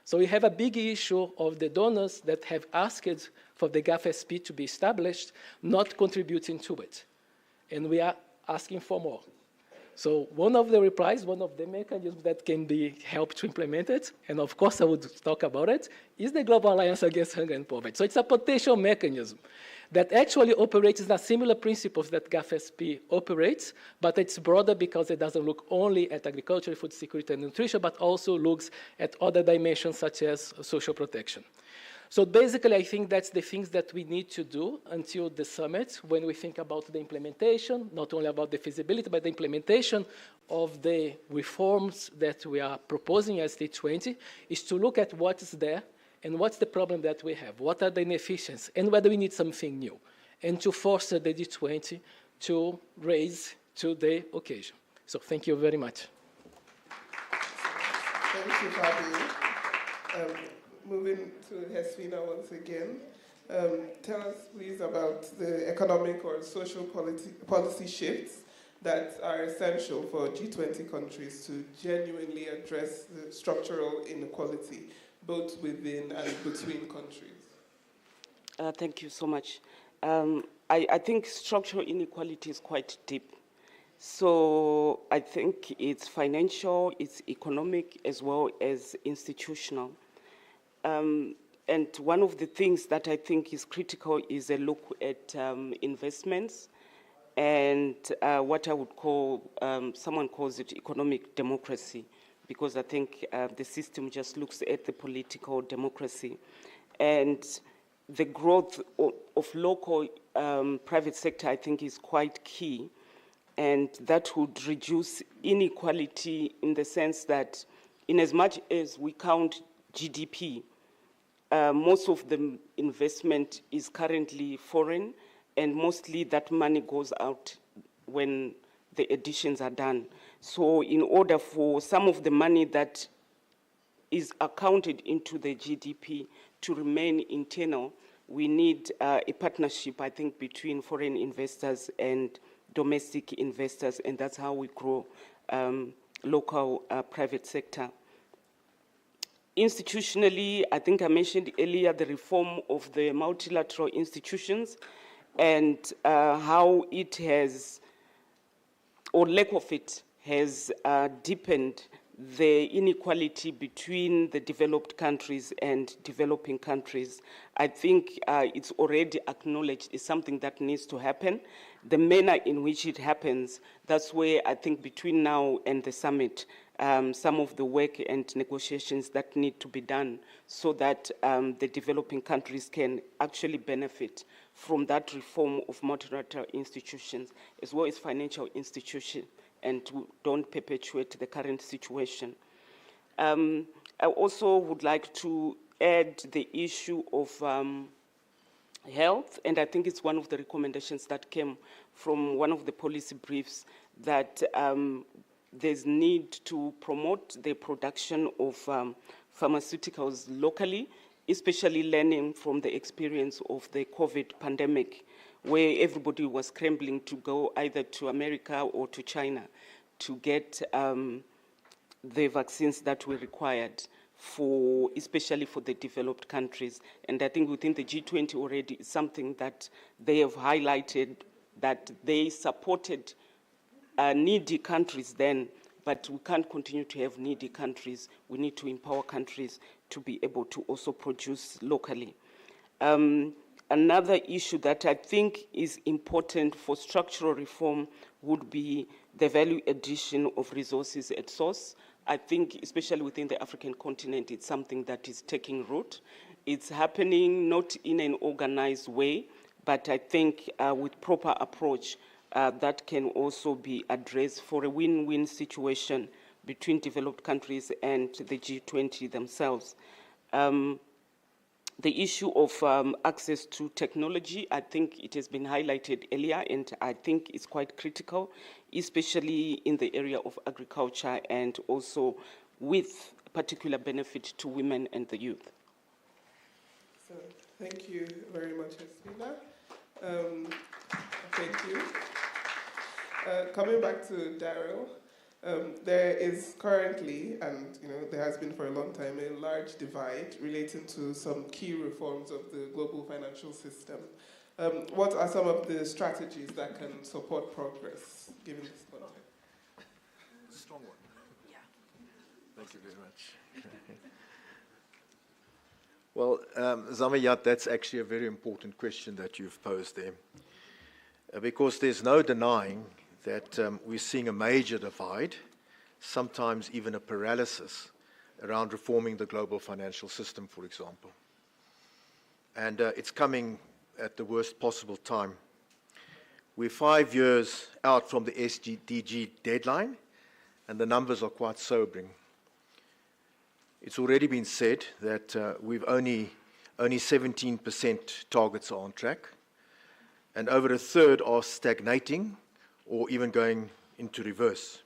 So we have a big issue of the donors that have asked for the GAFSP to be established, not contributing to it. And we are asking for more. So one of the replies, one of the mechanisms that can be helped to implement it, and of course I would talk about it, is the Global Alliance Against Hunger and Poverty. So it's a potential mechanism that actually operates in a similar principles that GAFSP operates, but it's broader because it doesn't look only at agriculture, food security, and nutrition, but also looks at other dimensions such as social protection. So basically, I think that's the things that we need to do until the summit when we think about the implementation, not only about the feasibility, but the implementation of the reforms that we are proposing as T20, is to look at what is there and what's the problem that we have, what are the inefficiencies, and whether we need something new, and to foster the G20 to raise to the occasion. So thank you very much. Thank you, Fabi. Moving to Hesfina once again. Tell us, please, about the economic or social policy shifts that are essential for G20 countries to genuinely address the structural inequality, both within and between countries. Thank you so much. I think structural inequality is quite deep. So I think it's financial, it's economic, as well as institutional. And one of the things that I think is critical is a look at investments and what I would call, someone calls it economic democracy, because I think the system just looks at the political democracy. And the growth of local private sector, I think, is quite key. And that would reduce inequality in the sense that in as much as we count GDP, most of the investment is currently foreign, and mostly that money goes out when the additions are done. So in order for some of the money that is accounted into the GDP to remain internal, we need a partnership, I think, between foreign investors and domestic investors, and that's how we grow local private sector. Institutionally, I think I mentioned earlier the reform of the multilateral institutions and how it has, or lack of it, has deepened the inequality between the developed countries and developing countries. I think it's already acknowledged it's something that needs to happen. The manner in which it happens, that's where I think between now and the summit, some of the work and negotiations that need to be done so that the developing countries can actually benefit from that reform of multilateral institutions as well as financial institutions, and don't perpetuate the current situation. I also would like to add the issue of health, and I think it's one of the recommendations that came from one of the policy briefs, that there's need to promote the production of pharmaceuticals locally, especially learning from the experience of the COVID pandemic, where everybody was scrambling to go either to America or to China to get the vaccines that were required, for, especially for the developed countries. And I think within the G20 already is something that they have highlighted, that they supported needy countries then, but we can't continue to have needy countries. We need to empower countries to be able to also produce locally. Another issue that I think is important for structural reform would be the value addition of resources at source. I think, especially within the African continent, it's something that is taking root. It's happening not in an organized way, but I think with proper approach, that can also be addressed for a win-win situation between developed countries and the G20 themselves. The issue of access to technology, I think it has been highlighted earlier, and I think it's quite critical, especially in the area of agriculture and also with particular benefit to women and the youth. So, thank you very much, Esmina. Thank you. Coming back to Daryl, there is currently, and there has been for a long time, a large divide relating to some key reforms of the global financial system. What are some of the strategies that can support progress, given this context? Strong one. Yeah. Thank you very much. Well, Zamiyat, that's actually a very important question that you've posed there, because there's no denying that we're seeing a major divide, sometimes even a paralysis, around reforming the global financial system, for example. And it's coming at the worst possible time. We're 5 years out from the SDG deadline, and the numbers are quite sobering. It's already been said that we've only 17% targets are on track, and over a third are stagnating or even going into reverse.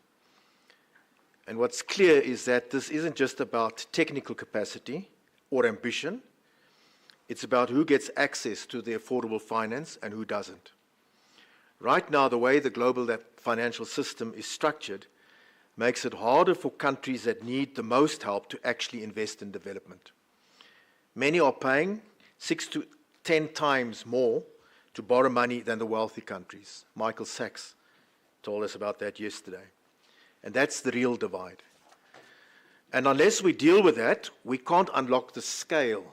And what's clear is that this isn't just about technical capacity or ambition. It's about who gets access to the affordable finance and who doesn't. Right now, the way the global financial system is structured makes it harder for countries that need the most help to actually invest in development. Many are paying 6 to 10 times more to borrow money than the wealthy countries. Michael Sachs told us about that yesterday. And that's the real divide. And unless we deal with that, we can't unlock the scale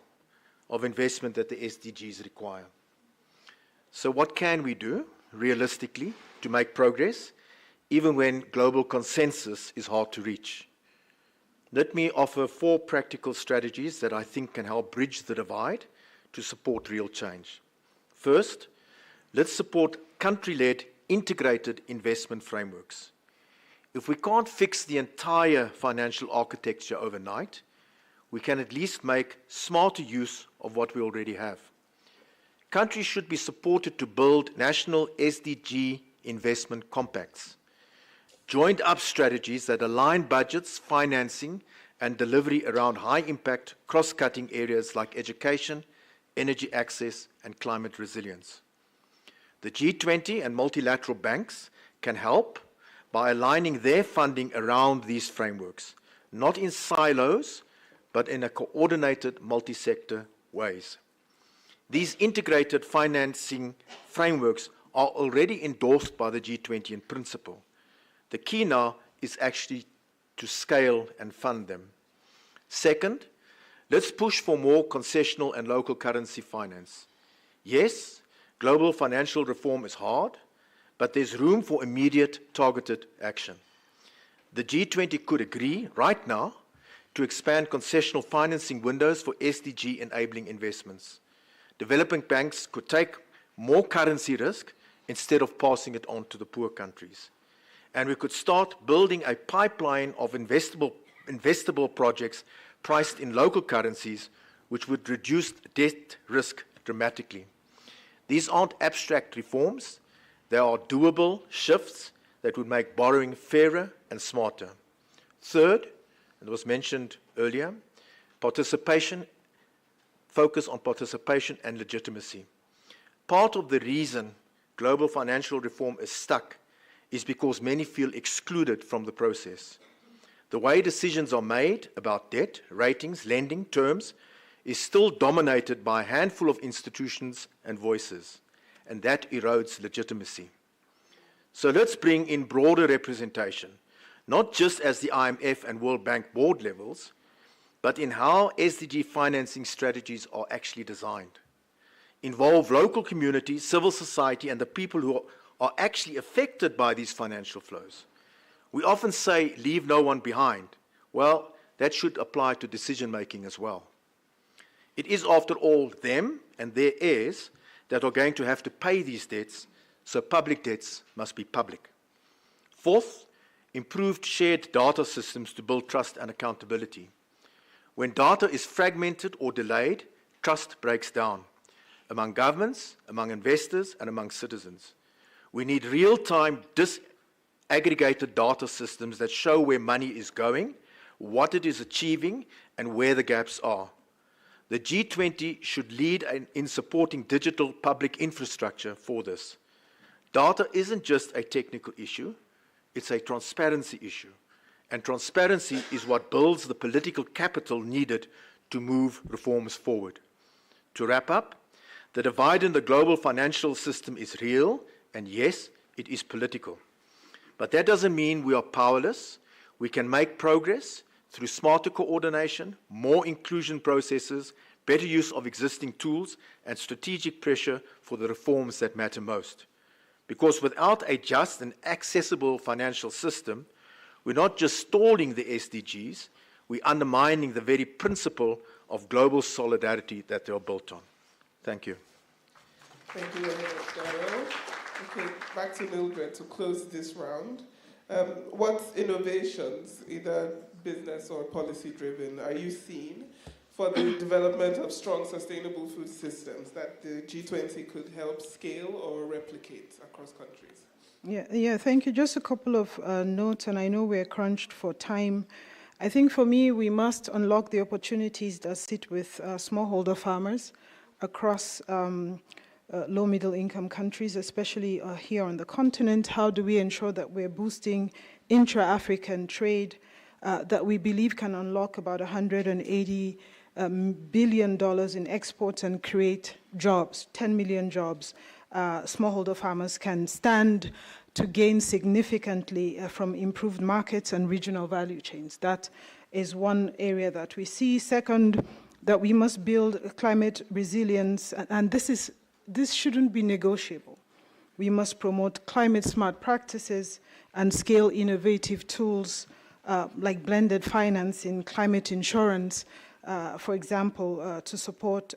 of investment that the SDGs require. So what can we do, realistically, to make progress, even when global consensus is hard to reach? Let me offer 4 practical strategies that I think can help bridge the divide to support real change. First, let's support country-led integrated investment frameworks. If we can't fix the entire financial architecture overnight, we can at least make smarter use of what we already have. Countries should be supported to build national SDG investment compacts, joined-up strategies that align budgets, financing, and delivery around high-impact, cross-cutting areas like education, energy access, and climate resilience. The G20 and multilateral banks can help by aligning their funding around these frameworks, not in silos, but in a coordinated multi-sector ways. These integrated financing frameworks are already endorsed by the G20 in principle. The key now is actually to scale and fund them. Second, let's push for more concessional and local currency finance. Yes, global financial reform is hard, but there's room for immediate targeted action. The G20 could agree right now to expand concessional financing windows for SDG-enabling investments. Developing banks could take more currency risk instead of passing it on to the poor countries. And we could start building a pipeline of investable projects priced in local currencies, which would reduce debt risk dramatically. These aren't abstract reforms. They are doable shifts that would make borrowing fairer and smarter. Third, and it was mentioned earlier, focus on participation and legitimacy. Part of the reason global financial reform is stuck is because many feel excluded from the process. The way decisions are made about debt, ratings, lending, terms, is still dominated by a handful of institutions and voices, and that erodes legitimacy. So let's bring in broader representation, not just as the IMF and World Bank board levels, but in how SDG financing strategies are actually designed. Involve local communities, civil society, and the people who are actually affected by these financial flows. We often say, leave no one behind. Well, that should apply to decision-making as well. It is, after all, them and their heirs that are going to have to pay these debts, so public debts must be public. Fourth, improved shared data systems to build trust and accountability. When data is fragmented or delayed, trust breaks down among governments, among investors, and among citizens. We need real-time disaggregated data systems that show where money is going, what it is achieving, and where the gaps are. The G20 should lead in supporting digital public infrastructure for this. Data isn't just a technical issue, it's a transparency issue. And transparency is what builds the political capital needed to move reforms forward. To wrap up, the divide in the global financial system is real, and yes, it is political. But that doesn't mean we are powerless. We can make progress through smarter coordination, more inclusion processes, better use of existing tools, and strategic pressure for the reforms that matter most. Because without a just and accessible financial system, we're not just stalling the SDGs, we're undermining the very principle of global solidarity that they are built on. Thank you. Thank you very much, Daryl. Okay, back to Mildred to close this round. What innovations, either business or policy-driven, are you seeing for the development of strong, sustainable food systems that the G20 could help scale or replicate across countries? Yeah, thank you. Just a couple of notes, and I know we're crunched for time. I think for me, we must unlock the opportunities that sit with smallholder farmers across low middle income countries, especially here on the continent. How do we ensure that we're boosting intra-African trade that we believe can unlock about $180 billion in exports and create jobs, 10 million jobs? Smallholder farmers can stand to gain significantly from improved markets and regional value chains. That is one area that we see. Second, that we must build climate resilience, and this shouldn't be negotiable. We must promote climate smart practices and scale innovative tools like blended finance in climate insurance, for example, to support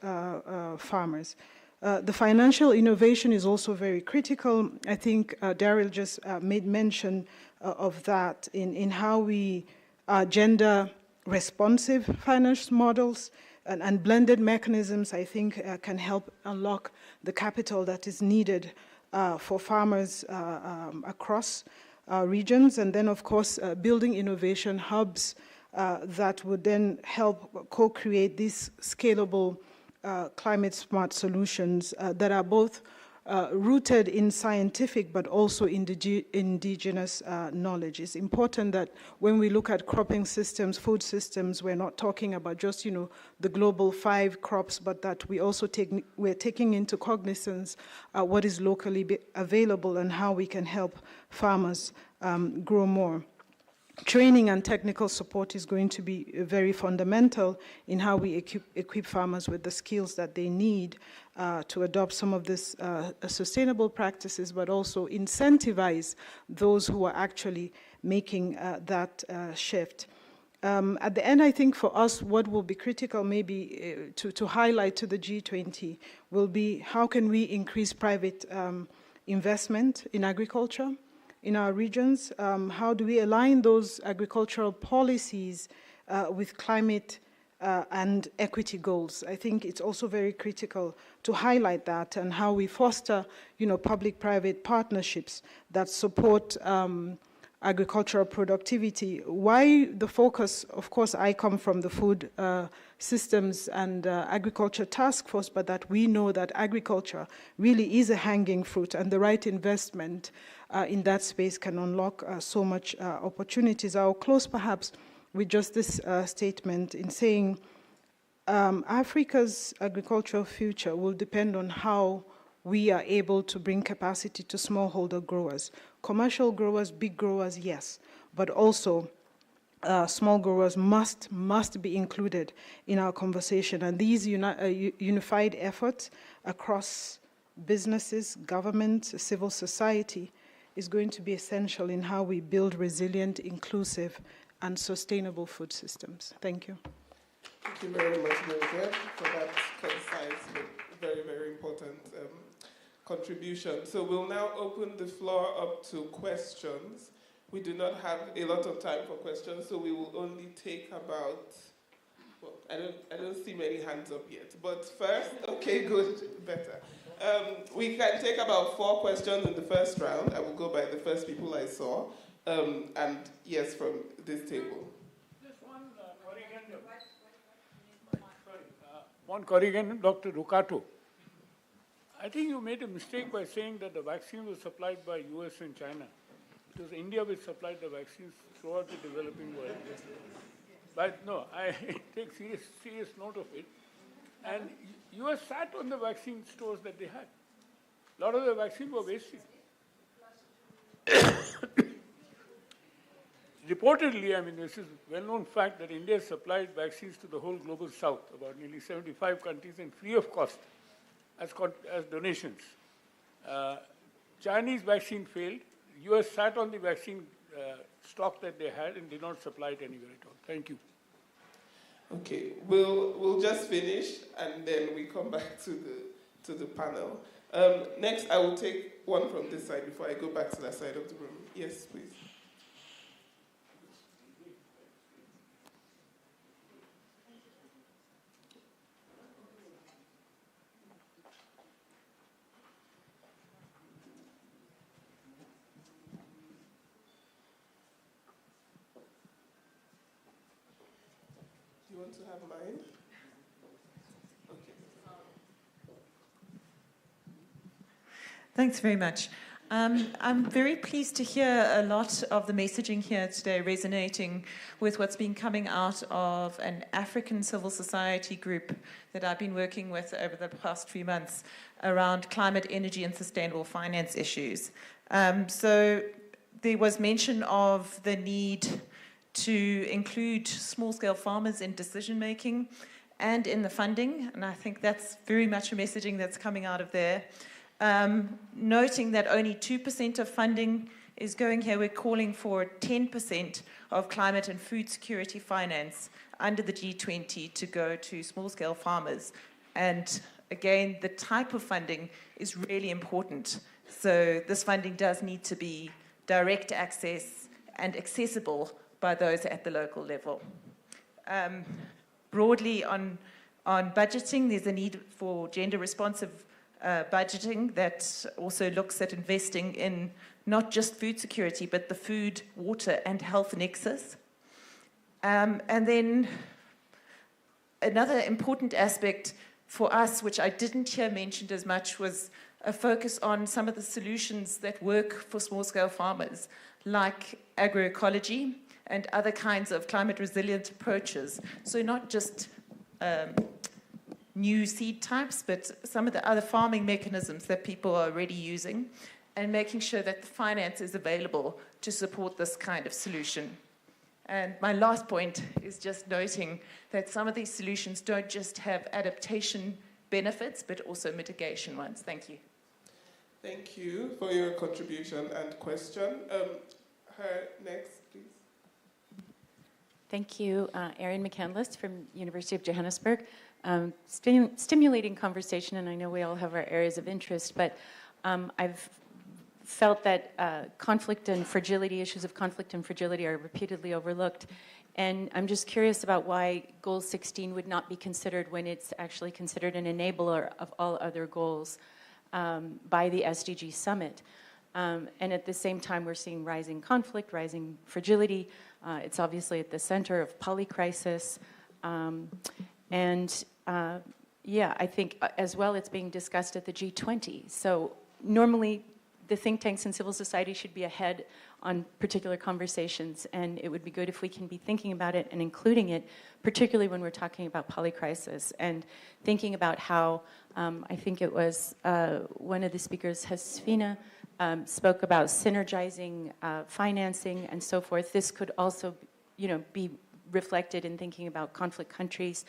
farmers. The financial innovation is also very critical. I think Daryl just made mention of that in how we gender responsive finance models and blended mechanisms, I think can help unlock the capital that is needed for farmers across regions. And then, of course, building innovation hubs that would then help co-create these scalable climate smart solutions that are both rooted in scientific but also indigenous knowledge. It's important that when we look at cropping systems, food systems, we're not talking about just, the global 5 crops, but that we also we're taking into cognizance what is locally available and how we can help farmers grow more. Training and technical support is going to be very fundamental in how we equip farmers with the skills that they need to adopt some of these sustainable practices, but also incentivize those who are actually making that shift. At the end, I think for us, what will be critical maybe to highlight to the G20 will be how can we increase private investment in agriculture in our regions? How do we align those agricultural policies with climate and equity goals? I think it's also very critical to highlight that and how we foster, public-private partnerships that support agricultural productivity. Why the focus? Of course, I come from the food systems and agriculture task force, but that we know that agriculture really is a hanging fruit, and the right investment in that space can unlock so much opportunities. I'll close perhaps with just this statement in saying Africa's agricultural future will depend on how we are able to bring capacity to smallholder growers. Commercial growers, big growers, yes, but also small growers must be included in our conversation. And these unified efforts across businesses, government, civil society is going to be essential in how we build resilient, inclusive, and sustainable food systems. Thank you. Thank you very much, Mary, for that concise but very, very important contribution. So we'll now open the floor up to questions. We do not have a lot of time for questions, so we will only take about, well, I don't see many hands up yet. But first, okay, good, better. We can take about 4 questions in the first round. I will go by the first people I saw. And yes, from this table. Just one correction, Dr. Rukato. I think you made a mistake by saying that the vaccine was supplied by US and China. It was India which supplied the vaccines throughout the developing world. But no, I take serious note of it. And US sat on the vaccine stores that they had. A lot of the vaccines were wasted. Reportedly, I mean, this is a well-known fact that India supplied vaccines to the whole global south, about nearly 75 countries, and free of cost as donations. Chinese vaccine failed. US sat on the vaccine stock that they had and did not supply it anywhere at all. Thank you. Okay, we'll just finish and then we come back to the panel. Next, I will take one from this side before I go back to that side of the room. Yes, please. going to have mine? Okay. Thanks very much. I'm very pleased to hear a lot of the messaging here today resonating with what's been coming out of an African civil society group that I've been working with over the past few months around climate, energy, and sustainable finance issues. So there was mention of the need to include small-scale farmers in decision-making and in the funding, and I think that's very much a messaging that's coming out of there. Noting that only 2% of funding is going here, we're calling for 10% of climate and food security finance under the G20 to go to small-scale farmers. And again, the type of funding is really important. So this funding does need to be direct access and accessible by those at the local level. Broadly on budgeting, there's a need for gender-responsive budgeting that also looks at investing in not just food security, but the food, water, and health nexus. And then another important aspect for us, which I didn't hear mentioned as much, was a focus on some of the solutions that work for small-scale farmers, like agroecology and other kinds of climate-resilient approaches. So not just new seed types, but some of the other farming mechanisms that people are already using, and making sure that the finance is available to support this kind of solution. And my last point is just noting that some of these solutions don't just have adaptation benefits, but also mitigation ones. Thank you. Thank you for your contribution and question. Her next, please. Thank you, Erin McCandless from University of Johannesburg. Stimulating conversation, and I know we all have our areas of interest, but I've felt that conflict and fragility, issues of conflict and fragility are repeatedly overlooked. And I'm just curious about why Goal 16 would not be considered when it's actually considered an enabler of all other goals by the SDG Summit. And at the same time, we're seeing rising conflict, rising fragility. It's obviously at the center of polycrisis. Yeah, I think as well it's being discussed at the G20. So normally the think tanks and civil society should be ahead on particular conversations, and it would be good if we can be thinking about it and including it, particularly when we're talking about polycrisis, and thinking about how, I think it was one of the speakers, Hasfina, spoke about synergizing financing and so forth. This could also, be reflected in thinking about conflict countries,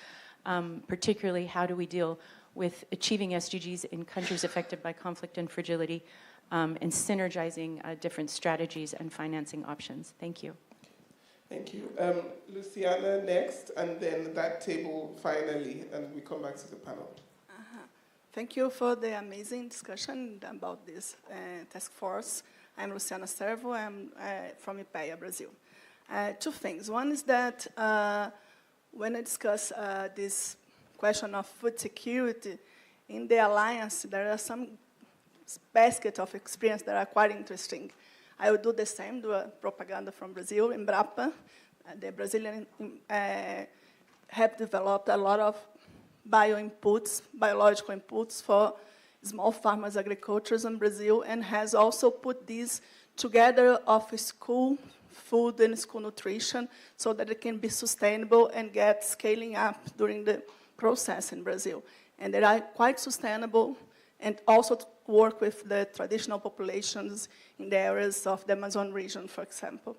particularly how do we deal with achieving SDGs in countries affected by conflict and fragility, and synergizing different strategies and financing options. Thank you. Thank you. Luciana next, and then that table finally, and we come back to the panel. Thank you for the amazing discussion about this task force. I'm Luciana Servo. I'm from IPATC, Brazil. Two things. One is that when I discuss this question of food security, in the alliance, there are some basket of experience that are quite interesting. I will do the same, do a propaganda from Brazil, Embrapa. The Brazilian have developed a lot of biological inputs for small farmers' agriculture in Brazil, and has also put these together of school food and school nutrition so that it can be sustainable and get scaling up during the process in Brazil. And they are quite sustainable, and also to work with the traditional populations in the areas of the Amazon region, for example.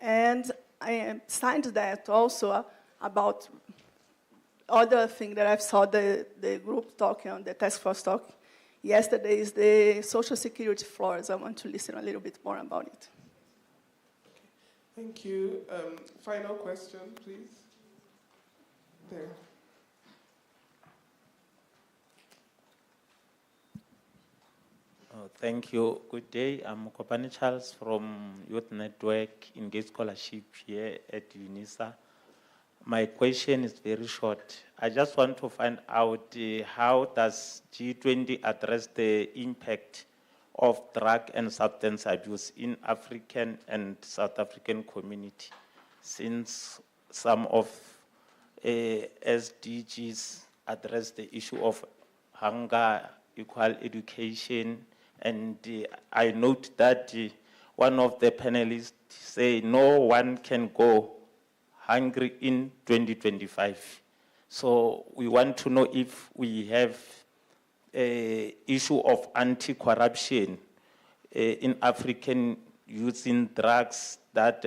And besides that, also about other thing that I saw the group talking on, the task force talk yesterday, is the social security floors. I want to listen a little bit more about it. Thank you. Final question, please. There. Thank you. Good day. I'm Kopani Charles from Youth Network Engage Scholarship here at Unisa. My question is very short. I just want to find out how does G20 address the impact of drug and substance abuse in African and South African community, since some of SDGs address the issue of hunger, equal education, and I note that one of the panelists say no one can go hungry in 2025. So we want to know if we have an issue of anti-corruption in African using drugs that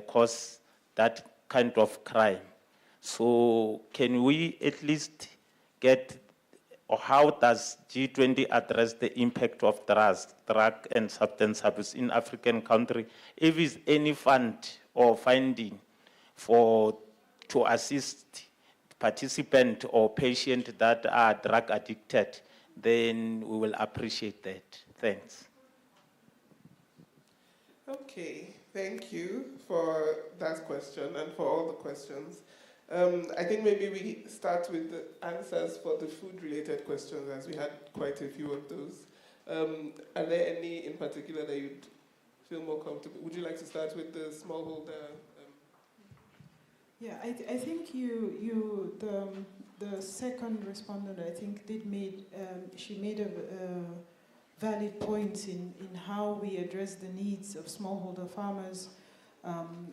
cause that kind of crime. So can we at least get, or how does G20 address the impact of drug and substance abuse in African country? If is any fund or funding to assist participant or patient that are drug addicted, then we will appreciate that. Thanks. Okay, thank you for that question and for all the questions. I think maybe we start with the answers for the food-related questions, as we had quite a few of those. Are there any in particular that you'd feel more comfortable? Would you like to start with the smallholder? Yeah, I think the second respondent, I think, she made a valid point in how we address the needs of smallholder farmers.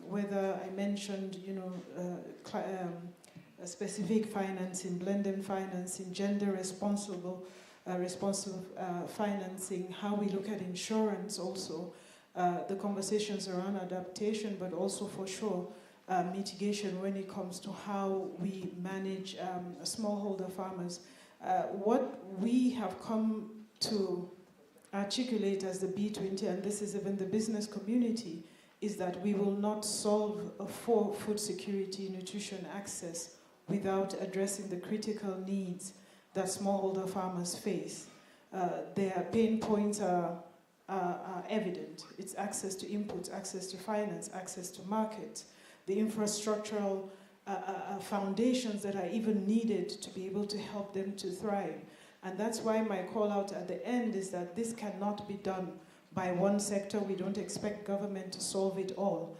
Whether I mentioned, specific financing, blended financing, gender responsible financing, how we look at insurance also, the conversations around adaptation, but also for sure mitigation when it comes to how we manage smallholder farmers. What we have come to articulate as the B20, and this is even the business community, is that we will not solve for food security, nutrition access without addressing the critical needs that smallholder farmers face. Their pain points are evident. It's access to inputs, access to finance, access to markets, the infrastructural foundations that are even needed to be able to help them to thrive. And that's why my call out at the end is that this cannot be done by one sector. We don't expect government to solve it all,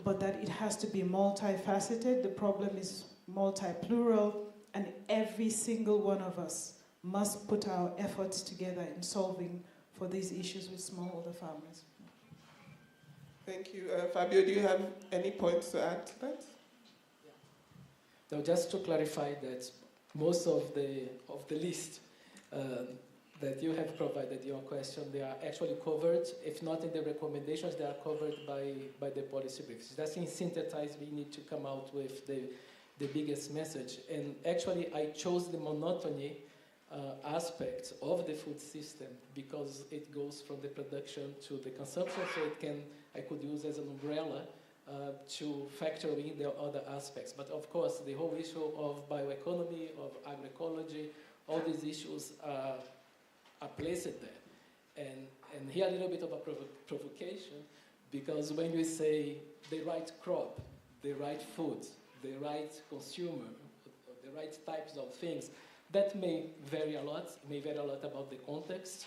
but that it has to be multifaceted. The problem is multi-plural, and every single one of us must put our efforts together in solving for these issues with smallholder farmers. Thank you. Fabio, do you have any points to add to that? So just to clarify that most of the list that you have provided your question, they are actually covered. If not in the recommendations, they are covered by the policy briefs. Just in synthesize, we need to come out with the biggest message. And actually, I chose the monotony aspect of the food system because it goes from the production to the consumption, so I could use as an umbrella to factor in the other aspects. But of course, the whole issue of bioeconomy, of agroecology, all these issues are placed there. And here a little bit of a provocation, because when we say the right crop, the right food, the right consumer, the right types of things, that may vary a lot. It may vary a lot about the context.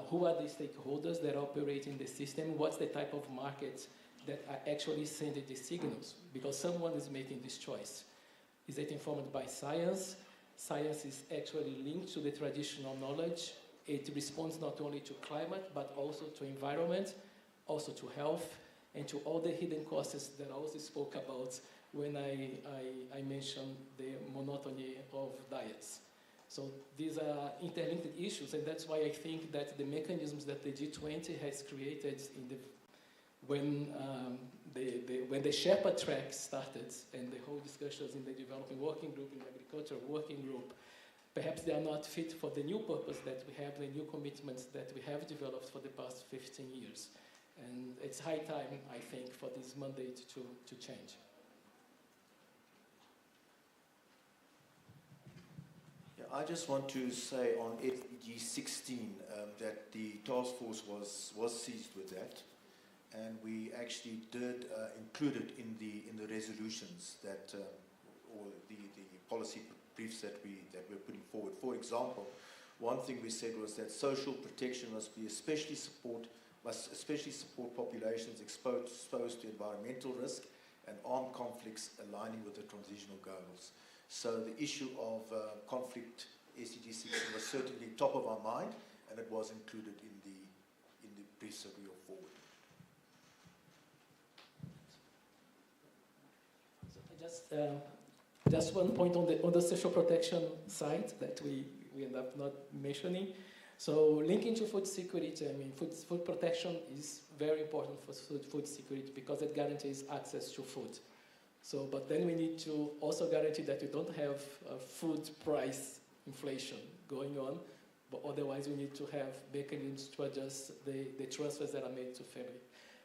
Who are the stakeholders that operate in the system? What's the type of market that are actually sending these signals? Because someone is making this choice. Is it informed by science? Science is actually linked to the traditional knowledge. It responds not only to climate, but also to environment, also to health, and to all the hidden costs that I also spoke about when I mentioned the monotony of diets. So these are interlinked issues, and that's why I think that the mechanisms that the G20 has created when the Sherpa track started and the whole discussions in the developing working group, in the agriculture working group, perhaps they are not fit for the new purpose that we have, the new commitments that we have developed for the past 15 years. And it's high time, I think, for this mandate to change. I just want to say on SDG 16 that the task force was seized with that, and we actually did include it in the resolutions that or the policy briefs that we're putting forward. For example, one thing we said was that social protection must especially support populations exposed to environmental risk and armed conflicts aligning with the transitional goals. So the issue of conflict SDG 16 was certainly top of our mind, and it was included in the briefs that we will forward. Just one point on the social protection side that we end up not mentioning. So linking to food security, I mean, food protection is very important for food security because it guarantees access to food. So, but then we need to also guarantee that we don't have food price inflation going on, but otherwise we need to have mechanisms to adjust the transfers that are made to family.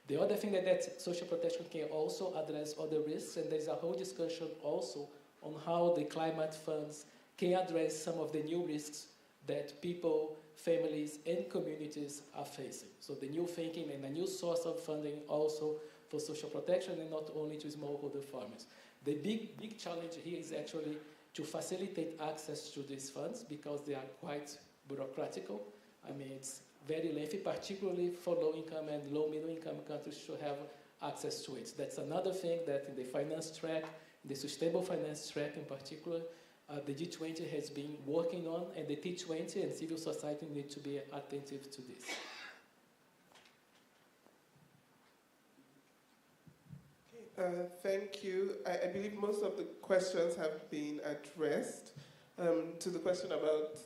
The other thing that social protection can also address other risks, and there's a whole discussion also on how the climate funds can address some of the new risks that people, families, and communities are facing. So the new thinking and a new source of funding also for social protection and not only to smallholder farmers. The big challenge here is actually to facilitate access to these funds because they are quite bureaucratical. I mean, it's very lengthy, particularly for low-income and low-middle-income countries to have access to it. That's another thing that in the finance track, the sustainable finance track in particular, the G20 has been working on, and the T20 and civil society need to be attentive to this. Thank you. I believe most of the questions have been addressed. To the question about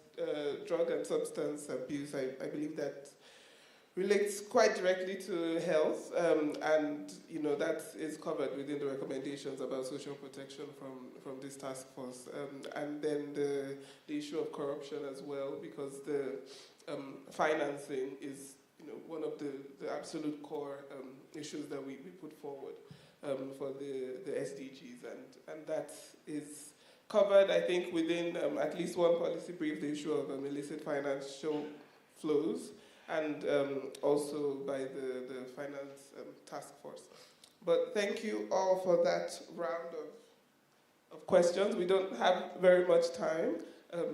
drug and substance abuse, I believe that relates quite directly to health, and that is covered within the recommendations about social protection from this task force, and then the issue of corruption as well, because the financing is one of the absolute core issues that we put forward for the SDGs, and that is covered, I think, within at least one policy brief, the issue of illicit financial flows, and also by the finance task force. But thank you all for that round of questions. We don't have very much time,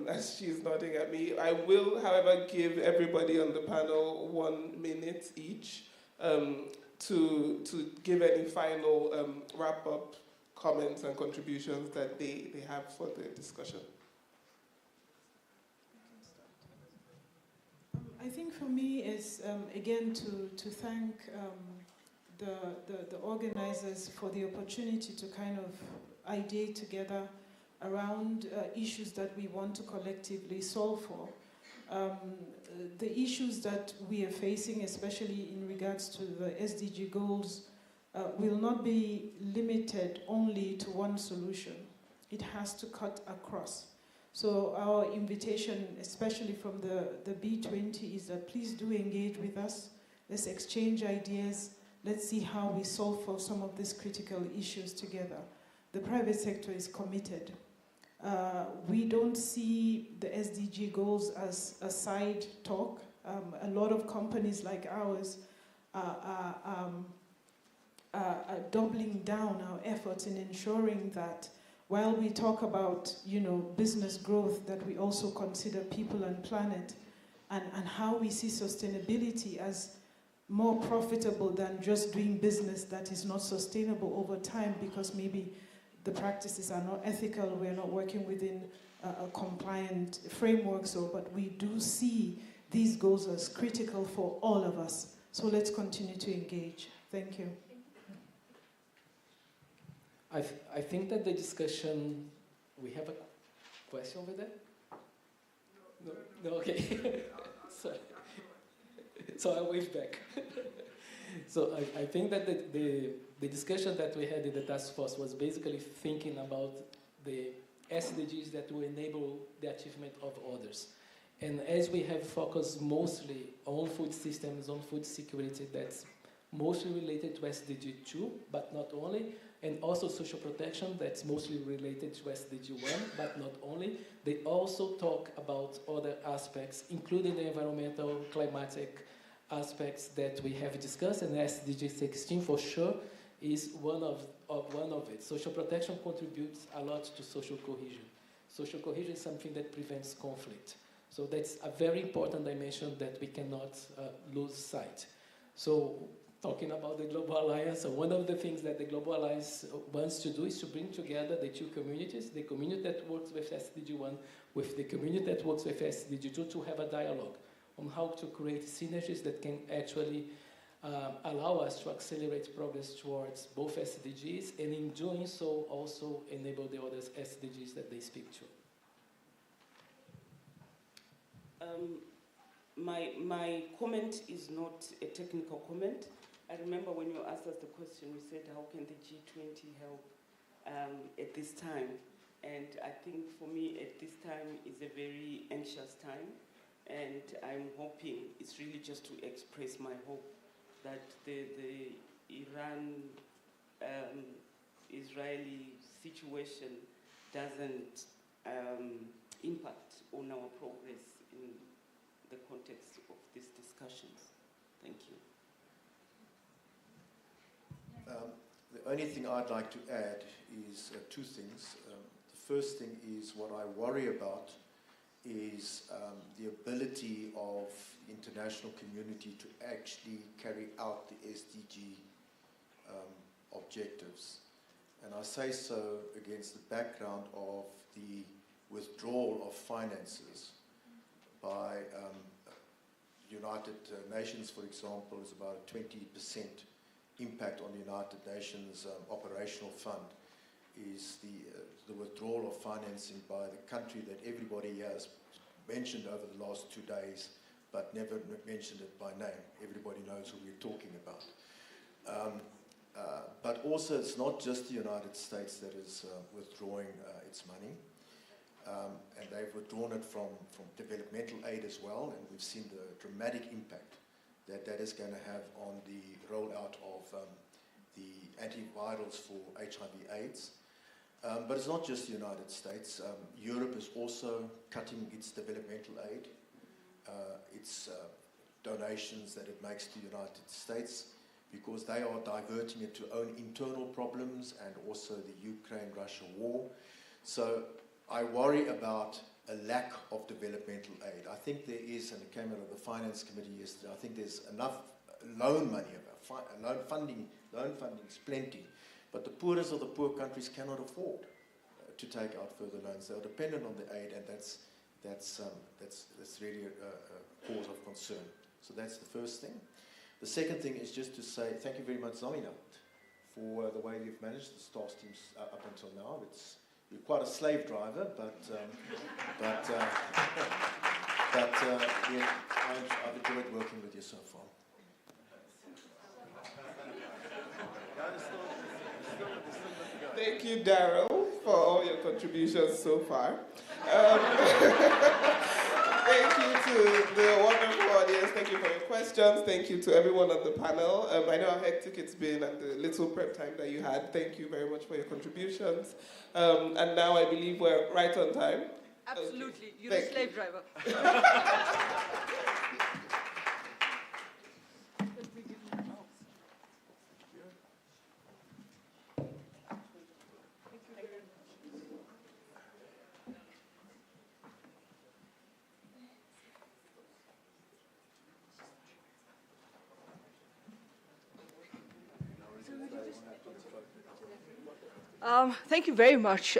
as she's nodding at me. I will, however, give everybody on the panel 1 minute each to give any final wrap-up comments and contributions that they have for the discussion. I think for me is, again, to thank the organizers for the opportunity to kind of ideate together around issues that we want to collectively solve for. The issues that we are facing, especially in regards to the SDG goals, will not be limited only to one solution. It has to cut across. So our invitation, especially from the B20, is that please do engage with us. Let's exchange ideas. Let's see how we solve for some of these critical issues together. The private sector is committed. We don't see the SDG goals as a side talk. A lot of companies like ours are doubling down our efforts in ensuring that while we talk about, business growth, that we also consider people and planet, and how we see sustainability as more profitable than just doing business that is not sustainable over time because maybe the practices are not ethical, we're not working within a compliant framework, but we do see these goals as critical for all of us. So let's continue to engage. Thank you. I think that the discussion, we have a question over there? No, okay. So I'll wave back. So I think that the discussion that we had in the task force was basically thinking about the SDGs that will enable the achievement of others. And as we have focused mostly on food systems, on food security, that's mostly related to SDG 2, but not only, and also social protection, that's mostly related to SDG 1, but not only. They also talk about other aspects, including the environmental, climatic aspects that we have discussed, and SDG 16 for sure is one of it. Social protection contributes a lot to social cohesion. Social cohesion is something that prevents conflict. So that's a very important dimension that we cannot lose sight. So talking about the Global Alliance, one of the things that the Global Alliance wants to do is to bring together the two communities, the community that works with SDG1 with the community that works with SDG2, to have a dialogue on how to create synergies that can actually allow us to accelerate progress towards both SDGs, and in doing so also enable the other SDGs that they speak to. My comment is not a technical comment. I remember when you asked us the question, you said, how can the G20 help at this time? And I think for me, at this time is a very anxious time. And I'm hoping, it's really just to express my hope that the Iran-Israeli situation doesn't impact on our progress in the context of these discussions. Thank you. The only thing I'd like to add is two things. The first thing is what I worry about is the ability of the international community to actually carry out the SDG objectives. And I say so against the background of the withdrawal of finances by United Nations, for example, is about a 20% impact on the United Nations operational fund, is the withdrawal of financing by the country that everybody has mentioned over the last 2 days, but never mentioned it by name. Everybody knows who we're talking about. But also, it's not just the United States that is withdrawing its money. And they've withdrawn it from developmental aid as well, and we've seen the dramatic impact that is going to have on the rollout of the antivirals for HIV/AIDS. But it's not just the United States. Europe is also cutting its developmental aid, its donations that it makes to the United States, because they are diverting it to own internal problems and also the Ukraine-Russia war. So I worry about a lack of developmental aid. I think there is, and it came out of the Finance Committee yesterday, I think there's enough loan money, loan funding is plenty, but the poorest of the poor countries cannot afford to take out further loans. They're dependent on the aid, and that's really a cause of concern. So that's the first thing. The second thing is just to say thank you very much, Zamina, for the way you've managed the STARS teams up until now. You're quite a slave driver, but yeah, I've enjoyed working with you so far. Thank you, Daryl, for all your contributions so far. Thank you to the wonderful audience. Thank you for your questions. Thank you to everyone on the panel. I know how hectic it's been and the little prep time that you had. Thank you very much for your contributions. And now I believe we're right on time. Absolutely. Okay. You're a slave driver. Thank you very much.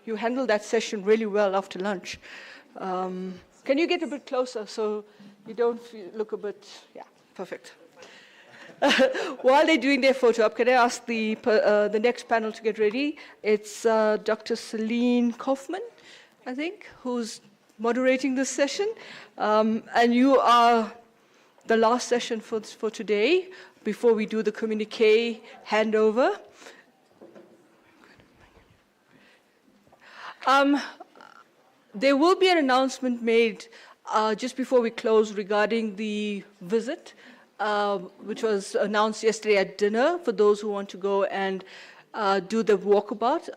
You handled that session really well after lunch. Can you get a bit closer so you don't look a bit, yeah, perfect. While they're doing their photo op, can I ask the next panel to get ready? It's Dr. Celine Kaufman, I think, who's moderating this session. And you are the last session for today before we do the communique handover. There will be an announcement made just before we close regarding the visit, which was announced yesterday at dinner for those who want to go and do the walkabout.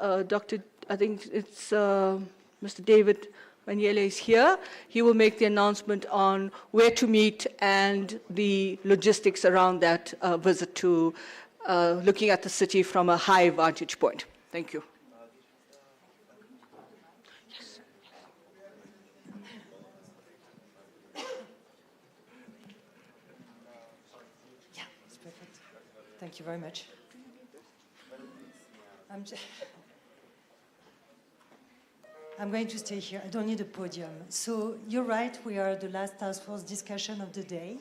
I think it's Mr. David Maniele is here. He will make the announcement on where to meet and the logistics around that visit to looking at the city from a high vantage point. Thank you. Thank you very much. I'm going to stay here. I don't need a podium. So you're right, we are the last task force discussion of the day.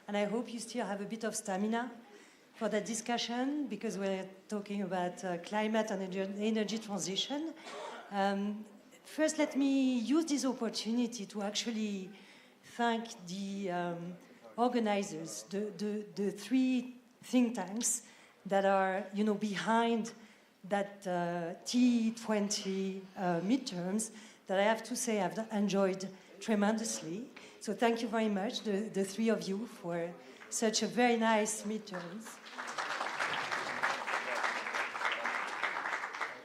And I hope you still have a bit of stamina for that discussion, because we're talking about climate and energy transition. First, let me use this opportunity to actually thank the organizers, the three think tanks that are, behind that T20 midterms that I have to say I've enjoyed tremendously. So thank you very much, the three of you, for such a very nice midterms.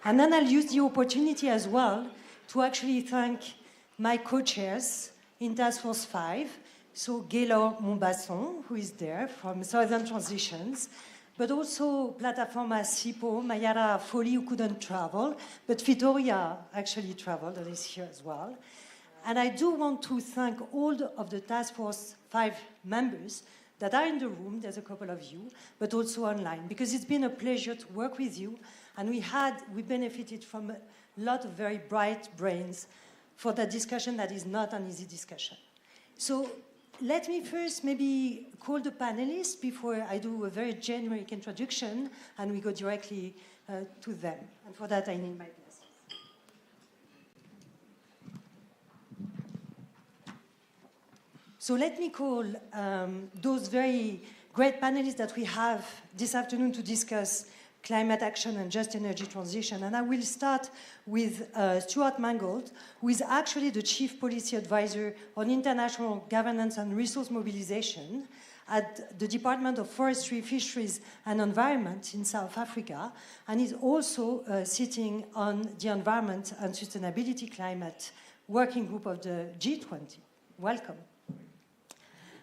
And then I'll use the opportunity as well to actually thank my co-chairs in Task Force 5, so Gala Montbasson, who is there from Southern Transitions, but also Plataforma SIPO, Mayara Foley, who couldn't travel, but Pretoria actually traveled and is here as well. And I do want to thank all of the Task Force 5 members that are in the room, there's a couple of you, but also online, because it's been a pleasure to work with you, and we benefited from a lot of very bright brains for that discussion that is not an easy discussion. So let me first maybe call the panelists before I do a very generic introduction, and we go directly to them. And for that, I need my glasses. So let me call those very great panelists that we have this afternoon to discuss climate action and just energy transition. And I will start with Stuart Mangold, who is actually the Chief Policy Advisor on International Governance and Resource Mobilization at the Department of Forestry, Fisheries and Environment in South Africa, and is also sitting on the Environment and Sustainability Climate Working Group of the G20. Welcome.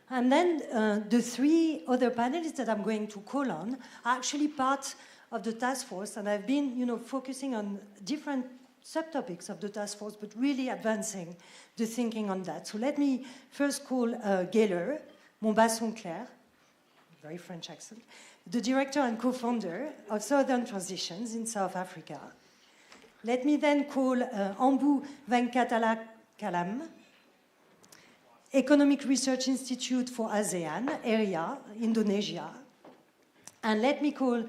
And then the three other panelists that I'm going to call on are actually part of the task force, and I've been, focusing on different subtopics of the task force, but really advancing the thinking on that. So let me first call Gala Montbasson-Claire, very French accent, the director and co-founder of Southern Transitions in South Africa. Let me then call Ambu Venkatala-Kalam, Economic Research Institute for ASEAN area, Indonesia. And let me call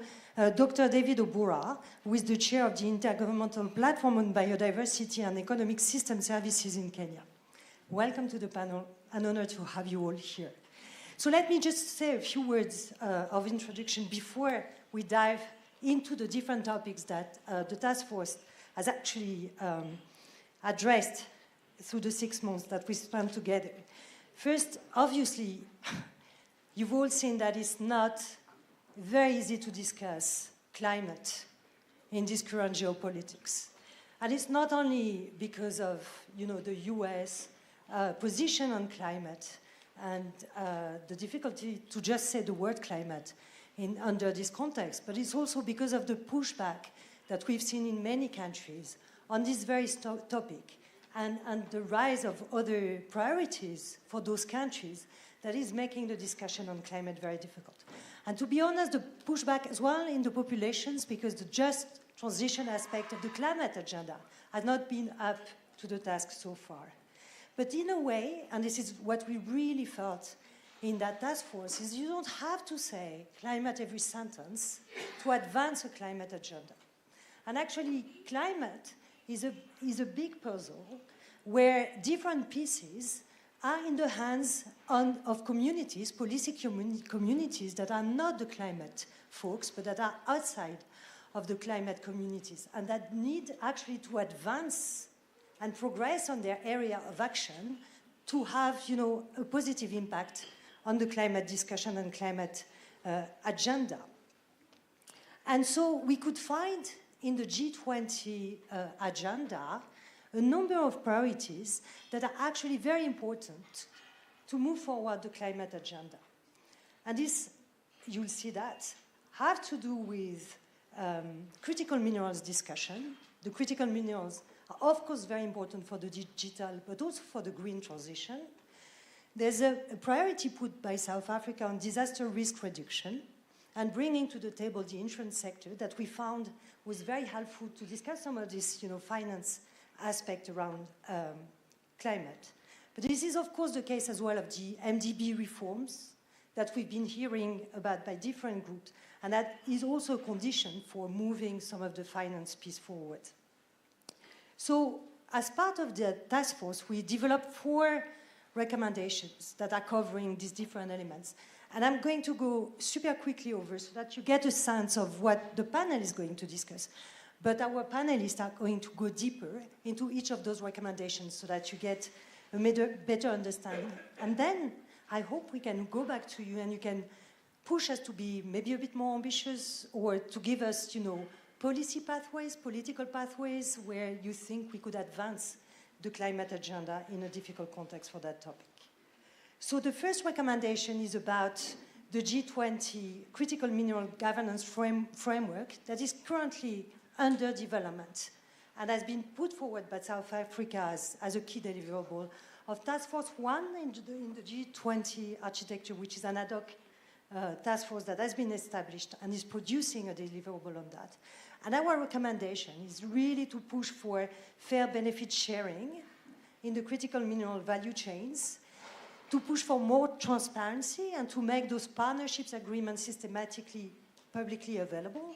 Dr. David Obura, who is the chair of the Intergovernmental Platform on Biodiversity and Economic System Services in Kenya. Welcome to the panel. An honor to have you all here. So let me just say a few words of introduction before we dive into the different topics that the task force has actually addressed through the 6 months that we spent together. First, obviously, you've all seen that it's not very easy to discuss climate in this current geopolitics. And it's not only because of, the US position on climate and the difficulty to just say the word climate under this context, but it's also because of the pushback that we've seen in many countries on this very topic and the rise of other priorities for those countries that is making the discussion on climate very difficult. And to be honest, the pushback as well in the populations, because the just transition aspect of the climate agenda has not been up to the task so far. But in a way, and this is what we really felt in that task force, is you don't have to say climate every sentence to advance a climate agenda. And actually, climate is a big puzzle where different pieces are in the hands of communities, policy communities that are not the climate folks, but that are outside of the climate communities, and that need actually to advance and progress on their area of action to have, a positive impact on the climate discussion and climate agenda. And so we could find in the G20 agenda a number of priorities that are actually very important to move forward the climate agenda. And this, you'll see that, have to do with critical minerals discussion. The critical minerals are, of course, very important for the digital, but also for the green transition. There's a priority put by South Africa on disaster risk reduction and bringing to the table the insurance sector that we found was very helpful to discuss some of this, finance aspect around climate. But this is, of course, the case as well of the MDB reforms that we've been hearing about by different groups, and that is also a condition for moving some of the finance piece forward. So, as part of the task force, we developed 4 recommendations that are covering these different elements. And I'm going to go super quickly over so that you get a sense of what the panel is going to discuss. But our panelists are going to go deeper into each of those recommendations so that you get a better understanding. And then I hope we can go back to you and you can push us to be maybe a bit more ambitious or to give us, policy pathways, political pathways where you think we could advance the climate agenda in a difficult context for that topic. So the first recommendation is about the G20 critical mineral governance framework that is currently under development and has been put forward by South Africa as a key deliverable of Task Force 1 in the G20 architecture, which is an ad hoc task force that has been established and is producing a deliverable on that. And our recommendation is really to push for fair benefit sharing in the critical mineral value chains, to push for more transparency and to make those partnerships agreements systematically publicly available,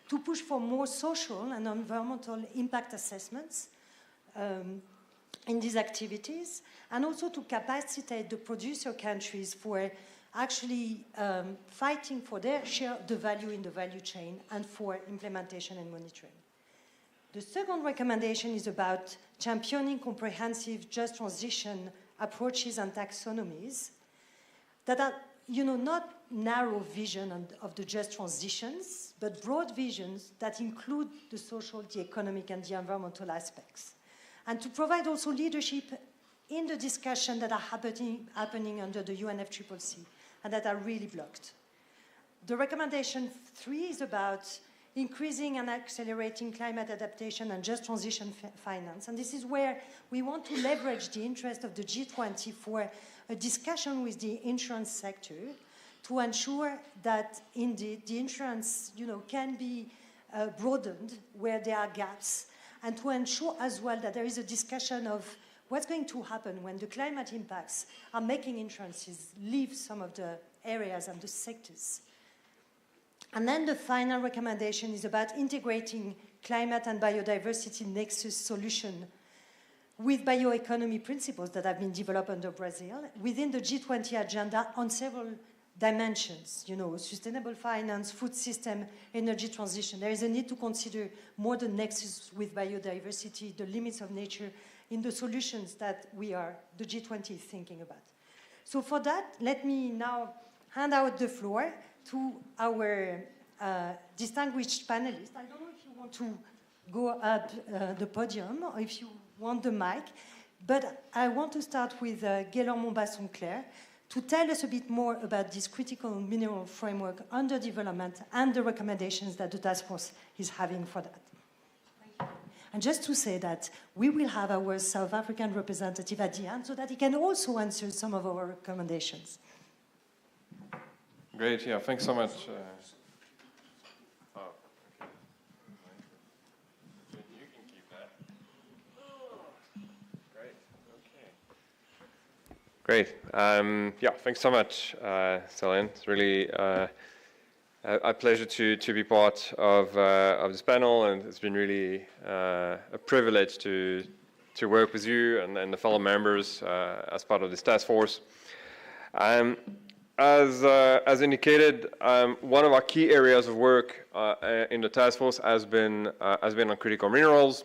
to push for more social and environmental impact assessments in these activities, and also to capacitate the producer countries for actually fighting for their share of the value in the value chain and for implementation and monitoring. The second recommendation is about championing comprehensive just transition approaches and taxonomies that are, not narrow vision of the just transitions, but broad visions that include the social, the economic, and the environmental aspects. And to provide also leadership in the discussion that are happening under the UNFCCC and that are really blocked. The recommendation 3 is about increasing and accelerating climate adaptation and just transition finance. And this is where we want to leverage the interest of the G20 for a discussion with the insurance sector to ensure that indeed the insurance, can be broadened where there are gaps, and to ensure as well that there is a discussion of what's going to happen when the climate impacts are making insurances leave some of the areas and the sectors. And then the final recommendation is about integrating climate and biodiversity nexus solution with bioeconomy principles that have been developed under Brazil within the G20 agenda on several dimensions, sustainable finance, food system, energy transition. There is a need to consider more the nexus with biodiversity, the limits of nature in the solutions that the G20 is thinking about. So for that, let me now hand out the floor to our distinguished panelists. I don't know if you want to go up the podium or if you want the mic, but I want to start with Kgorong Building to tell us a bit more about this critical mineral framework under development and the recommendations that the task force is having for that. Thank you. And just to say that we will have our South African representative at the end so that he can also answer some of our recommendations. Great, yeah, thanks so much. You can keep that. Great, okay. Great, yeah, thanks so much, Celine. It's really a pleasure to be part of this panel, and it's been really a privilege to work with you and the fellow members as part of this task force. As indicated, one of our key areas of work in the task force has been on critical minerals.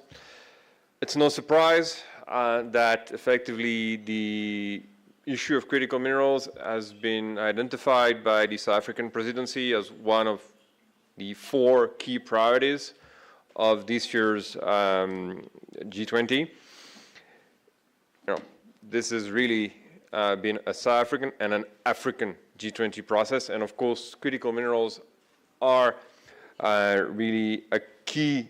It's no surprise that effectively the issue of critical minerals has been identified by the South African presidency as one of the 4 key priorities of this year's G20. This has really been a South African and an African G20 process, and of course critical minerals are really a key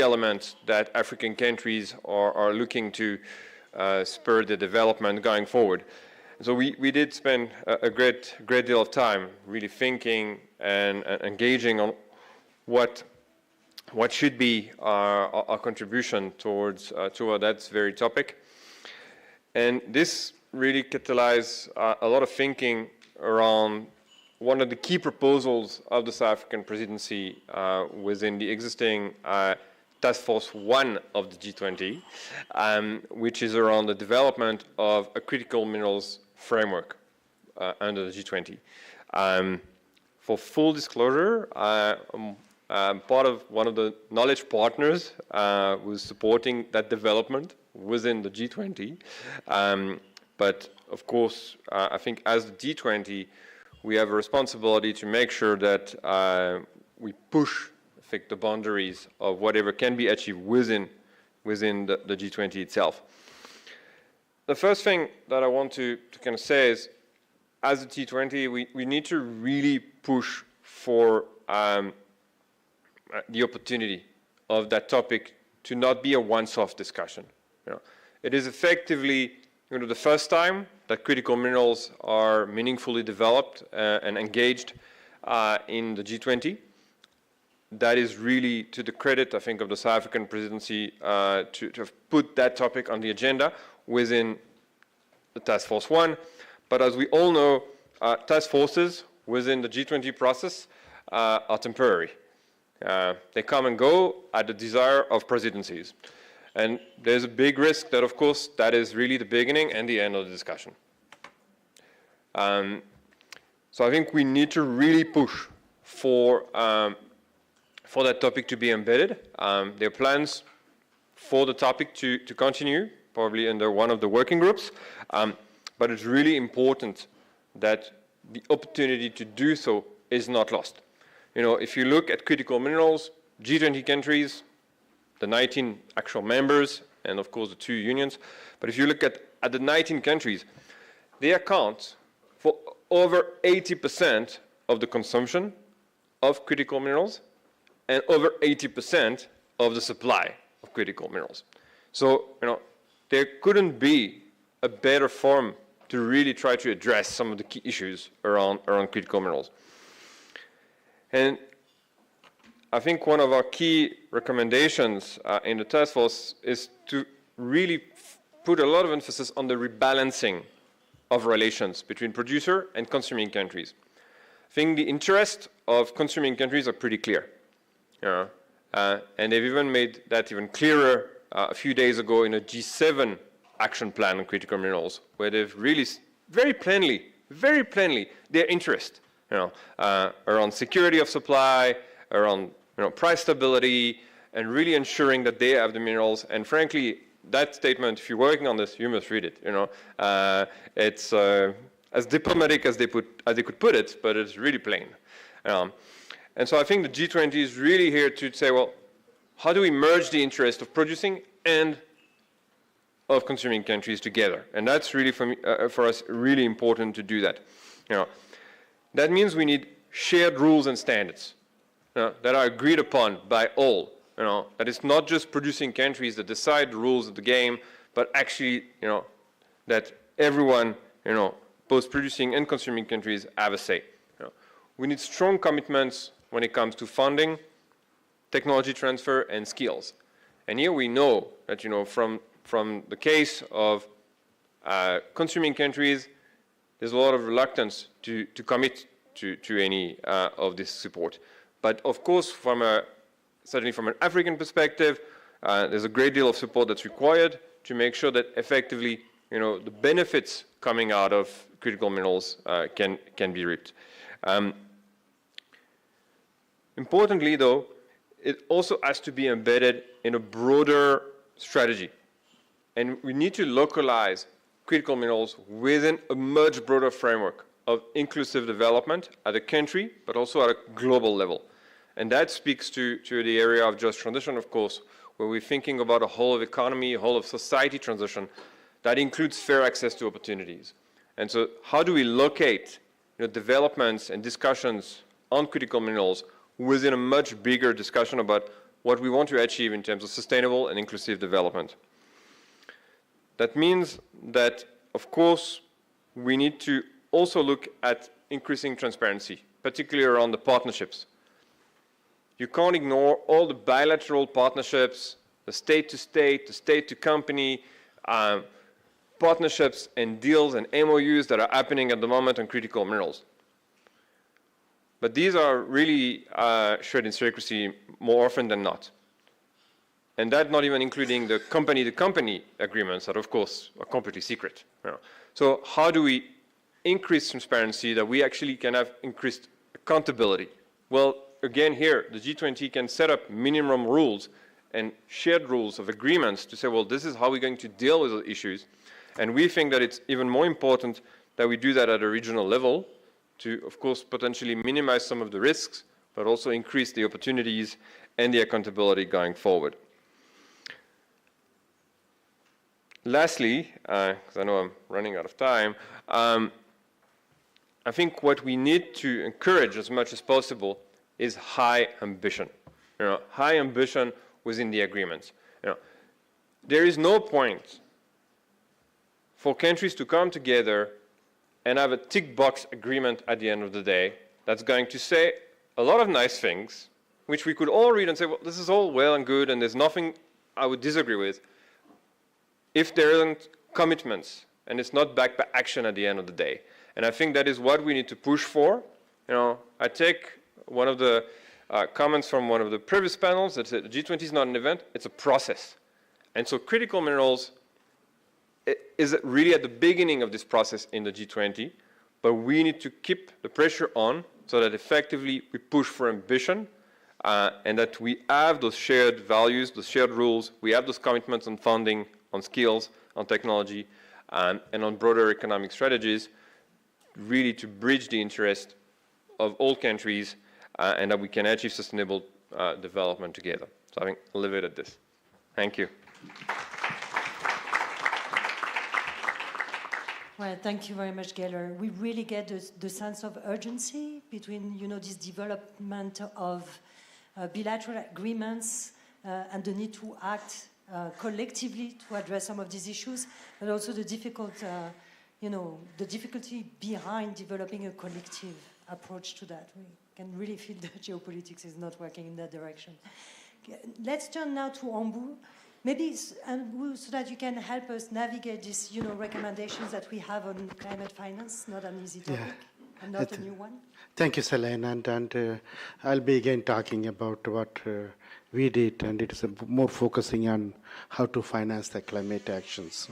element that African countries are looking to spur the development going forward. So we did spend a great deal of time really thinking and engaging on what should be our contribution toward that very topic. And this really catalyzed a lot of thinking around one of the key proposals of the South African presidency within the existing Task Force 1 of the G20, which is around the development of a critical minerals framework under the G20. For full disclosure, I'm part of one of the knowledge partners who's supporting that development within the G20. But of course, I think as the G20, we have a responsibility to make sure that we push the boundaries of whatever can be achieved within the G20 itself. The first thing that I want to kind of say is, as a T20, we need to really push for the opportunity of that topic to not be a once-off discussion. It is effectively the first time that critical minerals are meaningfully developed and engaged in the G20. That is really to the credit, I think, of the South African presidency to have put that topic on the agenda within the Task Force 1. But as we all know, task forces within the G20 process are temporary. They come and go at the desire of presidencies. And there's a big risk that, of course, that is really the beginning and the end of the discussion. So I think we need to really push for that topic to be embedded. There are plans for the topic to continue, probably under one of the working groups. But it's really important that the opportunity to do so is not lost. If you look at critical minerals, G20 countries, the 19 actual members, and of course the 2 unions, but if you look at the 19 countries, they account for over 80% of the consumption of critical minerals and over 80% of the supply of critical minerals. So, there couldn't be a better forum to really try to address some of the key issues around critical minerals. And I think one of our key recommendations in the task force is to really put a lot of emphasis on the rebalancing of relations between producer and consuming countries. I think the interests of consuming countries are pretty clear. And they've even made that even clearer a few days ago in a G7 action plan on critical minerals, where they've really very plainly, their interest, around security of supply, around price stability, and really ensuring that they have the minerals. And frankly, that statement, if you're working on this, you must read it. It's as diplomatic as they could put it, but it's really plain. And so I think the G20 is really here to say, well, how do we merge the interest of producing and of consuming countries together? And that's really, for us, really important to do that. That means we need shared rules and standards that are agreed upon by all. That it's not just producing countries that decide the rules of the game, but actually, that everyone, both producing and consuming countries have a say. We need strong commitments when it comes to funding, technology transfer, and skills. And here we know that, from the case of consuming countries, there's a lot of reluctance to commit to any of this support. But of course, certainly from an African perspective, there's a great deal of support that's required to make sure that effectively, the benefits coming out of critical minerals can be reaped. Importantly, though, it also has to be embedded in a broader strategy. And we need to localize critical minerals within a much broader framework of inclusive development at a country, but also at a global level. And that speaks to the area of just transition, of course, where we're thinking about a whole of economy, a whole of society transition that includes fair access to opportunities. And so how do we locate developments and discussions on critical minerals within a much bigger discussion about what we want to achieve in terms of sustainable and inclusive development? That means that, of course, we need to also look at increasing transparency, particularly around the partnerships. You can't ignore all the bilateral partnerships, the state-to-state, the state-to-company, partnerships and deals and MOUs that are happening at the moment on critical minerals. But these are really shared in secrecy more often than not. And that's not even including the company-to-company agreements that, of course, are completely secret. You know. So how do we increase transparency that we actually can have increased accountability? Well, again, here, the G20 can set up minimum rules and shared rules of agreements to say, well, this is how we're going to deal with the issues. And we think that it's even more important that we do that at a regional level to, of course, potentially minimize some of the risks, but also increase the opportunities and the accountability going forward. Lastly, because I know I'm running out of time, I think what we need to encourage as much as possible is high ambition. You know, high ambition within the agreements. You know, there is no point for countries to come together and have a tick box agreement at the end of the day that's going to say a lot of nice things, which we could all read and say, well, this is all well and good, and there's nothing I would disagree with, if there isn't commitments and it's not backed by action at the end of the day. And I think that is what we need to push for. You know, I take one of the comments from one of the previous panels that said the G20 is not an event, it's a process. And so critical minerals is really at the beginning of this process in the G20, but we need to keep the pressure on so that effectively we push for ambition and that we have those shared values, those shared rules, we have those commitments on funding, on skills, on technology, and on broader economic strategies, really to bridge the interest of all countries and that we can achieve sustainable development together. So I think I'll leave it at this. Thank you. Well, thank you very much, Gala. We really get the sense of urgency between, this development of bilateral agreements and the need to act collectively to address some of these issues, but also the the difficulty behind developing a collective approach to that. We can really feel that geopolitics is not working in that direction. Let's turn now to Ambu. Maybe so that you can help us navigate these, recommendations that we have on climate finance, not an easy topic, and not a new one. Thank you, Selene, and I'll be again talking about what we did, and it is more focusing on how to finance the climate actions.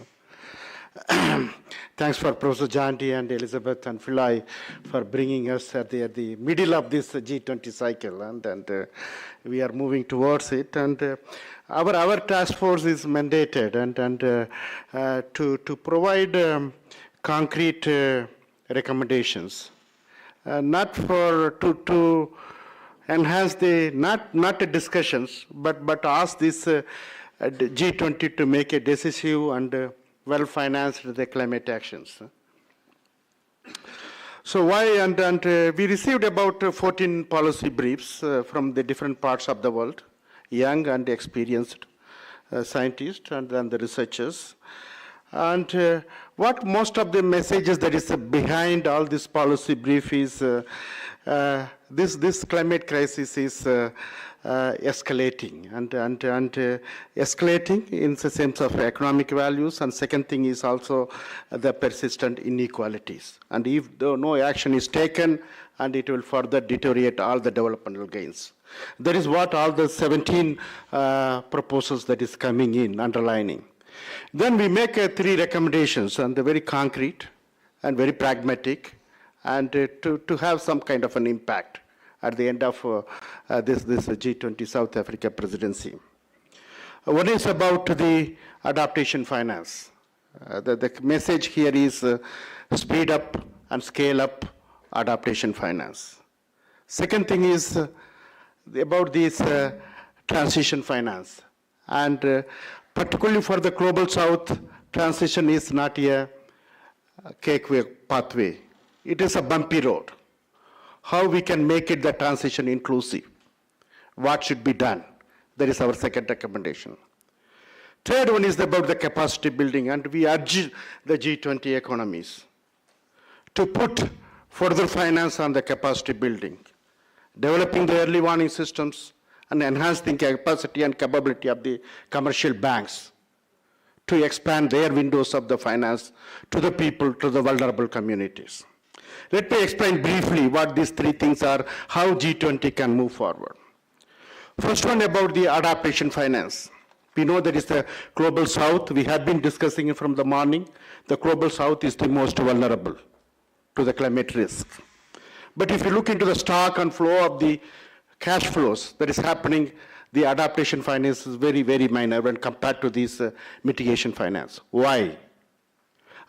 Thanks for Professor Jandy and Elizabeth and Philoy for bringing us at the middle of this G20 cycle, and we are moving towards it. And our task force is mandated to provide concrete recommendations, not to enhance the not the discussions, but ask this G20 to make a decisive and well-financed the climate actions. So why? And we received about 14 policy briefs from the different parts of the world, young and experienced scientists and then the researchers. And what most of the messages that is behind all this policy brief is this climate crisis is escalating and escalating in the sense of economic values, and second thing is also the persistent inequalities. And if no action is taken, and it will further deteriorate all the developmental gains. That is what all the 17 proposals that is coming in underlining. Then we make 3 recommendations, and they're very concrete and very pragmatic, and to have some kind of an impact at the end of this G20 South Africa presidency. One is about the adaptation finance. The message here is speed up and scale up adaptation finance. Second thing is about this transition finance. And particularly for the Global South, transition is not a cakeway pathway. It is a bumpy road. How we can make it the transition inclusive? What should be done? That is our second recommendation. Third one is about the capacity building, and we urge the G20 economies to put further finance on the capacity building, developing the early warning systems, and enhancing capacity and capability of the commercial banks to expand their windows of the finance to the people, to the vulnerable communities. Let me explain briefly what these three things are, how G20 can move forward. First one about the adaptation finance. We know that is the global south. We have been discussing it from the morning. The global south is the most vulnerable to the climate risk. But if you look into the stock and flow of the cash flows that is happening, the adaptation finance is very, very minor when compared to this mitigation finance. Why?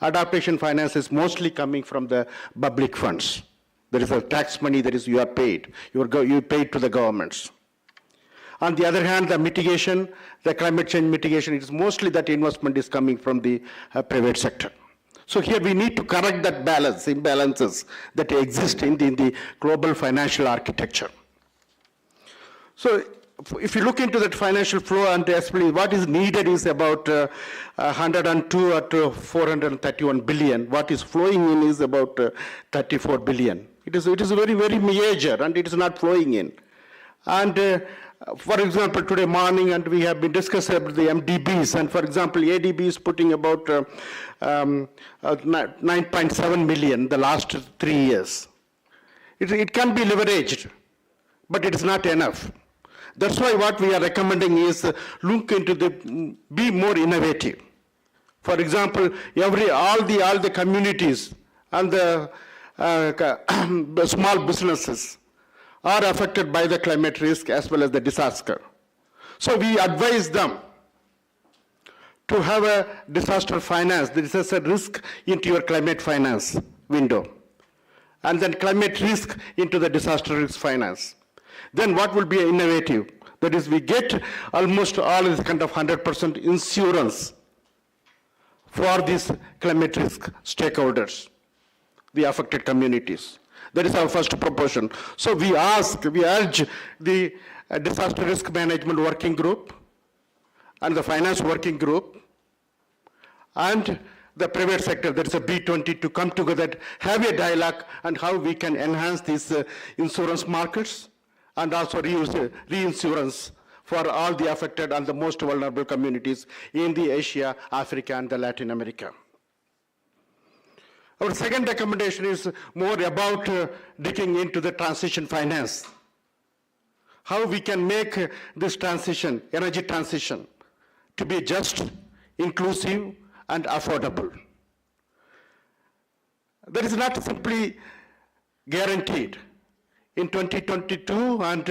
Adaptation finance is mostly coming from the public funds. There is a tax money that is you are paid. You paid to the governments. On the other hand, the mitigation, the climate change mitigation, it is mostly that investment is coming from the private sector. So here we need to correct that balance, imbalances that exist in the global financial architecture. So if you look into that financial flow and especially what is needed is about 102 to 431 billion. What is flowing in is about 34 billion. It is very, very major and it is not flowing in. And for example, today morning, and we have been discussing about the MDBs, and for example, ADB is putting about 9.7 million the last 3 years. It can be leveraged, but it is not enough. That's why what we are recommending is look into be more innovative. For example, all the communities and the small businesses are affected by the climate risk as well as the disaster. So we advise them to have a disaster finance, the disaster risk into your climate finance window, and then climate risk into the disaster risk finance. Then what will be innovative? That is, we get almost all this kind of 100% insurance for these climate risk stakeholders, the affected communities. That is our first proposition. So we urge the disaster risk management working group and the finance working group and the private sector, that is a B20, to come together, have a dialogue on how we can enhance these insurance markets and also reinsurance for all the affected and the most vulnerable communities in the Asia, Africa, and the Latin America. Our second recommendation is more about digging into the transition finance. How we can make this transition, energy transition, to be just, inclusive, and affordable. That is not simply guaranteed. In 2022, and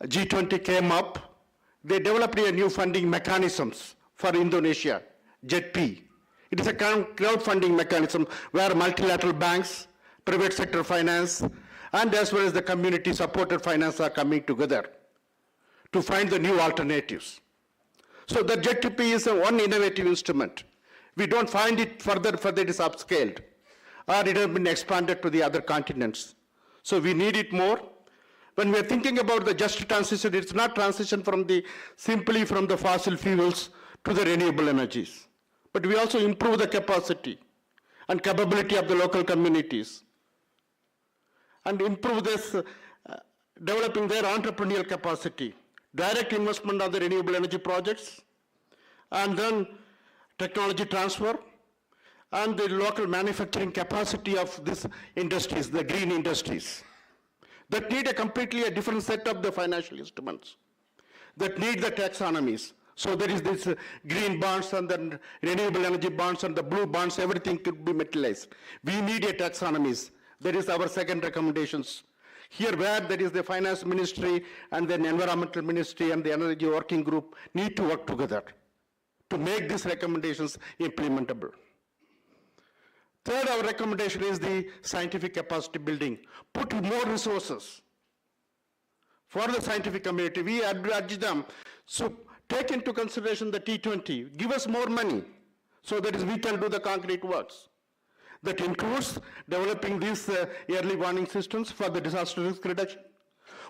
G20 came up, they developed a new funding mechanisms for Indonesia, JETP. It is a crowdfunding mechanism where multilateral banks, private sector finance, and as well as the community-supported finance are coming together to find the new alternatives. So the JETP is one innovative instrument. We don't find it further it is upscaled, or it has been expanded to the other continents. So we need it more. When we're thinking about the just transition, it's not transition simply from the fossil fuels to the renewable energies. But we also improve the capacity and capability of the local communities and improve this, developing their entrepreneurial capacity, direct investment on the renewable energy projects, and then technology transfer, and the local manufacturing capacity of these industries, the green industries, that need a completely different set of the financial instruments, that need the taxonomies. So there is this green bonds and then renewable energy bonds and the blue bonds, everything could be materialized. We need a taxonomies. That is our second recommendations. Here where there is the finance ministry and then environmental ministry and the energy working group need to work together to make these recommendations implementable. Third, our recommendation is the scientific capacity building. Put more resources for the scientific community. We urge them, so take into consideration the T20, give us more money so that we can do the concrete works. That includes developing these early warning systems for the disaster risk reduction.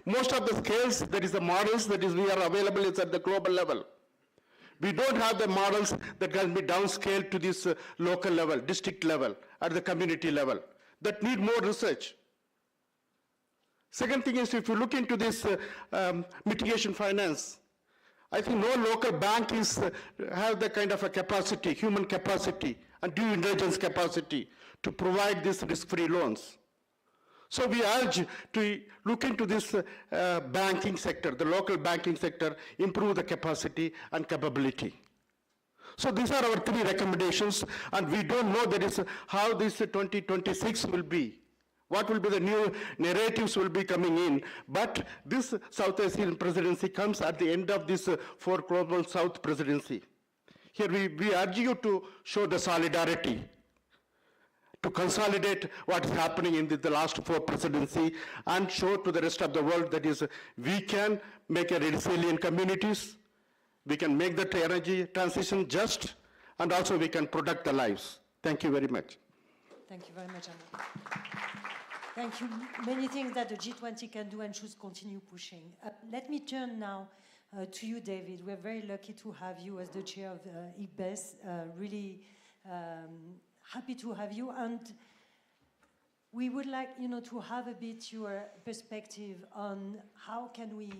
Most of the scales, that is the models that we are available is at the global level. We don't have the models that can be downscaled to this local level, district level, at the community level. that need more research. Second thing is, if you look into this mitigation finance, I think no local bank have the kind of a capacity, human capacity, and due diligence capacity to provide these risk-free loans. So we urge to look into this banking sector, the local banking sector, improve the capacity and capability. So these are our 3 recommendations, and we don't know that is how this 2026 will be. What will be the new narratives will be coming in. But this South Asian presidency comes at the end of this 4 Global South presidency. Here we urge you to show the solidarity, to consolidate what is happening in the last 4 presidency and show to the rest of the world that is we can make a resilient communities, we can make the energy transition just, and also we can protect the lives. Thank you very much. Thank you very much, Anna. Thank you. Many things that the G20 can do and should continue pushing. Let me turn now to you, David. We're very lucky to have you as the chair of IPATC. Really happy to have you. And we would like, to have a bit your perspective on how can we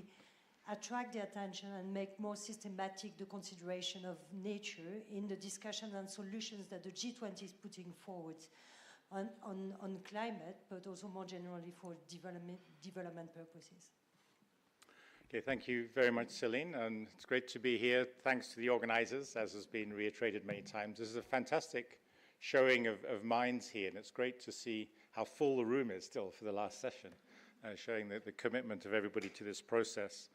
attract the attention and make more systematic the consideration of nature in the discussion and solutions that the G20 is putting forward on climate, but also more generally for development purposes. Okay, thank you very much, Celine, and it's great to be here. Thanks to the organizers, as has been reiterated many times. This is a fantastic showing of minds here, and it's great to see how full the room is still for the last session, showing the commitment of everybody to this process.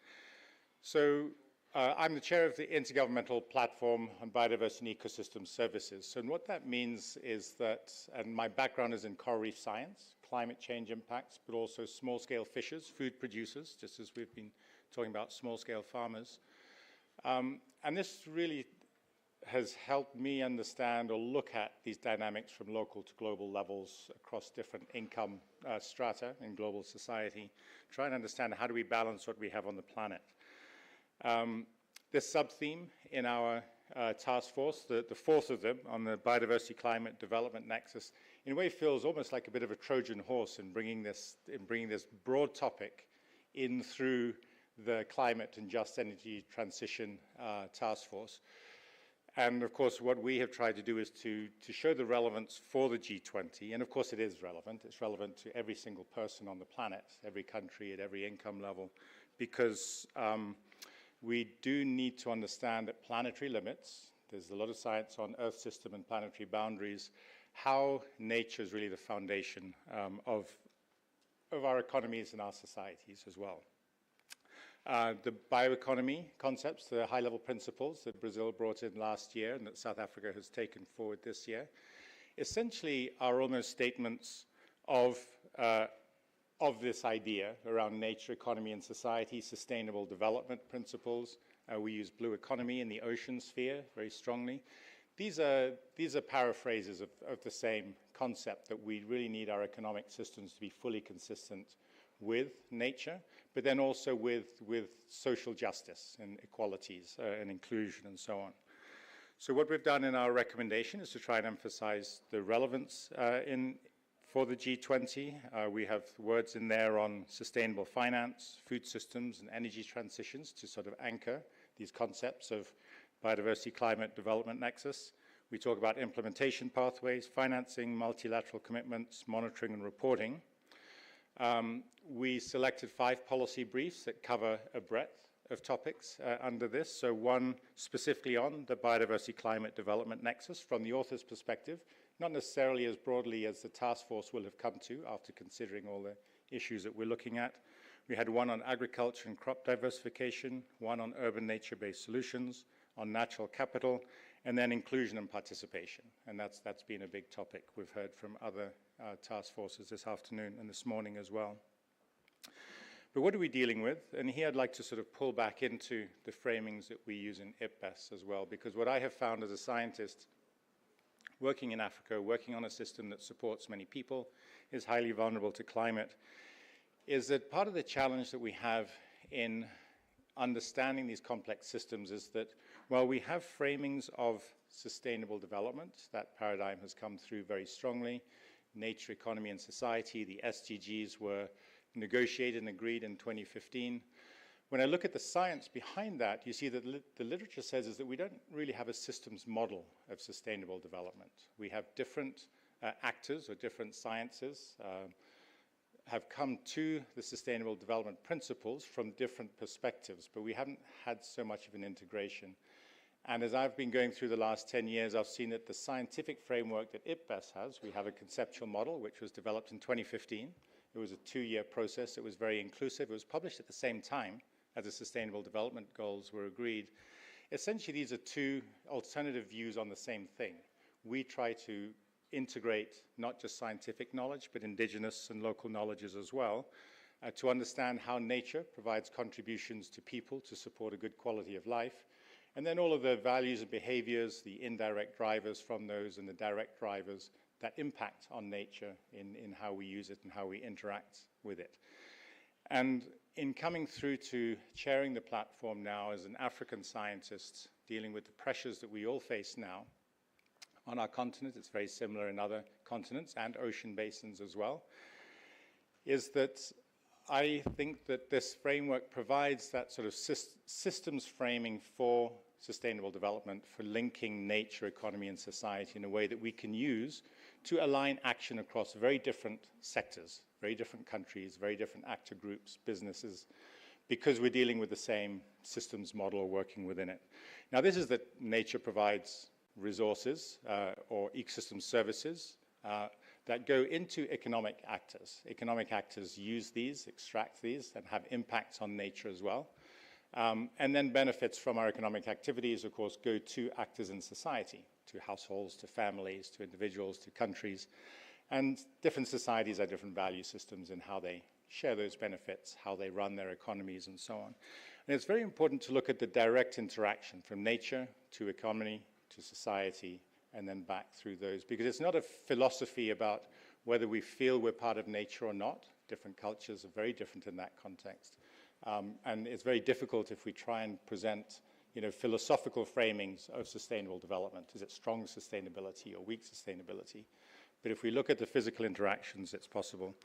So I'm the chair of the Intergovernmental Platform on Biodiversity and Ecosystem Services. So what that means is that, and my background is in coral reef science, climate change impacts, but also small-scale fishers, food producers, just as we've been talking about small-scale farmers. And this really has helped me understand or look at these dynamics from local to global levels across different income strata in global society, try and understand how do we balance what we have on the planet. This sub-theme in our task force, the 4th of them on the biodiversity climate development nexus, in a way feels almost like a bit of a Trojan horse in bringing this broad topic in through the climate and just energy transition task force. And of course, what we have tried to do is to show the relevance for the G20. And of course, it is relevant. It's relevant to every single person on the planet, every country at every income level, because we do need to understand that planetary limits, there's a lot of science on Earth system and planetary boundaries, how nature is really the foundation of our economies and our societies as well. The bioeconomy concepts, the high-level principles that Brazil brought in last year and that South Africa has taken forward this year, essentially are almost statements of this idea around nature, economy, and society, sustainable development principles. We use blue economy in the ocean sphere very strongly. These are paraphrases of the same concept, that we really need our economic systems to be fully consistent with nature, but then also with social justice and equalities and inclusion and so on. So what we've done in our recommendation is to try and emphasize the relevance for the G20. We have words in there on sustainable finance, food systems, and energy transitions to sort of anchor these concepts of biodiversity, climate, development nexus. We talk about implementation pathways, financing, multilateral commitments, monitoring and reporting. We selected 5 policy briefs that cover a breadth of topics under this. So one specifically on the biodiversity, climate, development nexus from the author's perspective, not necessarily as broadly as the task force will have come to after considering all the issues that we're looking at. We had one on agriculture and crop diversification, one on urban nature-based solutions, on natural capital, and then inclusion and participation. And that's been a big topic we've heard from other task forces this afternoon and this morning as well. But what are we dealing with? And here I'd like to sort of pull back into the framings that we use in IPATC as well, because what I have found as a scientist working in Africa, working on a system that supports many people, is highly vulnerable to climate, is that part of the challenge that we have in understanding these complex systems is that while we have framings of sustainable development, that paradigm has come through very strongly. nature, economy, and society. The SDGs were negotiated and agreed in 2015. When I look at the science behind that, you see that the literature says is that we don't really have a systems model of sustainable development. We have different actors or different sciences have come to the sustainable development principles from different perspectives, but we haven't had so much of an integration. And as I've been going through the last 10 years, I've seen that the scientific framework that IPBES has, we have a conceptual model which was developed in 2015. It was a 2-year process. It was very inclusive. It was published at the same time as the Sustainable Development Goals were agreed. Essentially, these are two alternative views on the same thing. We try to integrate not just scientific knowledge, but indigenous and local knowledges as well, to understand how nature provides contributions to people to support a good quality of life, and then all of the values and behaviors, the indirect drivers from those, and the direct drivers that impact on nature in how we use it and how we interact with it. And in coming through to chairing the platform now as an African scientist dealing with the pressures that we all face now on our continent, it's very similar in other continents and ocean basins as well, is that I think that this framework provides that sort of systems framing for sustainable development, for linking nature, economy, and society in a way that we can use to align action across very different sectors, very different countries, very different actor groups, businesses, because we're dealing with the same systems model or working within it. Now, this is that nature provides resources or ecosystem services that go into economic actors. Economic actors use these, extract these, and have impacts on nature as well. And then benefits from our economic activities, of course, go to actors in society, to households, to families, to individuals, to countries. And different societies have different value systems in how they share those benefits, how they run their economies, and so on. And it's very important to look at the direct interaction from nature to economy to society, and then back through those, because it's not a philosophy about whether we feel we're part of nature or not. Different cultures are very different in that context. And it's very difficult if we try and present, philosophical framings of sustainable development. Is it strong sustainability or weak sustainability? But if we look at the physical interactions, it's possible.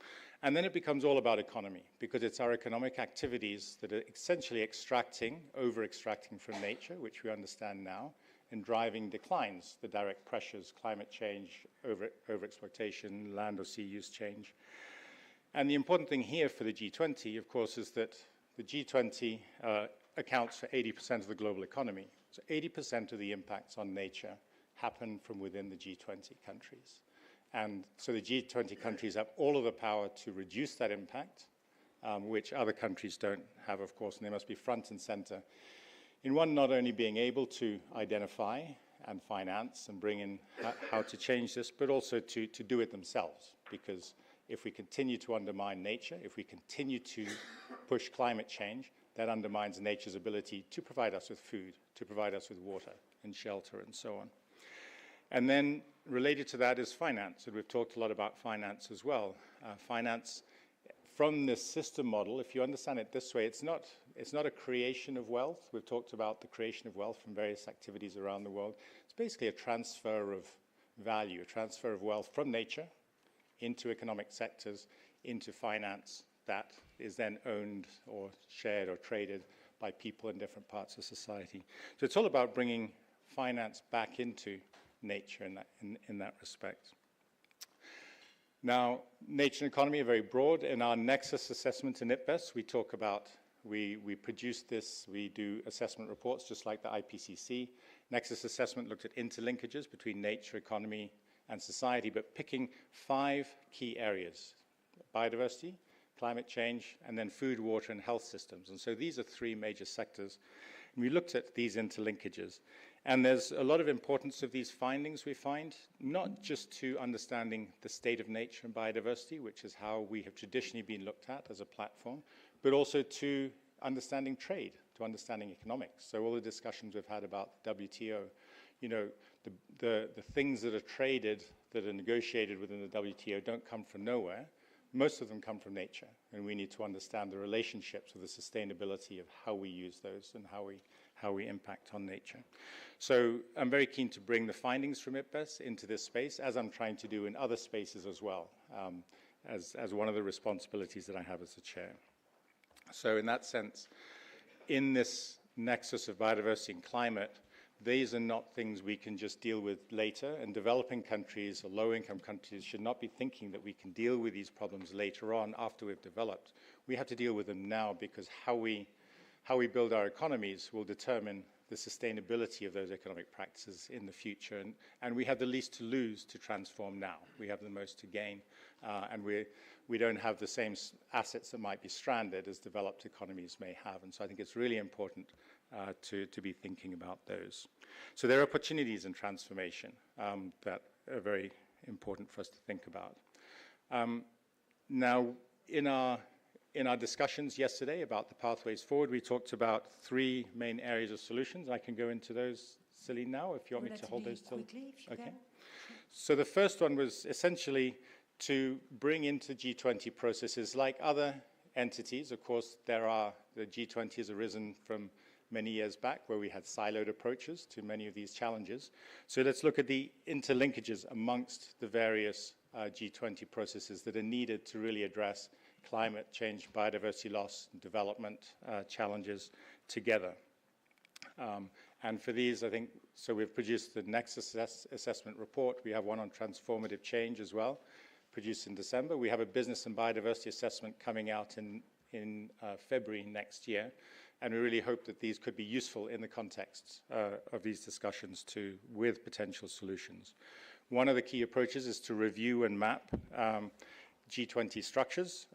And then it becomes all about economy, because it's our economic activities that are essentially over-extracting from nature, which we understand now, and driving declines, the direct pressures, climate change, overexploitation, land or sea use change. And the important thing here for the G20, of course, is that the G20 accounts for 80% of the global economy. So 80% of the impacts on nature happen from within the G20 countries. And so the G20 countries have all of the power to reduce that impact, which other countries don't have, of course, and they must be front and center in one, not only being able to identify and finance and bring in how to change this, but also to do it themselves. Because if we continue to undermine nature, if we continue to push climate change, that undermines nature's ability to provide us with food, to provide us with water and shelter and so on. And then related to that is finance, and we've talked a lot about finance as well. Finance from this system model, if you understand it this way, it's not a creation of wealth. We've talked about the creation of wealth from various activities around the world. It's basically a transfer of value, a transfer of wealth from nature into economic sectors, into finance that is then owned or shared or traded by people in different parts of society. So it's all about bringing finance back into nature in that respect. Now, nature and economy are very broad. In our Nexus assessment in IPBES, we talk about, we produce this, we do assessment reports just like the IPCC. Nexus assessment looked at interlinkages between nature, economy, and society, but picking 5 key areas: biodiversity, climate change, and then food, water, and health systems. And so these are 3 major sectors. And we looked at these interlinkages. And there's a lot of importance of these findings we find, not just to understanding the state of nature and biodiversity, which is how we have traditionally been looked at as a platform, but also to understanding trade, to understanding economics. So all the discussions we've had about the WTO, the things that are traded, that are negotiated within the WTO don't come from nowhere, most of them come from nature, and we need to understand the relationships with the sustainability of how we use those and how we impact on nature. So I'm very keen to bring the findings from IPBES into this space, as I'm trying to do in other spaces as well, as one of the responsibilities that I have as a chair. So in that sense, in this nexus of biodiversity and climate, these are not things we can just deal with later, and developing countries or low-income countries should not be thinking that we can deal with these problems later on after we've developed. We have to deal with them now, because how we build our economies will determine the sustainability of those economic practices in the future, and we have the least to lose to transform now. We have the most to gain, and we don't have the same assets that might be stranded as developed economies may have, and so I think it's really important to be thinking about those. So there are opportunities in transformation that are very important for us to think about. Now, in our discussions yesterday about the pathways forward, we talked about 3 main areas of solutions. I can go into those, Celine, now, if you want me to hold those till... Quickly, if you okay. can. So the first one was essentially to bring into G20 processes like other entities. Of course, the G20 has arisen from many years back, where we had siloed approaches to many of these challenges. So let's look at the interlinkages amongst the various G20 processes that are needed to really address climate change, biodiversity loss, and development challenges together. And for these, I think, so we've produced the Nexus Assessment Report. We have one on transformative change as well, produced in December. We have a business and biodiversity assessment coming out in February next year. And we really hope that these could be useful in the context of these discussions with potential solutions. One of the key approaches is to review and map G20 structures.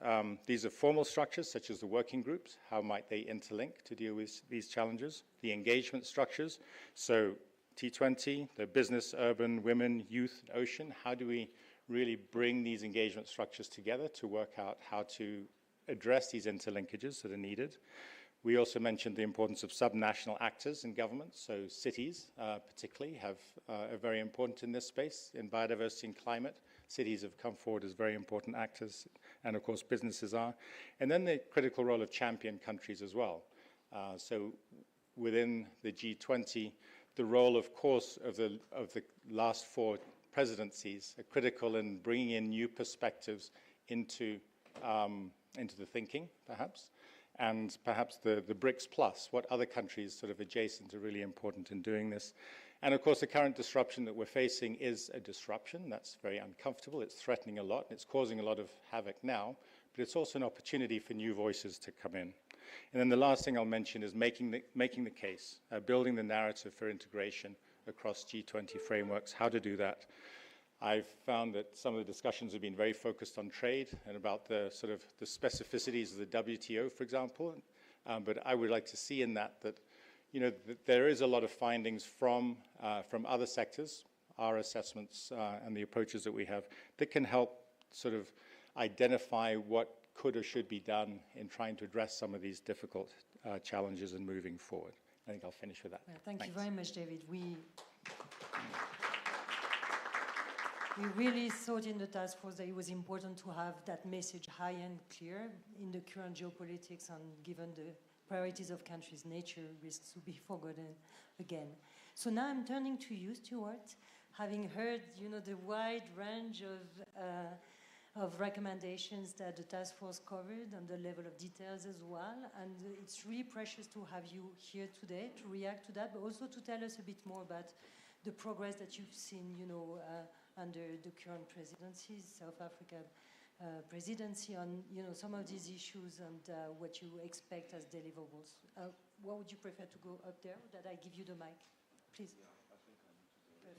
These are formal structures, such as the working groups. How might they interlink to deal with these challenges? The engagement structures. So T20, the business, urban, women, youth, and ocean. How do we really bring these engagement structures together to work out how to address these interlinkages that are needed? We also mentioned the importance of subnational actors in government, so cities particularly are very important in this space. In biodiversity and climate, cities have come forward as very important actors, and of course businesses are. And then the critical role of champion countries as well. So within the G20, the role, of course, of the last 4 presidencies are critical in bringing in new perspectives into the thinking, perhaps. And perhaps the BRICS Plus, what other countries sort of adjacent are really important in doing this. And of course, the current disruption that we're facing is a disruption. That's very uncomfortable. It's threatening a lot. And it's causing a lot of havoc now. But it's also an opportunity for new voices to come in. And then the last thing I'll mention is making the case, building the narrative for integration across G20 frameworks, how to do that. I've found that some of the discussions have been very focused on trade and about the sort of the specificities of the WTO, for example. But I would like to see in that you know, that there is a lot of findings from other sectors, our assessments and the approaches that we have, that can help sort of identify what could or should be done in trying to address some of these difficult challenges and moving forward. I think I'll finish with that. Well, thank you very much, David. We really thought in the task force that it was important to have that message high and clear in the current geopolitics, and given the priorities of countries, nature risks to be forgotten again. So now I'm turning to you, Stuart, having heard, you know, the wide range of recommendations that the task force covered and the level of details as well. And it's really precious to have you here today to react to that, but also to tell us a bit more about the progress that you've seen, you know, under the current presidency, South Africa presidency, on, you know, some of these issues and what you expect as deliverables. What would you prefer to go up there? Or that I give you the mic, please. Yeah, I think I need to do it.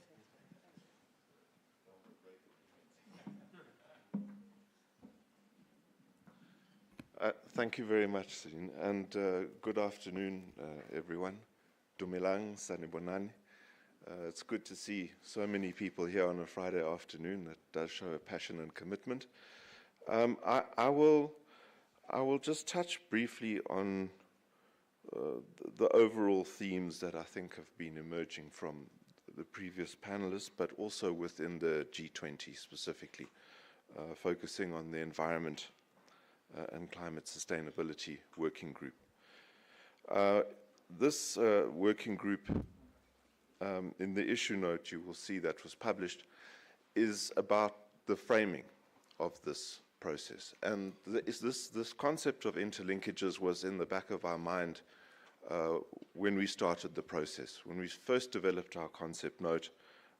Perfect. Thank you very much, Celine, and good afternoon, everyone. Dumelang, Sanibonani. It's good to see so many people here on a Friday afternoon. That does show a passion and commitment. I will just touch briefly on the overall themes that I think have been emerging from the previous panelists, but also within the G20 specifically. focusing on the Environment and Climate Sustainability Working Group. This working group, in the issue note you will see that was published, is about the framing of this process. And this concept of interlinkages was in the back of our mind when we started the process, when we first developed our concept note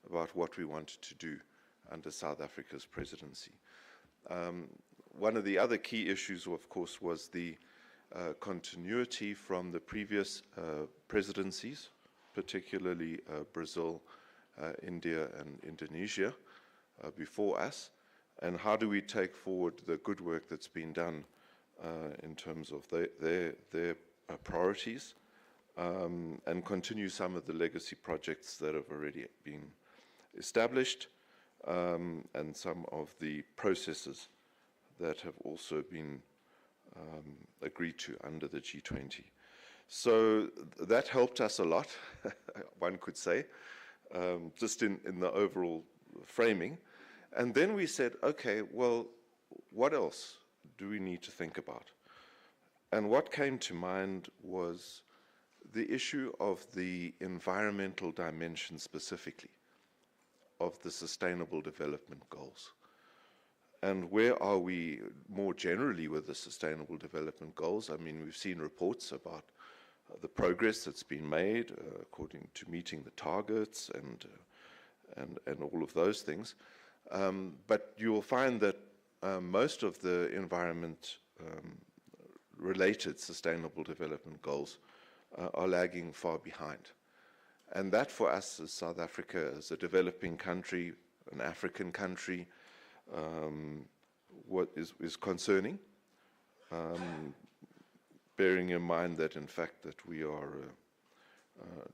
about what we wanted to do under South Africa's presidency. One of the other key issues, of course, was the continuity from the previous presidencies, particularly Brazil, India, and Indonesia before us, and how do we take forward the good work that's been done in terms of their priorities, and continue some of the legacy projects that have already been established, and some of the processes that have also been agreed to under the G20. So that helped us a lot, one could say, just in the overall framing. And then we said, okay, well, what else do we need to think about? And what came to mind was the issue of the environmental dimension specifically of the Sustainable Development Goals. And where are we more generally with the Sustainable Development Goals? I mean, we've seen reports about the progress that's been made according to meeting the targets and all of those things. But you will find that most of the environment-related Sustainable Development Goals are lagging far behind. And that for us as South Africa, as a developing country, an African country, what is concerning, bearing in mind that in fact that we are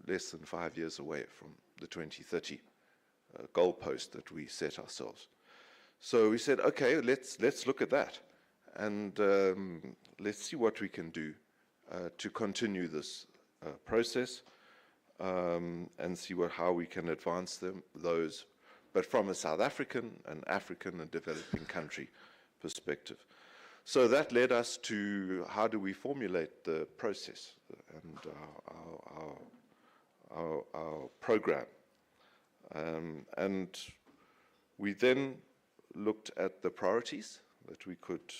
less than 5 years away from the 2030 goalpost that we set ourselves. So we said, okay, let's look at that, and let's see what we can do to continue this process, and see how we can advance those, but from a South African, an African, and developing country perspective. So that led us to how do we formulate the process and our program. And we then looked at the priorities that we could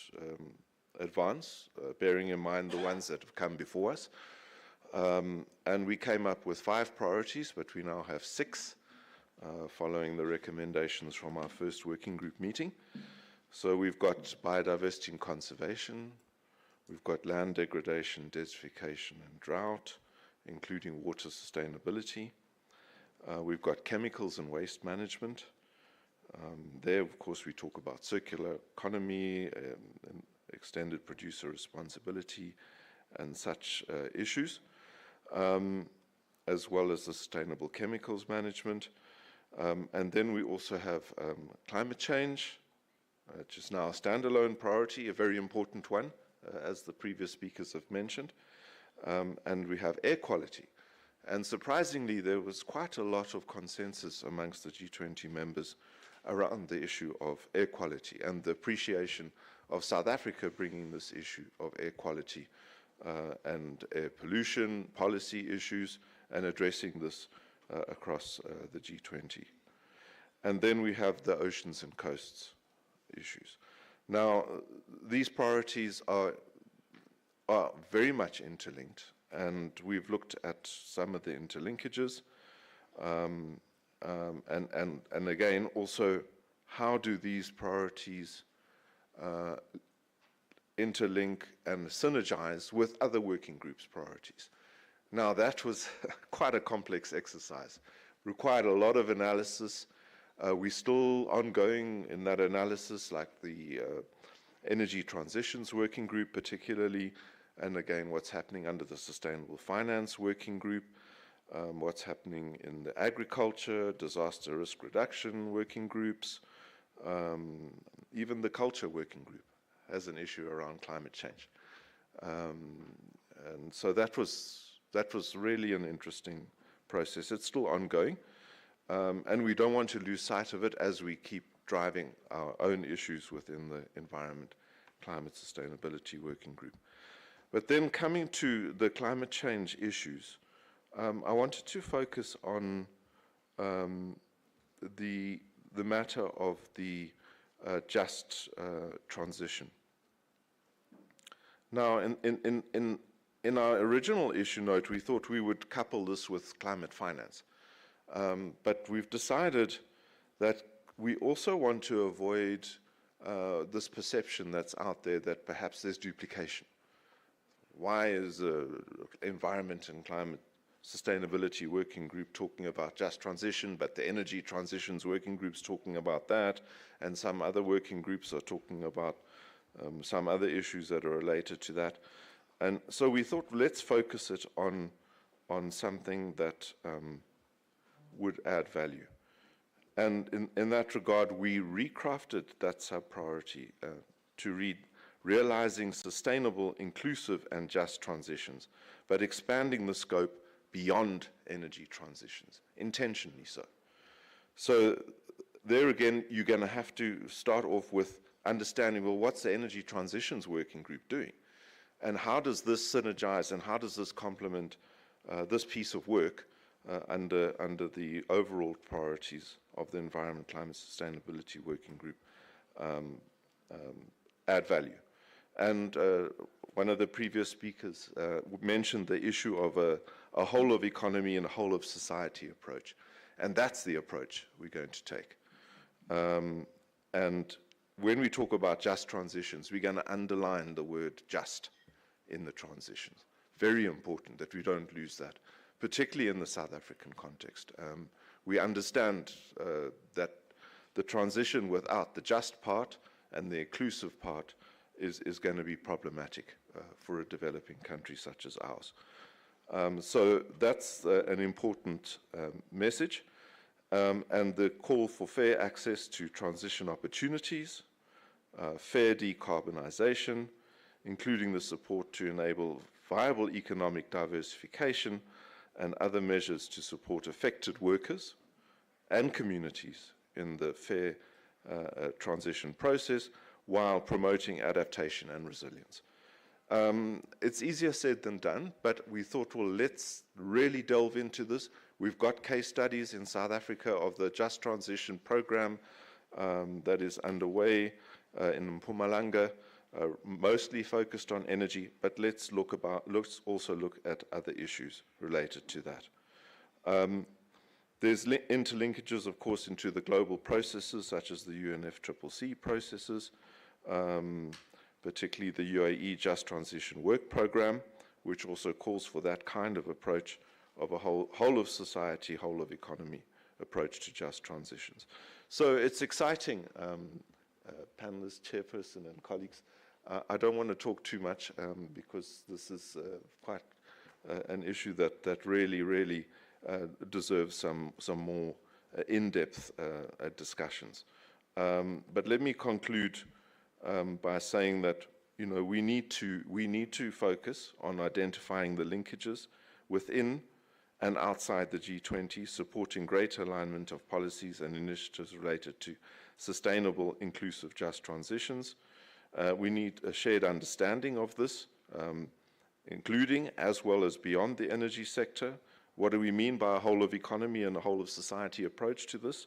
advance, bearing in mind the ones that have come before us. And we came up with 5 priorities, but we now have 6, following the recommendations from our first working group meeting. So we've got biodiversity and conservation, we've got land degradation, desertification, and drought, including water sustainability. We've got chemicals and waste management. There, of course, we talk about circular economy, and extended producer responsibility, and such issues, as well as the sustainable chemicals management. And then we also have climate change, which is now a standalone priority, a very important one, as the previous speakers have mentioned. And we have air quality. And surprisingly, there was quite a lot of consensus amongst the G20 members around the issue of air quality and the appreciation of South Africa bringing this issue of air quality and air pollution policy issues and addressing this across the G20. And then we have the oceans and coasts issues. Now, these priorities are very much interlinked, and we've looked at some of the interlinkages, and again, also, how do these priorities interlink and synergize with other working groups' priorities? Now, that was quite a complex exercise, required a lot of analysis. We're still ongoing in that analysis, like the Energy Transitions Working Group particularly, and again, what's happening under the Sustainable Finance Working Group, what's happening in the Agriculture, Disaster Risk Reduction Working Groups, even the Culture Working Group has an issue around climate change. And so that was really an interesting process. It's still ongoing, and we don't want to lose sight of it as we keep driving our own issues within the Environment, Climate Sustainability Working Group. But then coming to the climate change issues, I wanted to focus on the matter of the just transition. Now, in our original issue note, we thought we would couple this with climate finance. But we've decided that we also want to avoid this perception that's out there that perhaps there's duplication. Why is the Environment and Climate Sustainability Working Group talking about just transition, but the Energy Transitions Working Group's talking about that, and some other working groups are talking about some other issues that are related to that? And so we thought, let's focus it on something that would add value. And in that regard, we recrafted that sub-priority to read, realizing sustainable, inclusive, and just transitions, but expanding the scope beyond energy transitions, intentionally so. So there again, you're going to have to start off with understanding, well, what's the Energy Transitions Working Group doing? And how does this synergize and how does this complement this piece of work under the overall priorities of the Environment, Climate Sustainability Working Group add value? And one of the previous speakers mentioned the issue of a whole of economy and a whole of society approach. And that's the approach we're going to take. And when we talk about just transitions, we're going to underline the word just in the transitions. Very important that we don't lose that, particularly in the South African context. We understand that the transition without the just part and the inclusive part is going to be problematic for a developing country such as ours. So that's an important message. And the call for fair access to transition opportunities, fair decarbonization, including the support to enable viable economic diversification and other measures to support affected workers and communities in the fair transition process while promoting adaptation and resilience. It's easier said than done, but we thought, well, let's really delve into this. We've got case studies in South Africa of the Just Transition Program that is underway in Mpumalanga, mostly focused on energy, but let's also look at other issues related to that. There's interlinkages, of course, into the global processes, such as the UNFCCC processes, particularly the UAE Just Transition Work Program, which also calls for that kind of approach of a whole of society, whole of economy approach to just transitions. So it's exciting, panelists, chairperson, and colleagues. I don't want to talk too much because this is quite an issue that really deserves some more in-depth discussions. But let me conclude by saying that we need to focus on identifying the linkages within and outside the G20, supporting greater alignment of policies and initiatives related to sustainable, inclusive, just transitions. We need a shared understanding of this, including as well as beyond the energy sector. What do we mean by a whole of economy and a whole of society approach to this?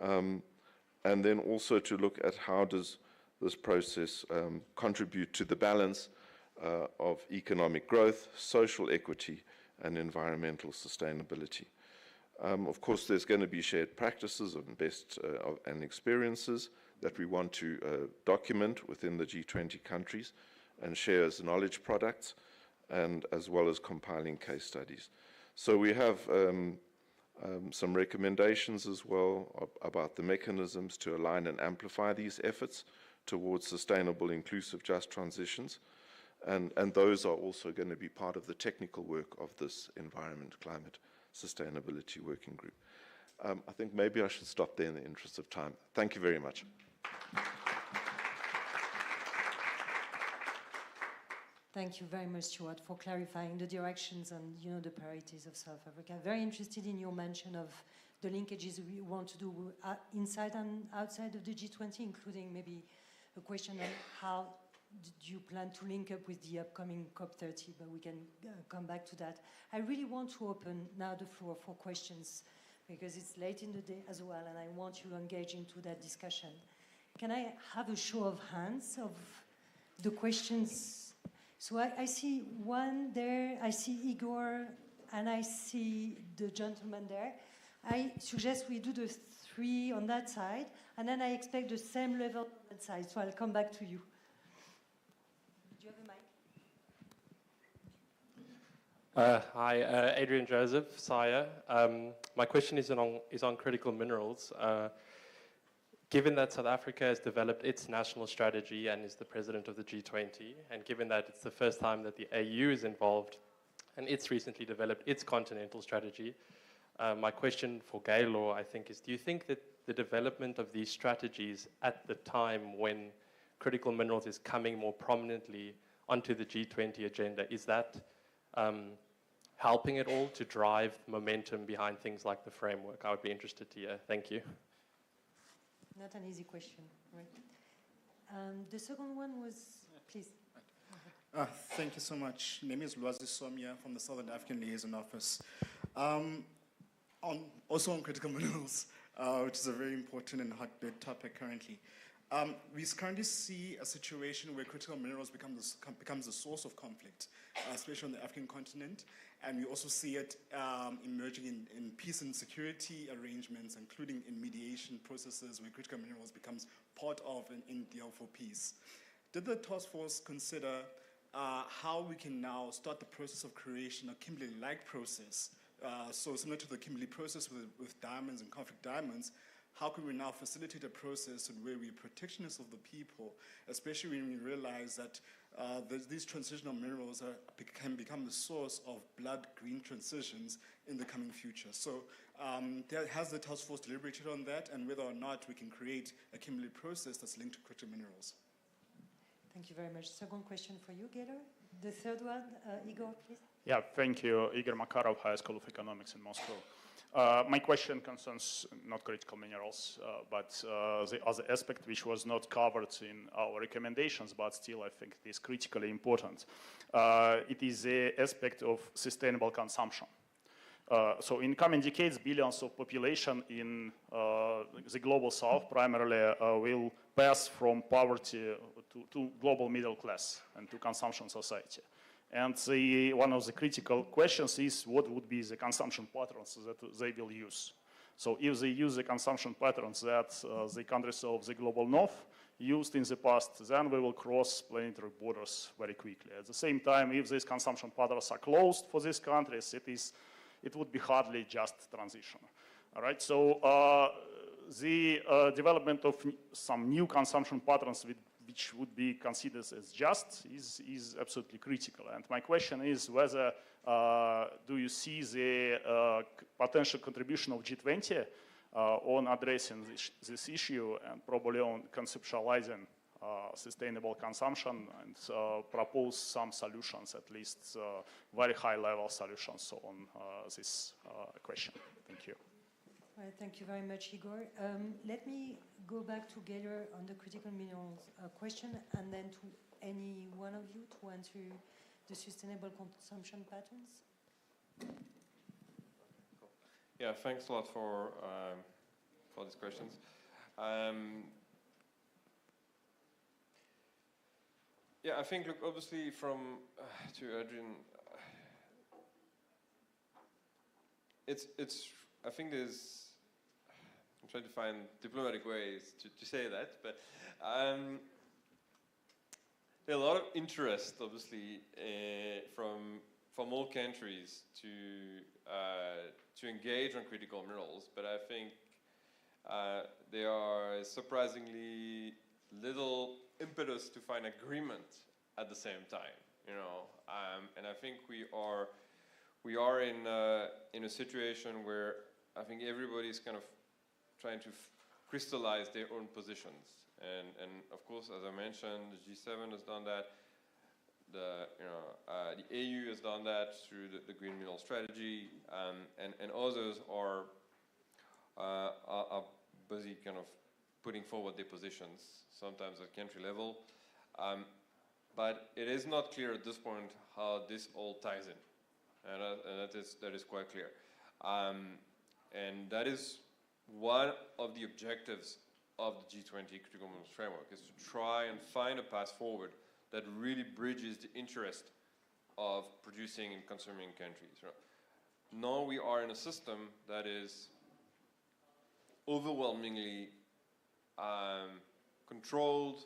And then also to look at how does this process contribute to the balance of economic growth, social equity, and environmental sustainability. Of course, there's going to be shared practices and best and experiences that we want to document within the G20 countries and share as knowledge products, and as well as compiling case studies. So we have some recommendations as well about the mechanisms to align and amplify these efforts towards sustainable, inclusive, just transitions. And those are also going to be part of the technical work of this Environment, Climate, Sustainability Working Group. I think maybe I should stop there in the interest of time. Thank you very much. Thank you very much, Stuart, for clarifying the directions and the priorities of South Africa. Very interested in your mention of the linkages we want to do inside and outside of the G20, including maybe a question on how do you plan to link up with the upcoming COP30, but we can come back to that. I really want to open now the floor for questions because it's late in the day as well, and I want you to engage into that discussion. Can I have a show of hands of the questions? So I see one there, I see Igor, and I see the gentleman there. I suggest we do the three on that side, and then I expect the same level on that side, so I'll come back to you. Do you have a mic? Hi, Adrian Joseph, SAIIA. My question is on critical minerals. Given that South Africa has developed its national strategy and is the president of the G20, and given that it's the first time that the AU is involved, and it's recently developed its continental strategy, my question for Gala, I think, is do you think that the development of these strategies at the time when critical minerals is coming more prominently onto the G20 agenda, is that helping at all to drive momentum behind things like the framework? I would be interested to hear. Thank you. Not an easy question, right? The second one was, please. Thank you so much. My name is Lwazi Somya from the Southern African Liaison Office. Also on critical minerals, which is a very important and hotbed topic currently. We currently see a situation where critical minerals becomes a source of conflict, especially on the African continent, and we also see it emerging in peace and security arrangements, including in mediation processes where critical minerals becomes part of an deal for peace. Did the task force consider how we can now start the process of creation, a Kimberley-like process, so similar to the Kimberley process with diamonds and conflict diamonds? How can we now facilitate a process where we are protectionists of the people, especially when we realize that these transitional minerals can become the source of blood green transitions in the coming future? So has the task force deliberated on that, and whether or not we can create a Kimberley process that's linked to critical minerals? Thank you very much. Second question for you, Gala. The third one, Igor, please. Yeah, thank you. Igor Makarov, High School of Economics in Moscow. My question concerns not critical minerals, but the other aspect which was not covered in our recommendations, but still I think it is critically important. It is the aspect of sustainable consumption. So in coming decades, billions of population in the global south primarily will pass from poverty to global middle class and to consumption society. And one of the critical questions is what would be the consumption patterns that they will use. So if they use the consumption patterns that the countries of the global north used in the past, then we will cross planetary borders very quickly. At the same time, if these consumption patterns are closed for these countries, it would be hardly just transition. All right, so the development of some new consumption patterns which would be considered as just is absolutely critical. And my question is whether do you see the potential contribution of G20 on addressing this issue and probably on conceptualizing sustainable consumption and propose some solutions, at least very high-level solutions on this question. Thank you. Right, thank you very much, Igor. Let me go back to Gala on the critical minerals question, and then to any one of you to answer the sustainable consumption patterns. Yeah, thanks a lot for these questions. Yeah, I think, look, obviously to Adrian, I think I'm trying to find diplomatic ways to say that, but there are a lot of interest, obviously, from all countries to engage on critical minerals, but I think there are surprisingly little impetus to find agreement at the same time, and I think we are in a situation where I think everybody's kind of trying to crystallize their own positions, and of course, as I mentioned, the G7 has done that. The AU has done that through the Green Mineral Strategy, and others are are busy kind of putting forward their positions, sometimes at country level. But it is not clear at this point how this all ties in, and that is quite clear. And that is one of the objectives of the G20 critical minerals framework, is to try and find a path forward that really bridges the interest of producing and consuming countries. Now we are in a system that is overwhelmingly controlled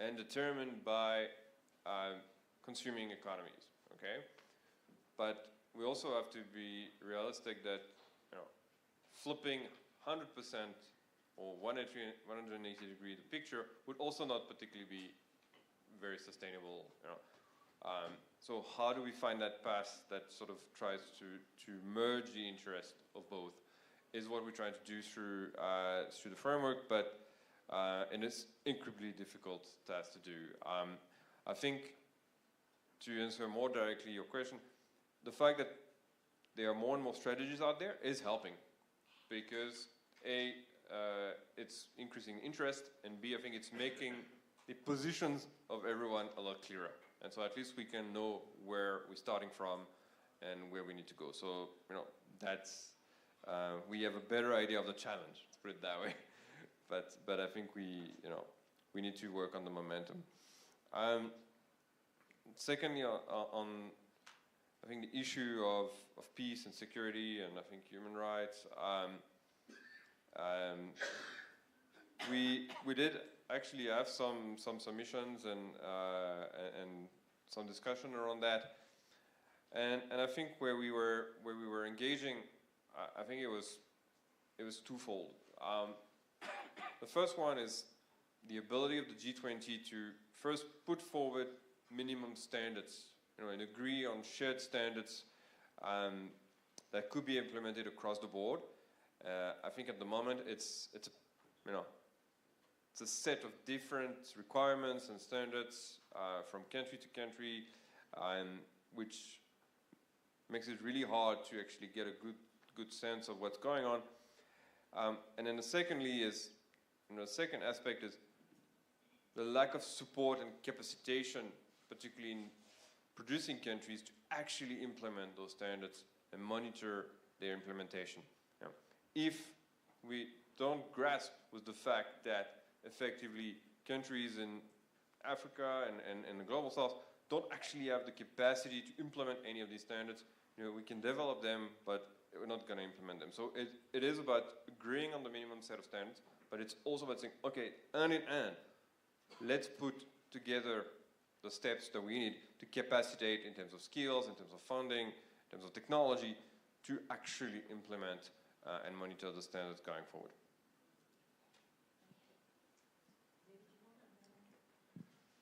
and determined by consuming economies, okay? But we also have to be realistic that, flipping 100% or 180 degree the picture would also not particularly be very sustainable, So how do we find that path that sort of tries to merge the interest of both is what we're trying to do through the framework, but it is incredibly difficult task to do. I think, to answer more directly your question, the fact that there are more and more strategies out there is helping, because A, it's increasing interest, and B, I think it's making the positions of everyone a lot clearer. And so at least we can know where we're starting from and where we need to go. So, that's, we have a better idea of the challenge, let's put it that way. But I think we need to work on the momentum. Secondly, on I think the issue of peace and security, and I think human rights, we did actually have some submissions and some discussion around that, and I think where we were engaging, I think it was twofold. The first one is the ability of the G20 to first put forward minimum standards, and agree on shared standards that could be implemented across the board. I think at the moment it's a set of different requirements and standards from country to country, which makes it really hard to actually get a good sense of what's going on. And then the secondly is, the second aspect is the lack of support and capacitation, particularly in producing countries, to actually implement those standards and monitor their implementation. If we don't grasp with the fact that effectively countries in Africa and the global south don't actually have the capacity to implement any of these standards, we can develop them, but we're not going to implement them. So it is about agreeing on the minimum set of standards, but it's also about saying, okay, hand in hand, let's put together the steps that we need to capacitate in terms of skills, in terms of funding, in terms of technology, to actually implement and monitor the standards going forward.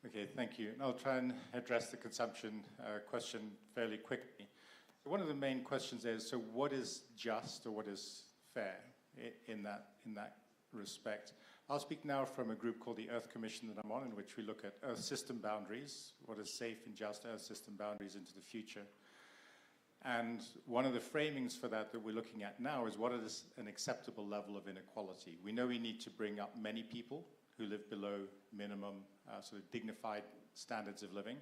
Okay, thank you. And I'll try and address the consumption question fairly quickly. So one of the main questions is, so what is just or what is fair in that respect? I'll speak now from a group called the Earth Commission that I'm on, in which we look at Earth system boundaries, what is safe and just Earth system boundaries into the future. And one of the framings for that we're looking at now is what is an acceptable level of inequality. We know we need to bring up many people who live below minimum sort of dignified standards of living.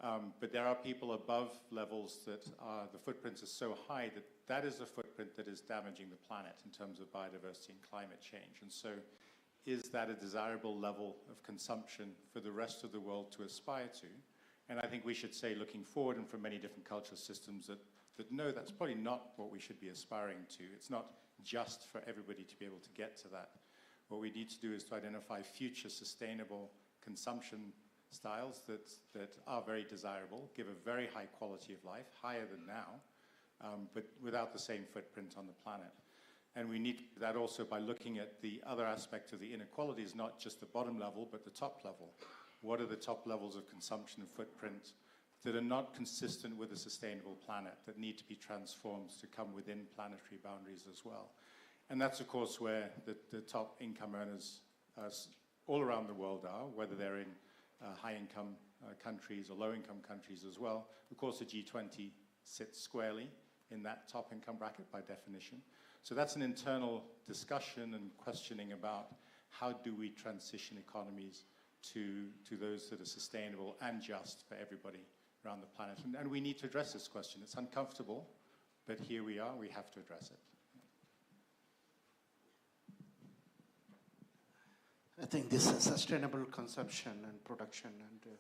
But there are people above levels that the footprints are so high that that is a footprint that is damaging the planet in terms of biodiversity and climate change. And so is that a desirable level of consumption for the rest of the world to aspire to? And I think we should say, looking forward, and from many different cultural systems, that no, that's probably not what we should be aspiring to. It's not just for everybody to be able to get to that. What we need to do is to identify future sustainable consumption styles that are very desirable, give a very high quality of life, higher than now, but without the same footprint on the planet. And we need that also by looking at the other aspect of the inequalities, not just the bottom level, but the top level. What are the top levels of consumption and footprint that are not consistent with a sustainable planet, that need to be transformed to come within planetary boundaries as well? And that's, of course, where the top income earners all around the world are, whether they're in high-income countries or low-income countries as well. Of course, the G20 sits squarely in that top income bracket by definition. So that's an internal discussion and questioning about how do we transition economies to those that are sustainable and just for everybody around the planet. And we need to address this question. It's uncomfortable, but here we are, we have to address it. I think this is sustainable consumption and production, and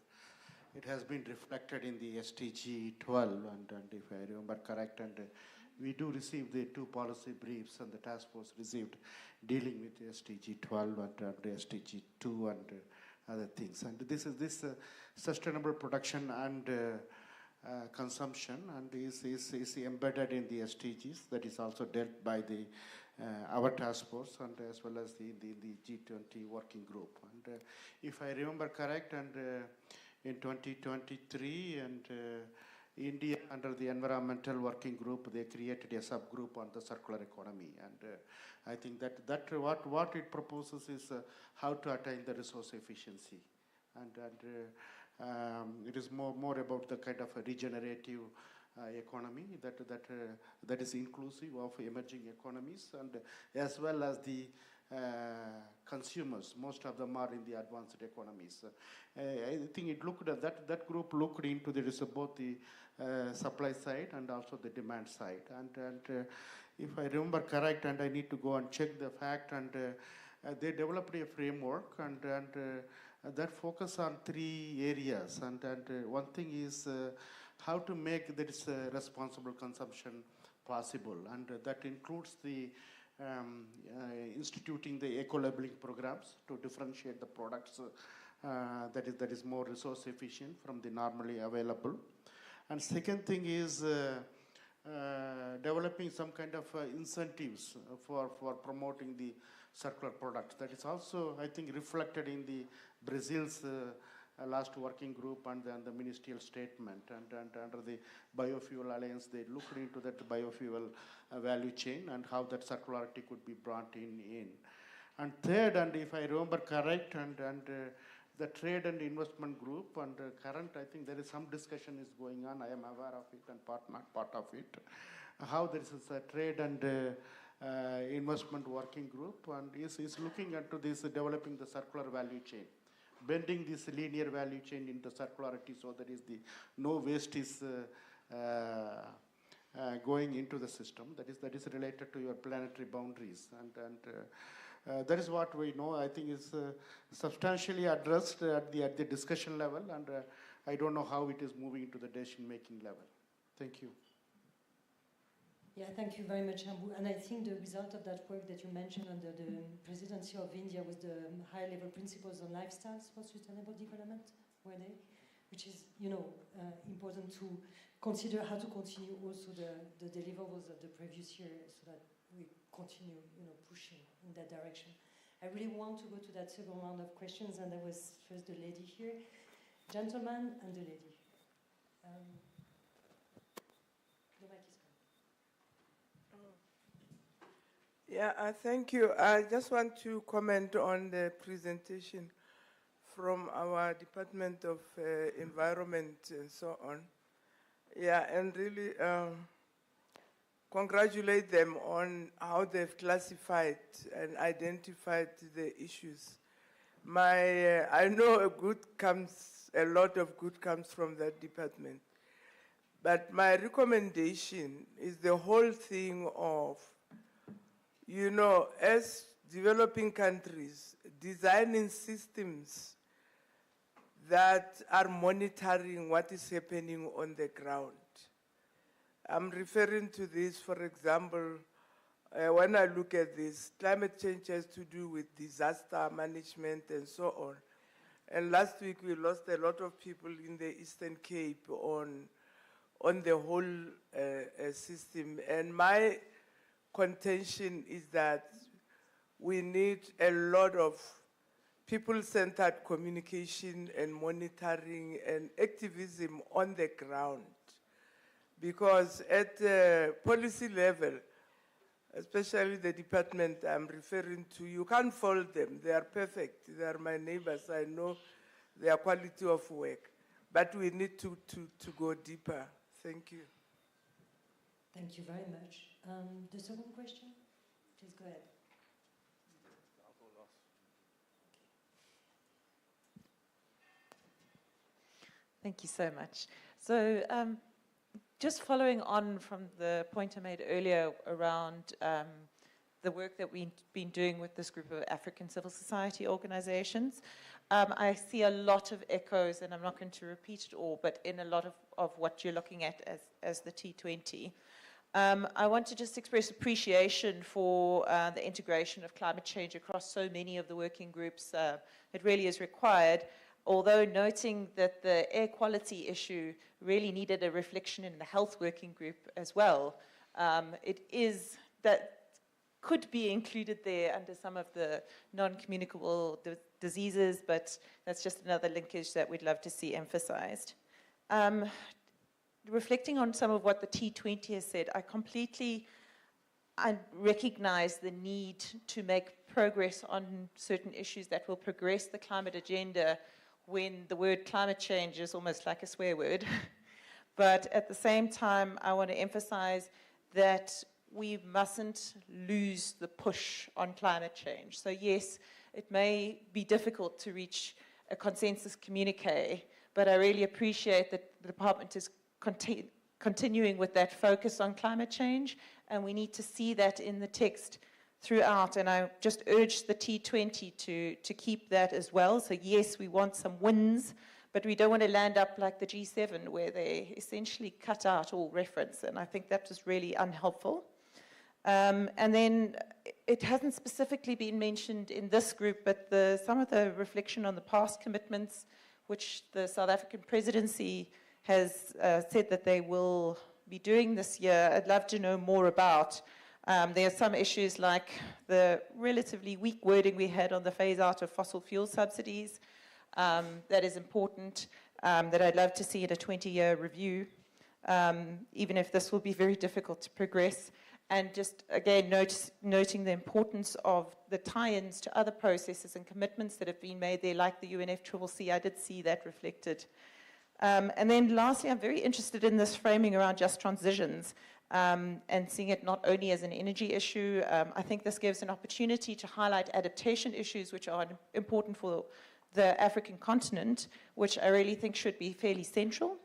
it has been reflected in the SDG 12, and if I remember correct, and we do receive the 2 policy briefs, and the task force received dealing with SDG 12 and SDG 2 and other things. And this is sustainable production and consumption, and is embedded in the SDGs. That is also dealt by the our task force, and as well as the G20 working group. And if I remember correct, and in 2023, and India, under the environmental working group, they created a subgroup on the circular economy. And I think that what it proposes is how to attain the resource efficiency. And it is more about the kind of a regenerative economy that is inclusive of emerging economies, and as well as the consumers. Most of them are in the advanced economies. I think it looked at that group looked into both the supply side and also the demand side. And if I remember correct, and I need to go and check the fact, and they developed a framework, and that focus on 3 areas. And one thing is how to make this responsible consumption possible, and that includes the instituting the eco-labeling programs to differentiate the products that is more resource efficient from the normally available. And second thing is developing some kind of incentives for promoting the circular products. That is also, I think, reflected in the Brazil's last working group and the ministerial statement. And under the Biofuel Alliance, they looked into that biofuel value chain and how that circularity could be brought in. And third, and if I remember correct, and the trade and investment group, and current, I think there is some discussion is going on. I am aware of it and not part of it. How there is a trade and investment working group, and is looking into this, developing the circular value chain, bending this linear value chain into circularity, so that is the no waste is going into the system. That is related to your planetary boundaries, and that is what we know. I think is substantially addressed at the discussion level, and I don't know how it is moving into the decision-making level. Thank you. Yeah, thank you very much, Ambu. And I think the result of that work that you mentioned under the presidency of India was the high-level principles on lifestyles for sustainable development, were they? Which is, important to consider how to continue also the deliverables of the previous year, so that we continue, pushing in that direction. I really want to go to that second round of questions, and there was first the lady here, gentleman, and the lady. The mic is coming. Yeah, thank you. I just want to comment on the presentation from our Department of Environment and so on. Yeah, and really congratulate them on how they've classified and identified the issues. I know a lot of good comes from that department. But my recommendation is the whole thing of, as developing countries, designing systems that are monitoring what is happening on the ground. I'm referring to this, for example, when I look at this, climate change has to do with disaster management and so on. And last week we lost a lot of people in the Eastern Cape on the whole system. And my contention is that we need a lot of people-centered communication and monitoring and activism on the ground. Because at the policy level, especially the department I'm referring to, you can't fault them. They are perfect. They are my neighbors. I know their quality of work. But we need to go deeper. Thank you. Thank you very much. The second question? Please go ahead. Thank you so much. So just following on from the point I made earlier around the work that we've been doing with this group of African civil society organizations, I see a lot of echoes, and I'm not going to repeat it all, but in a lot of what you're looking at as the T20. I want to just express appreciation for the integration of climate change across so many of the working groups. It really is required, although noting that the air quality issue really needed a reflection in the health working group as well. It is that could be included there under some of the non-communicable diseases, but that's just another linkage that we'd love to see emphasized. Reflecting on some of what the T20 has said, I recognize the need to make progress on certain issues that will progress the climate agenda when the word climate change is almost like a swear word. But at the same time, I want to emphasize that we mustn't lose the push on climate change. So yes, it may be difficult to reach a consensus communique, but I really appreciate that the department is continuing with that focus on climate change, and we need to see that in the text throughout, and I just urge the T20 to keep that as well. So yes, we want some wins, but we don't want to land up like the G7 where they essentially cut out all reference, and I think that was really unhelpful. And then it hasn't specifically been mentioned in this group, but some of the reflection on the past commitments, which the South African presidency has said that they will be doing this year, I'd love to know more about. There are some issues like the relatively weak wording we had on the phase out of fossil fuel subsidies. That is important, that I'd love to see in a 20-year review, even if this will be very difficult to progress. And just, again, noting the importance of the tie-ins to other processes and commitments that have been made there, like the UNFCCC. I did see that reflected. And then lastly, I'm very interested in this framing around just transitions and seeing it not only as an energy issue. I think this gives an opportunity to highlight adaptation issues which are important for the African continent, which I really think should be fairly central.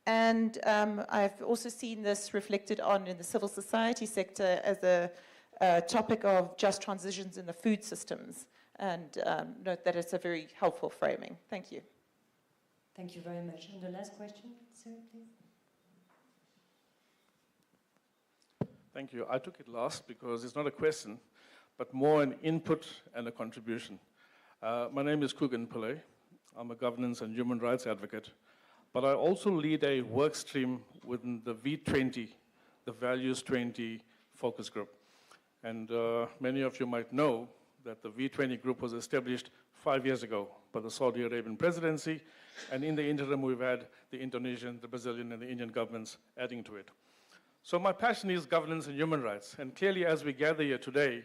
And I've also seen this reflected on in the civil society sector as a topic of just transitions in the food systems, and note that it's a very helpful framing. Thank you. Thank you very much. And the last question, sir, please. Thank you. I took it last because it's not a question, but more an input and a contribution. My name is Kgorong Building. I'm a governance and human rights advocate, but I also lead a work stream within the V20, the Values 20 focus group. And many of you might know that the V20 group was established 5 years ago by the Saudi Arabian presidency, and in the interim we've had the Indonesian, the Brazilian, and the Indian governments adding to it. So my passion is governance and human rights, and clearly as we gather here today,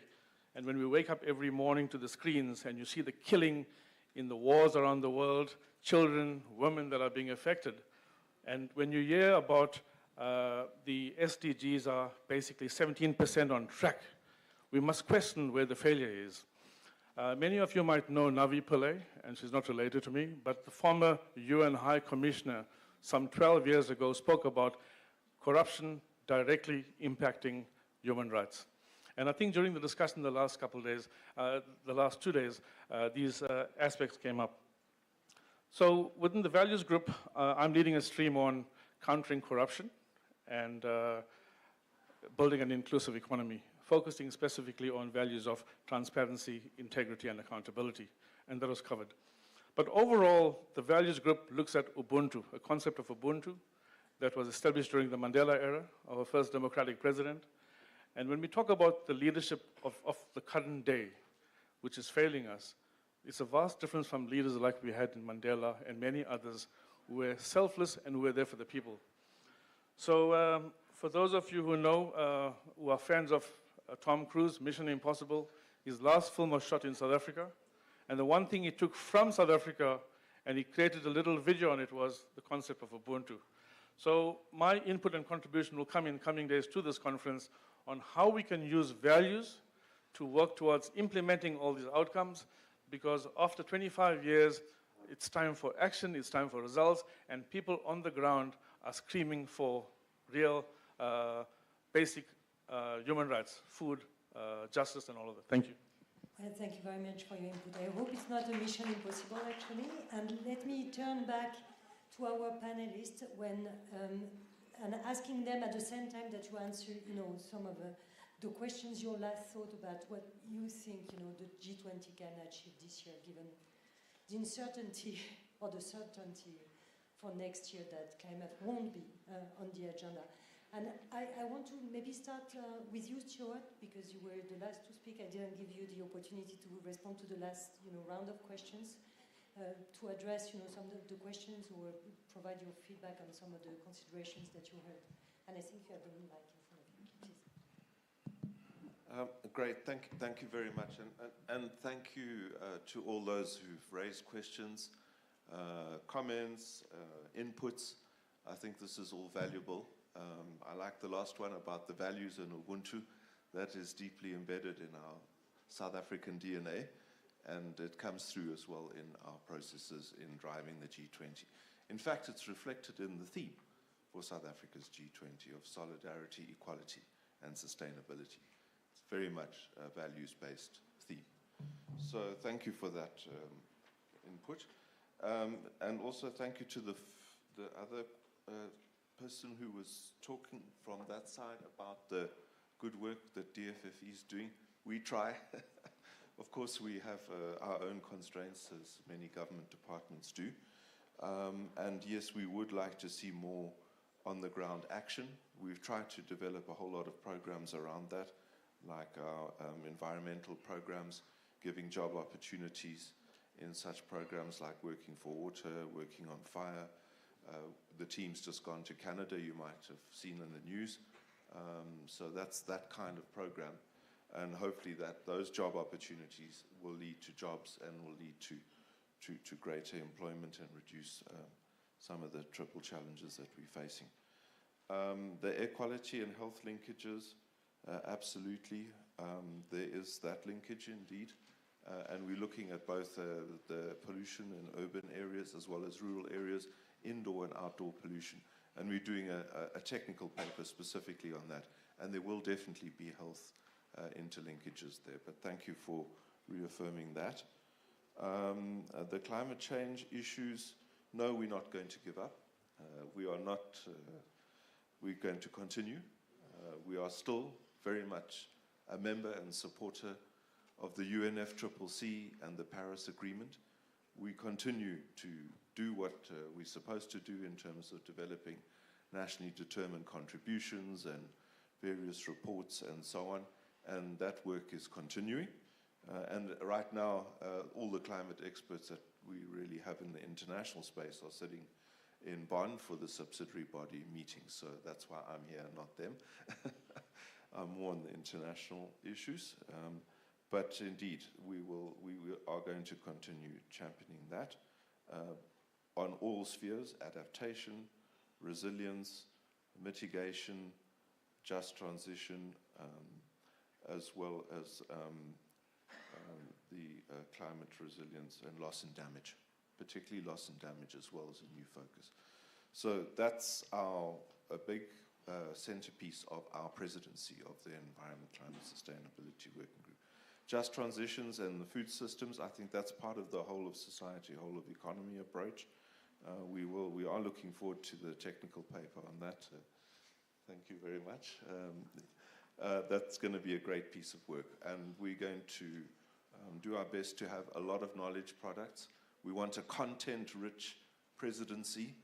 and when we wake up every morning to the screens and you see the killing in the wars around the world, children, women that are being affected, and when you hear about the SDGs are basically 17% on track, we must question where the failure is. Many of you might know Navi Pillay, and she's not related to me, but the former UN High Commissioner some 12 years ago spoke about corruption directly impacting human rights. And I think during the discussion the last couple of days, the last 2 days, these aspects came up. So within the values group, I'm leading a stream on countering corruption and building an inclusive economy, focusing specifically on values of transparency, integrity, and accountability, and that was covered. But overall, the values group looks at Ubuntu, a concept of Ubuntu that was established during the Mandela era, our first democratic president. And when we talk about the leadership of the current day, which is failing us, it's a vast difference from leaders like we had in Mandela and many others who were selfless and who were there for the people. So for those of you who know, who are fans of Tom Cruise, Mission Impossible, his last film was shot in South Africa. And the one thing he took from South Africa, and he created a little video on it, was the concept of Ubuntu. So my input and contribution will come in coming days to this conference on how we can use values to work towards implementing all these outcomes, because after 25 years, it's time for action, it's time for results, and people on the ground are screaming for real basic human rights, food, justice, and all of that. Thank you. Well, thank you very much for your input. I hope it's not a mission impossible, actually. And let me turn back to our panelists and asking them at the same time that you answer, some of the questions, your last thought about what you think, the G20 can achieve this year, given the uncertainty or the certainty for next year that climate won't be on the agenda. And I want to maybe start with you, Stuart, because you were the last to speak. I didn't give you the opportunity to respond to the last round of questions, to address some of the questions or provide your feedback on some of the considerations that you heard. And I think you have the mic in front of you. Please. Great, thank you very much. And thank you to all those who've raised questions, comments, inputs. I think this is all valuable. I like the last one about the values in Ubuntu. That is deeply embedded in our South African DNA, and it comes through as well in our processes in driving the G20. In fact, it's reflected in the theme for South Africa's G20 of solidarity, equality, and sustainability. It's very much a values-based theme. So thank you for that input. And also thank you to the other person who was talking from that side about the good work that DFFE is doing. We try. Of course, we have our own constraints, as many government departments do. And yes, we would like to see more on-the-ground action. We've tried to develop a whole lot of programs around that, like our environmental programs, giving job opportunities in such programs like Working for Water, Working on Fire. The team's just gone to Canada, you might have seen in the news. So that's that kind of program. And hopefully those job opportunities will lead to jobs and will lead to greater employment and reduce some of the triple challenges that we're facing. The air quality and health linkages, absolutely. There is that linkage indeed. And we're looking at both the pollution in urban areas as well as rural areas, indoor and outdoor pollution. And we're doing a technical paper specifically on that. And there will definitely be health interlinkages there. But thank you for reaffirming that. The climate change issues, no, we're not going to give up. We are not, we're going to continue. We are still very much a member and supporter of the UNFCCC and the Paris Agreement. We continue to do what we're supposed to do in terms of developing nationally determined contributions and various reports and so on, and that work is continuing. And right now, all the climate experts that we really have in the international space are sitting in Bonn for the subsidiary body meetings, so that's why I'm here, not them. I'm more on the international issues. But indeed, we are going to continue championing that on all spheres: adaptation, resilience, mitigation, just transition, as well as the climate resilience and loss and damage, particularly loss and damage as well as a new focus. So that's a big centerpiece of our presidency of the Environment, Climate, Sustainability Working Group. Just transitions and the food systems, I think that's part of the whole of society, whole of economy approach. We are looking forward to the technical paper on that. Thank you very much. That's going to be a great piece of work, and we're going to do our best to have a lot of knowledge products. We want a content-rich presidency,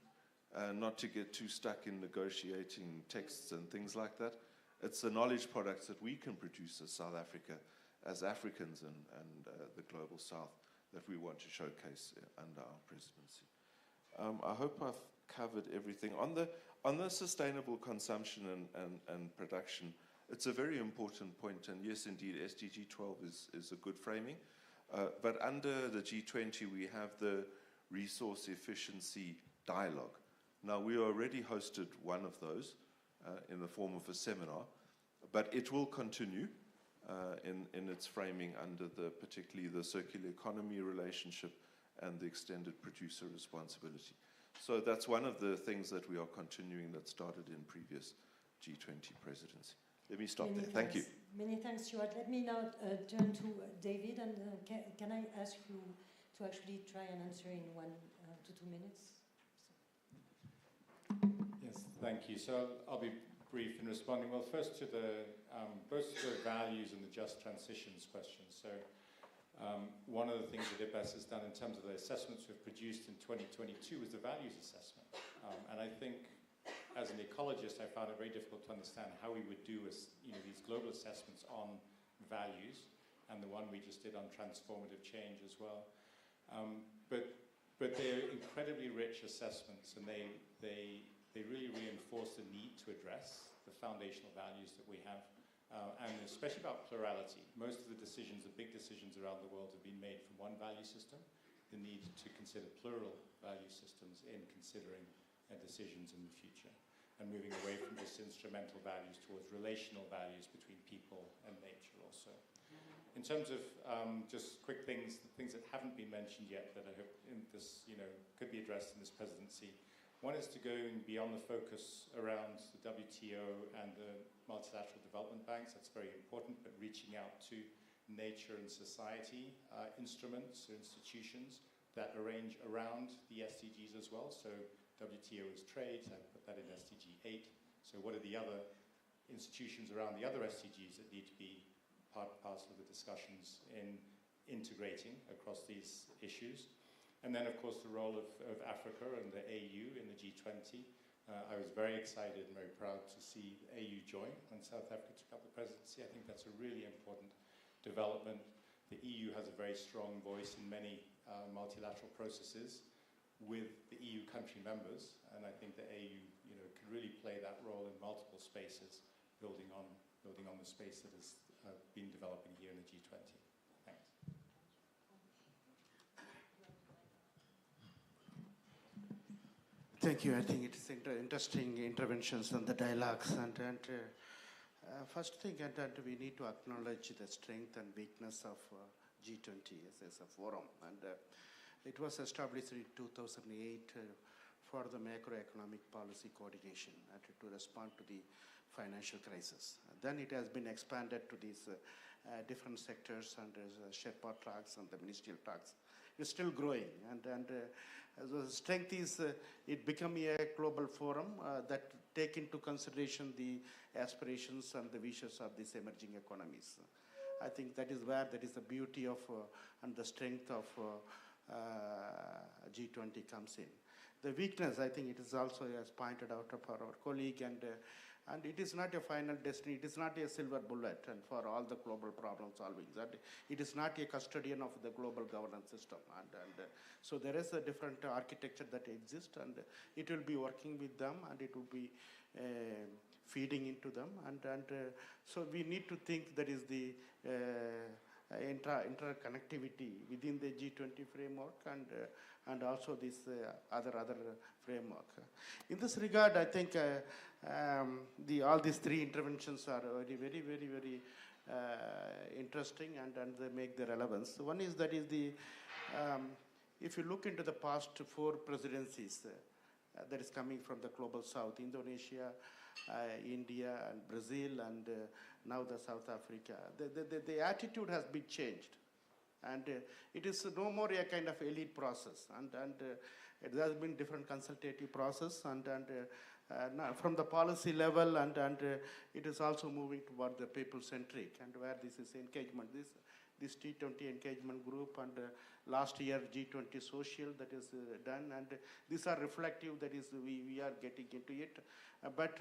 not to get too stuck in negotiating texts and things like that. It's the knowledge products that we can produce as South Africa, as Africans and the Global South, that we want to showcase under our presidency. I hope I've covered everything. On the sustainable consumption and production, it's a very important point, and yes, indeed, SDG 12 is a good framing. But under the G20, we have the resource efficiency dialogue. Now, we already hosted one of those in the form of a seminar, but it will continue. in its framing under particularly the circular economy relationship and the extended producer responsibility. So that's one of the things that we are continuing that started in previous G20 presidency. Let me stop there. Thank you. Many thanks, Stuart. Let me now turn to David, and can I ask you to actually try and answer in 1 to 2 minutes? Yes, thank you. So I'll be brief in responding. Well, first to both the values and the just transitions question. So one of the things that IPATC has done in terms of the assessments we've produced in 2022 was the values assessment. And I think as an ecologist, I found it very difficult to understand how we would do these global assessments on values, and the one we just did on transformative change as well. But they're incredibly rich assessments, and they really reinforce the need to address the foundational values that we have, and especially about plurality. Most of the decisions, the big decisions around the world, have been made from one value system. The need to consider plural value systems in considering decisions in the future, and moving away from just instrumental values towards relational values between people and nature also. In terms of just quick things that haven't been mentioned yet that I hope could be addressed in this presidency. One is to go beyond the focus around the WTO and the multilateral development banks. That's very important, but reaching out to nature and society instruments or institutions that arrange around the SDGs as well. So WTO is trade, I put that in SDG 8. So what are the other institutions around the other SDGs that need to be part and parcel of the discussions in integrating across these issues? And then, of course, the role of Africa and the AU in the G20. I was very excited and very proud to see the AU join when South Africa took up the presidency. I think that's a really important development. The EU has a very strong voice in many multilateral processes with the EU country members, and I think the AU can really play that role in multiple spaces, building on the space that has been developing here in the G20. Thanks. Thank you. I think it's interesting interventions and the dialogues. And first thing, we need to acknowledge the strength and weakness of G20 as a forum. And it was established in 2008 for the macroeconomic policy coordination and to respond to the financial crisis. Then it has been expanded to these different sectors, and there's Sherpa tracks and the ministerial tracks. It's still growing, and the strength is it become a global forum that take into consideration the aspirations and the wishes of these emerging economies. I think that is the beauty of and the strength of G20 comes in. The weakness, I think it is also, as pointed out by our colleague, and it is not a final destiny, it is not a silver bullet and for all the global problem solving. It is not a custodian of the global governance system. And so there is a different architecture that exists, and it will be working with them, and it will be feeding into them. And so we need to think that is the interconnectivity within the G20 framework and also this other framework. In this regard, I think all these three interventions are very interesting, and they make the relevance. One is if you look into the past 4 presidencies that is coming from the global south, Indonesia, India and Brazil, and now the South Africa, the attitude has been changed, and it is no more a kind of elite process, and it has been different consultative process, and now from the policy level, and it is also moving toward the people centric, and where this is engagement, this T20 engagement group, and last year G20 social that is done, and these are reflective, that is we are getting into it, but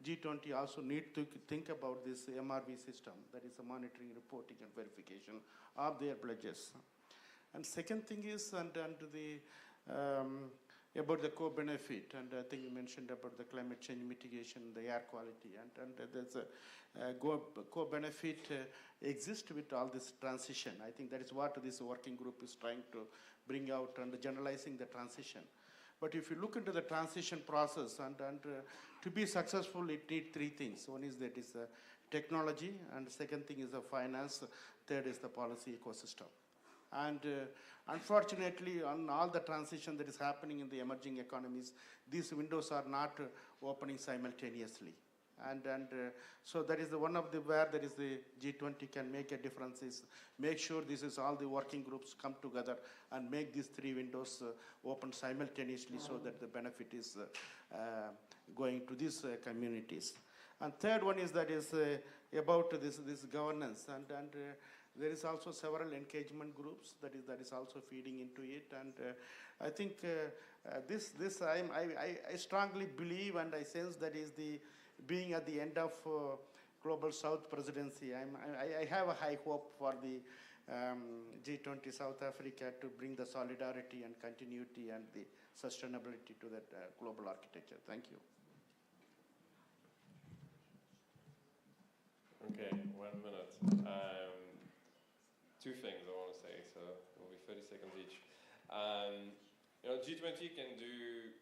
G20 also need to think about this MRV system, that is a monitoring, reporting and verification of their pledges. And second thing is about the co-benefit, and I think you mentioned about the climate change mitigation, the air quality, and there's a co-benefit exists with all this transition. I think that is what this working group is trying to bring out, and generalizing the transition. But if you look into the transition process, and to be successful, it needs three things. One is that is technology, and the second thing is the finance, third is the policy ecosystem. And unfortunately, on all the transition that is happening in the emerging economies, these windows are not opening simultaneously. And so that is the one of the where there is the G20 can make a difference is make sure this is all the working groups come together and make these three windows open simultaneously so that the benefit is going to these communities. And third one is that is about this governance, and there is also several engagement groups that is also feeding into it. And I think this I strongly believe, and I sense that is the being at the end of Global South presidency. I have a high hope for the G20 South Africa to bring the solidarity and continuity and the sustainability to that global architecture. Thank you. Okay, 1 minute. Two things I want to say, so it will be 30 seconds each. You know, G20 can do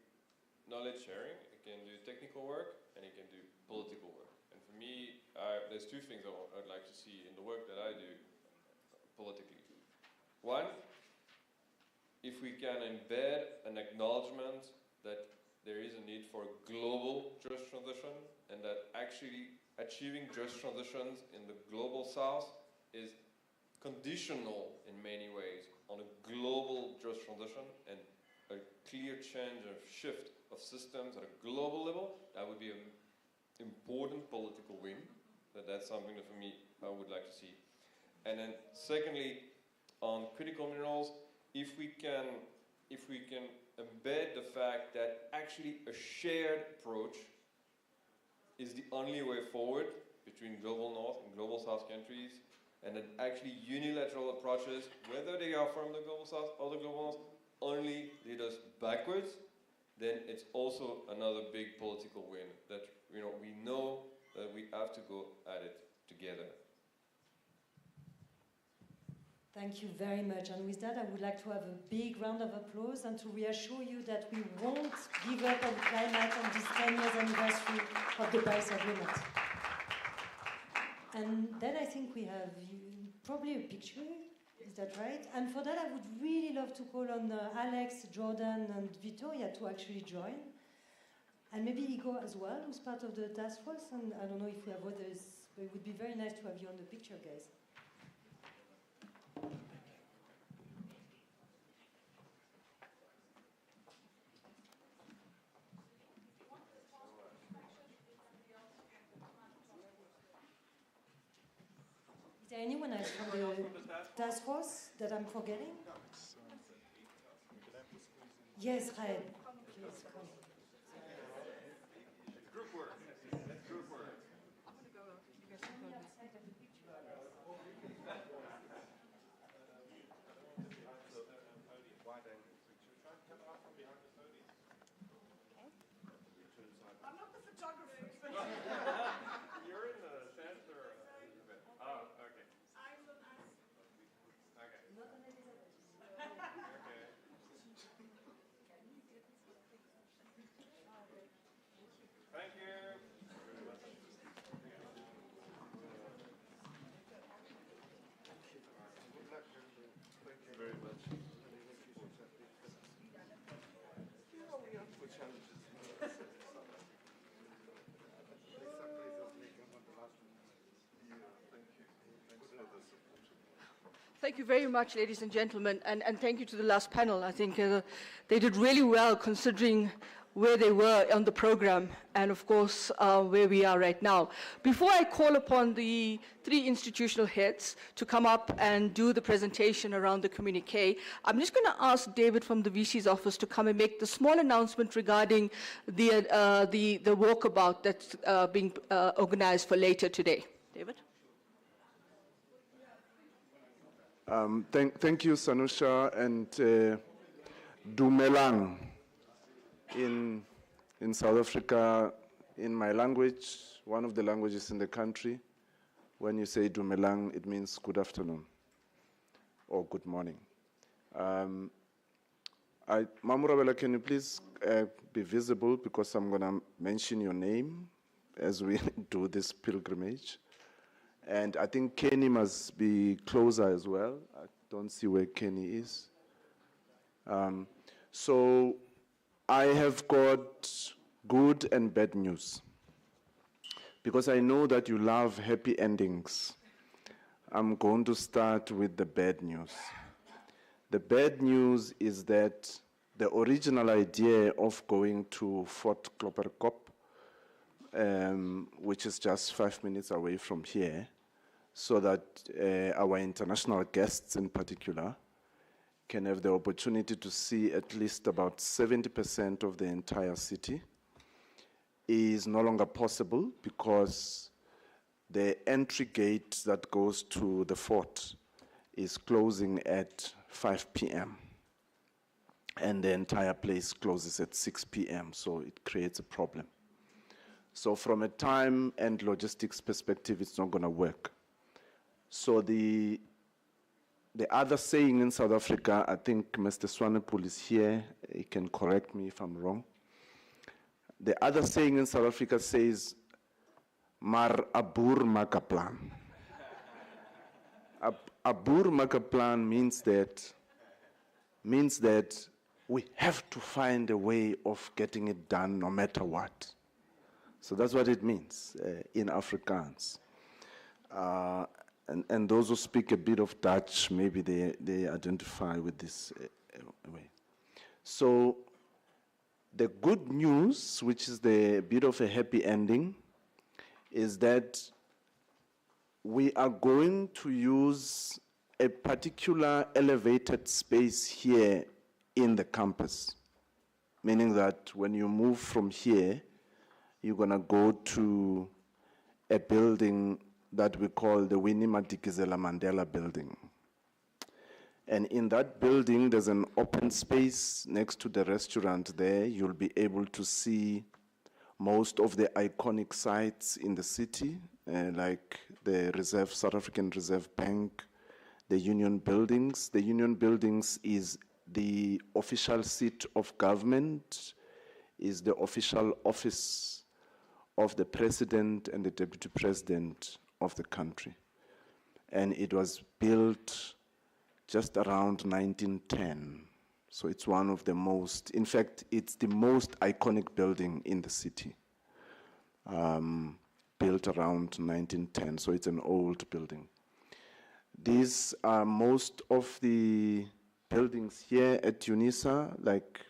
knowledge sharing, it can do technical work, and it can do political work. And for me, there's two things I'd like to see in the work that I do politically. One, if we can embed an acknowledgement that there is a need for a global just transition, and that actually achieving just transitions in the global south is conditional in many ways on a global just transition and a clear change of shift of systems at a global level, that would be an important political win. That's something that for me I would like to see. And then secondly, on critical minerals, if we can embed the fact that actually a shared approach is the only way forward between global north and global south countries, and that actually unilateral approaches, whether they are from the global south or the global north, only lead us backwards, then it's also another big political win that we know that we have to go at it together. Thank you very much. And with that, I would like to have a big round of applause and to reassure you that we won't give up on climate on this 10 years anniversary of the Paris Agreement. And then I think we have probably a picture, is that right? And for that, I would really love to call on Alex, Jordan, and Victoria to actually join. And maybe Igor as well, who's part of the task force. And I don't know if we have others, but it would be very nice to have you on the picture, guys. Is there anyone else from the task force that I'm forgetting? Yes, Raed. Please come. Group work. That's group work. I'm going to go. You guys can go. I'm not the photographer. You're in the center. Oh, okay. Okay. Okay. Thank you. Thank you very much. Here are we up for challenges. Thank you very much, ladies and gentlemen, and thank you to the last panel. I think they did really well considering where they were on the program and, of course, where we are right now. Before I call upon the three institutional heads to come up and do the presentation around the communique, I'm just going to ask David from the VC's office to come and make the small announcement regarding the walkabout that's being organized for later today. David? Thank you, Sanusha, and Dumelang in South Africa, in my language, one of the languages in the country. When you say Dumelang, it means good afternoon or good morning. Mamurabela, can you please be visible, because I'm going to mention your name as we do this pilgrimage. And I think Kenny must be closer as well. I don't see where Kenny is. So I have got good and bad news, because I know that you love happy endings. I'm going to start with the bad news. The bad news is that the original idea of going to Fort Klopperkop, which is just 5 minutes away from here, so that our international guests in particular can have the opportunity to see at least about 70% of the entire city, is no longer possible, because the entry gate that goes to the fort is closing at 5 p.m. and the entire place closes at 6 p.m., so it creates a problem. So from a time and logistics perspective, it's not going to work. So the other saying in South Africa, I think Mr. Swanepoel is here, he can correct me if I'm wrong. The other saying in South Africa says, Mar abur makaplan. Abur makaplan means that we have to find a way of getting it done no matter what. So that's what it means in Afrikaans. And those who speak a bit of Dutch, maybe they identify with this way. So the good news, which is the bit of a happy ending, is that we are going to use a particular elevated space here in the campus, meaning that when you move from here, you're going to go to a building that we call the Winnie Madikizela Mandela building. And in that building, there's an open space next to the restaurant there. You'll be able to see most of the iconic sites in the city, like the South African Reserve Bank, the Union Buildings. The Union Buildings is the official seat of government, is the official office of the president and the deputy president of the country. And it was built just around 1910. So it's one of the most, in fact, it's the most iconic building in the city, built around 1910, so it's an old building. These are most of the buildings here at Unisa, like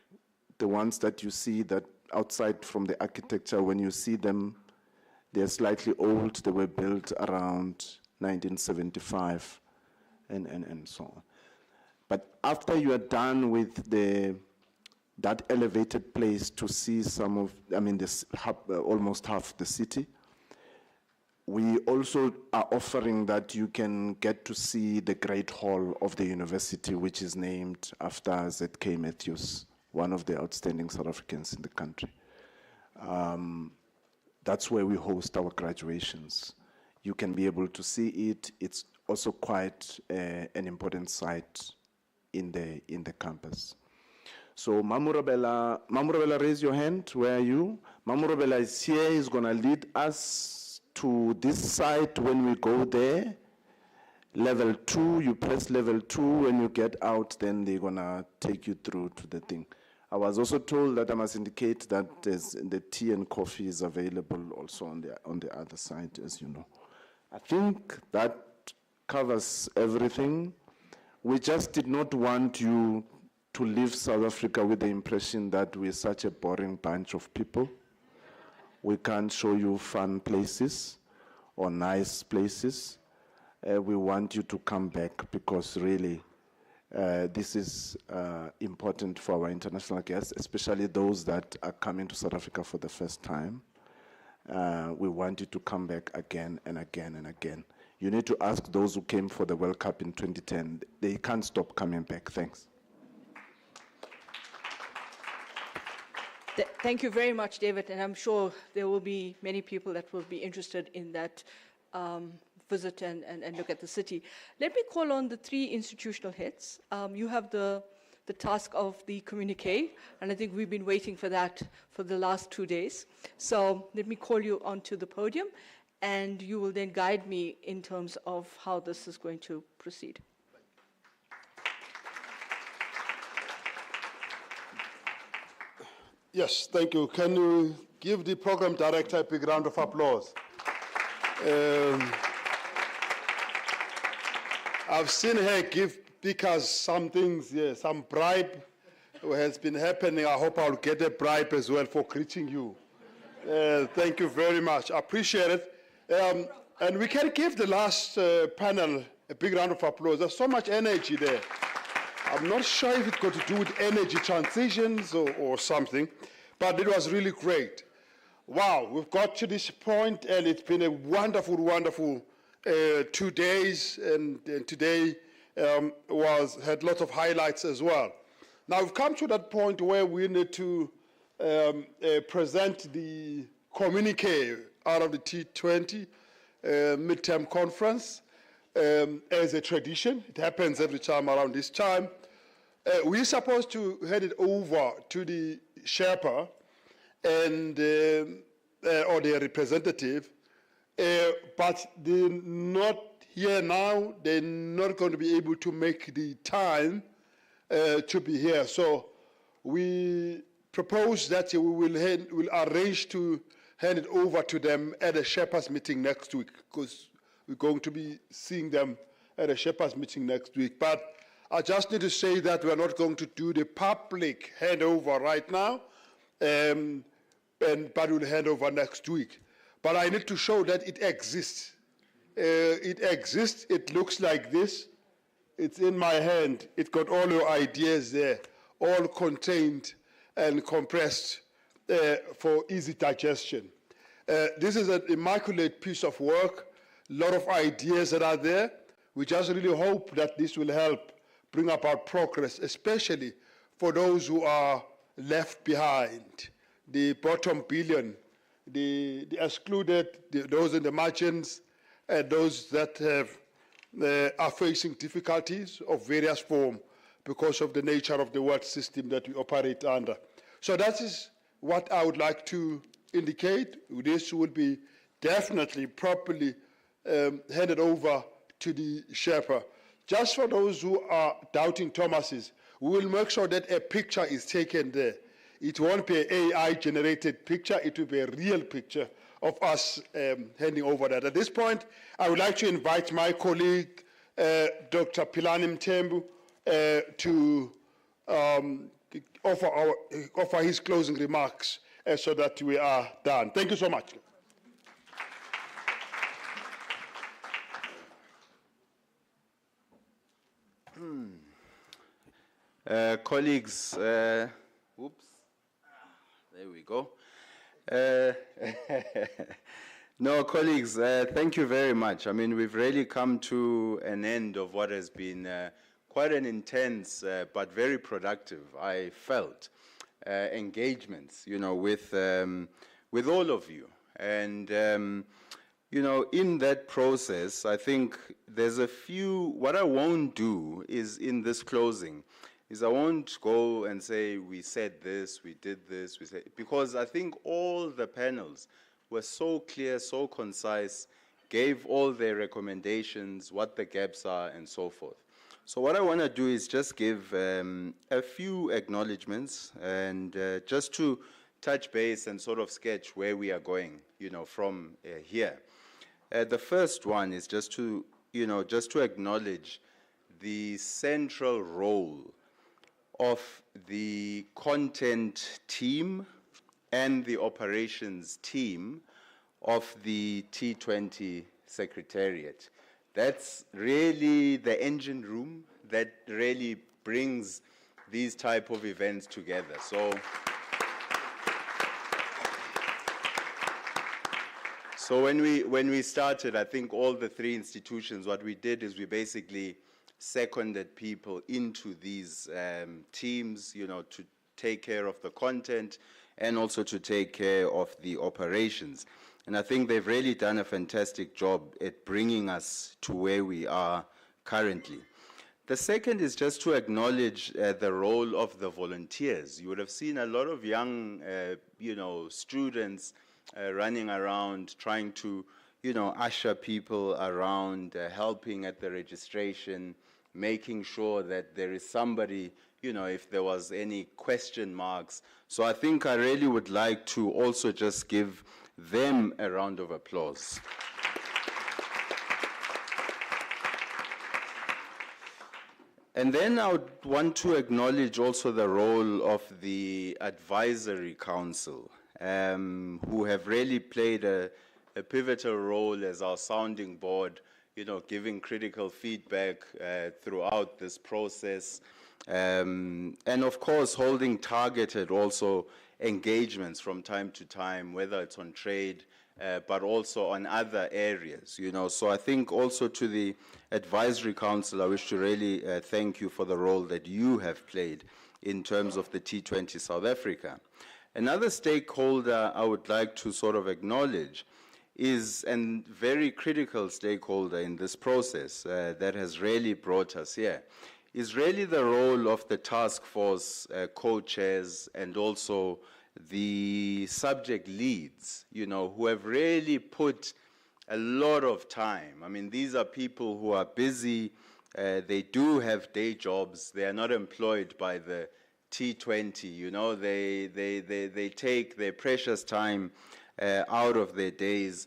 the ones that you see that outside from the architecture, when you see them, they're slightly old. They were built around 1975 and so on. But after you are done with that elevated place to see some of, almost half the city, we also are offering that you can get to see the Great Hall of the university, which is named after ZK Matthews, one of the outstanding South Africans in the country. That's where we host our graduations. You can be able to see it. It's also quite an important site in the campus. So Mamurabela, raise your hand. Where are you? Mamurabela is here. He's going to lead us to this site when we go there. Level 2, you press level 2. When you get out, then they're going to take you through to the thing. I was also told that I must indicate that the tea and coffee is available also on the other side, as you know. I think that covers everything. We just did not want you to leave South Africa with the impression that we're such a boring bunch of people. We can't show you fun places or nice places. We want you to come back, because really this is important for our international guests, especially those that are coming to South Africa for the first time. We want you to come back again and again and again. You need to ask those who came for the World Cup in 2010. They can't stop coming back. Thanks. Thank you very much, David, and I'm sure there will be many people that will be interested in that visit and look at the city. Let me call on the three institutional heads. You have the the task of the communique, and I think we've been waiting for that for the last 2 days. So let me call you onto the podium, and you will then guide me in terms of how this is going to proceed. Yes, thank you. Can you give the program director a big round of applause? I've seen her give speakers some things, some bribe has been happening. I hope I'll get a bribe as well for greeting you. Thank you very much. I appreciate it. And we can give the last panel a big round of applause. There's so much energy there. I'm not sure if it's got to do with energy transitions or something, but it was really great. Wow, we've got to this point, and it's been a wonderful, wonderful 2 days, and today had lots of highlights as well. Now, we've come to that point where we need to present the communique out of the T20 midterm conference as a tradition. It happens every time around this time. We're supposed to hand it over to the Sherpa and or their representative, but they're not here now. They're not going to be able to make the time to be here. So we propose that we will arrange to hand it over to them at a Sherpa's meeting next week, because we're going to be seeing them at a Sherpa's meeting next week. But I just need to say that we're not going to do the public handover right now, but we'll hand over next week. But I need to show that it exists. It exists. It looks like this. It's in my hand. It's got all your ideas there, all contained and compressed for easy digestion. This is an immaculate piece of work, a lot of ideas that are there. We just really hope that this will help bring about progress, especially for those who are left behind, the bottom billion, the excluded, those in the margins, and those that are facing difficulties of various forms because of the nature of the world system that we operate under. So that is what I would like to indicate. This will be definitely properly handed over to the Sherpa. Just for those who are doubting Thomas's, we will make sure that a picture is taken there. It won't be an AI-generated picture. It will be a real picture of us handing over that. At this point, I would like to invite my colleague, Dr. Pilani Mthembu, to offer his closing remarks so that we are done. Thank you so much. Colleagues, oops, there we go. No, colleagues, thank you very much. I mean, we've really come to an end of what has been quite an intense but very productive, I felt, engagements, with all of you. And, in that process, I think there's a few, what I won't do is in this closing, is I won't go and say, we said this, we did this, we said, because I think all the panels were so clear, so concise, gave all their recommendations, what the gaps are, and so forth. So what I want to do is just give a few acknowledgements and just to touch base and sort of sketch where we are going, from here. The first one is just to acknowledge the central role of the content team and the operations team of the T20 Secretariat. That's really the engine room that really brings these type of events together. So when we started, I think all the three institutions, what we did is we basically seconded people into these teams, to take care of the content and also to take care of the operations. And I think they've really done a fantastic job at bringing us to where we are currently. The second is just to acknowledge the role of the volunteers. You would have seen a lot of young, students running around trying to, usher people around, helping at the registration, making sure that there is somebody, if there was any question marks. So I think I really would like to also just give them a round of applause. And then I would want to acknowledge also the role of the Advisory Council, who have really played a pivotal role as our sounding board, giving critical feedback throughout this process. And of course, holding targeted also engagements from time to time, whether it's on trade, but also on other areas, So I think also to the Advisory Council, I wish to really thank you for the role that you have played in terms of the T20 South Africa. Another stakeholder I would like to sort of acknowledge is a very critical stakeholder in this process that has really brought us here, is really the role of the task force co-chairs and also the subject leads, who have really put a lot of time. I mean, these are people who are busy. They do have day jobs. They are not employed by the T20. They take their precious time out of their days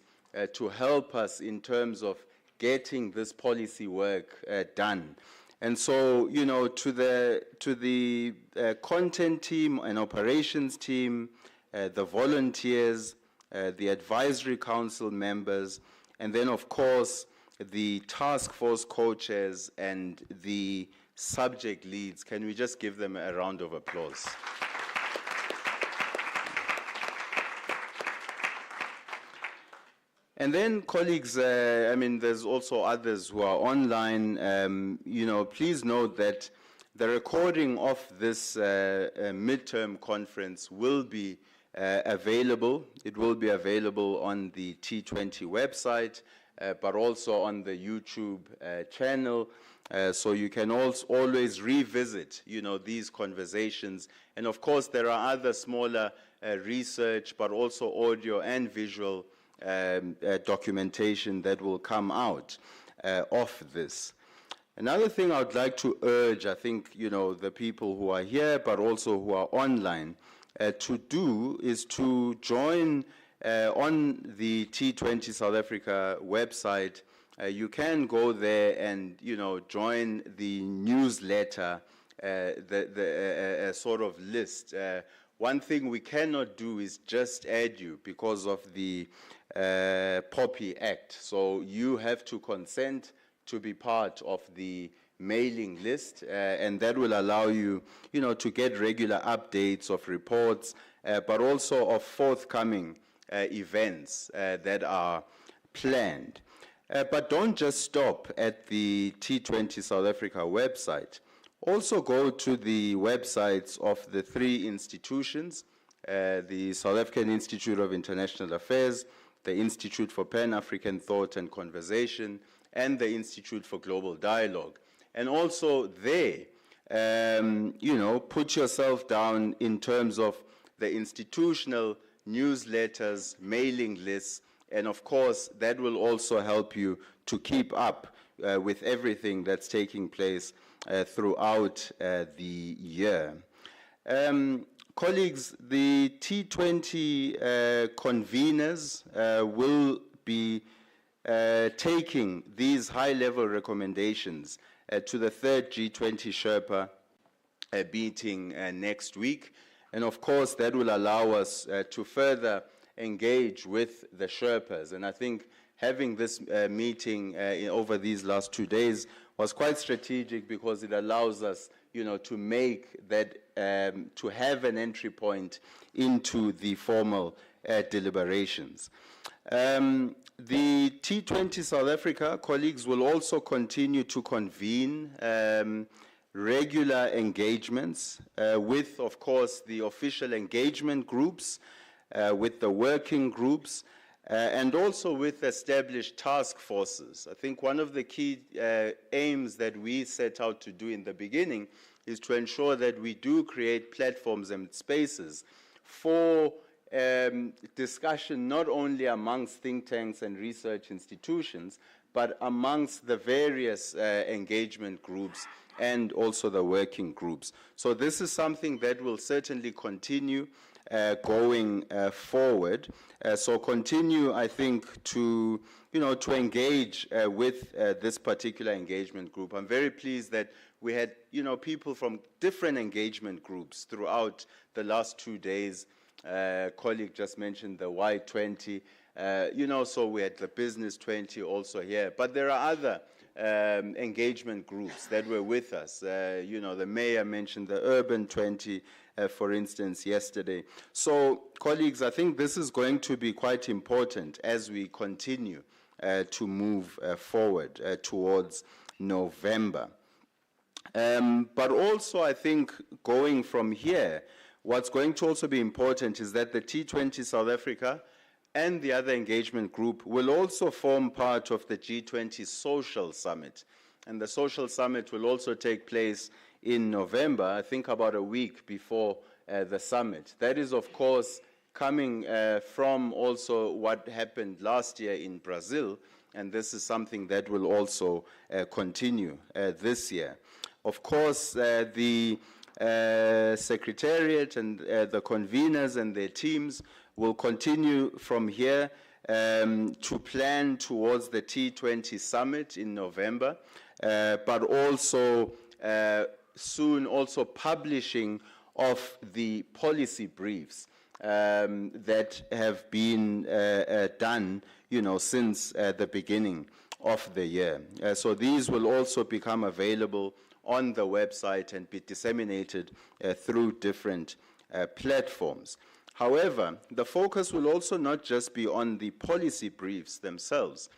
to help us in terms of getting this policy work done. And so, to the content team and operations team, the volunteers, the Advisory Council members, and then, of course, the task force co-chairs and the subject leads. Can we just give them a round of applause? And then, colleagues, there's also others who are online. Please note that the recording of this midterm conference will be available. It will be available on the T20 website, but also on the YouTube channel. So you can always revisit, these conversations. And of course, there are other smaller research, but also audio and visual documentation that will come out of this. Another thing I would like to urge, I think, the people who are here, but also who are online, to do is to join on the T20 South Africa website. You can go there and, join the newsletter, the sort of list. One thing we cannot do is just add you because of the POPI Act. So you have to consent to be part of the mailing list, and that will allow you, to get regular updates of reports, but also of forthcoming events that are planned. But don't just stop at the T20 South Africa website. Also go to the websites of the three institutions, the South African Institute of International Affairs, the Institute for Pan-African Thought and Conversation, and the Institute for Global Dialogue. And also there, put yourself down in terms of the institutional newsletters, mailing lists, and of course, that will also help you to keep up with everything that's taking place throughout the year. Colleagues, the T20 conveners will be taking these high-level recommendations to the third G20 Sherpa meeting next week. And of course, that will allow us to further engage with the Sherpas. And I think having this meeting over these last 2 days was quite strategic because it allows us, to make that, to have an entry point into the formal deliberations. The T20 South Africa colleagues will also continue to convene regular engagements with, of course, the official engagement groups, with the working groups, and also with established task forces. I think one of the key aims that we set out to do in the beginning is to ensure that we do create platforms and spaces for discussion not only amongst think tanks and research institutions, but amongst the various engagement groups and also the working groups. So this is something that will certainly continue going forward. So continue, I think, to to engage with this particular engagement group. I'm very pleased that we had people from different engagement groups throughout the last 2 days. Colleague just mentioned the Y20. So we had the Business 20 also here. But there are other engagement groups that were with us. The mayor mentioned the Urban 20, for instance, yesterday. So, colleagues, I think this is going to be quite important as we continue to move forward towards November. But also, I think, going from here, what's going to also be important is that the T20 South Africa and the other engagement group will also form part of the G20 Social Summit. And the Social Summit will also take place in November, I think about a week before the summit. That is, of course, coming from also what happened last year in Brazil, and this is something that will also continue this year. Of course, the Secretariat and the conveners and their teams will continue from here to plan towards the T20 summit in November, but also soon also publishing of the policy briefs that have been done, since the beginning of the year. So these will also become available on the website and be disseminated through different platforms. However, the focus will also not just be on the policy briefs themselves.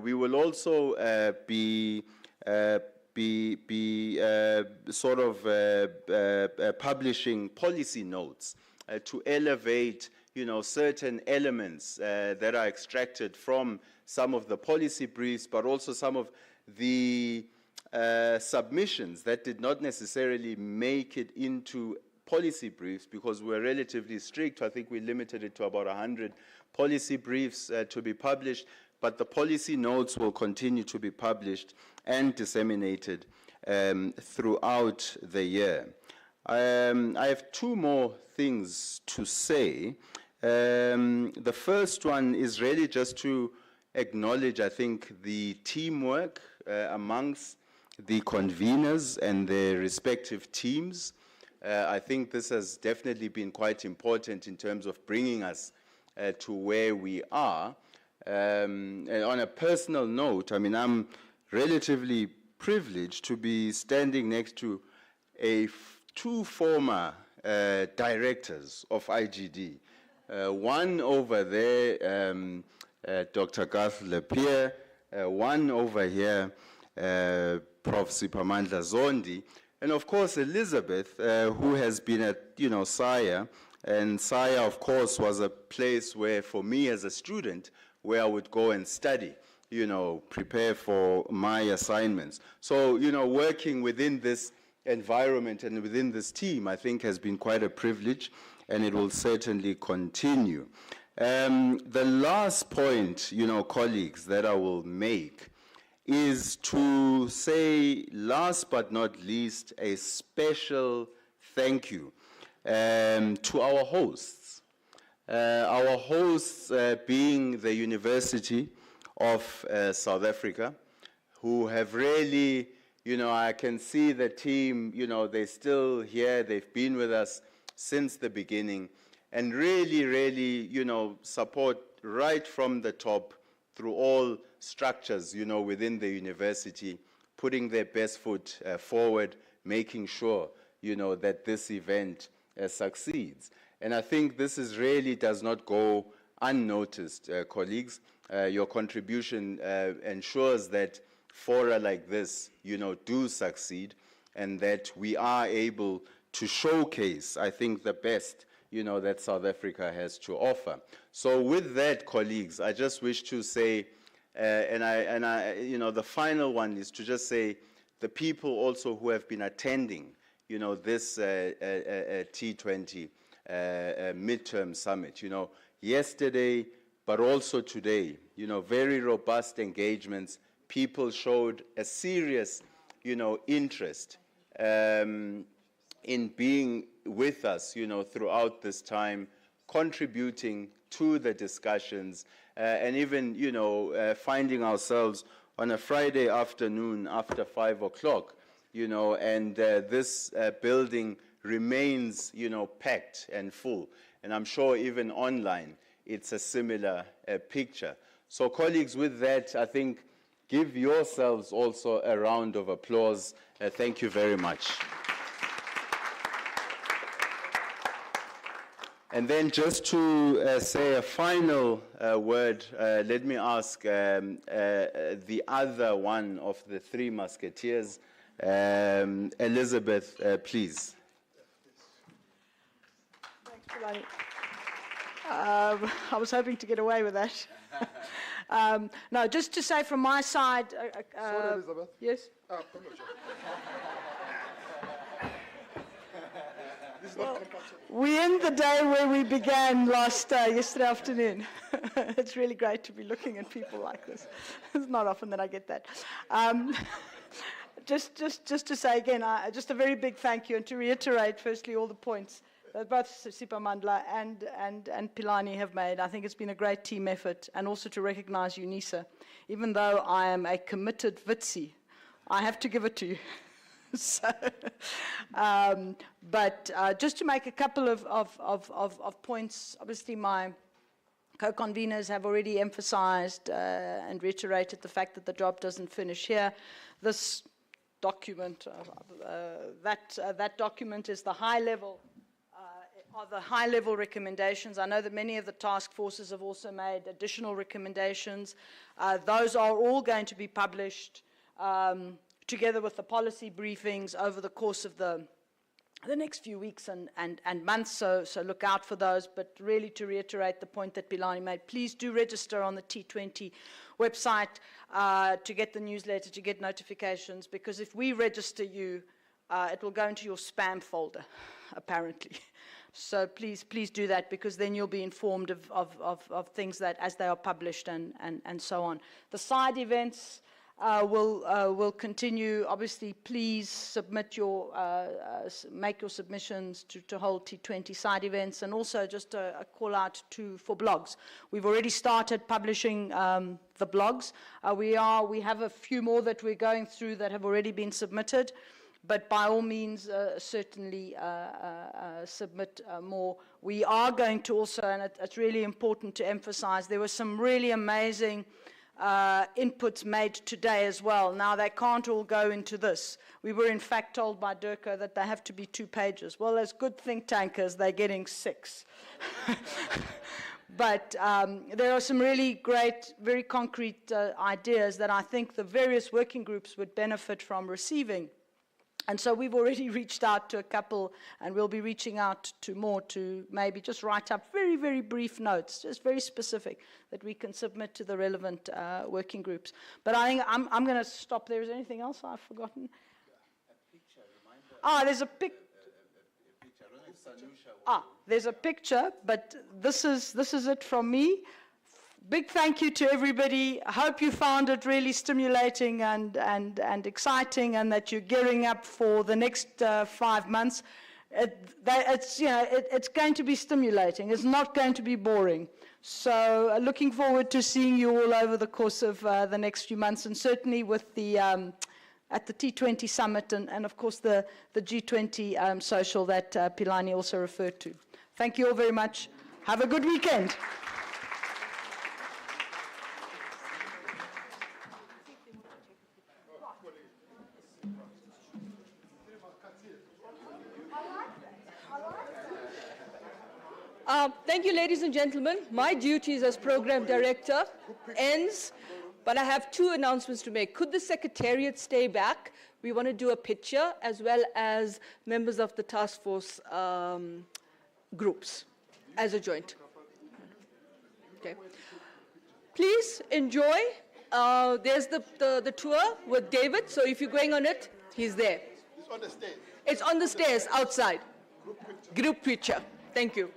We will also be publishing policy notes to elevate, certain elements that are extracted from some of the policy briefs, but also some of the submissions that did not necessarily make it into policy briefs because we're relatively strict. I think we limited it to about 100 policy briefs to be published, but the policy notes will continue to be published and disseminated throughout the year. I have two more things to say. The first one is really just to acknowledge, I think, the teamwork amongst the conveners and their respective teams. I think this has definitely been quite important in terms of bringing us to where we are. And on a personal note, I mean, I'm relatively privileged to be standing next to two former directors of IGD. One over there, Dr. Garth Lepierre, one over here, Prof. Sipamandla Zondi, and of course Elizabeth, who has been at SAIIA, and SAIIA of course was a place where for me as a student where I would go and study, prepare for my assignments. So working within this environment and within this team I think has been quite a privilege, and it will certainly continue. The last point, colleagues, that I will make is to say, last but not least, a special thank you to our hosts. Our hosts being the University of South Africa, who have really, I can see the team, they're still here, they've been with us since the beginning, and really, support right from the top through all structures, within the university, putting their best foot forward, making sure, that this event succeeds. And I think this is really does not go unnoticed, colleagues. Your contribution ensures that fora like this, do succeed, and that we are able to showcase, I think, the best, that South Africa has to offer. So with that, colleagues, I just wish to say, the final one is to just say the people also who have been attending, this T20 midterm summit, yesterday, but also today, very robust engagements. People showed a serious, interest in being with us, throughout this time, contributing to the discussions, and even, finding ourselves on a Friday afternoon after 5 o'clock, and this building remains, packed and full. And I'm sure even online, it's a similar picture. So colleagues, with that, I think, give yourselves also a round of applause. Thank you very much. And then just to say a final word, let me ask the other one of the three musketeers, Elizabeth, please. Thanks, Pilani. I was hoping to get away with that. No, just to say from my side... Sorry, Elizabeth. Yes? Well, we end the day where we began yesterday afternoon. It's really great to be looking at people like this. It's not often that I get that. Just to say again, just a very big thank you, and to reiterate, firstly, all the points that both Sipamandla and Pilani have made. I think it's been a great team effort, and also to recognize Unisa. Even though I am a committed Vitsi, I have to give it to you. So, but just to make a couple of points, obviously my co-conveners have already emphasized and reiterated the fact that the job doesn't finish here. This document, that document is the high-level recommendations. I know that many of the task forces have also made additional recommendations. Those are all going to be published together with the policy briefings over the course of the next few weeks and months, so look out for those. But really, to reiterate the point that Pilani made, please do register on the T20 website to get the newsletter, to get notifications, because if we register you, it will go into your spam folder, apparently. So please do that, because then you'll be informed of things that as they are published and so on. The side events will continue. Obviously, please submit make your submissions to hold T20 side events, and also just a call out for blogs. We've already started publishing the blogs. We have a few more that we're going through that have already been submitted, but by all means, certainly submit more. We are going to also, and it's really important to emphasize, there were some really amazing inputs made today as well. Now, they can't all go into this. We were in fact told by Durko that they have to be 2 pages. Well, as good think tankers, they're getting 6. But there are some really great, very concrete ideas that I think the various working groups would benefit from receiving. And so we've already reached out to a couple, and we'll be reaching out to more, to maybe just write up very, very brief notes, just very specific, that we can submit to the relevant working groups. But I think I'm going to stop there. Is there anything else I've forgotten? There's a picture. There's a picture, but this is it from me. Big thank you to everybody. I hope you found it really stimulating and exciting, and that you're gearing up for the next 5 months. It's going to be stimulating. It's not going to be boring. So looking forward to seeing you all over the course of the next few months, and certainly with the at the T20 summit and of course the G20 social that Pilani also referred to. Thank you all very much. Have a good weekend. Thank you, ladies and gentlemen. My duties as program director ends, but I have 2 announcements to make. Could the secretariat stay back? We want to do a picture, as well as members of the task force groups as a joint. Okay. Please enjoy. There's the tour with David, so if you're going on it, he's there. It's on the stairs. It's on the stairs outside. Group picture. Thank you.